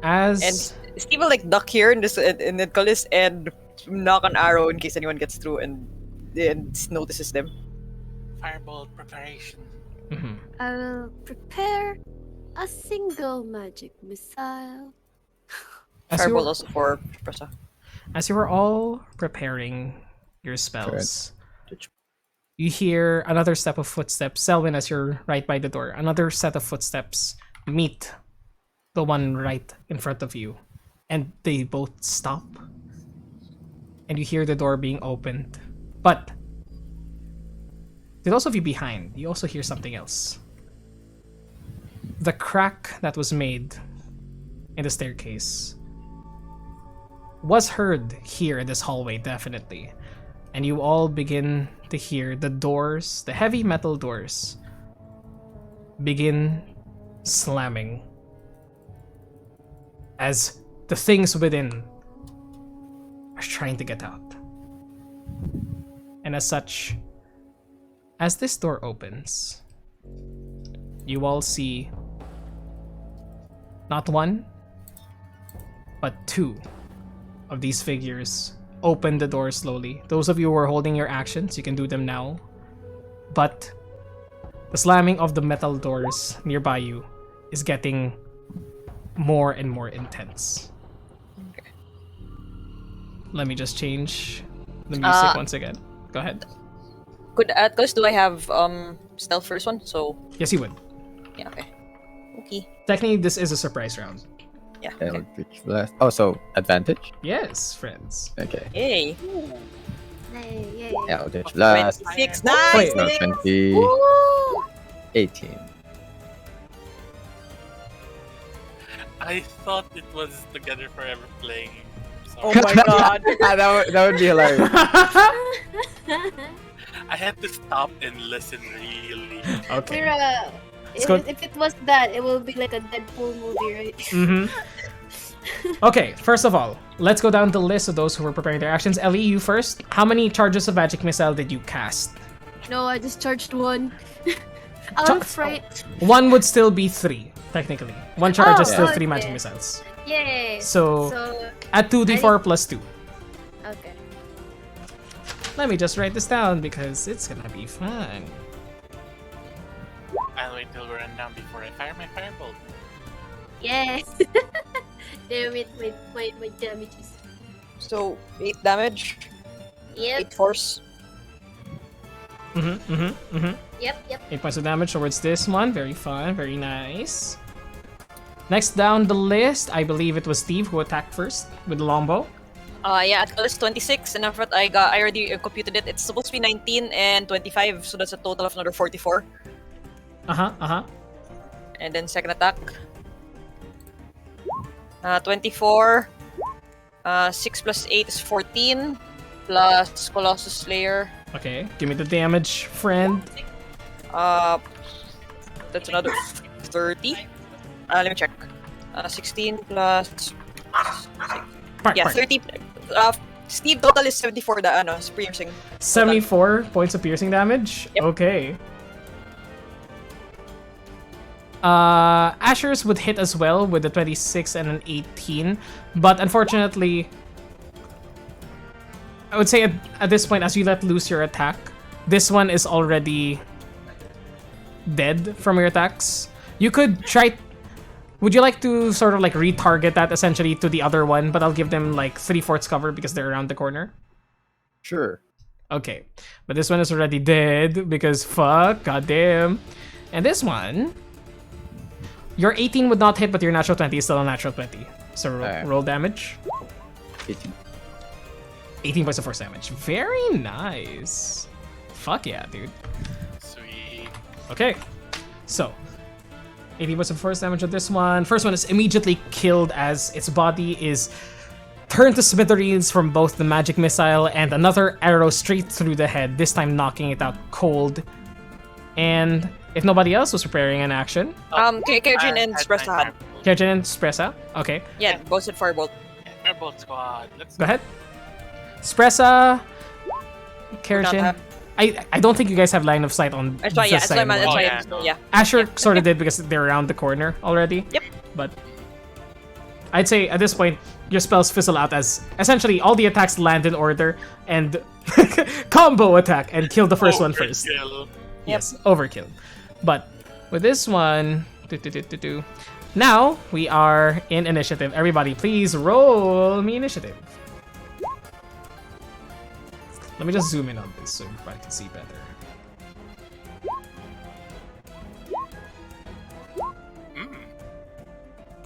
Speaker 1: As
Speaker 9: And Steve will like duck here in the Callis and knock an arrow in case anyone gets through and notices them.
Speaker 3: Fireball preparation.
Speaker 6: I will prepare a single magic missile.
Speaker 1: as you
Speaker 9: Fireball
Speaker 1: were,
Speaker 9: also for Pressa.
Speaker 1: as you were all preparing your spells, you hear another step of footsteps. Selwyn, as you're right by the door, another set of footsteps meet the one right in front of you, and they both stop. And you hear the door being opened. But to those of you behind, you also hear something else. The crack that was made in the staircase was heard here in this hallway, definitely. And you all begin to hear the doors, the heavy metal doors, begin slamming as the things within are trying to get out. And as such, as this door opens, you all see not one, but two of these figures open the door slowly. Those of you who are holding your actions, you can do them now. But the slamming of the metal doors nearby you is getting more and more intense.
Speaker 9: Okay.
Speaker 1: Let me just change the music once again. Go ahead.
Speaker 9: Could Atlas, do I have stealth first one? So
Speaker 1: Yes, you would.
Speaker 9: yeah, okay. Okay.
Speaker 1: Technically, this is a surprise round.
Speaker 9: Yeah. Okay.
Speaker 8: Eldritch Blast. Oh, so advantage?
Speaker 1: Yes, friends.
Speaker 8: Okay.
Speaker 9: Yay.
Speaker 6: Yay.
Speaker 8: Eldritch Blast.
Speaker 9: 26.
Speaker 1: Wait.
Speaker 9: Nice.
Speaker 8: 20, 18.
Speaker 3: I thought it was Together Forever playing.
Speaker 9: Oh
Speaker 3: Sorry.
Speaker 9: my god.
Speaker 8: That would be hilarious.
Speaker 3: I had to stop and listen really.
Speaker 1: Okay.
Speaker 6: Mira,
Speaker 1: Let's go-
Speaker 6: if it was that, it will be like a Deadpool movie, right?
Speaker 1: Mm-hmm. Okay, first of all, let's go down the list of those who were preparing their actions. Ellie, you first. How many charges of magic missile did you cast?
Speaker 6: No, I just charged one. I'm afraid.
Speaker 1: One would still be 3, technically. One charge is
Speaker 6: Oh,
Speaker 1: still 3
Speaker 6: okay.
Speaker 1: magic missiles.
Speaker 6: Yay.
Speaker 1: So,
Speaker 6: So,
Speaker 1: add 2d4 plus 2.
Speaker 6: okay.
Speaker 1: Let me just write this down because it's gonna be fun.
Speaker 3: I'll wait till we're down before I fire my firebolt.
Speaker 6: Yay. Damn it, my damages.
Speaker 9: So 8 damage,
Speaker 6: Yep,
Speaker 9: 8 force.
Speaker 6: yep.
Speaker 1: 8 points of damage towards this one. Very fun, very nice. Next down the list, I believe it was Steve who attacked first with the longbow.
Speaker 9: Yeah, Atlas 26, and after that I already computed it. It's supposed to be 19 and 25, so that's a total of another 44. And then second attack. 24. 6 plus 8 is 14. Plus Colossus Slayer.
Speaker 1: Okay, give me the damage, friend.
Speaker 9: That's another 30. Let me check. 16 plus... Yeah, 30. Steve, total is 74 piercing.
Speaker 1: 74 points of piercing damage?
Speaker 9: Yep.
Speaker 1: Okay. Asher's would hit as well with a 26 and an 18, but unfortunately, I would say at this point, as you let loose your attack, this one is already dead from your attacks. You could try. Would you like to sort of like retarget that essentially to the other one, but I'll give them like 3/4 cover because they're around the corner?
Speaker 8: Sure.
Speaker 1: Okay, but this one is already dead because fuck, goddamn. And this one, your 18 would not hit, but your natural 20 is still a natural 20. So roll damage.
Speaker 8: 18.
Speaker 1: 18 points of force damage. Very nice. Fuck yeah, dude.
Speaker 3: Sweet.
Speaker 1: Okay, so 18 points of force damage on this one. First one is immediately killed as its body is turned to smithereens from both the magic missile and another arrow straight through the head, this time knocking it out cold. And if nobody else was preparing an action,
Speaker 9: Kajin and Spressa had.
Speaker 1: Kajin and Spressa, okay,
Speaker 9: Yeah, both said Firebolt.
Speaker 3: Yeah, firebolt squad. Let's
Speaker 1: go ahead. Spressa,
Speaker 9: Not
Speaker 1: Kajin.
Speaker 9: have-
Speaker 1: I don't think you guys have line of sight on
Speaker 9: That's why,
Speaker 1: the
Speaker 9: yeah, that's why,
Speaker 1: second
Speaker 9: that's
Speaker 1: one.
Speaker 9: why,
Speaker 3: yeah, no.
Speaker 9: yeah.
Speaker 1: Asher sort of did because they're around the corner already.
Speaker 9: Yep.
Speaker 1: But I'd say at this point, your spells fizzle out as essentially all the attacks land in order and combo attack and kill the first one first.
Speaker 3: Overkill.
Speaker 1: Yes, overkill. But with this one, now we are in initiative. Everybody, please roll me initiative. Let me just zoom in on this so everybody can see better.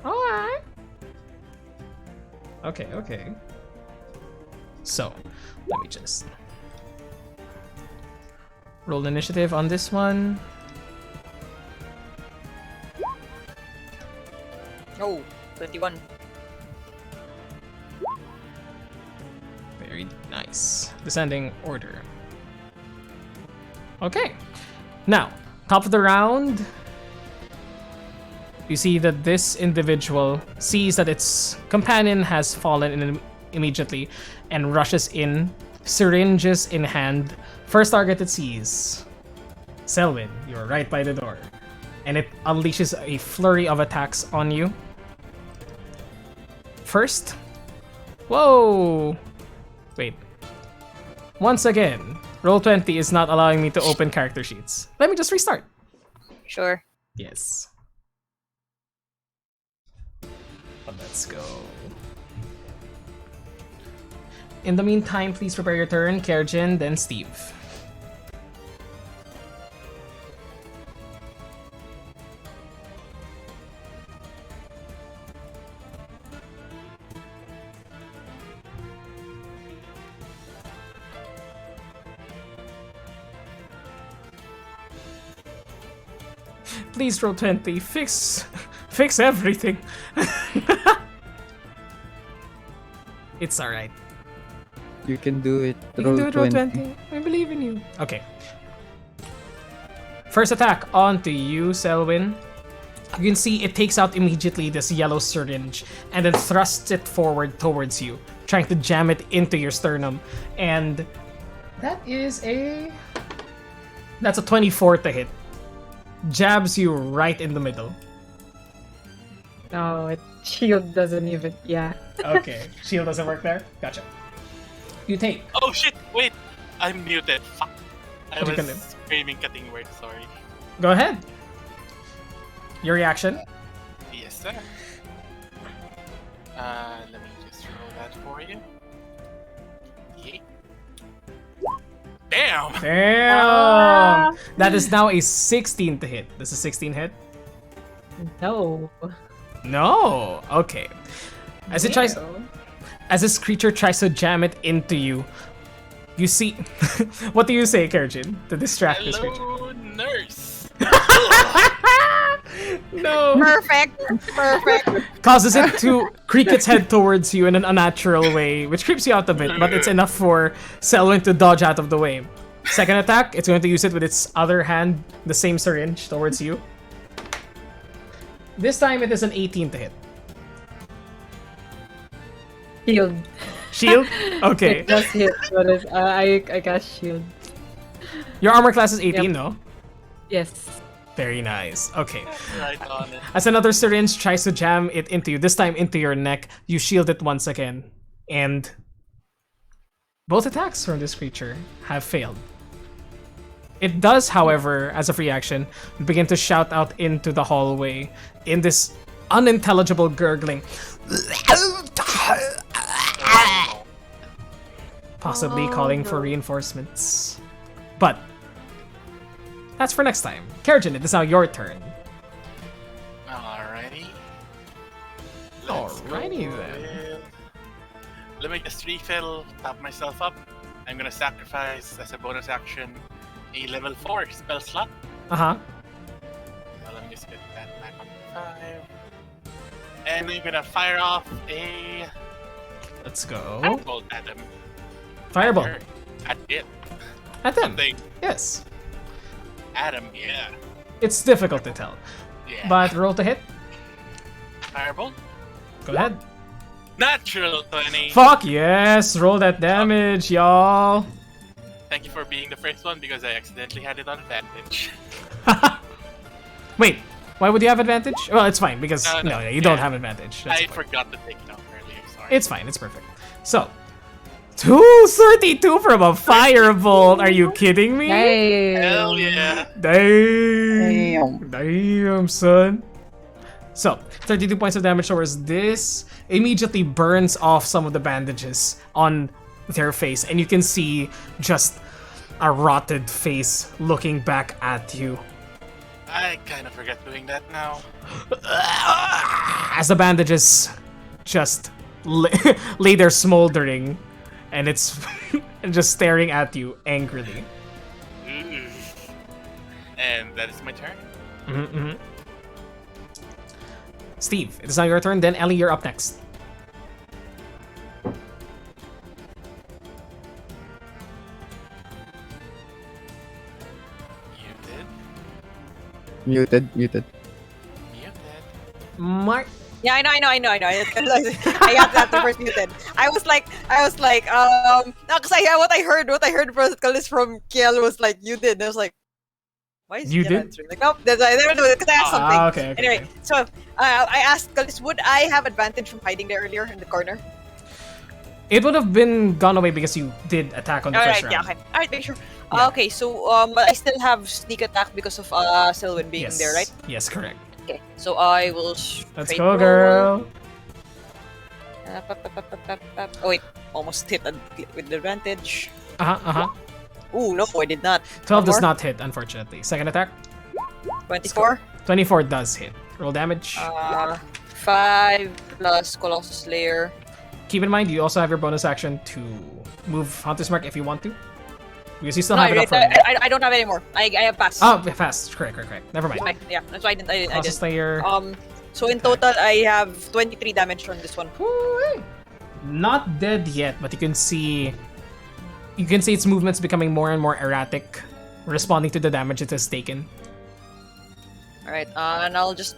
Speaker 1: Alright. Okay. So, let me just roll initiative on this one.
Speaker 9: Oh, 21.
Speaker 1: Very nice. Descending order. Okay. Now, top of the round. You see that this individual sees that its companion has fallen in immediately and rushes in, syringes in hand. First target it sees. Selwyn, you're right by the door. And it unleashes a flurry of attacks on you. First. Whoa! Wait. Once again, Roll20 is not allowing me to open character sheets. Let me just restart.
Speaker 2: Sure.
Speaker 1: Yes. Let's go. In the meantime, please prepare your turn. Kerjin, then Steve. Please roll 20. Fix everything. It's alright.
Speaker 7: You can do it.
Speaker 1: You can do it, roll 20. I believe in you. Okay. First attack onto you, Selwyn. You can see it takes out immediately this yellow syringe and then thrusts it forward towards you, trying to jam it into your sternum. And that's a 24 to hit. Jabs you right in the middle.
Speaker 5: No, shield doesn't even. Yeah.
Speaker 1: Okay, shield doesn't work there? Gotcha. You take.
Speaker 3: Oh shit! Wait, I'm muted. Fuck. I
Speaker 1: What you
Speaker 3: was screaming cutting words. Sorry.
Speaker 1: Go ahead. Your reaction?
Speaker 3: Yes, sir. Let me just roll that for you. Yay. Damn!
Speaker 1: Damn! That is now a 16 to hit. Does a 16 hit?
Speaker 5: No.
Speaker 1: No. Okay. As it tries, as this creature tries to jam it into you, you see. What do you say, Kerjin, to distract this creature?
Speaker 3: Hello, nurse.
Speaker 1: No.
Speaker 2: Perfect.
Speaker 1: Causes it to creak its head towards you in an unnatural way, which creeps you out a bit, but it's enough for Selwyn to dodge out of the way. Second attack, it's going to use it with its other hand, the same syringe, towards you. This time it is an 18 to hit.
Speaker 5: Shield.
Speaker 1: Shield? Okay.
Speaker 5: It does hit, but I got shield.
Speaker 1: Your armor class is 18,
Speaker 5: Yep.
Speaker 1: no?
Speaker 5: Yes.
Speaker 1: Very nice. Okay.
Speaker 3: Right on it.
Speaker 1: As another syringe tries to jam it into you, this time into your neck, you shield it once again. And both attacks from this creature have failed. It does, however, as a free action, begin to shout out into the hallway in this unintelligible gurgling. Possibly calling for reinforcements. But that's for next time. Kerjin, it is now your turn.
Speaker 3: Alrighty.
Speaker 1: Alrighty
Speaker 3: go
Speaker 1: then.
Speaker 3: with- Let me just refill, top myself up. I'm gonna sacrifice as a bonus action a level 4 spell slot.
Speaker 1: Uh-huh.
Speaker 3: So let me just get that back up to 5. And I'm gonna fire off a
Speaker 1: Let's go.
Speaker 3: firebolt at him.
Speaker 1: Fireball.
Speaker 3: At it.
Speaker 1: At them.
Speaker 3: Something.
Speaker 1: Yes.
Speaker 3: At him, yeah.
Speaker 1: It's difficult to tell.
Speaker 3: Yeah.
Speaker 1: But roll to hit.
Speaker 3: Firebolt?
Speaker 1: Go ahead.
Speaker 3: Natural 20.
Speaker 1: Fuck yes! Roll that damage, y'all.
Speaker 3: Thank you for being the first one because I accidentally had it on advantage.
Speaker 1: Wait, why would you have advantage? Well, it's fine because
Speaker 3: No,
Speaker 1: no, you don't
Speaker 3: yeah.
Speaker 1: have advantage. That's
Speaker 3: I
Speaker 1: fine.
Speaker 3: forgot to take it off earlier, sorry.
Speaker 1: It's fine. It's perfect. So, 232 from a firebolt. Are you kidding me?
Speaker 3: Hell yeah.
Speaker 1: Damn, son. So, 32 points of damage towards this. Immediately burns off some of the bandages on their face, and you can see just a rotted face looking back at you.
Speaker 3: I kind of forget doing that now.
Speaker 1: As the bandages just lay there smoldering, and it's just staring at you angrily.
Speaker 3: Ooh. And that is my turn.
Speaker 1: Mm-hmm. Steve, it is now your turn. Then Ellie, you're up next.
Speaker 8: Muted.
Speaker 3: Muted.
Speaker 1: Mark.
Speaker 2: Yeah, I know. I have to first muted. I was like, no, because what I heard from Kiel was like, you did. And I was like, why is
Speaker 1: You
Speaker 2: Kiel
Speaker 1: did?
Speaker 2: answering? Like, nope, that's I never do it because I asked something.
Speaker 1: Okay.
Speaker 2: Anyway, so I asked Kalis, would I have advantage from hiding there earlier in the corner?
Speaker 1: It would have been gone away because you did attack on the first round.
Speaker 2: Yeah, okay. Alright, make sure.
Speaker 1: Yeah.
Speaker 2: Okay, so but I still have sneak attack because of Selwyn being
Speaker 1: Yes.
Speaker 2: there, right?
Speaker 1: Yes, correct.
Speaker 2: Okay, so I will.
Speaker 1: Let's
Speaker 2: straight
Speaker 1: go,
Speaker 2: roll.
Speaker 1: girl.
Speaker 2: Oh wait, almost hit with advantage.
Speaker 1: Uh-huh.
Speaker 2: Ooh, no, I did not.
Speaker 1: 12
Speaker 2: One
Speaker 1: does
Speaker 2: more.
Speaker 1: not hit, unfortunately. Second attack,
Speaker 2: 24.
Speaker 1: 24 does hit. Roll damage.
Speaker 2: 5 plus Colossus Slayer.
Speaker 1: Keep in mind, you also have your bonus action to move Hunter's Mark if you want to. Because you still
Speaker 2: No,
Speaker 1: have it up for
Speaker 2: I don't have any more. I have passed.
Speaker 1: Oh, fast. Correct. Never mind.
Speaker 2: Okay, yeah, that's why I didn't. I
Speaker 1: Colossus
Speaker 2: didn't.
Speaker 1: Slayer.
Speaker 2: So in total, I have 23 damage from this one.
Speaker 1: Woo-wee. Not dead yet, but you can see its movements becoming more and more erratic, responding to the damage it has taken.
Speaker 2: Alright, and I'll just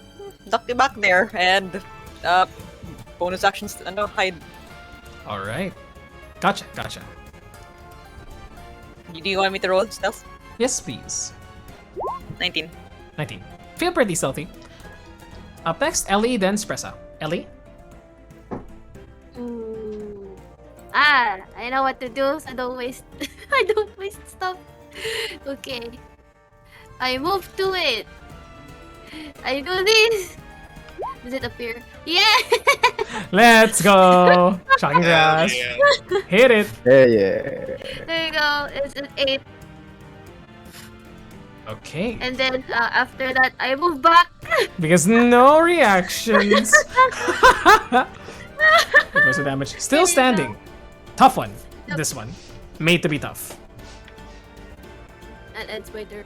Speaker 2: duck you back there and bonus actions and hide.
Speaker 1: Alright. Gotcha.
Speaker 2: Do you want me to roll stealth?
Speaker 1: Yes, please.
Speaker 2: 19.
Speaker 1: 19. Feel pretty stealthy. Up next, Ellie, then Spressa. Ellie?
Speaker 6: I know what to do, so don't waste. I don't waste stuff. Okay. I move to it. I do this. Does it appear? Yeah.
Speaker 1: Let's go! Shocking grass.
Speaker 3: Yeah.
Speaker 1: Hit it.
Speaker 8: Yeah.
Speaker 6: There you go. It's an 8.
Speaker 1: Okay.
Speaker 6: And then after that, I move back.
Speaker 1: Because no reactions. There goes the damage. Still standing. Tough one. This one. Made to be tough.
Speaker 6: And ends my turn.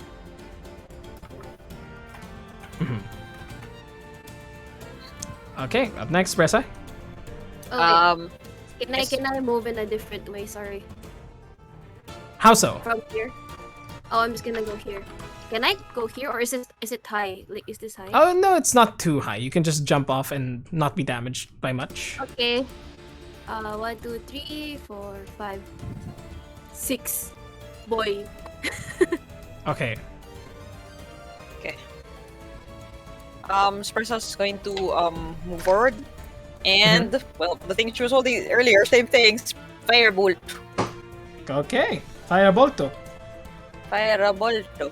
Speaker 1: Okay, up next, Spressa.
Speaker 6: Oh, wait.
Speaker 2: Yes.
Speaker 6: Can I move in a different way? Sorry.
Speaker 1: How so?
Speaker 6: From here? Oh, I'm just gonna go here. Can I go here, or is it high? Like, is this high?
Speaker 1: Oh, no, it's not too high. You can just jump off and not be damaged by much.
Speaker 6: Okay. 1, 2, 3, 4, 5, 6. Boy.
Speaker 1: Okay.
Speaker 2: Sparsa's is going to move forward. And, well, the thing she was holding earlier, same things. Firebolt.
Speaker 1: Okay. Fire a bolto.
Speaker 2: Firebolto.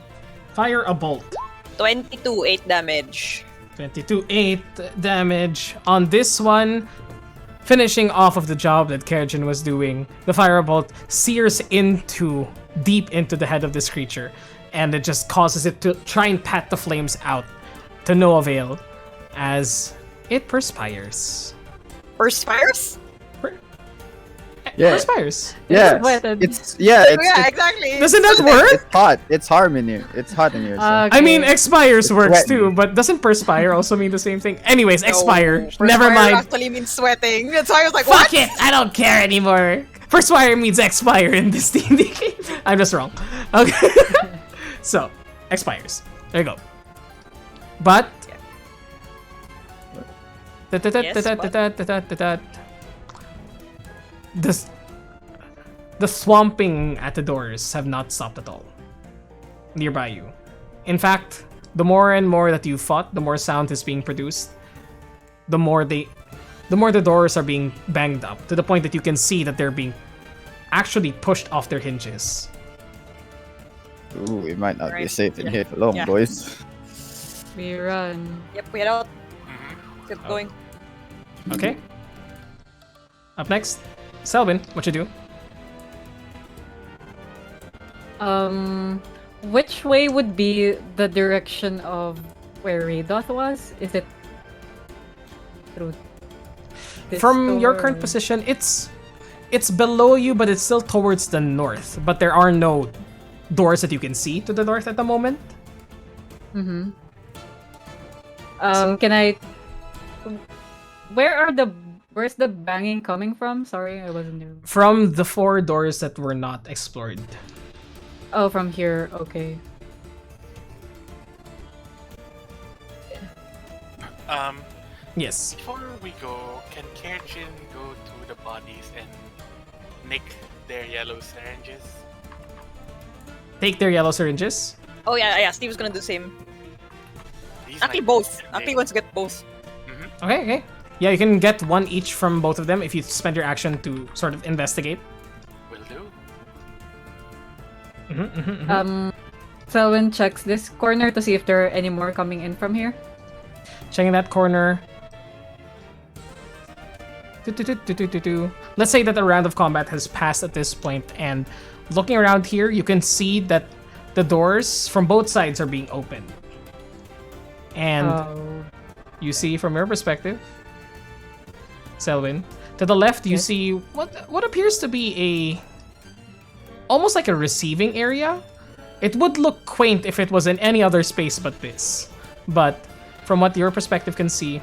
Speaker 1: Fire a bolt.
Speaker 2: 22, 8 damage.
Speaker 1: 22, 8 damage. On this one, finishing off of the job that Kerjin was doing, the firebolt sears deep into the head of this creature, and it just causes it to try and pat the flames out to no avail as it perspires.
Speaker 2: Perspires?
Speaker 8: Yeah.
Speaker 1: Perspires.
Speaker 8: Yeah.
Speaker 5: Sweated.
Speaker 2: Yeah, exactly.
Speaker 1: Doesn't that work?
Speaker 8: It's hot. It's harm in here. It's hot in here. So.
Speaker 1: I mean, expires works
Speaker 8: sweating.
Speaker 1: too, but doesn't perspire also mean the same thing? Anyways, expire.
Speaker 2: No,
Speaker 1: Never
Speaker 2: perspire
Speaker 1: mind.
Speaker 2: actually means sweating. That's why I was like,
Speaker 1: Fuck
Speaker 2: what?
Speaker 1: it! I don't care anymore. Perspire means expire in this D&D game. I'm just wrong. Okay. So, expires. There you go. But... The swamping at the doors have not stopped at all. Nearby you. In fact, the more and more that you fought, the more sound is being produced. The more the doors are being banged up, to the point that you can see that they're being actually pushed off their hinges.
Speaker 8: Ooh, we might not be
Speaker 2: Right.
Speaker 8: safe in here for long,
Speaker 2: Yeah.
Speaker 8: boys.
Speaker 5: We run.
Speaker 2: Yep, we head out. Keep going.
Speaker 1: Okay. Up next, Selvin, what you do?
Speaker 5: Which way would be the direction of where Radoth was? Is it through this
Speaker 1: From your
Speaker 5: door?
Speaker 1: current position, it's below you, but it's still towards the north. But there are no doors that you can see to the north at the moment.
Speaker 5: Mm-hmm. Can I? Where's the banging coming from? Sorry, I wasn't there.
Speaker 1: From the 4 doors that were not explored.
Speaker 5: Oh, from here. Okay.
Speaker 1: Yes.
Speaker 3: Before we go, can Kerjin go to the bodies and nick their yellow syringes?
Speaker 1: Take their yellow syringes.
Speaker 9: Oh yeah, Steve was gonna do the same.
Speaker 3: These
Speaker 9: Actually,
Speaker 3: might
Speaker 9: both.
Speaker 3: be
Speaker 9: Actually, wants to get both.
Speaker 1: Okay, okay. Yeah, you can get one each from both of them if you spend your action to sort of investigate.
Speaker 3: Will do.
Speaker 5: Selwyn checks this corner to see if there are any more coming in from here.
Speaker 1: Checking that corner. Let's say that a round of combat has passed at this point, and looking around here, you can see that the doors from both sides are being opened. And you see from your perspective, Selwyn, to the left you see what appears to be a almost like a receiving area. It would look quaint if it was in any other space but this. But from what your perspective can see,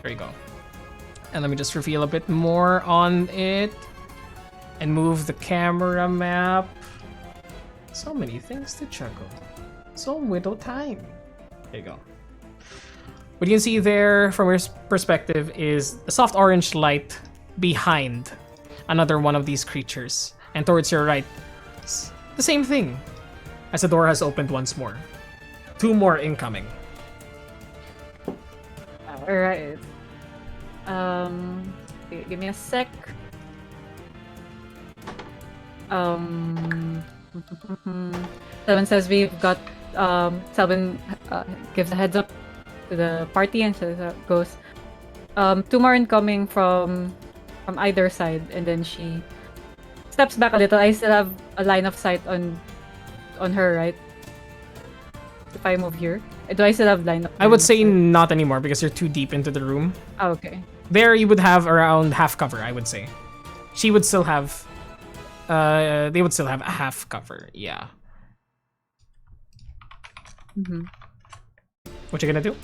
Speaker 1: there you go. And let me just reveal a bit more on it and move the camera map. So many things to juggle. So little time. There you go. What you can see there from your perspective is a soft orange light behind another one of these creatures. And towards your right, it's the same thing as the door has opened once more. 2 more incoming.
Speaker 5: Alright. Give me a sec. Selvin says we've got Selvin gives a heads up to the party and so goes 2 more incoming from either side, and then she steps back a little. I still have a line of sight on her, right? If I move here, do I still have line of
Speaker 1: I would say not anymore because you're too deep into the room.
Speaker 5: Oh, okay.
Speaker 1: There you would have around half cover, I would say. She would still have they would still have a half cover, yeah. What you gonna do?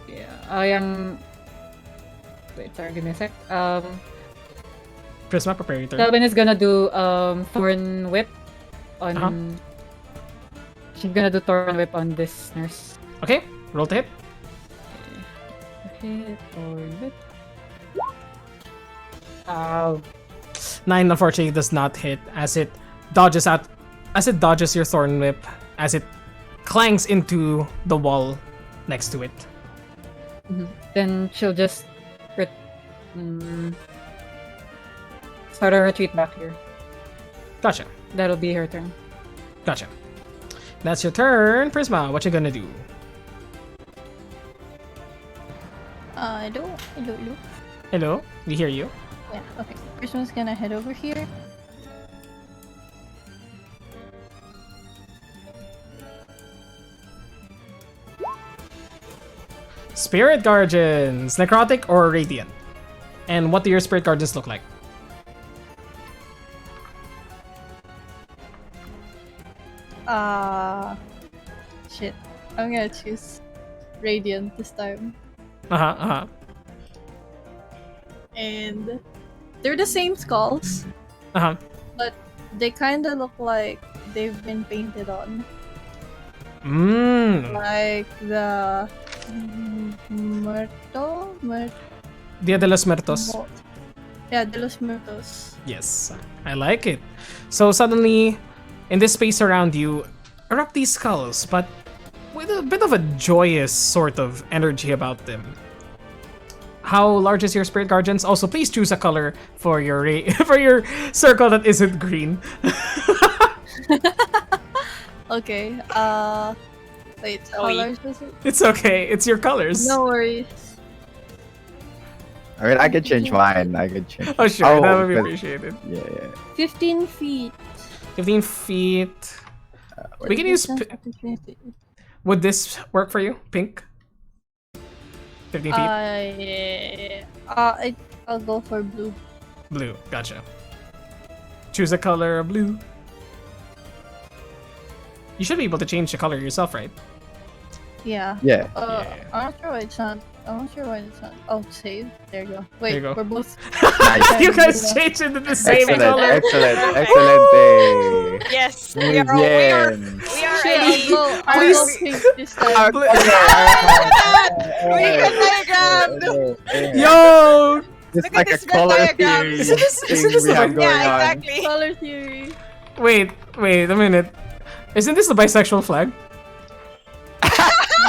Speaker 5: Yeah, I am. Wait, sorry, give me a sec.
Speaker 1: Prisma, prepare your turn.
Speaker 5: Selvin is gonna do Thorn Whip on. She's gonna do Thorn Whip on this nurse.
Speaker 1: Okay, roll to hit.
Speaker 5: Okay, Thorn Whip. Ow.
Speaker 1: 9 unfortunately does not hit as it dodges your Thorn Whip as it clangs into the wall next to it.
Speaker 5: Then she'll just sort of retreat back here.
Speaker 1: Gotcha.
Speaker 5: That'll be her turn.
Speaker 1: Gotcha. That's your turn, Prisma. What you gonna do?
Speaker 4: Hello.
Speaker 1: Hello, we hear you.
Speaker 4: Yeah, okay. Prisma's gonna head over here.
Speaker 1: Spirit Guardians, necrotic or radiant? And what do your Spirit Guardians look like?
Speaker 4: Shit. I'm gonna choose Radiant this time. And they're the same skulls, but they kinda look like they've been painted on. Like the
Speaker 1: Dia de los Muertos.
Speaker 4: Yeah, de los Muertos.
Speaker 1: Yes, I like it. So suddenly, in this space around you, erupt these skulls, but with a bit of a joyous sort of energy about them. How large is your Spirit Guardians? Also, please choose a color for your for your circle that isn't green.
Speaker 4: Okay. Wait. How large is it?
Speaker 1: It's okay. It's your colors.
Speaker 4: No worries.
Speaker 8: I mean, I could change mine. I could change.
Speaker 1: Oh sure, that would be
Speaker 8: but-
Speaker 1: appreciated.
Speaker 8: Yeah.
Speaker 4: 15 feet.
Speaker 1: 15 feet. We can use. Would this work for you? Pink. 15 feet.
Speaker 4: Yeah. I'll go for blue.
Speaker 1: Blue. Gotcha. Choose a color. Blue. You should be able to change the color yourself, right?
Speaker 4: Yeah.
Speaker 8: Yeah.
Speaker 4: I'm not sure why it's not. Oh, save. There you go. Wait,
Speaker 1: There you go.
Speaker 4: we're both.
Speaker 8: Nice.
Speaker 1: You guys changed into the same
Speaker 8: Excellent.
Speaker 1: color.
Speaker 8: Excellent. Excellent day.
Speaker 9: Yes,
Speaker 8: Muy bien.
Speaker 9: we are
Speaker 2: already.
Speaker 4: I'll go pink this time.
Speaker 2: We got diagrammed.
Speaker 1: Yo!
Speaker 8: It's
Speaker 2: Look at
Speaker 8: like a
Speaker 2: this Venn
Speaker 8: color
Speaker 2: diagram.
Speaker 8: theory
Speaker 1: Isn't this
Speaker 8: thing
Speaker 1: the
Speaker 8: we have
Speaker 1: Venn-
Speaker 8: going
Speaker 2: Yeah,
Speaker 8: on.
Speaker 2: exactly.
Speaker 4: Color theory.
Speaker 1: Wait a minute. Isn't this the bisexual flag?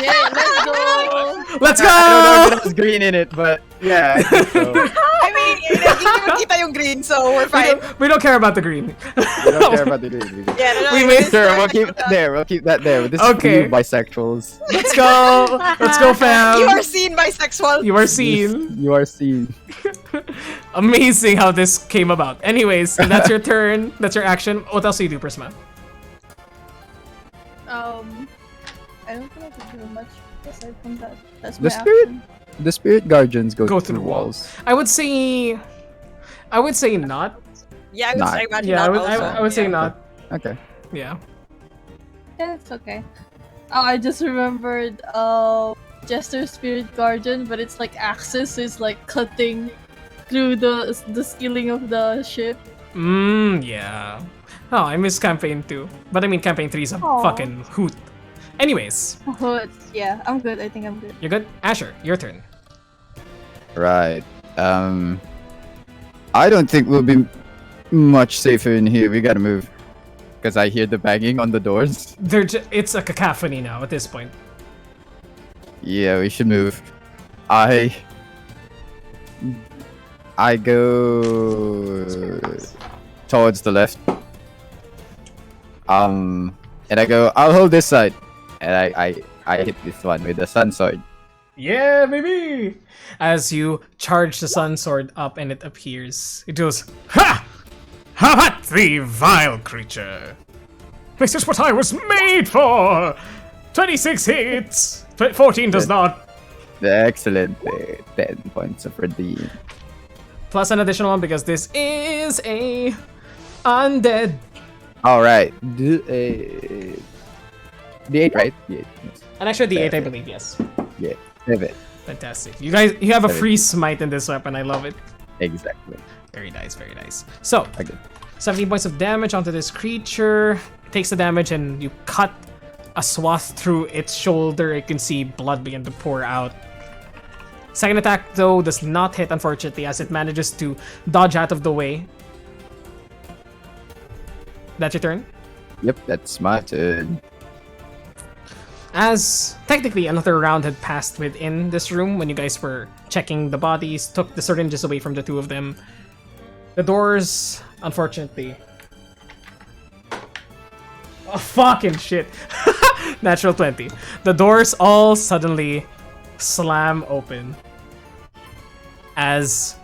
Speaker 4: Yeah, let's go.
Speaker 1: Let's
Speaker 8: I don't know if
Speaker 1: go!
Speaker 8: it has green in it, but yeah. I think so.
Speaker 2: I mean, hindi mo kita yung green, so we're fine.
Speaker 1: We don't care about the green.
Speaker 8: We don't care about the green.
Speaker 2: Yeah, no,
Speaker 1: We
Speaker 2: no,
Speaker 1: made
Speaker 2: this
Speaker 8: Sure,
Speaker 2: is
Speaker 8: we'll keep that there. We'll keep that there. This
Speaker 1: Okay.
Speaker 8: is for you bisexuals.
Speaker 1: Let's go! Let's go, fam!
Speaker 2: You are seen bisexual.
Speaker 1: You are seen.
Speaker 8: You are seen.
Speaker 1: Amazing how this came about. Anyways, that's your turn. That's your action. What else do you do, Prisma?
Speaker 4: I don't think I can do much aside from that. That's
Speaker 8: The
Speaker 4: my
Speaker 8: spirit-
Speaker 4: action.
Speaker 8: The spirit guardians go,
Speaker 1: Go
Speaker 8: through
Speaker 1: through
Speaker 8: walls.
Speaker 1: I would say not.
Speaker 2: Yeah, I would
Speaker 1: Not.
Speaker 2: say imagine
Speaker 1: Yeah,
Speaker 2: that
Speaker 1: I
Speaker 2: also.
Speaker 1: would say
Speaker 2: Yeah.
Speaker 1: not.
Speaker 8: Okay.
Speaker 1: Yeah.
Speaker 4: Yeah, it's okay. Oh, I just remembered Jester Spirit Guardian, but it's like axis is like cutting through the ceiling of the ship.
Speaker 1: Yeah. Oh, I miss campaign 2. But I mean campaign 3 is a
Speaker 4: Aw.
Speaker 1: fucking hoot. Anyways,
Speaker 4: Oh, yeah, I'm good. I think I'm good.
Speaker 1: you're good? Asher, your turn.
Speaker 8: Right. I don't think we'll be much safer in here. We gotta move. Because I hear the banging on the doors.
Speaker 1: It's a cacophony now at this point.
Speaker 8: Yeah, we should move. I go towards the left. And I go, I'll hold this side. And I hit this one with the sun sword.
Speaker 1: Yeah, baby! As you charge the sun sword up and it appears, it goes, Ha! How at thee, vile creature! This is what I was made for! 26 hits! 14 does not.
Speaker 8: Excellent. 10 points of redeem.
Speaker 1: Plus an additional one because this is a undead.
Speaker 8: Alright. The 8, right? The 8.
Speaker 1: An extra D8, I believe, yes.
Speaker 8: Yeah. 7.
Speaker 1: Fantastic. You guys, you have a
Speaker 8: Seven.
Speaker 1: free smite in this weapon. I love it.
Speaker 8: Exactly.
Speaker 1: Very nice, very nice. So,
Speaker 8: Okay.
Speaker 1: 17 points of damage onto this creature. It takes the damage and you cut a swath through its shoulder. You can see blood begin to pour out. Second attack, though, does not hit, unfortunately, as it manages to dodge out of the way. That's your turn.
Speaker 8: Yep, that's my turn.
Speaker 1: As technically another round had passed within this room when you guys were checking the bodies, took the syringes away from the two of them. The doors, unfortunately. Oh, fucking shit. Natural 20. The doors all suddenly slam open. As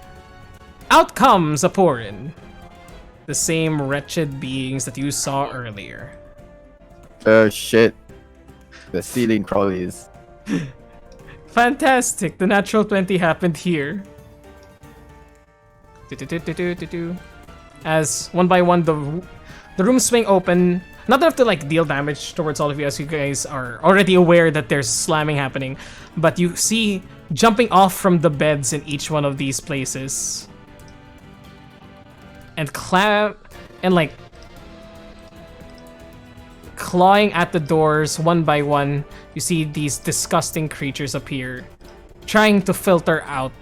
Speaker 1: out comes a Porin. The same wretched beings that you saw earlier.
Speaker 8: Oh shit. The ceiling crawlies.
Speaker 1: Fantastic! The natural 20 happened here. Do-do-do-do-do-do-do. As one by one the rooms swing open. Not enough to like deal damage towards all of you, as you guys are already aware that there's slamming happening, but you see jumping off from the beds in each one of these places and like clawing at the doors one by one. You see these disgusting creatures appear, trying to filter out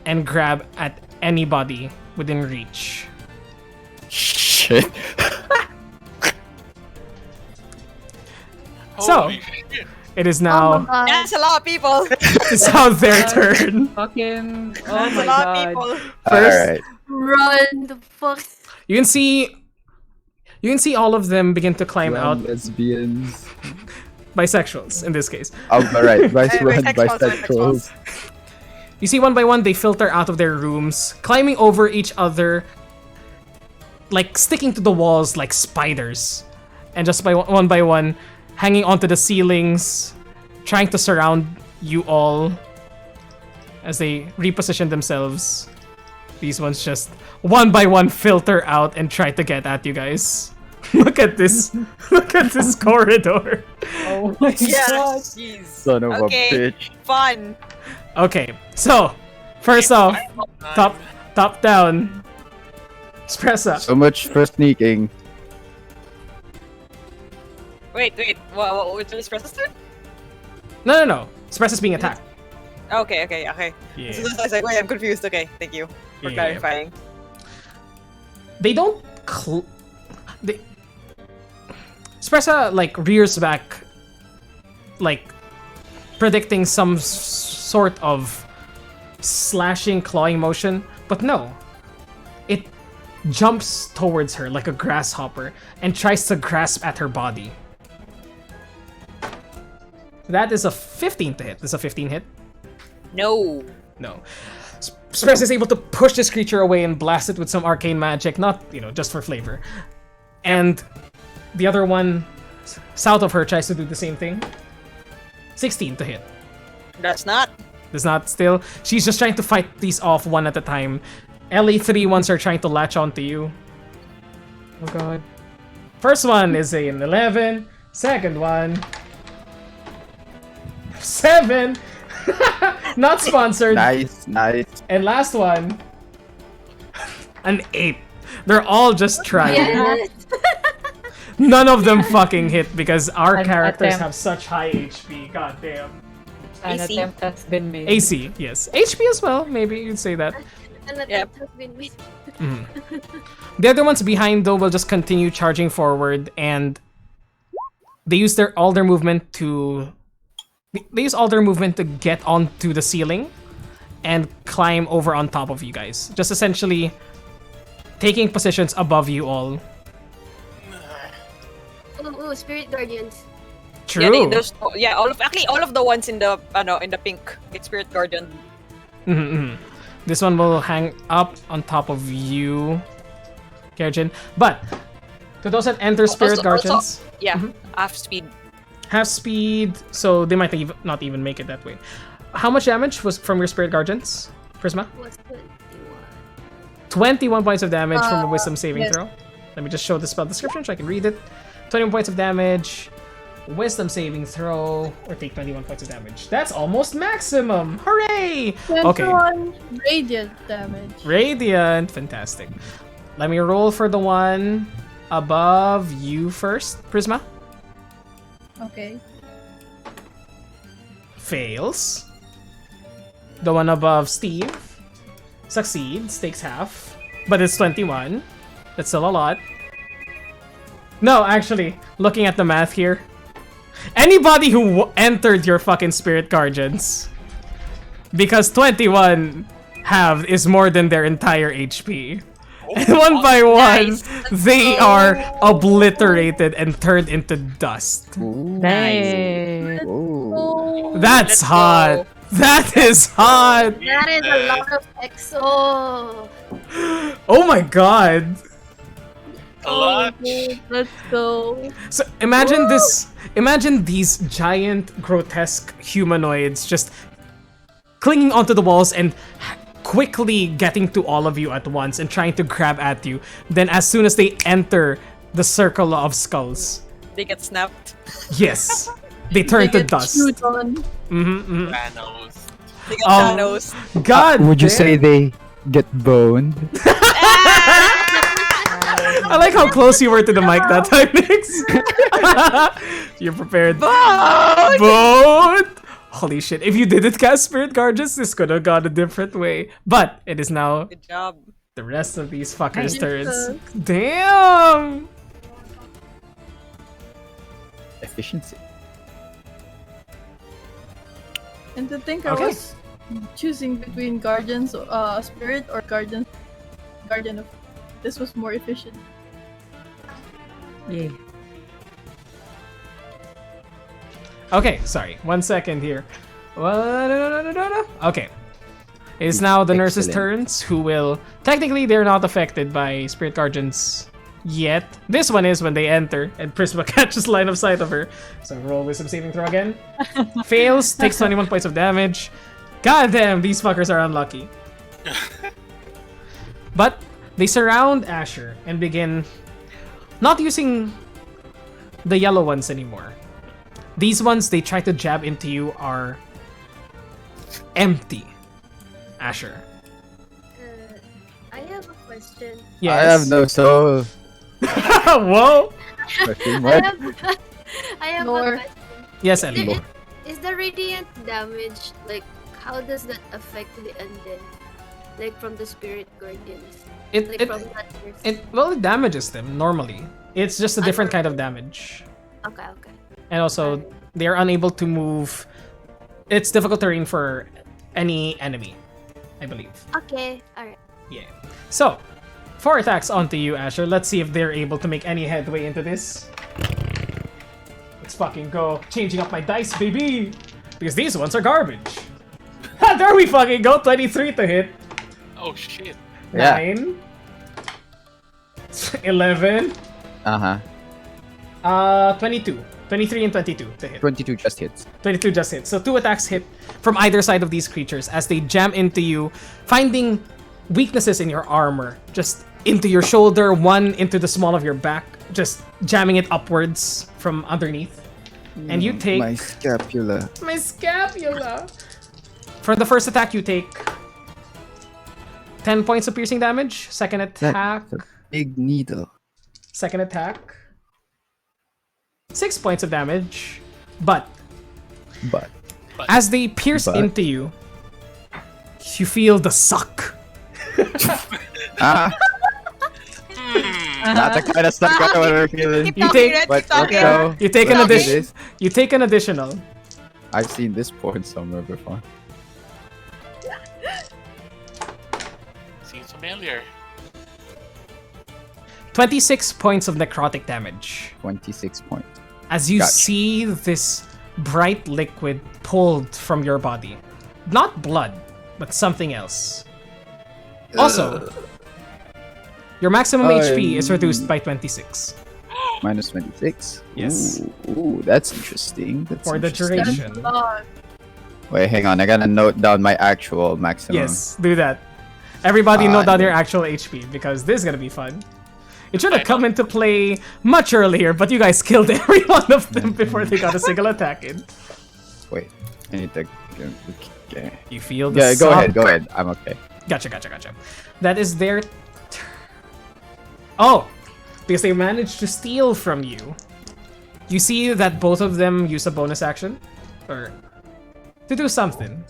Speaker 1: and grab at anybody within reach.
Speaker 8: Shit.
Speaker 1: So,
Speaker 3: Holy shit.
Speaker 1: it is
Speaker 6: Oh
Speaker 1: now
Speaker 6: my god.
Speaker 2: That's a lot of people.
Speaker 1: it's now their turn.
Speaker 5: Fucking. Oh
Speaker 2: That's
Speaker 5: my
Speaker 2: a lot
Speaker 5: god.
Speaker 2: of people.
Speaker 1: First,
Speaker 8: Alright.
Speaker 6: Run the fuck.
Speaker 1: you can see all of them begin to climb out.
Speaker 8: Lesbians.
Speaker 1: Bisexuals in this case.
Speaker 8: Oh, alright. Vice
Speaker 2: Bisexuals,
Speaker 8: bisexuals.
Speaker 1: You see one by one they filter out of their rooms, climbing over each other, like sticking to the walls like spiders, and just one by one hanging onto the ceilings, trying to surround you all as they reposition themselves. These ones just one by one filter out and try to get at you guys. Look at this. Look at this corridor.
Speaker 5: Oh my
Speaker 2: Yeah,
Speaker 5: god.
Speaker 2: jeez.
Speaker 8: Son of
Speaker 2: Okay.
Speaker 8: a bitch.
Speaker 2: Fun.
Speaker 1: Okay, so first off, top down. Espressa.
Speaker 8: So much for sneaking.
Speaker 9: Wait. Which is Pressa's turn?
Speaker 1: No. Express is being attacked.
Speaker 9: Okay.
Speaker 1: Yeah.
Speaker 9: So I was like, wait, I'm confused. Okay, thank you for
Speaker 1: Yeah.
Speaker 9: clarifying.
Speaker 1: They don't. Espressa like rears back, like predicting some sort of slashing, clawing motion, but no. It jumps towards her like a grasshopper and tries to grasp at her body. That is a 15 to hit. This is a 15 hit?
Speaker 9: No.
Speaker 1: No. Espressa is able to push this creature away and blast it with some arcane magic, not, just for flavor. And the other one, south of her, tries to do the same thing. 16 to hit.
Speaker 9: That's not.
Speaker 1: Does not still. She's just trying to fight these off one at a time. LE3 ones are trying to latch onto you. Oh god. First one is an 11. Second one. 7. Not sponsored.
Speaker 8: Nice.
Speaker 1: And last one. An 8. They're all just trying.
Speaker 6: Yes.
Speaker 1: None of them fucking hit because our
Speaker 5: An
Speaker 1: characters
Speaker 5: attempt.
Speaker 1: have such high HP. God damn.
Speaker 5: An
Speaker 9: AC.
Speaker 5: attempt has been made.
Speaker 1: AC, yes. HP as well, maybe you'd say that.
Speaker 6: And that
Speaker 9: Yep.
Speaker 6: has been made.
Speaker 1: The other ones behind though will just continue charging forward, and they use all their movement to get onto the ceiling and climb over on top of you guys. Just essentially taking positions above you all.
Speaker 6: Ooh, Spirit Guardians.
Speaker 1: True.
Speaker 9: All of the ones in the pink. It's Spirit Guardian.
Speaker 1: This one will hang up on top of you, Kerjin. But to those that enter Spirit Guardians,
Speaker 9: Half speed.
Speaker 1: half speed, so they might not even make it that way. How much damage was from your Spirit Guardians, Prisma?
Speaker 6: Was
Speaker 1: 21 points of damage from a Wisdom saving
Speaker 4: yes.
Speaker 1: throw. Let me just show the spell description so I can read it. 21 points of damage, Wisdom saving throw, or take 21 points of damage. That's almost maximum! Hooray! Okay.
Speaker 4: 21 radiant damage.
Speaker 1: Radiant, fantastic. Let me roll for the one above you first, Prisma.
Speaker 4: Okay.
Speaker 1: Fails. The one above Steve succeeds, takes half, but it's 21. That's still a lot. No, actually, looking at the math here, anybody who entered your fucking Spirit Guardians, because 21 halved is more than their entire HP. And one by one, they are obliterated and turned into dust.
Speaker 5: Nice.
Speaker 7: Oh.
Speaker 1: That's
Speaker 9: Let's
Speaker 1: hot.
Speaker 9: go.
Speaker 1: That is hot.
Speaker 6: That is a lot of exo.
Speaker 1: Oh my god.
Speaker 3: A lot.
Speaker 4: Let's go.
Speaker 1: So imagine this. Imagine these giant, grotesque humanoids just clinging onto the walls and quickly getting to all of you at once and trying to grab at you. Then as soon as they enter the circle of skulls,
Speaker 9: They get snapped.
Speaker 1: yes, they turn
Speaker 4: They
Speaker 1: to
Speaker 4: get
Speaker 1: dust.
Speaker 4: chewed on.
Speaker 3: Thanos.
Speaker 9: They get
Speaker 1: Um,
Speaker 9: Thanos.
Speaker 1: God,
Speaker 7: Would you
Speaker 1: damn.
Speaker 7: say they get boned?
Speaker 1: I like how close you were to the mic that time, Nix. You're prepared. Boat! Holy shit, if you didn't cast Spirit Guardians, this could have gone a different way. But it is now
Speaker 9: Good job.
Speaker 1: the rest of these fuckers'
Speaker 4: Jesus.
Speaker 1: turns. Damn!
Speaker 8: Efficiency.
Speaker 4: And to think
Speaker 1: Okay.
Speaker 4: I was choosing between Guardians, Spirit or Guardian of. This was more efficient.
Speaker 5: Yay.
Speaker 1: Okay, sorry. 1 second here. Okay. It's now the nurses'
Speaker 8: Excellent.
Speaker 1: turns, who will... Technically, they're not affected by Spirit Guardians yet. This one is when they enter, and Prisma catches line of sight of her. So roll Wisdom saving throw again. Fails, takes 21 points of damage. God damn, these fuckers are unlucky. But they surround Asher and begin not using the yellow ones anymore. These ones they try to jab into you are empty. Asher.
Speaker 6: I have a question.
Speaker 1: Yes.
Speaker 8: I have no soul.
Speaker 1: Whoa.
Speaker 8: Fucking
Speaker 6: I
Speaker 8: what?
Speaker 6: have, I have
Speaker 4: Lore.
Speaker 6: a question.
Speaker 1: Yes,
Speaker 6: Is
Speaker 1: Ellie.
Speaker 6: there- Is the radiant damage like how does that affect the undead? Like from the spirit guardians?
Speaker 1: It
Speaker 6: Like
Speaker 1: it
Speaker 6: from that person?
Speaker 1: it damages them normally. It's just a different kind of damage.
Speaker 6: Okay, okay.
Speaker 1: And also they are unable to move. It's difficult terrain for any enemy, I believe.
Speaker 6: Okay, alright.
Speaker 1: Yeah. So, 4 attacks onto you, Asher. Let's see if they're able to make any headway into this. Let's fucking go. Changing up my dice, baby! Because these ones are garbage. There we fucking go. 23 to hit.
Speaker 3: Oh shit.
Speaker 8: Yeah.
Speaker 1: 9. 11.
Speaker 8: Uh-huh.
Speaker 1: 22. 23 and 22 to hit.
Speaker 8: 22 just hits.
Speaker 1: 22 just hit. So 2 attacks hit from either side of these creatures as they jam into you, finding weaknesses in your armor. Just into your shoulder, one into the small of your back, just jamming it upwards from underneath. And you take...
Speaker 8: My scapula.
Speaker 1: My scapula! For the first attack, you take 10 points of piercing damage. Second attack...
Speaker 8: That's a big needle.
Speaker 1: Second attack... 6 points of damage. But
Speaker 8: But
Speaker 1: as they pierce
Speaker 8: But-
Speaker 1: into you, you feel the suck.
Speaker 8: ah, not the kind of stuff I want to feel.
Speaker 2: Keep
Speaker 1: You
Speaker 2: talking,
Speaker 1: take-
Speaker 2: Red,
Speaker 8: But
Speaker 2: keep talking.
Speaker 8: let's go.
Speaker 1: You take an
Speaker 2: Okay.
Speaker 1: addition. You take an additional.
Speaker 8: I've seen this porn somewhere before.
Speaker 3: Seems familiar.
Speaker 1: 26 points of necrotic damage.
Speaker 8: 26 points.
Speaker 1: As you
Speaker 8: Gotcha.
Speaker 1: see this bright liquid pulled from your body. Not blood, but something else. Also, your maximum HP is reduced by 26
Speaker 8: Minus 26.
Speaker 1: Yes.
Speaker 8: Ooh, that's interesting. That's
Speaker 1: for the
Speaker 8: interesting.
Speaker 1: duration.
Speaker 8: Wait, hang on. I gotta note down my actual maximum.
Speaker 1: Yes, do that. Everybody note down
Speaker 8: yeah.
Speaker 1: your actual HP because this is gonna be fun. It should have come into play much earlier, but you guys killed every one of them before they got a single attack in.
Speaker 8: Wait, I need to. Okay.
Speaker 1: You feel the
Speaker 8: Yeah, go
Speaker 1: suck.
Speaker 8: ahead. Go ahead. I'm okay.
Speaker 1: Gotcha. That is their... Oh! Because they managed to steal from you. You see that both of them use a bonus action? Or... to do something.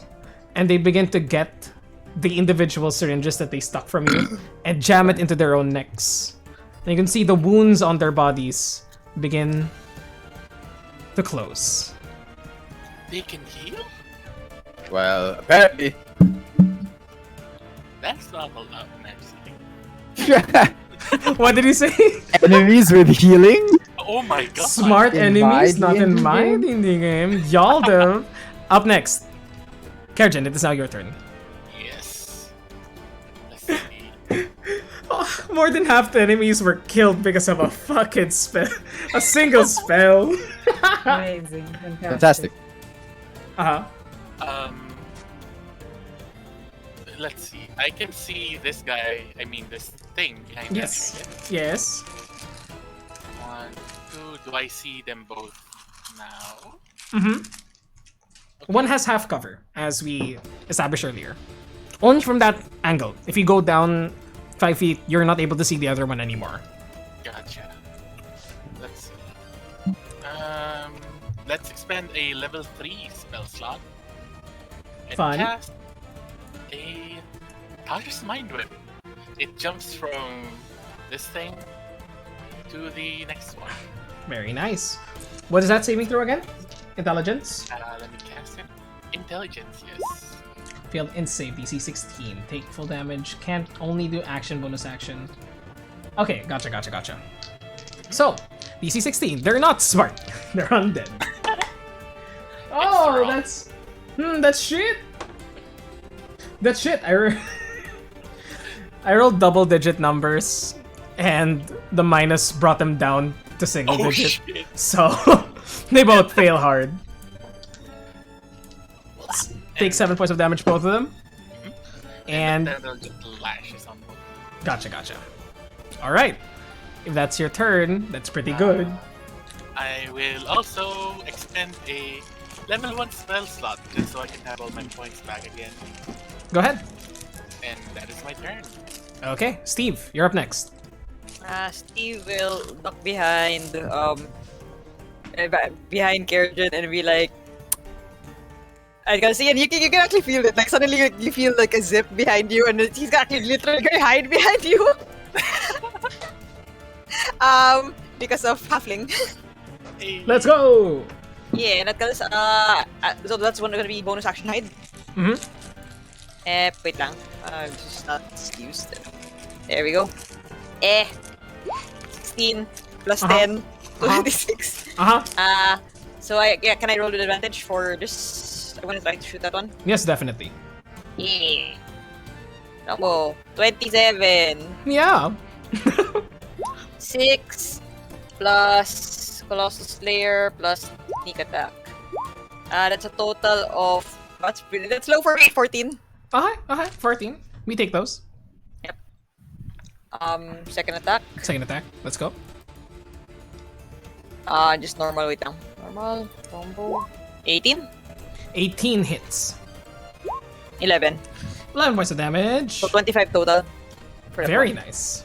Speaker 1: And they begin to get the individual syringes that they stuck from you and jam it into their own necks. And you can see the wounds on their bodies begin to close.
Speaker 3: They can heal?
Speaker 8: Well, apparently.
Speaker 3: That's not allowed actually.
Speaker 1: What did he say?
Speaker 8: Enemies with healing?
Speaker 3: Oh my god.
Speaker 1: Smart
Speaker 8: In
Speaker 1: enemies,
Speaker 8: my
Speaker 1: not in
Speaker 8: D&D
Speaker 1: my
Speaker 8: game?
Speaker 1: D&D game. Y'all do. Up next. Kerjan, it is now your turn.
Speaker 3: Yes. Let's see.
Speaker 1: Oh, more than half the enemies were killed because of a fucking spell. A single spell.
Speaker 5: Amazing.
Speaker 8: Fantastic.
Speaker 1: Uh-huh.
Speaker 3: Let's see. I can see this guy. I mean, this thing behind
Speaker 1: Yes.
Speaker 3: us.
Speaker 1: Yes.
Speaker 3: 1, 2. Do I see them both now?
Speaker 1: Mm-hmm. One has half cover, as we established earlier. Only from that angle. If you go down 5 feet, you're not able to see the other one anymore.
Speaker 3: Gotcha. Let's see. Let's expend a level 3 spell slot. And
Speaker 1: Fun.
Speaker 3: cast a Tasha's Mind Whip. It jumps from this thing to the next one.
Speaker 1: Very nice. What is that saving throw again? Intelligence?
Speaker 3: Let me cast it. Intelligence, yes.
Speaker 1: Failed int save, DC 16. Take full damage. Can't only do action, bonus action. Okay, gotcha. So, DC 16. They're not smart. They're undead. Oh, that's shit. That's shit. I rolled double-digit numbers, and the minus brought them down to single
Speaker 3: Oh
Speaker 1: digit.
Speaker 3: shit!
Speaker 1: So they both fail hard. Take 7 points of damage, both of them. And
Speaker 3: then they'll get lashes on both.
Speaker 1: gotcha. All right. If that's your turn, that's pretty good.
Speaker 3: I will also expend a level 1 spell slot just so I can have all my points back again.
Speaker 1: Go ahead.
Speaker 3: And that is my turn.
Speaker 1: Okay, Steve, you're up next.
Speaker 9: Steve will duck behind
Speaker 2: behind Kerrigan and be like, I can see, and you can actually feel it. Like suddenly you feel like a zip behind you, and he's actually literally going to hide behind you. Because of halfling.
Speaker 1: Let's go.
Speaker 2: Yeah, and that's so that's one gonna be bonus action hide.
Speaker 1: Mhm.
Speaker 2: Wait lang. Just not used. There we go. 16 plus 10, 26. So can I roll with advantage for this? I want to try to shoot that one.
Speaker 1: Yes, definitely.
Speaker 2: Yeah. Number 27.
Speaker 1: Yeah.
Speaker 2: 6 plus Colossal Slayer plus sneak attack. That's a total of that's low for me. 14.
Speaker 1: Okay. 14. We take those.
Speaker 2: Yep. Second attack.
Speaker 1: Second attack. Let's go.
Speaker 2: Just normal. Wait lang. Normal combo. 18.
Speaker 1: 18 hits.
Speaker 2: 11.
Speaker 1: 11 points of damage.
Speaker 2: So 25 total.
Speaker 1: Very nice.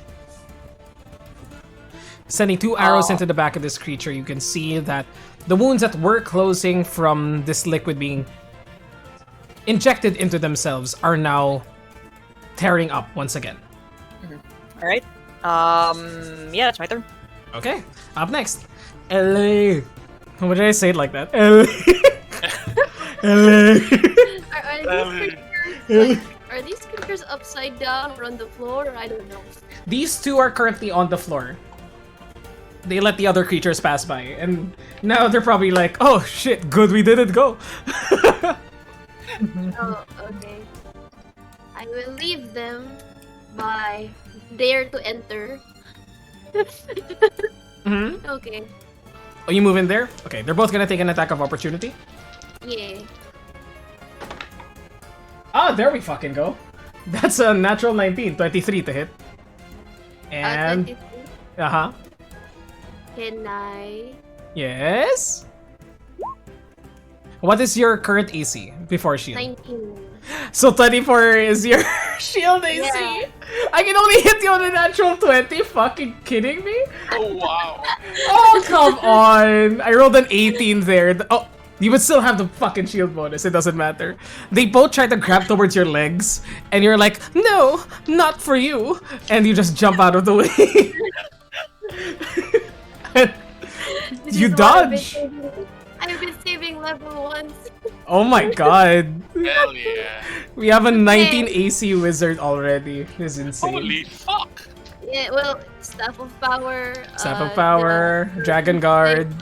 Speaker 1: Sending 2 arrows into the back of this creature, you can see that the wounds that were closing from this liquid being injected into themselves are now tearing up once again.
Speaker 2: All right. Yeah, that's my turn.
Speaker 1: Okay. Up next, LA. What did I say it like that? LA. LA.
Speaker 6: Are these creatures upside down or on the floor? I don't know.
Speaker 1: These 2 are currently on the floor. They let the other creatures pass by, and now they're probably like, "Oh shit, good we didn't go."
Speaker 6: Oh, okay. I will leave them by dare to enter. Okay.
Speaker 1: Oh, you move in there? Okay, they're both gonna take an attack of opportunity.
Speaker 6: Yeah.
Speaker 1: Ah, there we fucking go. That's a natural 19, 23 to hit. And
Speaker 6: 23. Can I?
Speaker 1: Yes. What is your current AC before shield?
Speaker 6: 19.
Speaker 1: So 24 is your shield AC.
Speaker 6: Yeah.
Speaker 1: I can only hit you on a natural 20. Fucking kidding me?
Speaker 3: Oh wow.
Speaker 1: Oh come on! I rolled an 18 there. Oh, you would still have the fucking shield bonus. It doesn't matter. They both try to grab towards your legs, and you're like, "No, not for you!" And you just jump out of the way. You dodge.
Speaker 6: I've been saving level 1s.
Speaker 1: Oh my god.
Speaker 3: Hell yeah.
Speaker 1: We have a 19 AC wizard already. This is insane.
Speaker 3: Holy fuck.
Speaker 6: Yeah, well, Staff of Power.
Speaker 1: Staff of Power, Dragon Guard,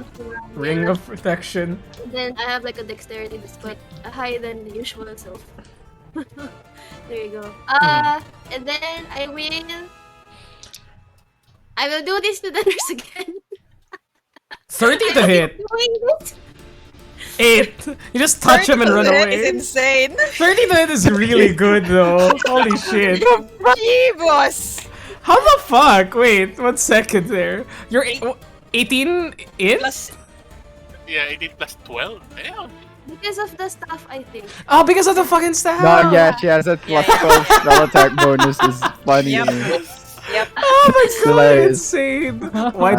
Speaker 1: Ring
Speaker 6: yeah.
Speaker 1: of Protection.
Speaker 6: Then I have like a dexterity that's quite higher than usual, so. There you go. And then I will do this to the nurse again.
Speaker 1: 30 to hit. 8. You just touch him and run
Speaker 2: That
Speaker 1: away.
Speaker 2: is insane.
Speaker 1: 30 to hit is really good though. Holy shit.
Speaker 2: Boss.
Speaker 1: How the fuck? Wait, 1 second there. You're 18 in?
Speaker 2: Plus,
Speaker 3: Yeah, 18 plus 12. Damn.
Speaker 6: Because of the staff, I think.
Speaker 1: Oh, because of the fucking staff.
Speaker 8: No, yeah, she has a plus 12 spell attack bonus. Is funny.
Speaker 2: Yep.
Speaker 1: Oh my god,
Speaker 8: Hilarious.
Speaker 1: insane. Why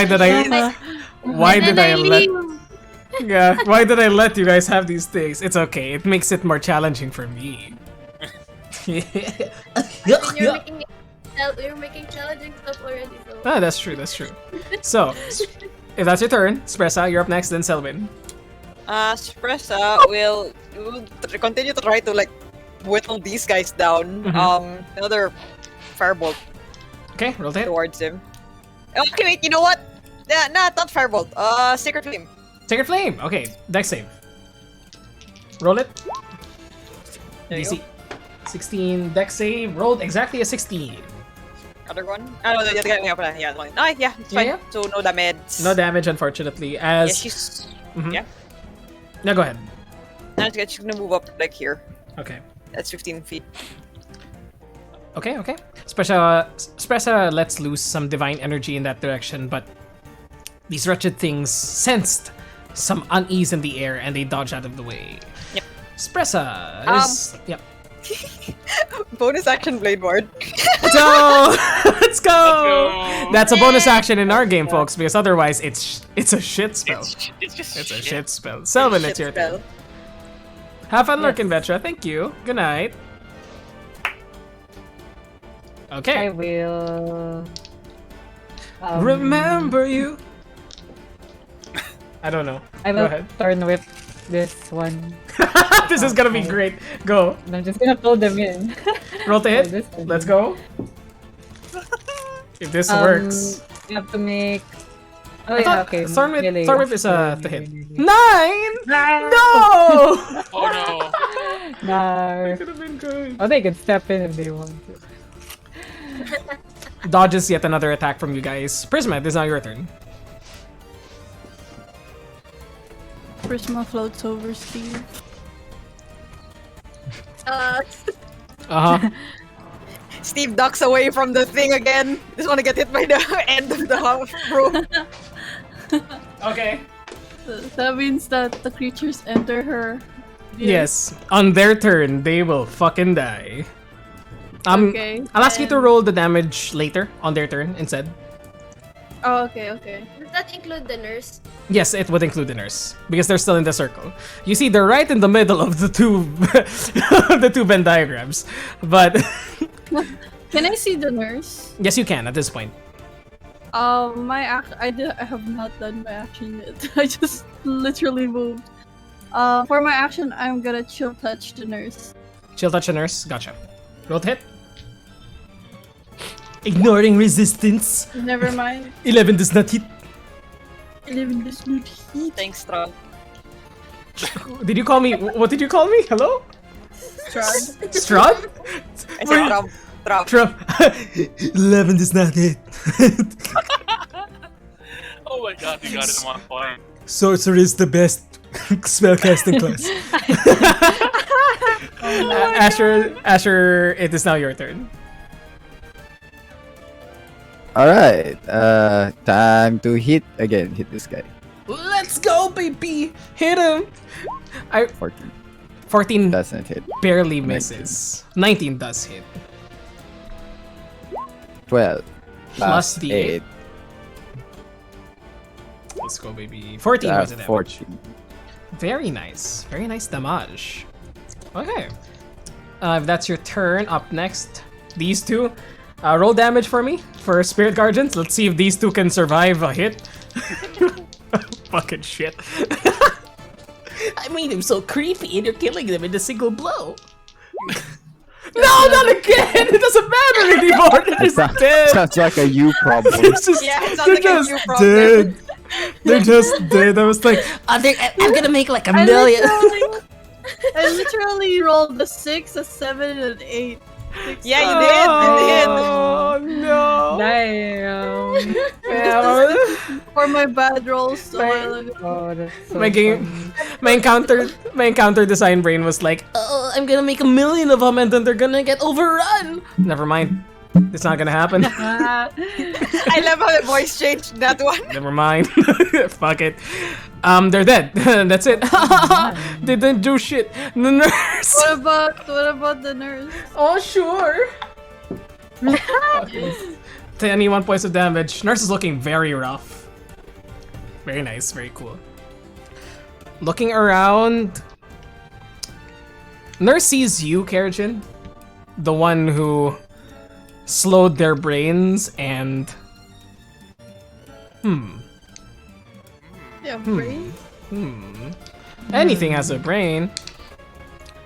Speaker 1: did I let you guys have these things? It's okay. It makes it more challenging for me.
Speaker 6: You're making challenging stuff already, so.
Speaker 1: Ah, that's true. So, if that's your turn, Spressa, you're up next, then Selwyn.
Speaker 2: Spressa will continue to try to like whittle these guys down. Another firebolt
Speaker 1: Okay, roll to hit.
Speaker 2: towards him. Okay, wait, you know what? Nah, not firebolt. Sacred flame.
Speaker 1: Sacred Flame. Okay, dex save. Roll it.
Speaker 2: There you
Speaker 1: DC 16 dex save. Rolled exactly a 16.
Speaker 2: Other one? No, the other guy. Yeah, the one. No, yeah, it's fine.
Speaker 1: Yeah.
Speaker 2: So no damage.
Speaker 1: No damage, unfortunately.
Speaker 2: Yeah,
Speaker 1: As
Speaker 2: she's.
Speaker 1: Mhm.
Speaker 2: Yeah.
Speaker 1: No, go ahead.
Speaker 2: No, she's gonna move up like here.
Speaker 1: Okay.
Speaker 2: That's 15 feet.
Speaker 1: Okay. Spressa lets loose some divine energy in that direction, but these wretched things sensed some unease in the air and they dodge out of the way.
Speaker 2: Yep.
Speaker 1: Spressa is... Yep.
Speaker 2: Bonus action blade ward.
Speaker 1: Capital! Let's go!
Speaker 3: go.
Speaker 1: That's a bonus action in our game, folks, because otherwise it's a shit spell.
Speaker 3: It's just
Speaker 1: It's a
Speaker 3: shit.
Speaker 1: shit spell. Selvin,
Speaker 2: Shit
Speaker 1: it's your
Speaker 2: spell.
Speaker 1: turn. Have fun,
Speaker 5: Yes.
Speaker 1: Lurkin Vetra. Thank you. Good night.
Speaker 5: I
Speaker 1: Okay.
Speaker 5: will.
Speaker 1: Remember you. I don't know.
Speaker 5: I
Speaker 1: Go
Speaker 5: will
Speaker 1: ahead.
Speaker 5: turn whip this one.
Speaker 1: This is gonna be great. Go.
Speaker 5: And I'm just gonna pull them in.
Speaker 1: Roll to hit.
Speaker 5: This one.
Speaker 1: Let's go. If this works.
Speaker 5: You have to make. Oh
Speaker 1: I
Speaker 5: yeah,
Speaker 1: thought
Speaker 5: okay.
Speaker 1: Thorn Whip
Speaker 5: melee.
Speaker 1: is to hit.
Speaker 5: Melee.
Speaker 1: 9!
Speaker 5: No!
Speaker 1: No!
Speaker 3: Oh no.
Speaker 5: No.
Speaker 1: Could have been good.
Speaker 5: Oh, they can step in if they want to.
Speaker 1: Dodges yet another attack from you guys. Prisma, it is now your turn.
Speaker 4: Prisma floats over Steve.
Speaker 1: Uh-huh.
Speaker 2: Steve ducks away from the thing again. Just want to get hit by the end of the rope.
Speaker 1: Okay.
Speaker 4: That means that the creatures enter her.
Speaker 1: Yes. On their turn, they will fucking die.
Speaker 4: Okay.
Speaker 1: I'll ask you to
Speaker 4: then-
Speaker 1: roll the damage later on their turn instead.
Speaker 4: Oh, okay, okay.
Speaker 6: Does that include the nurse?
Speaker 1: Yes, it would include the nurse because they're still in the circle. You see, they're right in the middle of the two, the two Venn diagrams. But
Speaker 4: Can I see the nurse?
Speaker 1: yes, you can at this point.
Speaker 4: I have not done my action yet. I just literally moved. For my action, I'm gonna chill touch the nurse.
Speaker 1: Chill touch the nurse. Gotcha. Roll to hit. Ignoring resistance.
Speaker 4: Never mind.
Speaker 1: 11 does not hit.
Speaker 4: 11 does not hit.
Speaker 9: Thanks, Tron.
Speaker 1: Did you call me? What did you call me? Hello?
Speaker 4: Strong.
Speaker 1: Strahd?
Speaker 2: I said Trump. Trump.
Speaker 1: Trump. 11 does not hit.
Speaker 3: Oh my god, you got it in one point.
Speaker 1: Sorcerer is the best spellcasting class. Asher, it is now your turn.
Speaker 8: Alright, time to hit again. Hit this guy.
Speaker 1: Let's go, baby! Hit him!
Speaker 8: 14.
Speaker 1: 14
Speaker 8: Doesn't hit.
Speaker 1: barely misses. 19 does hit.
Speaker 8: 12.
Speaker 1: Plus the
Speaker 8: 8.
Speaker 1: Let's go, baby. 14 was the damage.
Speaker 8: 14.
Speaker 1: Very nice. Very nice damage. Okay. If that's your turn, up next, these two. Roll damage for me, for Spirit Guardians. Let's see if these two can survive a hit. Fucking shit. I made him so creepy and you're killing them in a single blow. No, not again! It doesn't matter anymore! They're just dead!
Speaker 8: Sounds like a you problem.
Speaker 1: They're just,
Speaker 2: Yeah, it sounds
Speaker 1: they're
Speaker 2: like a
Speaker 1: just
Speaker 2: you problem.
Speaker 1: dead. They're just dead. I was like, I'm gonna make like a million.
Speaker 4: I literally rolled a 6, a 7, and an 8.
Speaker 2: Yeah, you did. You did.
Speaker 1: Oh no!
Speaker 5: Damn.
Speaker 1: Yeah,
Speaker 4: For my bad rolls a while ago.
Speaker 5: Oh, that's so
Speaker 1: my game,
Speaker 5: funny.
Speaker 1: my encounter design brain was like, oh, I'm gonna make a million of them and then they're gonna get overrun. Never mind, it's not gonna happen.
Speaker 2: I love how the voice changed in that one.
Speaker 1: Never mind. Fuck it. They're dead. That's it. They didn't do shit. The nurse.
Speaker 4: What about the nurse?
Speaker 1: Oh sure. 21 points of damage. Nurse is looking very rough. Very nice. Very cool. Looking around. Nurse sees you, Kerjin. The one who slowed their brains and...
Speaker 4: Yeah, brain.
Speaker 1: Anything has a brain.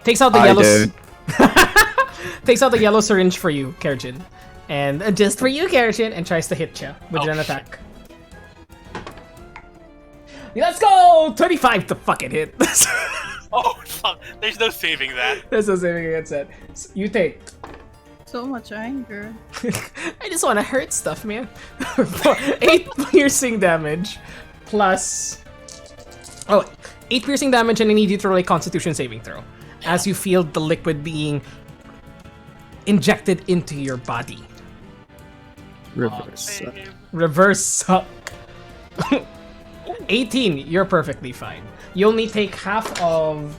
Speaker 1: Takes out the
Speaker 8: I
Speaker 1: yellow...
Speaker 8: don't.
Speaker 1: Takes out the yellow syringe for you, Kerjin. And just for you, Kerjin, and tries to hit you with
Speaker 3: Oh,
Speaker 1: an attack. Let's go! 25 to fucking hit.
Speaker 3: Oh fuck, there's no saving that.
Speaker 1: That's a saving against it. You take.
Speaker 4: So much anger.
Speaker 1: I just want to hurt stuff, man. 8 piercing damage plus. Oh, 8 piercing damage, and I need you to roll a Constitution saving throw as you feel the liquid being injected into your body.
Speaker 8: Reverse.
Speaker 3: Save.
Speaker 1: Reverse suck. 18, you're perfectly fine. You only take half of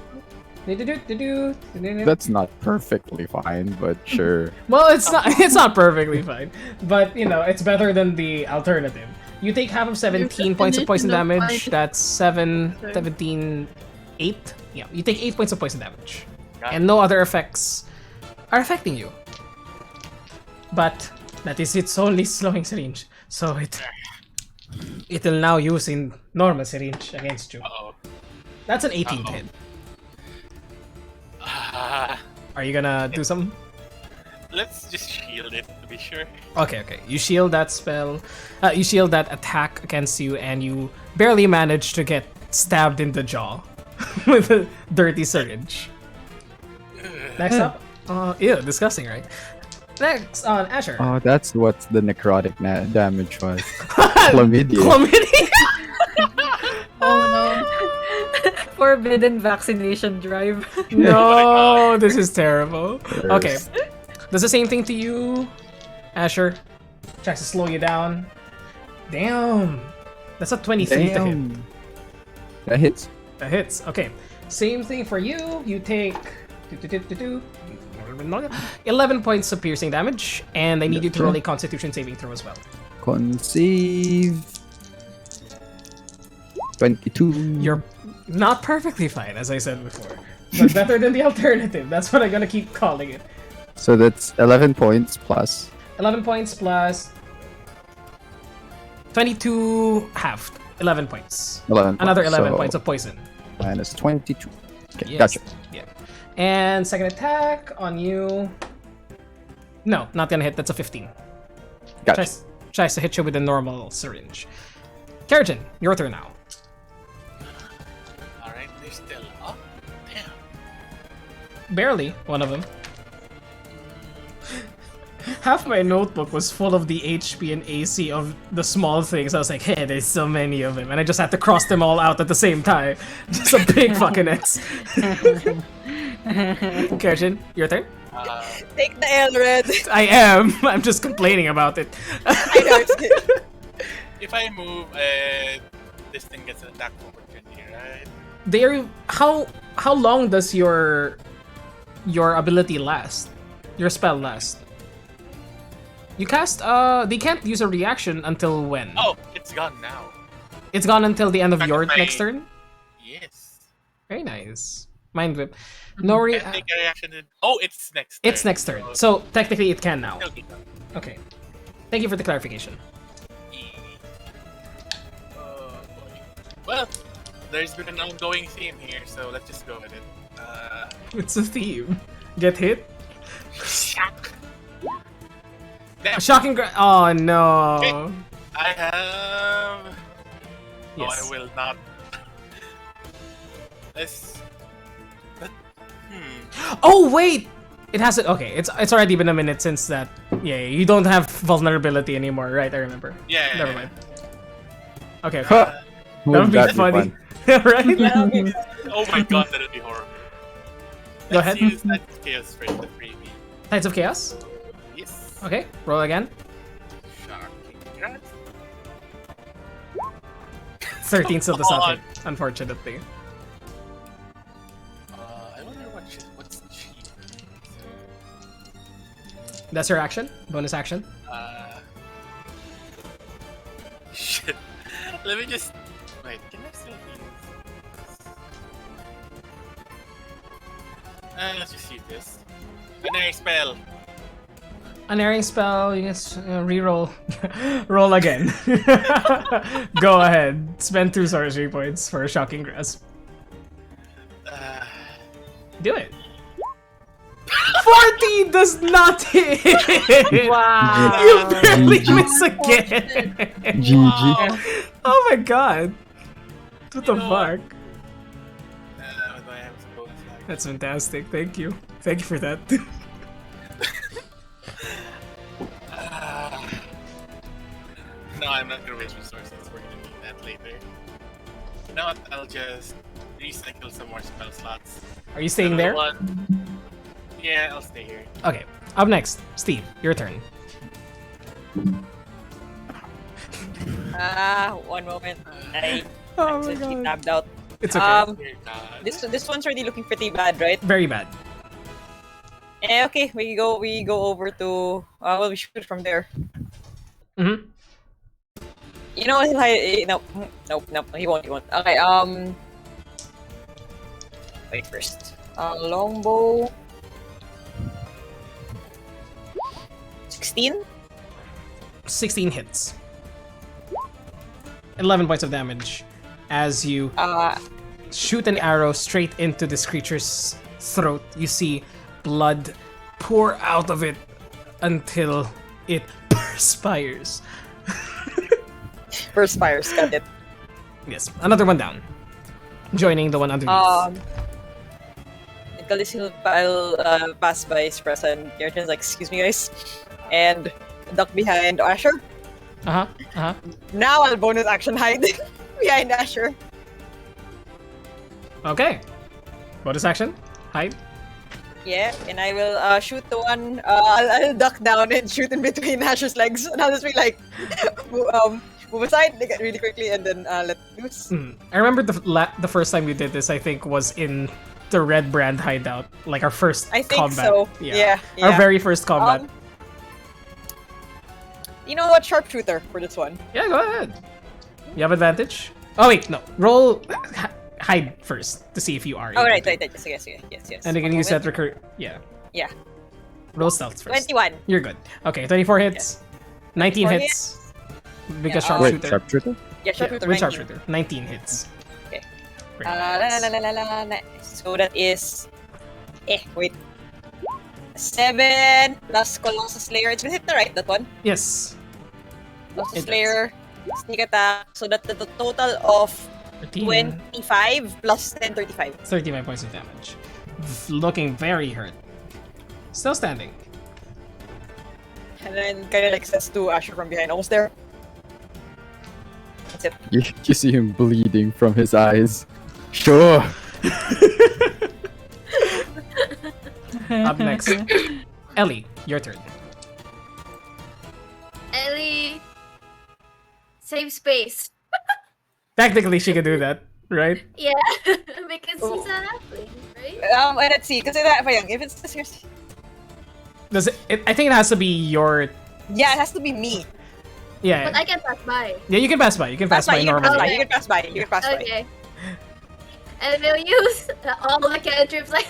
Speaker 8: That's not perfectly fine, but sure.
Speaker 1: Well, it's not. It's not perfectly fine, but you know, it's better than the alternative. You take half of 17 points of poison
Speaker 4: definition of
Speaker 1: damage.
Speaker 4: fine-
Speaker 1: That's 7,
Speaker 4: Sorry.
Speaker 1: 17, 8. Yeah, you take 8 points of poison damage,
Speaker 3: Got
Speaker 1: and no other effects are affecting you. But that is its only slowing syringe, so it'll now use in normal syringe against you.
Speaker 3: Uh-oh.
Speaker 1: That's an 18 to
Speaker 3: Uh-oh.
Speaker 1: hit.
Speaker 3: Ah,
Speaker 1: Are you gonna do something?
Speaker 3: let's just shield it to be sure.
Speaker 1: Okay. You shield that spell. You shield that attack against you, and you barely manage to get stabbed in the jaw with a dirty syringe. Next up, ew, disgusting, right? Next on Asher.
Speaker 8: Oh, that's what the necrotic damage was. Chlamydia.
Speaker 1: Chlamydia.
Speaker 4: Oh
Speaker 5: Forbidden vaccination drive.
Speaker 1: No, this is terrible.
Speaker 8: Worst.
Speaker 1: Okay, does the same thing to you, Asher? Tries to slow you down. Damn, that's a 23 to hit.
Speaker 8: Damn. That hits.
Speaker 1: That hits. Okay. Same thing for you. You take 11 points of piercing damage, and I need you to roll a Constitution saving throw as well.
Speaker 8: Conceive. 22.
Speaker 1: You're not perfectly fine, as I said before, but better than the alternative. That's what I'm gonna keep calling it.
Speaker 8: So that's 11 points plus.
Speaker 1: 11 points plus 22 halved. 11 points.
Speaker 8: 11
Speaker 1: Another
Speaker 8: points,
Speaker 1: 11
Speaker 8: so
Speaker 1: points of poison.
Speaker 8: Minus 22. Okay,
Speaker 1: Yes.
Speaker 8: gotcha.
Speaker 1: Yeah. And second attack on you. No, not gonna hit. That's a 15.
Speaker 8: Gotcha.
Speaker 1: Tries to hit you with a normal syringe. Kerrigan, your turn now.
Speaker 3: Alright, they're still up. Damn.
Speaker 1: Barely, one of them. Half my notebook was full of the HP and AC of the small things. I was like, hey, there's so many of them. And I just had to cross them all out at the same time. Just a big fucking X. Kerrigan, your turn?
Speaker 2: Take the L, Red.
Speaker 1: I am. I'm just complaining about it.
Speaker 2: I know it's good.
Speaker 3: If I move, this thing gets an attack of opportunity, right?
Speaker 1: How long does your ability last? Your spell last? You cast they can't use a reaction until when?
Speaker 3: Oh, it's gone now.
Speaker 1: It's gone until the end of
Speaker 3: Back
Speaker 1: your
Speaker 3: to my-
Speaker 1: next turn?
Speaker 3: Yes.
Speaker 1: Very nice. Mind whip. No
Speaker 3: Can I take a reaction in... Oh, it's next turn.
Speaker 1: It's next turn. So technically it can now.
Speaker 3: Still be done.
Speaker 1: Okay. Thank you for the clarification.
Speaker 3: Oh, boy. Well, there's been an ongoing theme here, so let's just go with it.
Speaker 1: It's a theme. Get hit?
Speaker 3: Shock. Damn.
Speaker 1: Shocking oh no.
Speaker 3: I have...
Speaker 1: Yes.
Speaker 3: Oh, I will not. Let's...
Speaker 1: Oh wait! It has it. Okay, it's already been a minute since that. Yeah, you don't have vulnerability anymore, right? I remember.
Speaker 3: Yeah.
Speaker 1: Never mind. Okay.
Speaker 8: Huh.
Speaker 1: That would be
Speaker 8: That'd
Speaker 1: funny,
Speaker 8: fun.
Speaker 1: right?
Speaker 3: Oh my god, that would be horrible.
Speaker 1: Go
Speaker 3: Let's
Speaker 1: ahead.
Speaker 3: use that chaos for the freebie.
Speaker 1: Tides of Chaos.
Speaker 3: Yes.
Speaker 1: Okay, roll again.
Speaker 3: Shocking. Congrats.
Speaker 1: 13 still does not
Speaker 3: Come
Speaker 1: hit, unfortunately.
Speaker 3: I wonder what's cheap.
Speaker 1: That's your action. Bonus action.
Speaker 3: Shit. Let me just... Wait, can I still use this? Let's just use this. Binary spell.
Speaker 1: Unerring spell. You just reroll. Roll again. Go ahead. Spend 2 sorcery points for a shocking grasp. Do it. 14 does not hit.
Speaker 5: Wow.
Speaker 1: You barely
Speaker 8: GG.
Speaker 1: miss again.
Speaker 8: GG.
Speaker 1: Oh my god. What the
Speaker 3: You know what?
Speaker 1: fuck?
Speaker 3: With my hands bonus action.
Speaker 1: That's fantastic. Thank you. Thank you for that.
Speaker 3: No, I'm not gonna waste resources. We're gonna need that later. You know what? I'll just recycle some more spell slots.
Speaker 1: Are you staying there?
Speaker 3: Another one. Yeah, I'll stay here.
Speaker 1: Okay. Up next, Steve. Your turn.
Speaker 9: One moment. I
Speaker 1: Oh my
Speaker 9: accidentally
Speaker 1: god.
Speaker 9: tabbed out.
Speaker 1: It's okay.
Speaker 3: Dear God.
Speaker 9: This one's already looking pretty bad, right?
Speaker 1: Very bad.
Speaker 9: Okay, we go over to well, we shoot from there.
Speaker 1: Mm-hmm.
Speaker 9: You know what? Nope. He won't. Okay. Wait first. Longbow. 16.
Speaker 1: 16 hits. 11 points of damage as you shoot an arrow straight into this creature's throat. You see blood pour out of it until it perspires.
Speaker 9: Perspires. Got it.
Speaker 1: Yes, another one down. Joining the one underneath.
Speaker 9: Nicholas will pass by Espresso and Geratin's like, excuse me guys. And duck behind Asher. Now I'll bonus action hide behind Asher.
Speaker 1: Okay. Bonus action. Hide.
Speaker 9: Yeah, and I will shoot the one. I'll duck down and shoot in between Asher's legs, and I'll just be like, move aside really quickly, and then let loose.
Speaker 1: I remember the first time we did this. I think was in the Red Brand hideout, like our first
Speaker 9: I think
Speaker 1: combat.
Speaker 9: so. Yeah.
Speaker 1: Our very first combat.
Speaker 9: You know what? Sharpshooter for this one.
Speaker 1: Yeah, go ahead. You have advantage. Oh wait, no. Roll hide first to see if you are.
Speaker 9: Oh
Speaker 1: able
Speaker 9: right.
Speaker 1: to.
Speaker 9: Yes.
Speaker 1: And you can use that recur. Yeah.
Speaker 9: Yeah.
Speaker 1: Roll stealth first.
Speaker 9: 21.
Speaker 1: You're good. Okay, 24 hits. 19
Speaker 9: 24
Speaker 1: hits. Because
Speaker 9: Yeah,
Speaker 8: Wait,
Speaker 1: sharpshooter.
Speaker 8: sharpshooter?
Speaker 9: Yeah, sharpshooter.
Speaker 1: With
Speaker 9: 19.
Speaker 1: sharpshooter. 19 hits.
Speaker 9: Okay.
Speaker 1: Very nice.
Speaker 9: So that is. Wait. 7 plus Colossus Slayer. It's been hit the right, that one.
Speaker 1: Yes.
Speaker 9: Colossus
Speaker 1: It
Speaker 9: Slayer, sneak attack. So that the total of
Speaker 1: 13.
Speaker 9: 25 plus 10, 35.
Speaker 1: 35 points of damage. Looking very hurt. Still standing.
Speaker 9: And then kind of like says to Asher from behind, almost there. That's it.
Speaker 7: You see him bleeding from his eyes. Sure.
Speaker 1: Up next, Ellie, your turn.
Speaker 6: Ellie, save space.
Speaker 1: Technically, she can do that, right?
Speaker 6: Yeah, because she's a halfling, right?
Speaker 9: Let's see, kasi if it's seriously.
Speaker 1: Does it? I think it has to be your.
Speaker 9: Yeah, it has to be me.
Speaker 1: Yeah.
Speaker 6: But I can pass by.
Speaker 1: Yeah, you can pass by. You can pass by
Speaker 9: You can
Speaker 1: normally.
Speaker 9: pass by. You can pass by. You can pass by.
Speaker 6: Okay. And we'll use all the cantrips like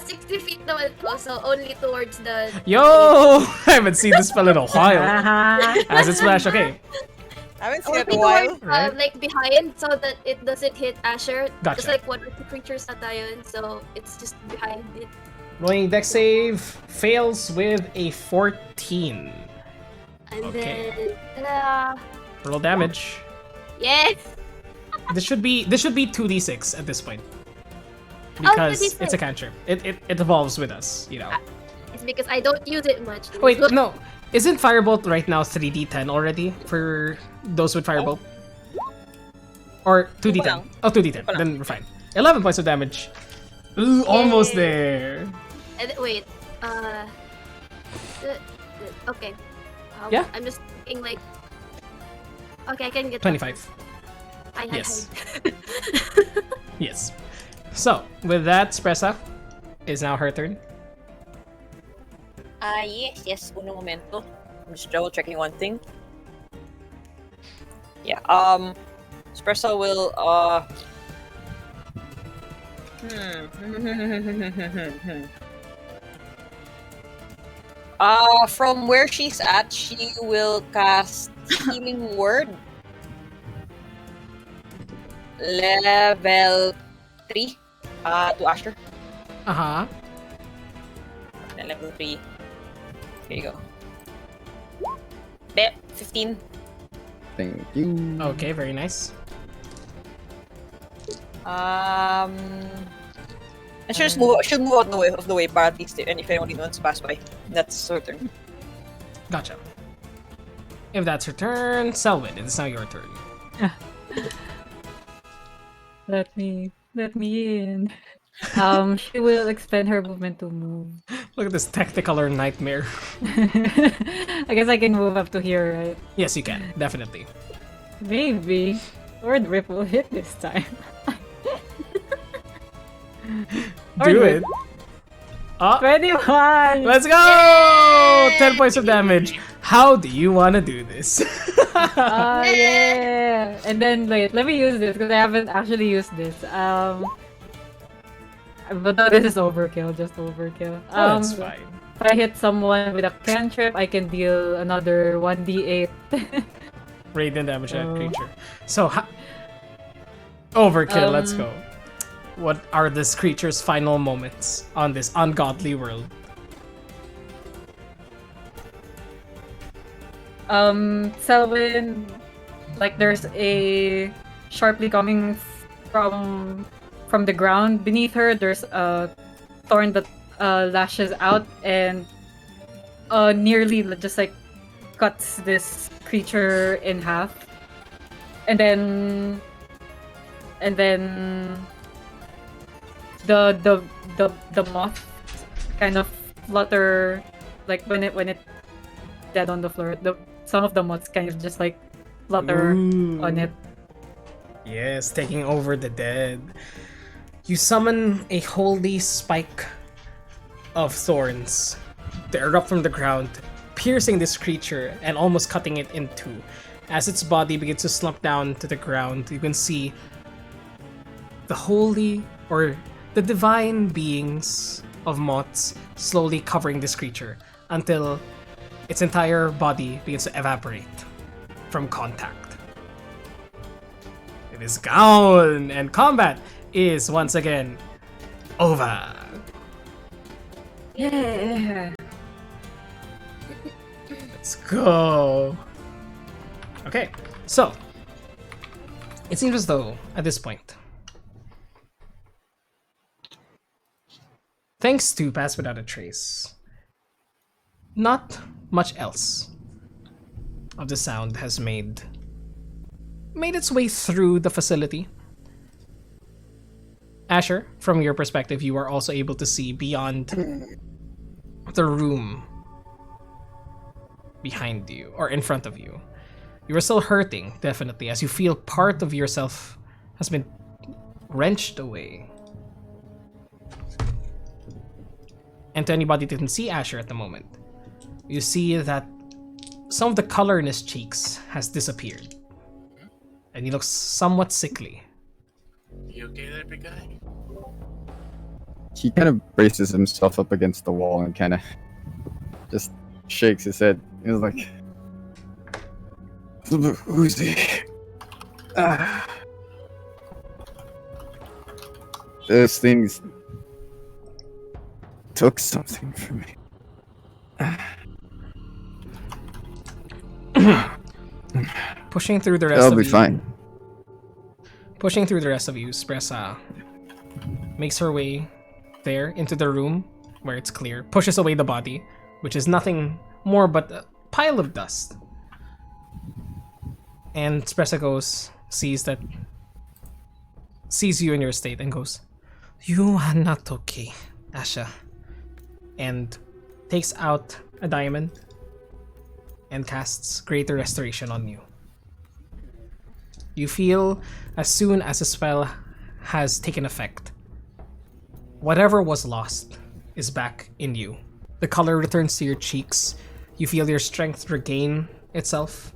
Speaker 6: 60 feet naman po, so only towards the...
Speaker 1: Yo! I haven't seen this spell in a while. As it splash, okay.
Speaker 9: I haven't seen
Speaker 6: Only
Speaker 9: it in a while.
Speaker 6: towards,
Speaker 1: Right.
Speaker 6: like behind, so that it doesn't hit Asher.
Speaker 1: Gotcha.
Speaker 6: Just like one or two creatures na tayo yun, so it's just behind it.
Speaker 1: Rolling dex save fails with a 14.
Speaker 6: And
Speaker 1: Okay.
Speaker 6: then...
Speaker 1: Roll damage.
Speaker 6: yes!
Speaker 1: This should be 2d6 at this point. Because
Speaker 6: 2d6.
Speaker 1: it's a cantrip. It evolves with us, you know.
Speaker 6: It's because I don't use it much.
Speaker 1: Wait, no. Isn't Firebolt right now 3d10 already for those with Firebolt? Or 2d10?
Speaker 9: lang.
Speaker 1: Oh, 2d10.
Speaker 9: lang.
Speaker 1: Then we're fine. 11 points of damage. Ooh, almost
Speaker 6: Yay.
Speaker 1: there.
Speaker 6: And wait, okay.
Speaker 1: Yeah.
Speaker 6: I'm just thinking like... Okay, I can get
Speaker 1: 25.
Speaker 6: I
Speaker 1: Yes. Yes. So, with that, Spressa is now her turn.
Speaker 9: Yes. Uno momento. I'm just double checking one thing. Yeah. Espresso will from where she's at, she will cast Healing Word. Level 3 to Asher.
Speaker 1: Uh-huh.
Speaker 9: Level 3. Here you go. There, 15.
Speaker 7: Thank you.
Speaker 1: Okay, very nice.
Speaker 9: I should just move out of the way, but at least and if anyone wants to pass by. That's certain.
Speaker 1: Gotcha. If that's her turn, Selwyn, it is now your turn.
Speaker 5: Let me in. She will expend her movement to move.
Speaker 1: Look at this Technicolor nightmare.
Speaker 5: I guess I can move up to here, right?
Speaker 1: Yes, you can. Definitely.
Speaker 5: Maybe. Sword Ripple hit this time.
Speaker 1: Do it. Oh,
Speaker 5: 21!
Speaker 1: let's go! 10 points of damage. How do you want to do this?
Speaker 5: Yeah! And then, wait, let me use this because I haven't actually used this. But no, this is overkill, just overkill.
Speaker 1: Oh, that's fine.
Speaker 5: If I hit someone with a cantrip, I can deal another 1d8.
Speaker 1: Radiant damage at
Speaker 5: Oh.
Speaker 1: creature. So, overkill, let's go. What are this creature's final moments on this ungodly world?
Speaker 5: Selwyn, like there's a sharply coming from the ground beneath her. There's a thorn that lashes out and nearly just like cuts this creature in half, and then the moth kind of flutter, like when it dead on the floor. Some of the moths kind of just like flutter on it.
Speaker 1: Yes, taking over the dead. You summon a holy spike of thorns to erupt from the ground, piercing this creature and almost cutting it in two. As its body begins to slump down to the ground, you can see the holy or the divine beings of moths slowly covering this creature until its entire body begins to evaporate from contact. It is gone, and combat is once again over.
Speaker 5: Yeah.
Speaker 1: Let's go. Okay, so it seems as though at this point, thanks to Pass Without a Trace, not much else of the sound has made its way through the facility. Asher, from your perspective, you are also able to see beyond the room behind you or in front of you. You are still hurting, definitely, as you feel part of yourself has been wrenched away. And to anybody that can see Asher at the moment, you see that some of the color in his cheeks has disappeared. And he looks somewhat sickly.
Speaker 3: You okay there, big guy?
Speaker 8: He kind of braces himself up against the wall and kind of just shakes his head. He's like, "Who's he?" Those things took something from me.
Speaker 1: Pushing through the rest
Speaker 8: I'll
Speaker 1: of
Speaker 8: be
Speaker 1: you.
Speaker 8: fine.
Speaker 1: Pushing through the rest of you, Spressa makes her way there into the room where it's clear, pushes away the body, which is nothing more but a pile of dust. And Spressa sees you in your state and goes, "You are not okay, Asha." And takes out a diamond and casts Greater Restoration on you. You feel as soon as the spell has taken effect, whatever was lost is back in you. The color returns to your cheeks. You feel your strength regain itself.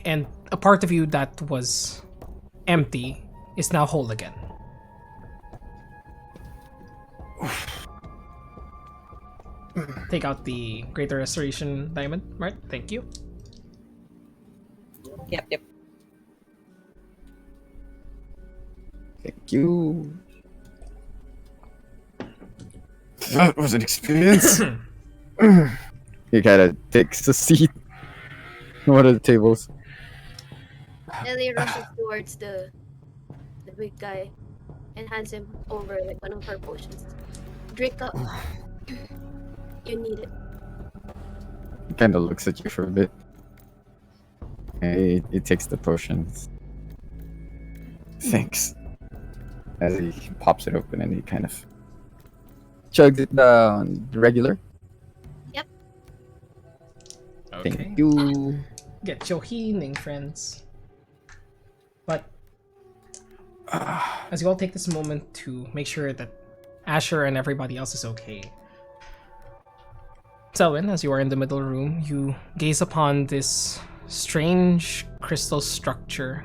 Speaker 1: And a part of you that was empty is now whole again. Take out the Greater Restoration diamond, right? Thank you.
Speaker 9: Yep.
Speaker 8: Thank you. That was an experience. He kind of takes a seat on one of the tables.
Speaker 6: Ellie rushes towards the big guy and hands him over like one of her potions. Drink up. You need it.
Speaker 8: He kind of looks at you for a bit. And he takes the potions. Thanks. As he pops it open and he kind of chugs it down regular.
Speaker 6: Yep.
Speaker 1: Okay.
Speaker 8: Thank you.
Speaker 1: Get your healing, friends. as you all take this moment to make sure that Asher and everybody else is okay. Selwyn, as you are in the middle room, you gaze upon this strange crystal structure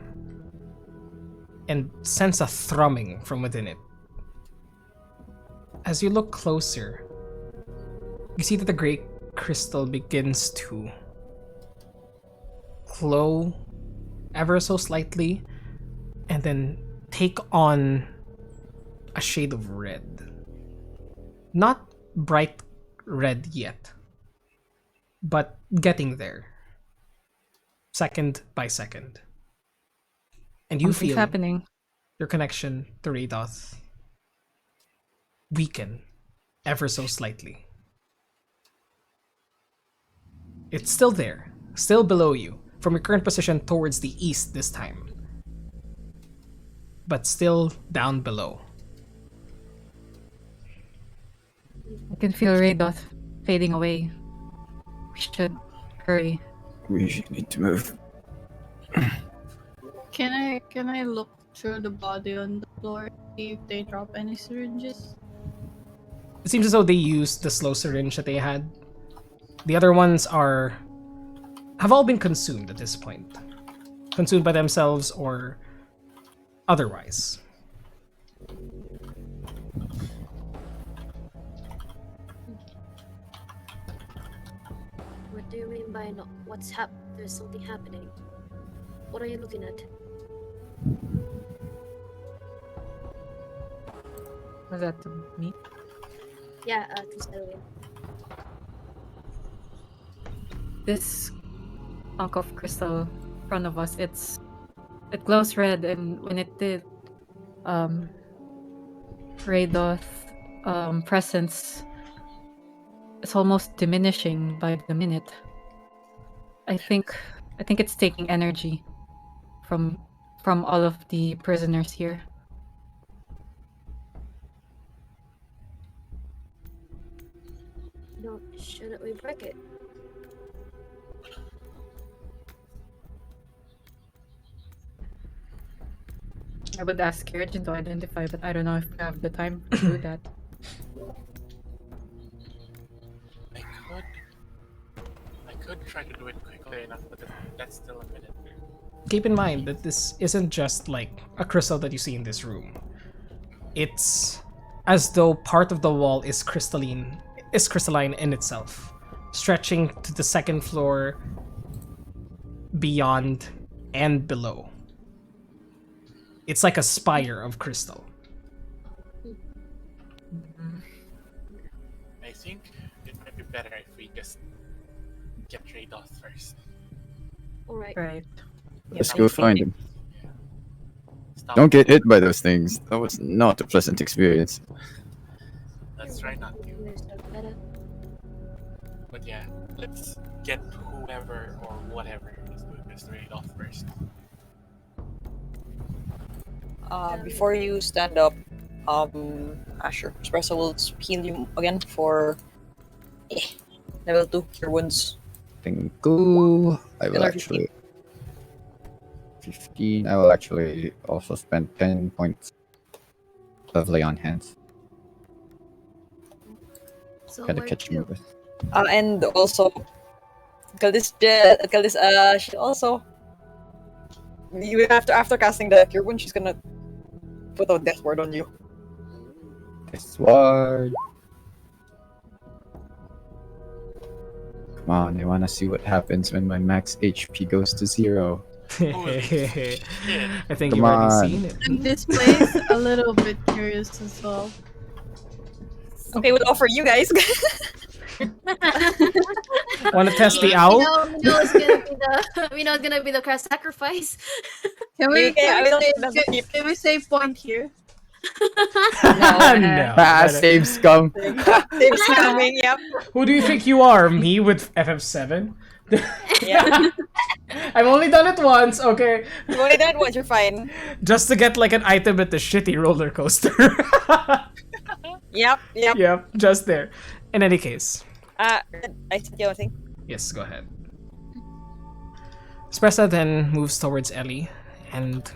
Speaker 1: and sense a thrumming from within it. As you look closer, you see that the great crystal begins to glow ever so slightly and then take on a shade of red. Not bright red yet, but getting there, second by second. And you
Speaker 5: Something's
Speaker 1: feel
Speaker 5: happening.
Speaker 1: your connection to Radoth weaken ever so slightly. It's still there, still below you, from your current position towards the east this time, but still down below.
Speaker 5: I can feel Radoth fading away. We should hurry.
Speaker 8: We need to move.
Speaker 4: Can I look through the body on the floor, see if they drop any syringes?
Speaker 1: It seems as though they used the slow syringe that they had. The other ones have all been consumed at this point. Consumed by themselves or otherwise.
Speaker 6: What do you mean by no? There's something happening. What are you looking at?
Speaker 5: Was that me?
Speaker 6: Yeah, to Selwyn.
Speaker 5: This chunk of crystal in front of us, it glows red, and when it did, Radoth presence is almost diminishing by the minute. I think it's taking energy from all of the prisoners here.
Speaker 6: No, shouldn't we break it?
Speaker 5: I would ask Kirjin to identify, but I don't know if we have the time to do that.
Speaker 3: I could try to do it quickly enough, but that's still a minute.
Speaker 1: Keep in mind that this isn't just like a crystal that you see in this room. It's as though part of the wall is crystalline in itself, stretching to the second floor, beyond, and below. It's like a spire of crystal.
Speaker 3: I think it might be better if we just get Radoth first.
Speaker 6: Alright.
Speaker 5: Right.
Speaker 8: Let's go find him.
Speaker 3: Stop.
Speaker 8: Don't get hit by those things. That was not a pleasant experience.
Speaker 3: Let's try not to. But yeah, let's get whoever or whatever is doing this Radoth first.
Speaker 9: Before you stand up, Asher, Espresso will heal you again for level 2 cure wounds.
Speaker 8: Bingo. I will
Speaker 9: Another
Speaker 8: actually 15. I will actually also spend 10 points of lay on hands.
Speaker 6: So
Speaker 8: Gotta
Speaker 6: where
Speaker 8: catch
Speaker 6: to?
Speaker 8: him with.
Speaker 9: And also, Kaldis she also, you have to, after casting the cure wound, she's gonna put a death ward on you.
Speaker 8: This ward. Come on, I wanna see what happens when my max HP goes to 0.
Speaker 1: I think
Speaker 8: Come
Speaker 1: you've already
Speaker 8: on.
Speaker 1: seen it.
Speaker 4: I'm this place a little bit curious as well.
Speaker 9: Okay, we'll offer you guys.
Speaker 1: Want to test the
Speaker 6: We
Speaker 1: owl?
Speaker 6: know it's gonna be the we know it's gonna be the cross sacrifice.
Speaker 4: Can we,
Speaker 9: Okay, I will let them keep.
Speaker 4: can we save point here?
Speaker 1: No.
Speaker 8: Save scum.
Speaker 9: Saves coming, yep.
Speaker 1: Who do you think you are? Me with FF7?
Speaker 9: Yeah.
Speaker 1: I've only done it once, okay?
Speaker 9: You only done once, you're fine.
Speaker 1: Just to get like an item at the shitty roller coaster.
Speaker 9: Yep.
Speaker 1: Yep, just there. In any case,
Speaker 9: I said you one thing.
Speaker 1: yes, go ahead. Espressa then moves towards Ellie and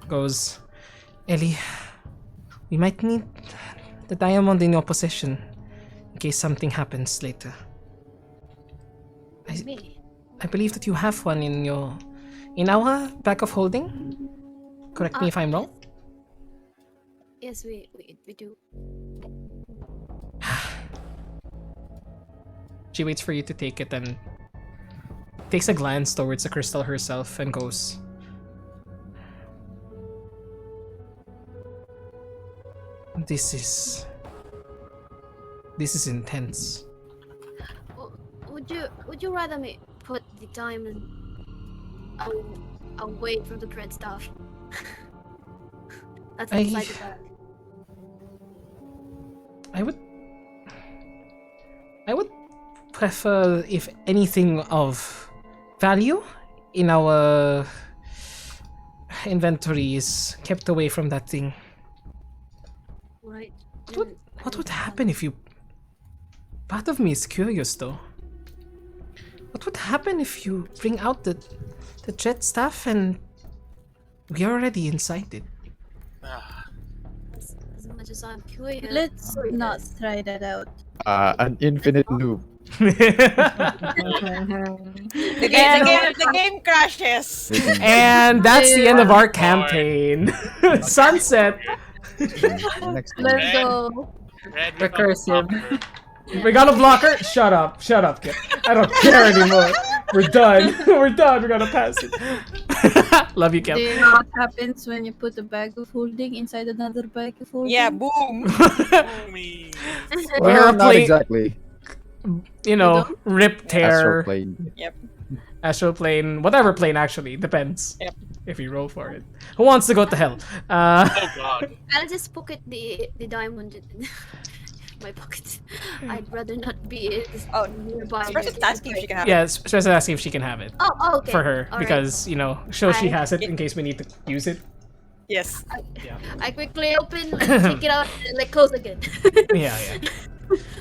Speaker 1: Goes, Ellie, we might need the diamond in your possession in case something happens later.
Speaker 6: Me.
Speaker 1: I believe that you have one in our bag of holding. Correct me if I'm wrong.
Speaker 6: Yes, we do.
Speaker 1: She waits for you to take it and takes a glance towards the crystal herself and goes, This is intense.
Speaker 6: Would you rather me put the diamond away from the dread stuff? That's inside the bag.
Speaker 1: I would prefer if anything of value in our inventory is kept away from that thing.
Speaker 6: Right.
Speaker 1: What would happen if you... Part of me is curious though. What would happen if you bring out the jet stuff and we're already inside it?
Speaker 6: As much as I'm curious.
Speaker 4: Let's not try that out.
Speaker 8: An infinite loop.
Speaker 9: The game crashes.
Speaker 1: And that's the end of our campaign. Sunset.
Speaker 8: Next one.
Speaker 4: Let's go.
Speaker 3: Red
Speaker 5: Recursive.
Speaker 1: We got a blocker. Shut up, kid. I don't care anymore. We're done. We're done. We're gonna pass it. Love you,
Speaker 4: Do
Speaker 1: Kel.
Speaker 4: you know what happens when you put a bag of holding inside another bag of holding?
Speaker 9: Yeah, boom.
Speaker 3: Me.
Speaker 1: We're
Speaker 8: Not
Speaker 1: playing,
Speaker 8: exactly.
Speaker 1: you know, rip
Speaker 8: Astral
Speaker 1: tear,
Speaker 8: plane.
Speaker 1: astral plane, whatever plane actually depends.
Speaker 9: Yep.
Speaker 1: If you roll for it. Who wants to go to hell?
Speaker 3: Oh god.
Speaker 6: I'll just pocket the diamond in my pocket. I'd rather not be nearby.
Speaker 9: Express asking if she can have
Speaker 1: Yeah, Stress is asking if she can have it
Speaker 6: Oh, okay.
Speaker 1: for her
Speaker 6: All right.
Speaker 1: because you know, she
Speaker 6: I-
Speaker 1: has it in case we need to use it.
Speaker 9: Yes.
Speaker 6: I quickly open, like, take it out, and like close again.
Speaker 1: Yeah.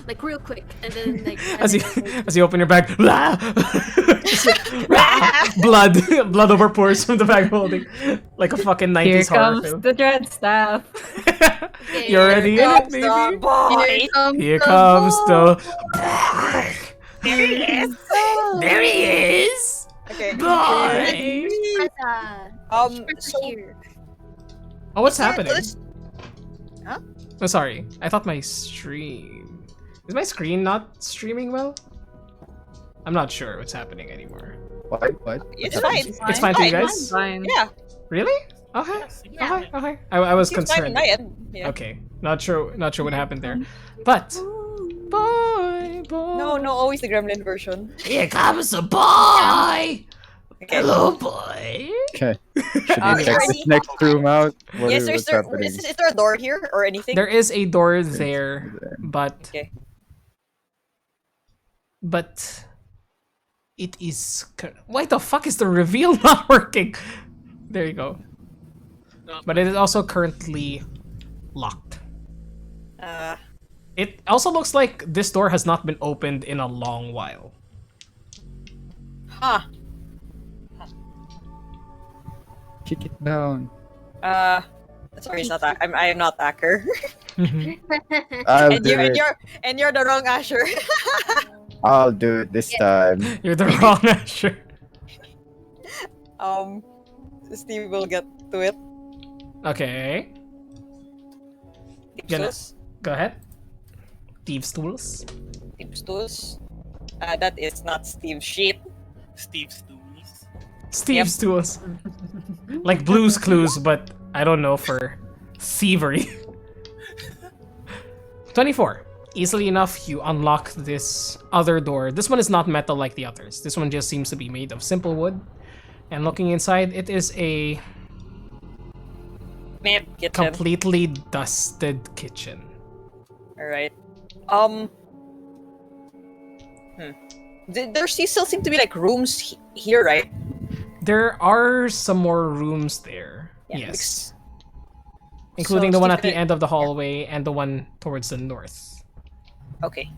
Speaker 6: Like real quick, and then like
Speaker 1: As you open your bag, blood overpours from the bag holding, like a fucking 90s
Speaker 5: Here
Speaker 1: horror
Speaker 5: comes
Speaker 1: film.
Speaker 5: the dread staff.
Speaker 1: You're already in it,
Speaker 9: Comes
Speaker 1: baby.
Speaker 9: the boy.
Speaker 1: Here comes the.
Speaker 9: There he is.
Speaker 1: There he is.
Speaker 9: Okay.
Speaker 1: Boy.
Speaker 9: So
Speaker 6: here.
Speaker 1: Oh, what's happening?
Speaker 9: let's-
Speaker 1: Oh, sorry. I thought my stream. Is my screen not streaming well? I'm not sure what's happening anymore.
Speaker 8: What?
Speaker 9: It's fine.
Speaker 1: It's fine to you
Speaker 9: Fine.
Speaker 1: guys?
Speaker 5: Fine.
Speaker 9: Yeah.
Speaker 1: Really? Okay.
Speaker 6: Yeah.
Speaker 1: Okay. I was
Speaker 9: Seems fine on
Speaker 1: concerned.
Speaker 9: my end. Yeah.
Speaker 1: Okay. Not sure what happened there. But boy.
Speaker 9: No, always the gremlin version.
Speaker 1: Here comes the boy.
Speaker 9: Okay.
Speaker 1: Hello, boy.
Speaker 8: Okay. Should we
Speaker 9: Okay.
Speaker 8: check this next room out?
Speaker 9: Yes,
Speaker 8: What's happening?
Speaker 9: is there a door here or anything?
Speaker 1: There is a door there, but
Speaker 9: Okay.
Speaker 1: it is. Why the fuck is the reveal not working? There you go. But it is also currently locked. It also looks like this door has not been opened in a long while.
Speaker 9: Huh.
Speaker 8: Kick it down.
Speaker 9: Sorry, it's not. I am not Acker.
Speaker 8: I'll
Speaker 9: and
Speaker 8: do it.
Speaker 9: you're the wrong Asher.
Speaker 8: I'll do it this time.
Speaker 1: You're the wrong Asher.
Speaker 9: Steve will get to it.
Speaker 1: Okay.
Speaker 9: Tipstos.
Speaker 1: Go ahead. Thieves' tools.
Speaker 9: Tipstos. That is not Steve's shit.
Speaker 3: Steve Stoomies.
Speaker 1: Steve's tools. Like Blue's Clues, but I don't know, for thievery. 24. Easily enough, you unlock this other door. This one is not metal like the others. This one just seems to be made of simple wood. And looking inside, it is a
Speaker 9: Man, kitchen.
Speaker 1: completely dusted kitchen.
Speaker 9: Alright. There still seem to be like rooms here, right?
Speaker 1: There are some more rooms there.
Speaker 9: Yeah,
Speaker 1: Yes. Including the one at the
Speaker 9: Steven-
Speaker 1: end of the hallway and the one towards the north.
Speaker 9: Okay.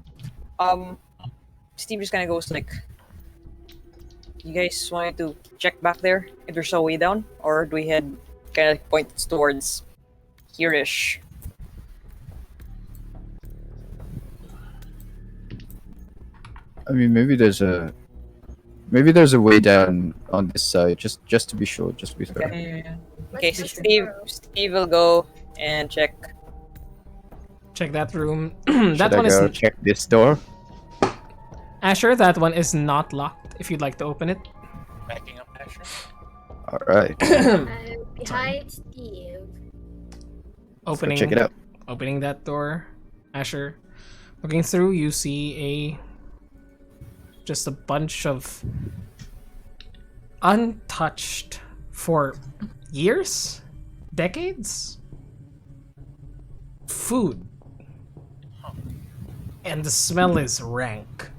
Speaker 9: Steve just kind of goes like, "You guys wanted to check back there if there's a way down, or do we head kind of points towards here-ish.
Speaker 8: I mean, maybe there's a way down on this side, just to be sure, just to be fair.
Speaker 9: Okay. Okay, so Steve will go and check.
Speaker 1: Check that room.
Speaker 8: Should
Speaker 1: That
Speaker 8: I
Speaker 1: one is
Speaker 8: go check this door?
Speaker 1: Asher. That one is not locked. If you'd like to open it.
Speaker 3: Backing up Asher.
Speaker 8: All right.
Speaker 6: Behind Steve.
Speaker 8: Let's go
Speaker 1: Opening.
Speaker 8: check it out.
Speaker 1: Opening that door, Asher. Looking through, you see just a bunch of untouched for years, decades, food, and the smell is rank.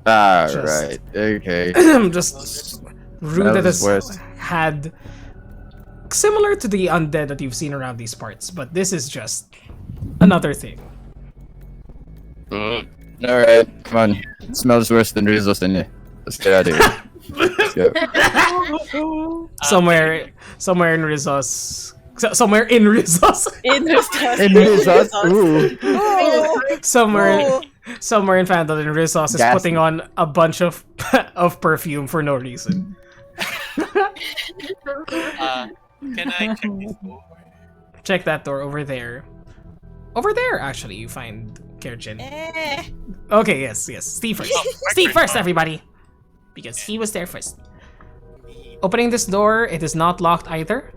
Speaker 8: Ah,
Speaker 1: Just-
Speaker 8: right. Okay.
Speaker 1: Just root that
Speaker 8: Smells
Speaker 1: has
Speaker 8: worse.
Speaker 1: had similar to the undead that you've seen around these parts, but this is just another thing.
Speaker 8: All right, come on. It smells worse than Rizos in here. Let's get out of here. Let's go.
Speaker 1: Somewhere in Rizos. Somewhere in Rizos.
Speaker 9: In
Speaker 8: In Rizos? Ooh.
Speaker 1: Somewhere in Fandom, and Rizos is
Speaker 8: Gassy.
Speaker 1: putting on a bunch of of perfume for no reason.
Speaker 3: Can I check this door?
Speaker 1: Check that door over there. Over there, actually, you find Kerjin.
Speaker 9: Eh.
Speaker 1: Okay, yes. Steve first. Steve first, everybody! Because he was there first. Opening this door, it is not locked either.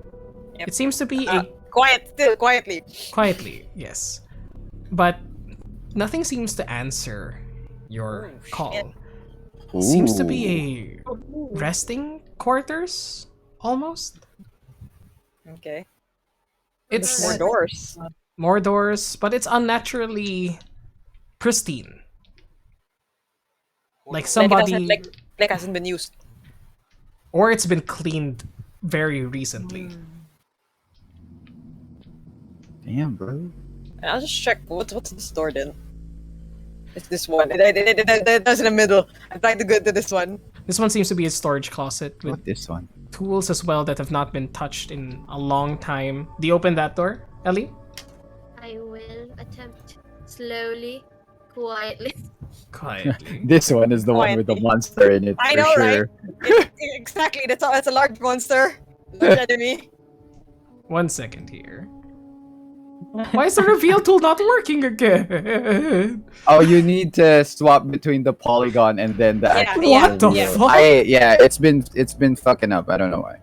Speaker 9: Yep.
Speaker 1: It seems to be a
Speaker 9: Quietly.
Speaker 1: quietly, yes. But nothing seems to answer your
Speaker 9: Oh,
Speaker 1: call.
Speaker 9: shit.
Speaker 1: Seems to be a resting quarters, almost.
Speaker 9: Okay.
Speaker 1: It's
Speaker 9: More doors.
Speaker 1: more doors, but it's unnaturally pristine. Like somebody,
Speaker 9: Like hasn't been used.
Speaker 1: or it's been cleaned very recently.
Speaker 8: Damn, bro.
Speaker 9: And I'll just check what's this door then. It's this one. That's in the middle. I'm trying to go to this one.
Speaker 1: This one seems to be a storage closet with
Speaker 8: What this one?
Speaker 1: tools as well that have not been touched in a long time. Do you open that door, Ellie?
Speaker 6: I will attempt slowly, quietly.
Speaker 1: Quietly.
Speaker 8: This one is the one with the monster in it.
Speaker 9: I
Speaker 8: for
Speaker 9: know,
Speaker 8: sure.
Speaker 9: right? Exactly. That's a large monster. Large enemy.
Speaker 1: 1 second here. Why is the reveal tool not working again?
Speaker 8: Oh, you need to swap between the polygon and then the actual.
Speaker 1: What the
Speaker 9: yeah.
Speaker 1: fuck?
Speaker 8: Yeah, it's been fucking up. I don't know why.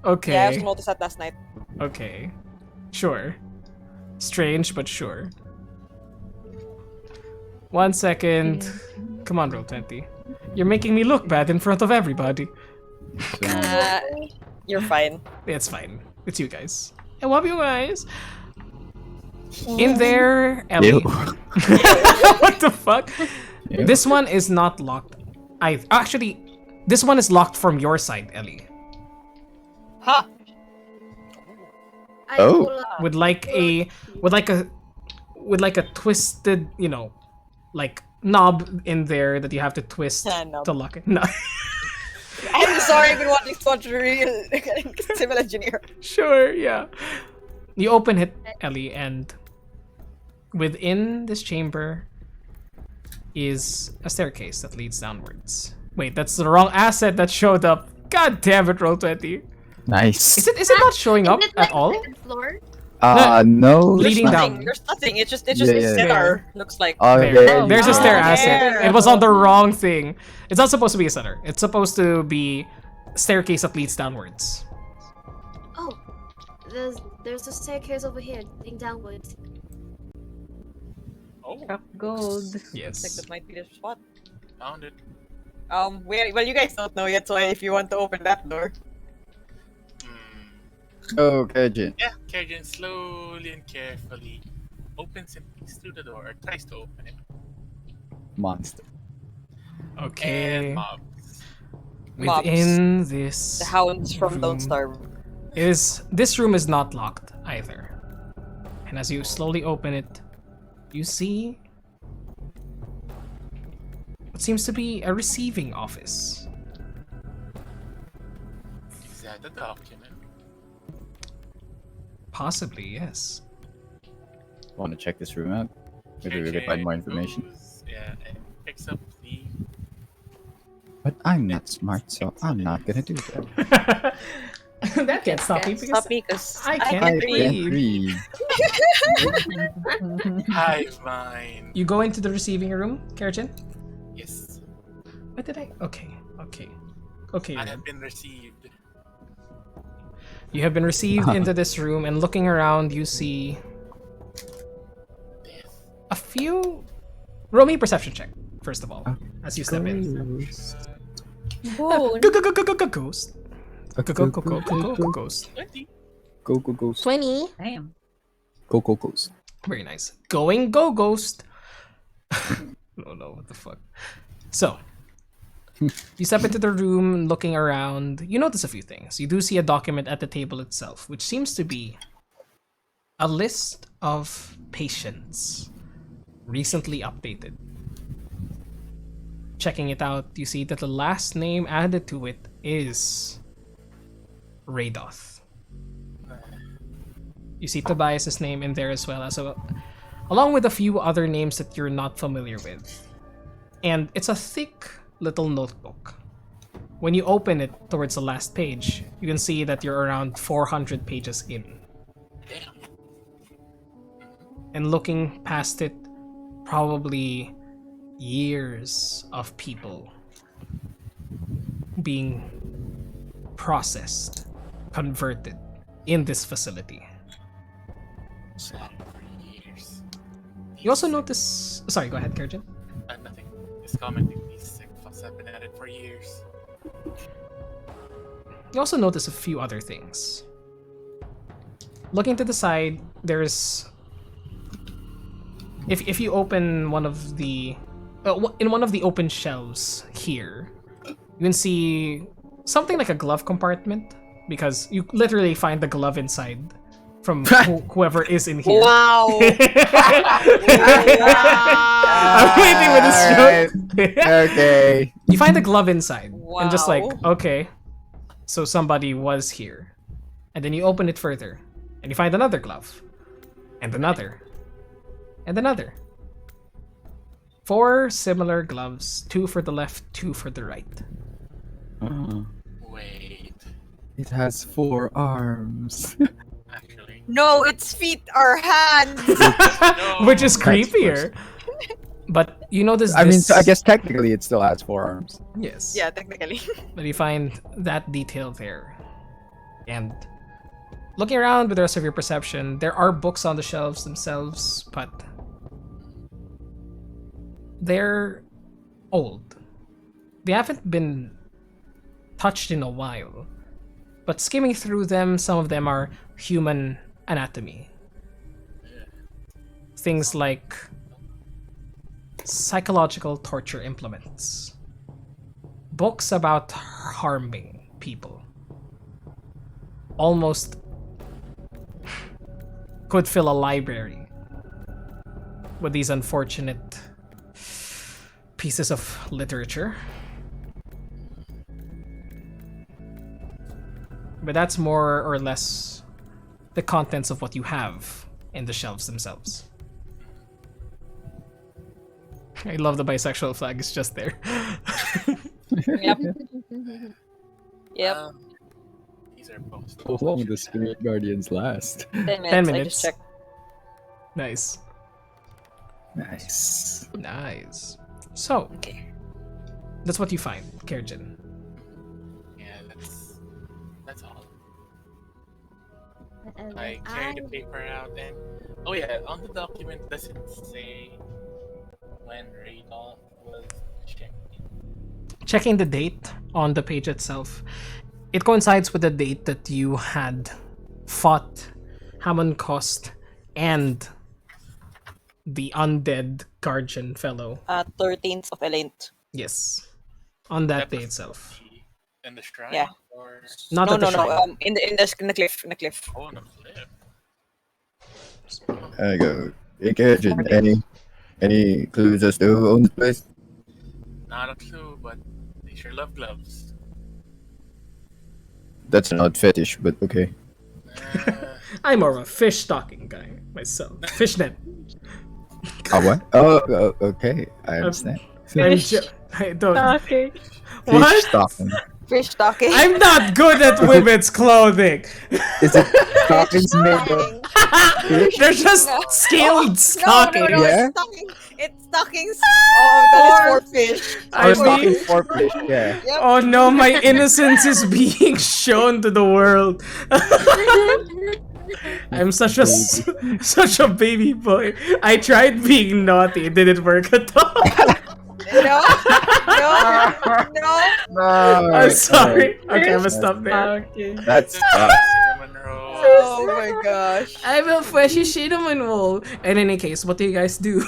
Speaker 1: Okay.
Speaker 9: Yeah, I also noticed that last night.
Speaker 1: Okay. Sure. Strange, but sure. 1 second. Come on, Roll20. You're making me look bad in front of everybody.
Speaker 9: You're fine.
Speaker 1: It's fine. It's you guys. I love you guys. In there, Ellie.
Speaker 8: Ew.
Speaker 1: What the fuck?
Speaker 8: Ew.
Speaker 1: This one is not locked. Actually, this one is locked from your side, Ellie.
Speaker 9: Ha!
Speaker 6: I
Speaker 8: Oh.
Speaker 6: pull up.
Speaker 1: With like a twisted, like knob in there that you have to twist
Speaker 9: Knob.
Speaker 1: to lock it. No.
Speaker 9: I'm sorry, I've been watching so much real Civil Engineer.
Speaker 1: Sure, yeah. You open it, Ellie, and within this chamber is a staircase that leads downwards. Wait, that's the wrong asset that showed up. God damn it, Roll20.
Speaker 8: Nice.
Speaker 1: Is it not showing up
Speaker 6: Is it
Speaker 1: at
Speaker 6: like
Speaker 1: all?
Speaker 6: the second floor?
Speaker 8: No.
Speaker 1: Leading
Speaker 8: it's not.
Speaker 1: down.
Speaker 9: There's nothing. It's just
Speaker 8: Yeah,
Speaker 9: a
Speaker 8: yeah.
Speaker 9: cellar. Looks like.
Speaker 8: Oh,
Speaker 1: There. There's a stair
Speaker 9: Oh,
Speaker 1: asset.
Speaker 9: there.
Speaker 1: It was on the wrong thing. It's not supposed to be a cellar. It's supposed to be staircase that leads downwards.
Speaker 6: Oh, there's a staircase over here leading downwards.
Speaker 3: Oh,
Speaker 5: Gold.
Speaker 9: Looks like
Speaker 1: Yes.
Speaker 9: this might be the spot.
Speaker 3: found it.
Speaker 9: Well, you guys don't know yet, so if you want to open that door.
Speaker 8: Okay, Jin.
Speaker 3: Yeah, Kerrigan slowly and carefully opens and peeks through the door, or tries to open it.
Speaker 8: Monster.
Speaker 1: Okay.
Speaker 3: And mobs.
Speaker 1: Within this
Speaker 9: The hounds from Don't
Speaker 1: room
Speaker 9: Starve.
Speaker 1: this room is not locked either. And as you slowly open it, you see what seems to be a receiving office.
Speaker 3: Is that a document?
Speaker 1: Possibly, yes.
Speaker 8: Want to check this room out? Maybe we could find more information.
Speaker 3: Yeah, and picks up the.
Speaker 8: But I'm not smart, so I'm not gonna do that.
Speaker 1: That can't stop me because
Speaker 9: Stop me, cause
Speaker 1: I
Speaker 9: I
Speaker 1: can't
Speaker 9: can't
Speaker 1: read.
Speaker 9: read.
Speaker 3: Hive mind.
Speaker 1: You go into the receiving room, Kerjin?
Speaker 3: Yes,
Speaker 1: What did I? Okay.
Speaker 3: I have been received.
Speaker 1: You have been received into this room, and looking around, you see a few. Roll me a perception check, first of all, as you step in.
Speaker 8: Ghost.
Speaker 9: Boon.
Speaker 1: Ghost. Ghost.
Speaker 3: 20.
Speaker 8: Go, go, ghost.
Speaker 1: 20.
Speaker 5: Damn.
Speaker 8: Go, go, ghost.
Speaker 1: Very nice. Going go ghost. No, what the fuck. So, you step into the room, looking around. You notice a few things. You do see a document at the table itself, which seems to be a list of patients recently updated. Checking it out, you see that the last name added to it is Radoth. You see Tobias's name in there as well, along with a few other names that you're not familiar with. And it's a thick little notebook. When you open it towards the last page, you can see that you're around 400 pages in. And looking past it, probably years of people being processed, converted in this facility.
Speaker 3: Years.
Speaker 1: You also notice. Sorry, go ahead, Kerjin.
Speaker 3: Nothing. Just commenting. These sick fucks have been at it for years.
Speaker 1: You also notice a few other things. Looking to the side, there's. If you open one of the. In one of the open shelves here, you can see something like a glove compartment, because you literally find the glove inside from whoever is in here.
Speaker 9: Wow.
Speaker 1: I'm waiting for this joke.
Speaker 8: Okay.
Speaker 1: You find the glove inside, and just like,
Speaker 9: Wow.
Speaker 1: okay, so somebody was here. And then you open it further, and you find another glove, and another, and another. 4 similar gloves, 2 for the left, 2 for the right.
Speaker 3: Wait.
Speaker 8: It has 4 arms.
Speaker 3: Actually.
Speaker 9: No, its feet are hands.
Speaker 3: No.
Speaker 1: Which is
Speaker 8: That's
Speaker 1: creepier. But you notice this.
Speaker 8: I mean, so I guess technically it still has 4 arms.
Speaker 1: Yes.
Speaker 9: Yeah, technically.
Speaker 1: But you find that detail there. And looking around with the rest of your perception, there are books on the shelves themselves, but they're old. They haven't been touched in a while. But skimming through them, some of them are human anatomy. Things like psychological torture implements. Books about harming people. Almost could fill a library with these unfortunate pieces of literature. But that's more or less the contents of what you have in the shelves themselves. I love the bisexual flag, it's just there.
Speaker 9: Yep. Yep.
Speaker 3: These are post.
Speaker 8: How long do Spirit Guardians last?
Speaker 9: 10 minutes.
Speaker 1: 10
Speaker 9: I
Speaker 1: minutes.
Speaker 9: just checked.
Speaker 1: Nice.
Speaker 8: Nice.
Speaker 1: Nice. So,
Speaker 9: Okay.
Speaker 1: that's what you find, Kerjin.
Speaker 3: Yeah, that's all. I carry the paper out and oh yeah, on the document does it say when Radolf was checked?
Speaker 1: Checking the date on the page itself, it coincides with the date that you had fought Hammond Cost and the undead guardian fellow.
Speaker 9: 13th of Elent.
Speaker 1: Yes. On that day
Speaker 3: was
Speaker 1: itself.
Speaker 3: In the shrine?
Speaker 9: Yeah.
Speaker 3: Or
Speaker 1: Not
Speaker 9: No,
Speaker 1: at the
Speaker 9: no,
Speaker 1: shrine.
Speaker 9: no. In the cliff. In the cliff.
Speaker 3: oh no cliff.
Speaker 8: There you go. Hey, Gadget, any clues as to who owns the place?
Speaker 3: Not a clue, but they sure love gloves.
Speaker 8: That's an odd fetish, but okay.
Speaker 1: I'm more of a fish stocking guy myself. Fishnet.
Speaker 8: What? Oh, okay. I understand.
Speaker 1: I don't.
Speaker 5: Okay.
Speaker 8: Fish
Speaker 1: What?
Speaker 8: stocking.
Speaker 9: Fish stocking.
Speaker 1: I'm not good at women's clothing.
Speaker 8: Is it stockings made of fish?
Speaker 1: They're just scaled stockings.
Speaker 9: No,
Speaker 8: Yeah?
Speaker 9: it's stockings. Oh, because it's for fish.
Speaker 1: I
Speaker 8: Or
Speaker 1: mean-
Speaker 8: stockings for fish, yeah.
Speaker 9: Yep.
Speaker 1: Oh no, my innocence is being shown to the world. I'm such a such a baby boy. I tried being naughty, it didn't work at all.
Speaker 9: No.
Speaker 1: I'm sorry. Okay, I'm gonna stop there.
Speaker 5: Okay.
Speaker 8: That's
Speaker 3: Cinnamon roll.
Speaker 9: Oh my gosh.
Speaker 1: I will fetch a cinnamon roll. In any case, what do you guys do?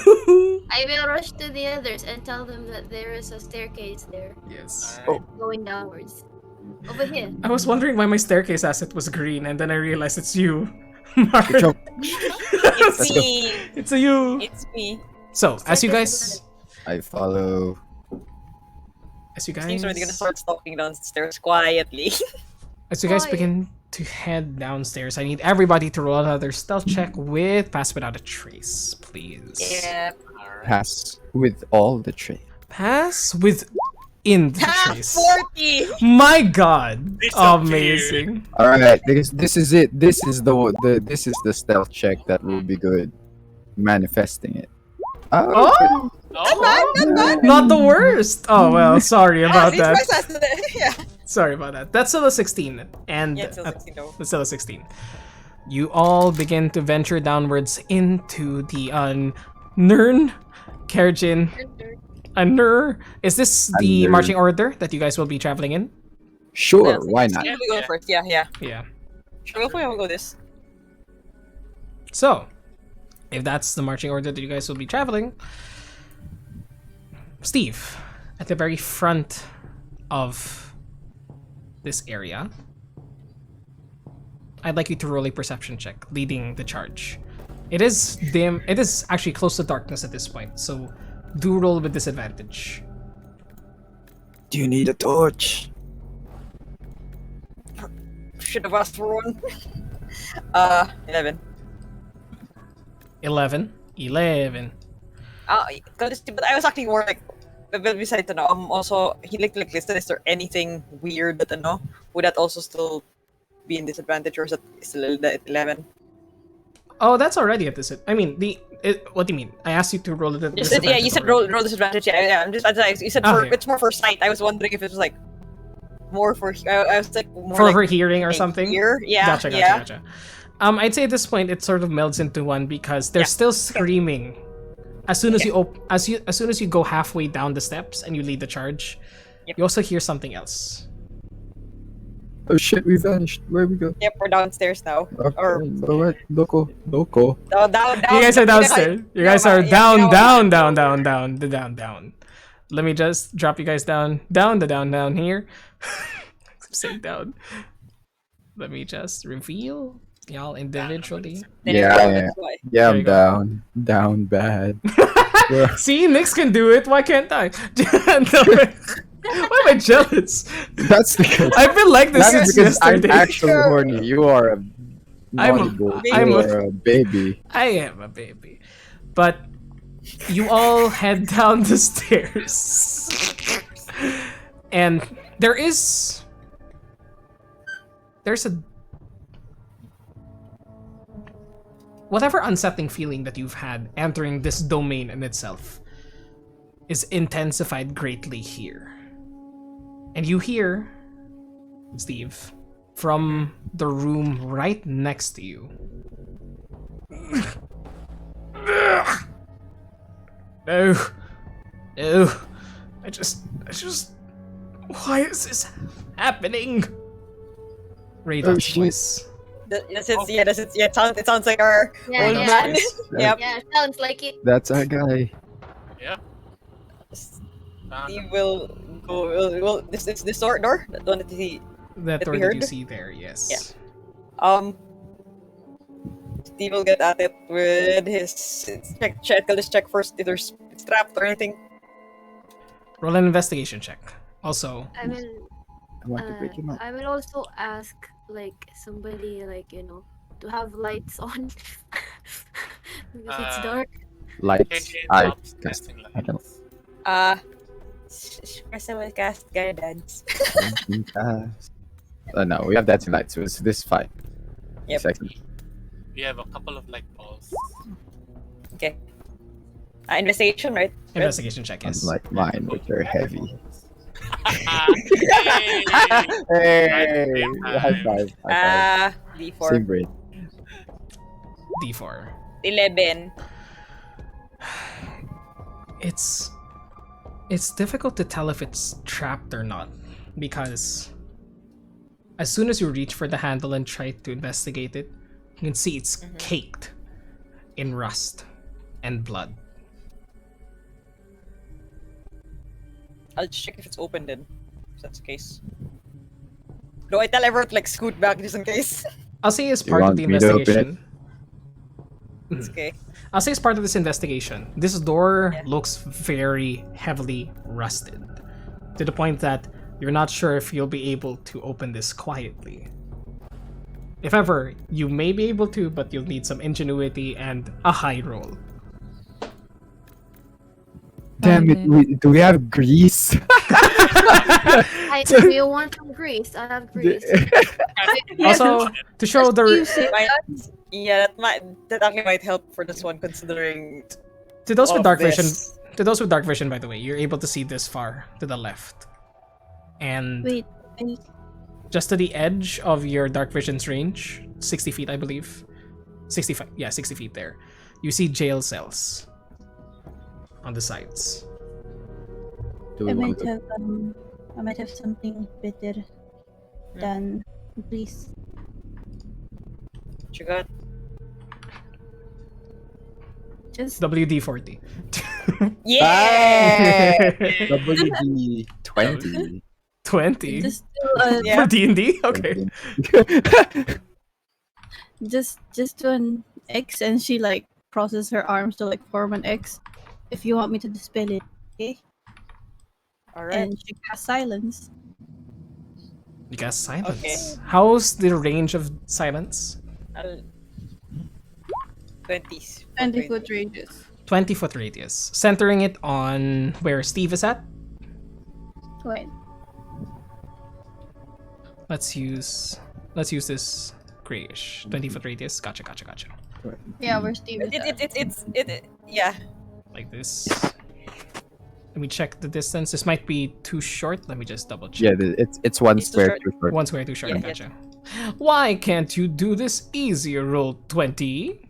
Speaker 6: I will rush to the others and tell them that there is a staircase there
Speaker 1: Yes.
Speaker 6: going downwards. Over here.
Speaker 1: I was wondering why my staircase asset was green, and then I realized it's you, Mark.
Speaker 8: Good job.
Speaker 9: It's
Speaker 8: Let's go.
Speaker 9: me.
Speaker 1: It's you.
Speaker 9: It's me.
Speaker 1: So, as you guys,
Speaker 8: I follow.
Speaker 9: Seems already gonna start stalking downstairs quietly.
Speaker 1: As you guys
Speaker 6: Quiet.
Speaker 1: begin to head downstairs, I need everybody to roll another stealth check with Pass Without a Trace, please.
Speaker 9: Yeah.
Speaker 3: Alright.
Speaker 8: Pass with all the traits.
Speaker 1: Pass within the
Speaker 9: Ha!
Speaker 1: trace.
Speaker 9: 40!
Speaker 1: My god.
Speaker 3: It's up to you.
Speaker 1: Amazing.
Speaker 8: All right, because this is it. This is the stealth check that will be good. Manifesting it.
Speaker 1: Oh,
Speaker 3: Oh,
Speaker 1: not the worst. Oh, well, sorry about
Speaker 9: These
Speaker 1: that.
Speaker 9: guys has to- yeah.
Speaker 1: Sorry about that. That's still a 16. And
Speaker 9: Yeah, it's still 16 though.
Speaker 1: it's still a 16. You all begin to venture downwards into the Nern, Kerjin, Nur. Is this the
Speaker 8: Nur.
Speaker 1: marching order that you guys will be traveling in?
Speaker 8: Sure,
Speaker 9: Yeah,
Speaker 8: why not?
Speaker 9: Yeah, we go first. Yeah.
Speaker 1: Yeah.
Speaker 9: Sure, we'll go this.
Speaker 1: So, if that's the marching order that you guys will be traveling, Steve, at the very front of this area, I'd like you to roll a perception check, leading the charge. It is dim. It is actually close to darkness at this point, so do roll with disadvantage.
Speaker 7: Do you need a torch?
Speaker 9: Should have asked for one. 11.
Speaker 1: 11.
Speaker 9: But I was actually more like, besides also, he like listed, is there anything weird that, would that also still be in disadvantage, or is it still at 11?
Speaker 1: Oh, that's already at this. I mean, what do you mean? I asked you to roll it at disadvantage.
Speaker 9: You said
Speaker 1: already.
Speaker 9: roll disadvantage. Yeah, you said
Speaker 1: Okay.
Speaker 9: it's more for sight. I was wondering if it was like more for. I was like more
Speaker 1: For
Speaker 9: like
Speaker 1: her hearing or
Speaker 9: like
Speaker 1: something.
Speaker 9: Ear? Yeah,
Speaker 1: Gotcha. I'd say at this point it sort of melds into one because they're still screaming. As soon as as soon as you go halfway down the steps and you lead the charge, you also hear something else.
Speaker 8: Oh shit, we vanished. Where we go?
Speaker 9: Yep, we're downstairs now.
Speaker 8: Okay,
Speaker 9: Or
Speaker 8: alright, Loco.
Speaker 9: down.
Speaker 1: You guys are downstairs. You guys are
Speaker 9: Yeah,
Speaker 1: down. Let me just drop you guys down here. I'm saying down. Let me just reveal y'all individually.
Speaker 8: Yeah,
Speaker 9: That's why.
Speaker 8: Yeah,
Speaker 1: There you
Speaker 8: I'm
Speaker 1: go.
Speaker 8: down bad. Well,
Speaker 1: See, Nyx can do it. Why can't I? Why am I jealous?
Speaker 8: that's because
Speaker 1: I've been like this
Speaker 8: that's
Speaker 1: since
Speaker 8: because I'm
Speaker 1: yesterday.
Speaker 8: actually horny. You are a
Speaker 1: I'm
Speaker 8: naughty
Speaker 1: a-
Speaker 8: boy.
Speaker 1: I'm
Speaker 8: You
Speaker 1: a-
Speaker 8: are a baby.
Speaker 1: I am a baby. But you all head down the stairs. And there's a whatever unsettling feeling that you've had entering this domain in itself is intensified greatly here. And you hear, Steve, from the room right next to you. No. I just, why is this happening? Radon's
Speaker 8: shit.
Speaker 1: voice.
Speaker 9: It sounds like our
Speaker 6: Yeah,
Speaker 9: old
Speaker 6: yeah.
Speaker 9: man. Yep.
Speaker 6: Yeah, sounds like it.
Speaker 8: That's our guy.
Speaker 3: yeah.
Speaker 9: He will go. Will this door? That one that he.
Speaker 1: That
Speaker 9: That
Speaker 1: door
Speaker 9: we
Speaker 1: that you
Speaker 9: heard?
Speaker 1: see there, yes.
Speaker 9: Yeah. Steve will get at it with his check. Let's check first if there's strapped or anything.
Speaker 1: Roll an investigation check. Also,
Speaker 6: I will.
Speaker 8: I want to break him up.
Speaker 6: I will also ask somebody to have lights on because it's dark.
Speaker 8: Lights.
Speaker 3: KJ
Speaker 8: I
Speaker 3: drops
Speaker 8: cast.
Speaker 3: casting
Speaker 8: I don't.
Speaker 9: Press will cast guidance.
Speaker 8: No, we have dancing lights. So this is fine.
Speaker 9: Yep.
Speaker 8: Second.
Speaker 3: We have a couple of light balls.
Speaker 9: Okay. Investigation, right?
Speaker 1: Investigation check, yes.
Speaker 8: Unlike mine, which are heavy.
Speaker 3: Hey!
Speaker 8: Hey!
Speaker 3: Same
Speaker 8: High
Speaker 3: time.
Speaker 8: five. High five.
Speaker 9: D4.
Speaker 8: Same brain.
Speaker 1: D4.
Speaker 9: 11.
Speaker 1: It's difficult to tell if it's trapped or not, because as soon as you reach for the handle and try to investigate it, you can see it's caked in rust and blood.
Speaker 9: I'll just check if it's open then. If that's the case. Do I tell everyone to like scoot back just in case?
Speaker 1: I'll say as
Speaker 8: You
Speaker 1: part of
Speaker 8: want
Speaker 1: the
Speaker 8: me to open it?
Speaker 1: investigation.
Speaker 9: It's okay.
Speaker 1: I'll say as part of this investigation, this door
Speaker 9: Yeah.
Speaker 1: looks very heavily rusted, to the point that you're not sure if you'll be able to open this quietly. If ever, you may be able to, but you'll need some ingenuity and a high roll.
Speaker 7: Damn it, do we have grease?
Speaker 6: Do you want some grease? I have grease.
Speaker 1: Also, to show the
Speaker 9: That actually might help for this one, considering.
Speaker 1: to those with
Speaker 9: of
Speaker 1: dark vision,
Speaker 9: this.
Speaker 1: to those with dark vision, by the way, you're able to see this far to the left, and
Speaker 4: Wait,
Speaker 1: just to the edge of your dark vision's range, 60 feet, I believe, 65, yeah, 60 feet there. You see jail cells on the sides.
Speaker 8: Do we want to
Speaker 10: I might have something better than grease.
Speaker 9: What you got?
Speaker 10: Just
Speaker 1: WD-40.
Speaker 9: Yeah!
Speaker 8: WD 20.
Speaker 1: 20
Speaker 10: just
Speaker 1: for D&D. Okay.
Speaker 10: just do an X, and she like crosses her arms to like form an X. If you want me to dispel it, okay?
Speaker 9: Alright.
Speaker 10: And she casts silence.
Speaker 1: You cast silence.
Speaker 9: Okay.
Speaker 1: How's the range of silence?
Speaker 9: 20s.
Speaker 4: 20-foot ranges.
Speaker 1: 20-foot radius, centering it on where Steve is at.
Speaker 10: Wait.
Speaker 1: Let's use this grayish 20-foot radius. Gotcha.
Speaker 4: Yeah, where Steve is at.
Speaker 9: Yeah.
Speaker 1: Like this. Let me check the distance. This might be too short. Let me just double check.
Speaker 8: Yeah, it's one
Speaker 9: It's too
Speaker 8: square
Speaker 9: short.
Speaker 8: too short.
Speaker 1: One square too short.
Speaker 9: Yeah.
Speaker 1: Gotcha. Why can't you do this easier? Roll 20.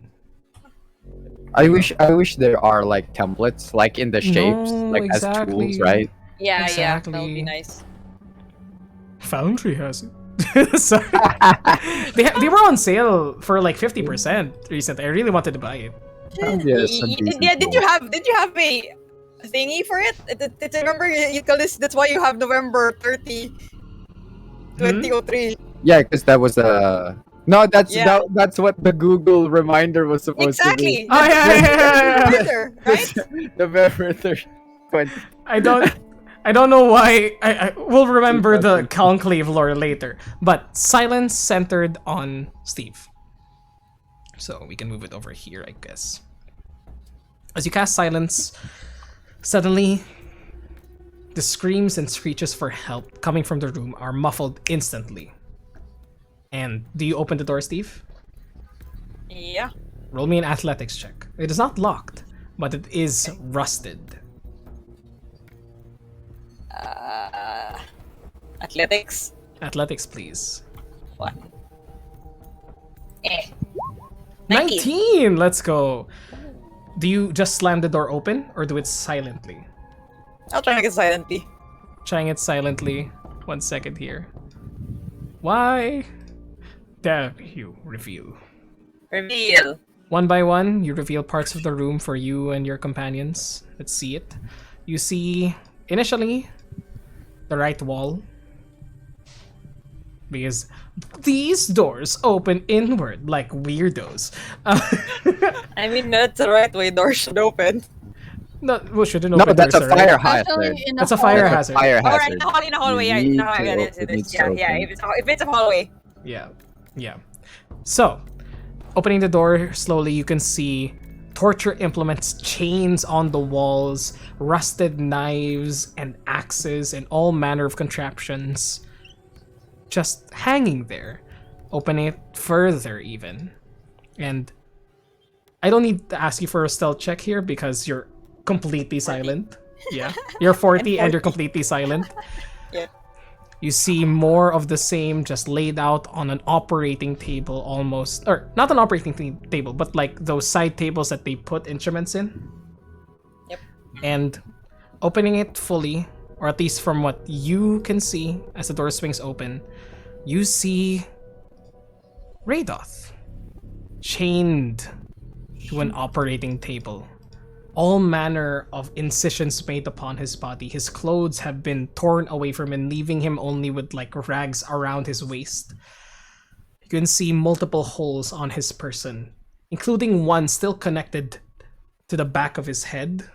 Speaker 8: I wish there are like templates, like in the shapes,
Speaker 1: No,
Speaker 8: like as
Speaker 1: exactly.
Speaker 8: tools, right?
Speaker 9: Yeah,
Speaker 1: Exactly.
Speaker 9: that would be nice.
Speaker 1: Foundry has it. So, they were on sale for like 50% recently. I really wanted to buy it.
Speaker 8: Yes, some decent
Speaker 9: Yeah, did you
Speaker 8: tools.
Speaker 9: have a thingy for it? Remember you call this, that's why you have November 30, 2003.
Speaker 8: Yeah, because that was no, that's
Speaker 9: Yeah.
Speaker 8: that's what the Google reminder was supposed to be.
Speaker 9: Exactly.
Speaker 1: Oh, yeah.
Speaker 9: Reminder, right?
Speaker 8: November 3rd, 20.
Speaker 1: I don't know why. I will remember the conclave lore later. But silence centered on Steve. So we can move it over here, I guess. As you cast silence, suddenly the screams and screeches for help coming from the room are muffled instantly. And do you open the door, Steve?
Speaker 9: Yeah.
Speaker 1: Roll me an athletics check. It is not locked, but it is rusted.
Speaker 9: Athletics.
Speaker 1: Athletics, please.
Speaker 9: What? 19.
Speaker 1: 19! Let's go. Do you just slam the door open or do it silently?
Speaker 9: I'll try to make it silently.
Speaker 1: Trying it silently. 1 second here. Why? There you reveal.
Speaker 9: Reveal.
Speaker 1: One by one, you reveal parts of the room for you and your companions. Let's see it. You see, initially, the right wall. Because these doors open inward like weirdos.
Speaker 9: I mean, that's the right way doors should open.
Speaker 1: No, well, shouldn't
Speaker 8: No,
Speaker 1: open
Speaker 8: that's a
Speaker 1: doors, right?
Speaker 8: fire hazard.
Speaker 4: Actually, in
Speaker 1: That's a fire
Speaker 8: That's a
Speaker 1: hazard.
Speaker 8: fire
Speaker 9: Alright,
Speaker 8: hazard.
Speaker 9: in the hallway, yeah.
Speaker 8: You
Speaker 9: No,
Speaker 8: need
Speaker 9: yeah,
Speaker 8: to
Speaker 9: it is,
Speaker 8: open
Speaker 9: it
Speaker 8: it
Speaker 9: is. Yeah,
Speaker 8: open.
Speaker 9: if it's a hallway.
Speaker 1: Yeah. So, Opening the door slowly, you can see torture implements, chains on the walls, rusted knives and axes, and all manner of contraptions just hanging there. Opening it further, even. And I don't need to ask you for a stealth check here because you're completely silent. Yeah. You're 40 and you're completely silent.
Speaker 9: Yeah.
Speaker 1: You see more of the same just laid out on an operating table almost. Or not an operating table, but like those side tables that they put instruments in.
Speaker 9: Yep.
Speaker 1: And opening it fully, or at least from what you can see as the door swings open, you see Radoth chained to an operating table. All manner of incisions made upon his body. His clothes have been torn away from him, leaving him only with like rags around his waist. You can see multiple holes on his person, including one still connected to the back of his head,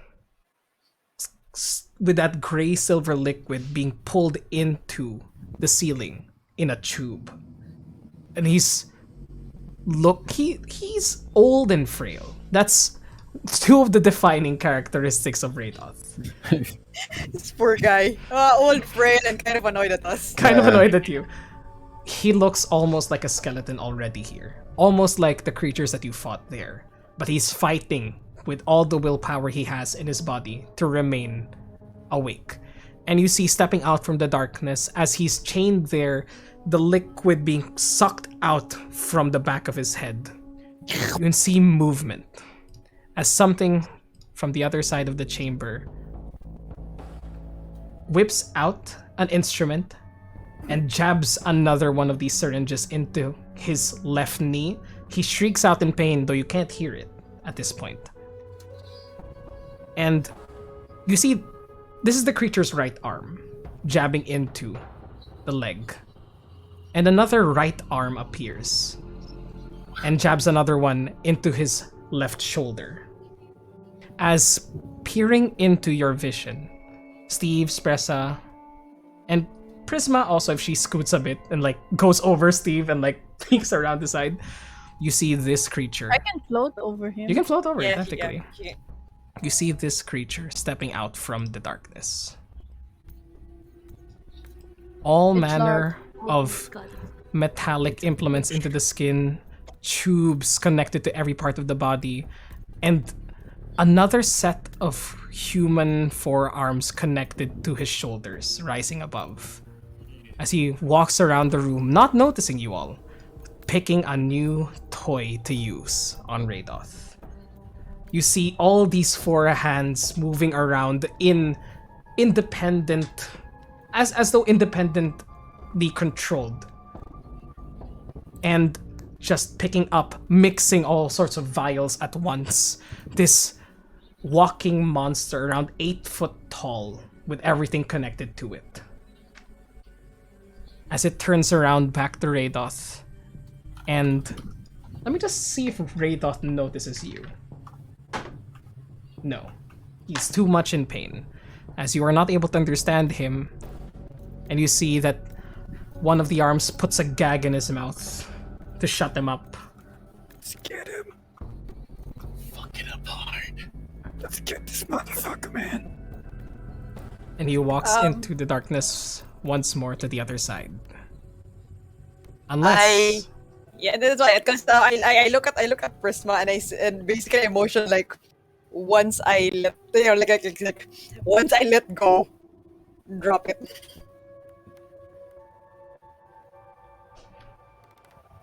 Speaker 1: with that gray silver liquid being pulled into the ceiling in a tube. And he's old and frail. That's two of the defining characteristics of Radoth.
Speaker 2: This poor guy. Old, frail, and kind of annoyed at us.
Speaker 1: Kind of annoyed at you. He looks almost like a skeleton already here. Almost like the creatures that you fought there. But he's fighting with all the willpower he has in his body to remain awake. And you see stepping out from the darkness as he's chained there, the liquid being sucked out from the back of his head. You can see movement as something from the other side of the chamber whips out an instrument and jabs another one of these syringes into his left knee. He shrieks out in pain, though you can't hear it at this point. And you see, this is the creature's right arm jabbing into the leg. And another right arm appears and jabs another one into his left shoulder. As peering into your vision, Steve, Spressa, and Prisma also, if she scoots a bit and like goes over Steve and like peeks around the side, you see this creature.
Speaker 4: I can float over him.
Speaker 1: You can float over it,
Speaker 9: Yeah,
Speaker 1: technically.
Speaker 9: yeah.
Speaker 1: You see this creature stepping out from the darkness. All
Speaker 4: It's
Speaker 1: manner
Speaker 6: Oh
Speaker 1: of
Speaker 6: my God.
Speaker 1: metallic implements into the skin, tubes connected to every part of the body, and another set of human forearms connected to his shoulders, rising above. As he walks around the room, not noticing you all, picking a new toy to use on Radoth. You see all these four hands moving around in independent, as though independently controlled, and just picking up, mixing all sorts of vials at once. This walking monster around 8 foot tall with everything connected to it. As it turns around back to Radoth, and let me just see if Radoth notices you. No, he's too much in pain, as you are not able to understand him, and you see that one of the arms puts a gag in his mouth to shut him up.
Speaker 7: Let's get him.
Speaker 3: Fuck it apart.
Speaker 7: Let's get this motherfucker, man.
Speaker 1: And he walks into the darkness once more to the other side. Unless
Speaker 2: Yeah, that's why. Because I look at Prisma and basically emotion like once I let like once I let go, drop it.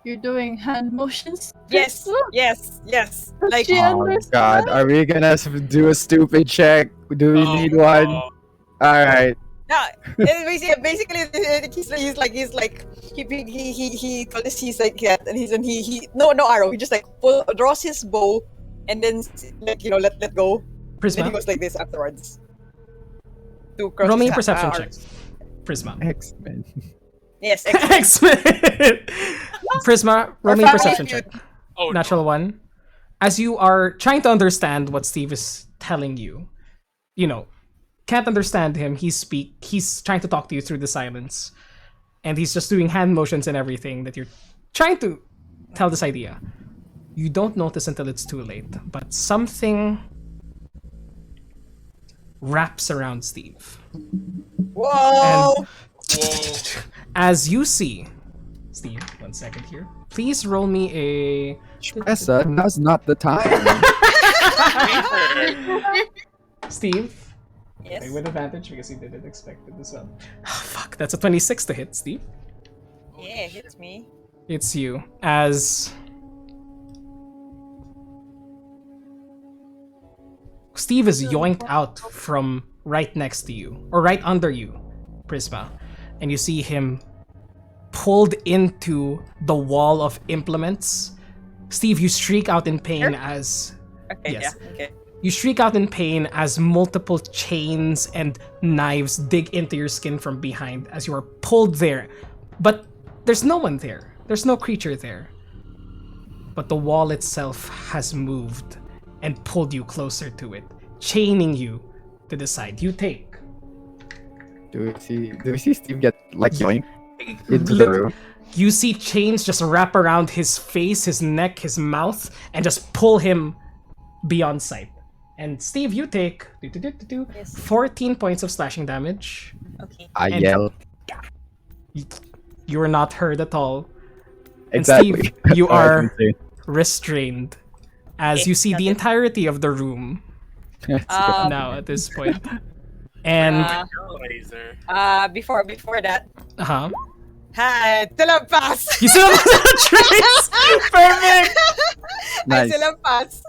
Speaker 4: You're doing hand motions?
Speaker 2: Yes, yes. Like
Speaker 4: She
Speaker 8: Oh
Speaker 4: understands.
Speaker 8: god, are we gonna do a stupid check? Do we need one?
Speaker 3: Oh,
Speaker 8: Alright.
Speaker 2: yeah, basically he's like he told us he's like that, and he no arrow. He just like draws his bow, and then like let go. Then he
Speaker 1: Prisma,
Speaker 2: goes like this afterwards. To cross
Speaker 1: roll me a
Speaker 2: his
Speaker 1: perception check.
Speaker 2: arms.
Speaker 1: Prisma.
Speaker 8: X-Men.
Speaker 2: Yes,
Speaker 1: X-Men! Prisma, roll
Speaker 2: Our
Speaker 1: me a
Speaker 2: family
Speaker 1: perception
Speaker 2: feud.
Speaker 1: check.
Speaker 3: oh
Speaker 1: Natural one. As you are trying to understand what Steve is telling you, can't understand him. He's trying to talk to you through the silence, and he's just doing hand motions and everything that you're trying to tell this idea. You don't notice until it's too late, but something wraps around Steve.
Speaker 9: Whoa!
Speaker 1: And as you see, Steve, 1 second here. Please roll me a.
Speaker 7: Tressa, now's not the time.
Speaker 1: Steve.
Speaker 9: Yes.
Speaker 1: With advantage because you didn't expect it as well. Fuck, that's a 26 to hit, Steve.
Speaker 9: Yeah, hits me.
Speaker 1: It's you. As Steve is yoinked out from right next to you, or right under you, Prisma, and you see him pulled into the wall of implements. Steve, you shriek out in pain as...
Speaker 9: Okay,
Speaker 1: Yes.
Speaker 9: yeah, okay.
Speaker 1: You shriek out in pain as multiple chains and knives dig into your skin from behind as you are pulled there. But there's no one there. There's no creature there. But the wall itself has moved and pulled you closer to it, chaining you to the side. You take.
Speaker 7: Do we see Steve get like yoink into the room?
Speaker 1: You see chains just wrap around his face, his neck, his mouth, and just pull him beyond sight. And Steve, you take 14 points of slashing damage.
Speaker 9: Okay.
Speaker 7: I
Speaker 1: And-
Speaker 7: yell.
Speaker 1: You are not hurt at all. And
Speaker 7: Exactly.
Speaker 1: Steve,
Speaker 7: That's
Speaker 1: you
Speaker 7: all I
Speaker 1: are
Speaker 7: can say.
Speaker 1: restrained as you see the entirety of the room now at this point. And
Speaker 9: Before that,
Speaker 1: uh-huh.
Speaker 9: hi, Telampas!
Speaker 1: You still have the trace! Perfect!
Speaker 9: Hi,
Speaker 7: Nice.
Speaker 9: Telampas!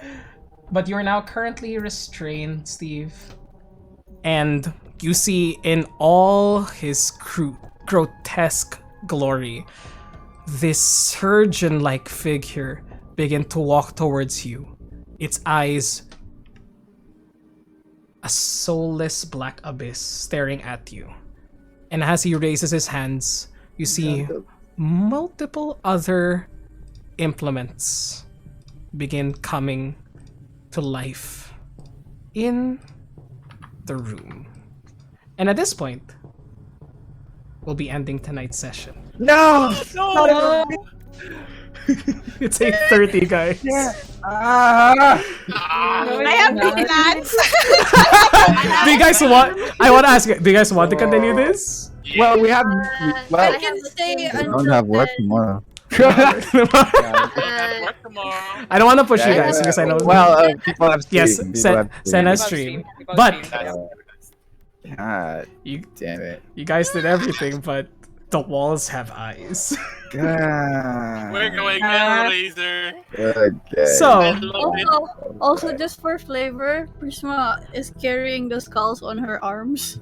Speaker 1: But you're now currently restrained, Steve. And you see in all his grotesque glory, this surgeon-like figure begin to walk towards you. Its eyes, a soulless black abyss staring at you. And as he raises his hands, you see multiple other implements begin coming to life in the room. And at this point, we'll be ending tonight's session.
Speaker 7: No!
Speaker 1: It's 8:30, guys.
Speaker 7: Ah!
Speaker 9: I have plans!
Speaker 1: Do you guys want? I want to ask you. Do you guys want to continue this?
Speaker 7: Well, we have.
Speaker 10: I can stay
Speaker 7: We
Speaker 10: until
Speaker 7: don't have work
Speaker 10: 10.
Speaker 7: tomorrow.
Speaker 3: Work tomorrow.
Speaker 1: I don't want to push you guys because I know.
Speaker 7: Well, people have stream.
Speaker 1: yes,
Speaker 7: People
Speaker 1: send
Speaker 7: have
Speaker 1: a
Speaker 7: stream.
Speaker 1: stream. But
Speaker 7: God
Speaker 1: you
Speaker 7: damn it.
Speaker 1: you guys did everything, but the walls have eyes.
Speaker 7: God.
Speaker 3: We're going Hellraiser.
Speaker 7: Okay.
Speaker 1: So
Speaker 3: I love it.
Speaker 10: Also, just for flavor, Prisma is carrying the skulls on her arms.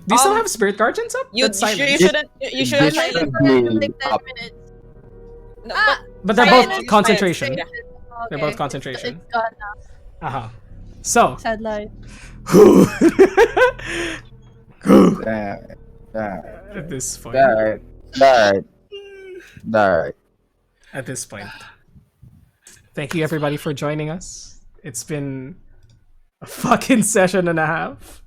Speaker 1: do you still have spirit guardians up?
Speaker 9: You,
Speaker 1: That's
Speaker 9: you,
Speaker 1: silent.
Speaker 9: you shouldn't. You shouldn't.
Speaker 7: This
Speaker 10: I
Speaker 7: should
Speaker 10: like
Speaker 7: be
Speaker 10: 10
Speaker 7: up.
Speaker 10: minutes.
Speaker 9: No,
Speaker 10: Ah!
Speaker 1: But they're
Speaker 9: Silent,
Speaker 1: both concentration.
Speaker 9: silent.
Speaker 1: They're
Speaker 10: Okay.
Speaker 1: both concentration.
Speaker 10: It's gone now.
Speaker 1: Uh huh. So.
Speaker 10: Sad life.
Speaker 7: Damn.
Speaker 1: At this point.
Speaker 7: Alright.
Speaker 1: At this point. Thank you everybody for joining us. It's been a fucking session and a half.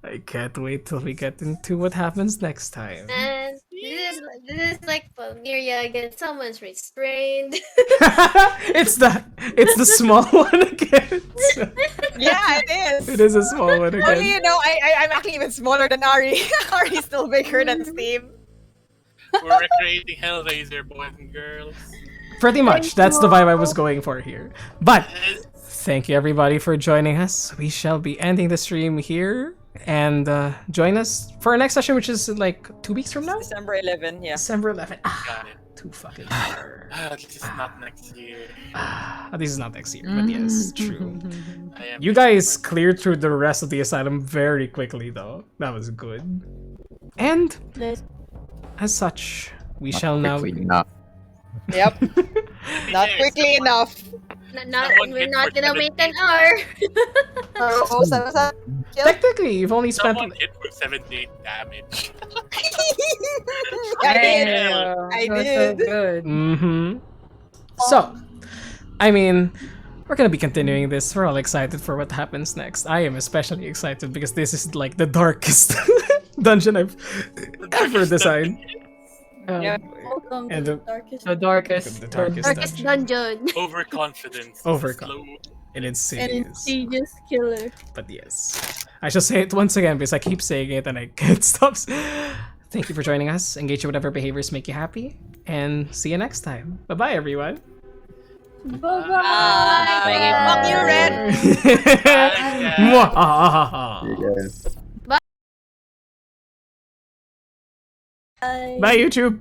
Speaker 1: I can't wait till we get into what happens next time.
Speaker 6: And this is like Valeria again. Someone's restrained.
Speaker 1: it's the small one again.
Speaker 9: Yeah, it is.
Speaker 1: It is a small one
Speaker 9: Only
Speaker 1: again.
Speaker 9: you know, I'm actually even smaller than Ari. Ari's still bigger than Steve.
Speaker 3: We're recreating Hellraiser, boys and girls.
Speaker 1: Pretty much. That's the vibe I was going for here. But thank you everybody for joining us. We shall be ending the stream here. And join us for our next session, which is like 2 weeks from now?
Speaker 9: December 11, yeah.
Speaker 1: December 11th.
Speaker 3: Got it.
Speaker 1: Too fucking far.
Speaker 3: This is not next year.
Speaker 1: This is not next year, but yes, true.
Speaker 3: I am
Speaker 1: You guys cleared through the rest of the asylum very quickly, though. That was good. And as such, we shall now.
Speaker 7: Quickly enough.
Speaker 9: Yep. Not quickly enough.
Speaker 3: Someone
Speaker 6: We're
Speaker 3: hit
Speaker 6: not
Speaker 3: for
Speaker 6: gonna make an
Speaker 3: 78.
Speaker 6: hour.
Speaker 9: Oh, so
Speaker 1: Technically, you've only spent.
Speaker 3: Someone hit for 78 damage.
Speaker 9: I did.
Speaker 5: Damn,
Speaker 9: I
Speaker 5: that was
Speaker 9: did.
Speaker 5: so good.
Speaker 1: Mm-hmm. So, I mean, we're gonna be continuing this. We're all excited for what happens next. I am especially excited because this is like the darkest dungeon I've ever designed.
Speaker 9: Yeah.
Speaker 4: Welcome to
Speaker 1: And
Speaker 4: the
Speaker 1: the-
Speaker 4: darkest
Speaker 5: The darkest,
Speaker 1: The darkest
Speaker 6: Darkest dungeon.
Speaker 3: Overconfidence. is a
Speaker 1: Overcon-
Speaker 3: slow.
Speaker 1: and
Speaker 4: and
Speaker 1: insidious.
Speaker 4: insidious killer.
Speaker 1: But yes, I shall say it once again because I keep saying it and I can't stop. Thank you for joining us. Engage in whatever behaviors make you happy, and see you next time. Bye bye, everyone.
Speaker 4: Bye
Speaker 2: Fuck you, Red.
Speaker 1: Mwah.
Speaker 8: You guys.
Speaker 4: bye.
Speaker 1: Bye, YouTube.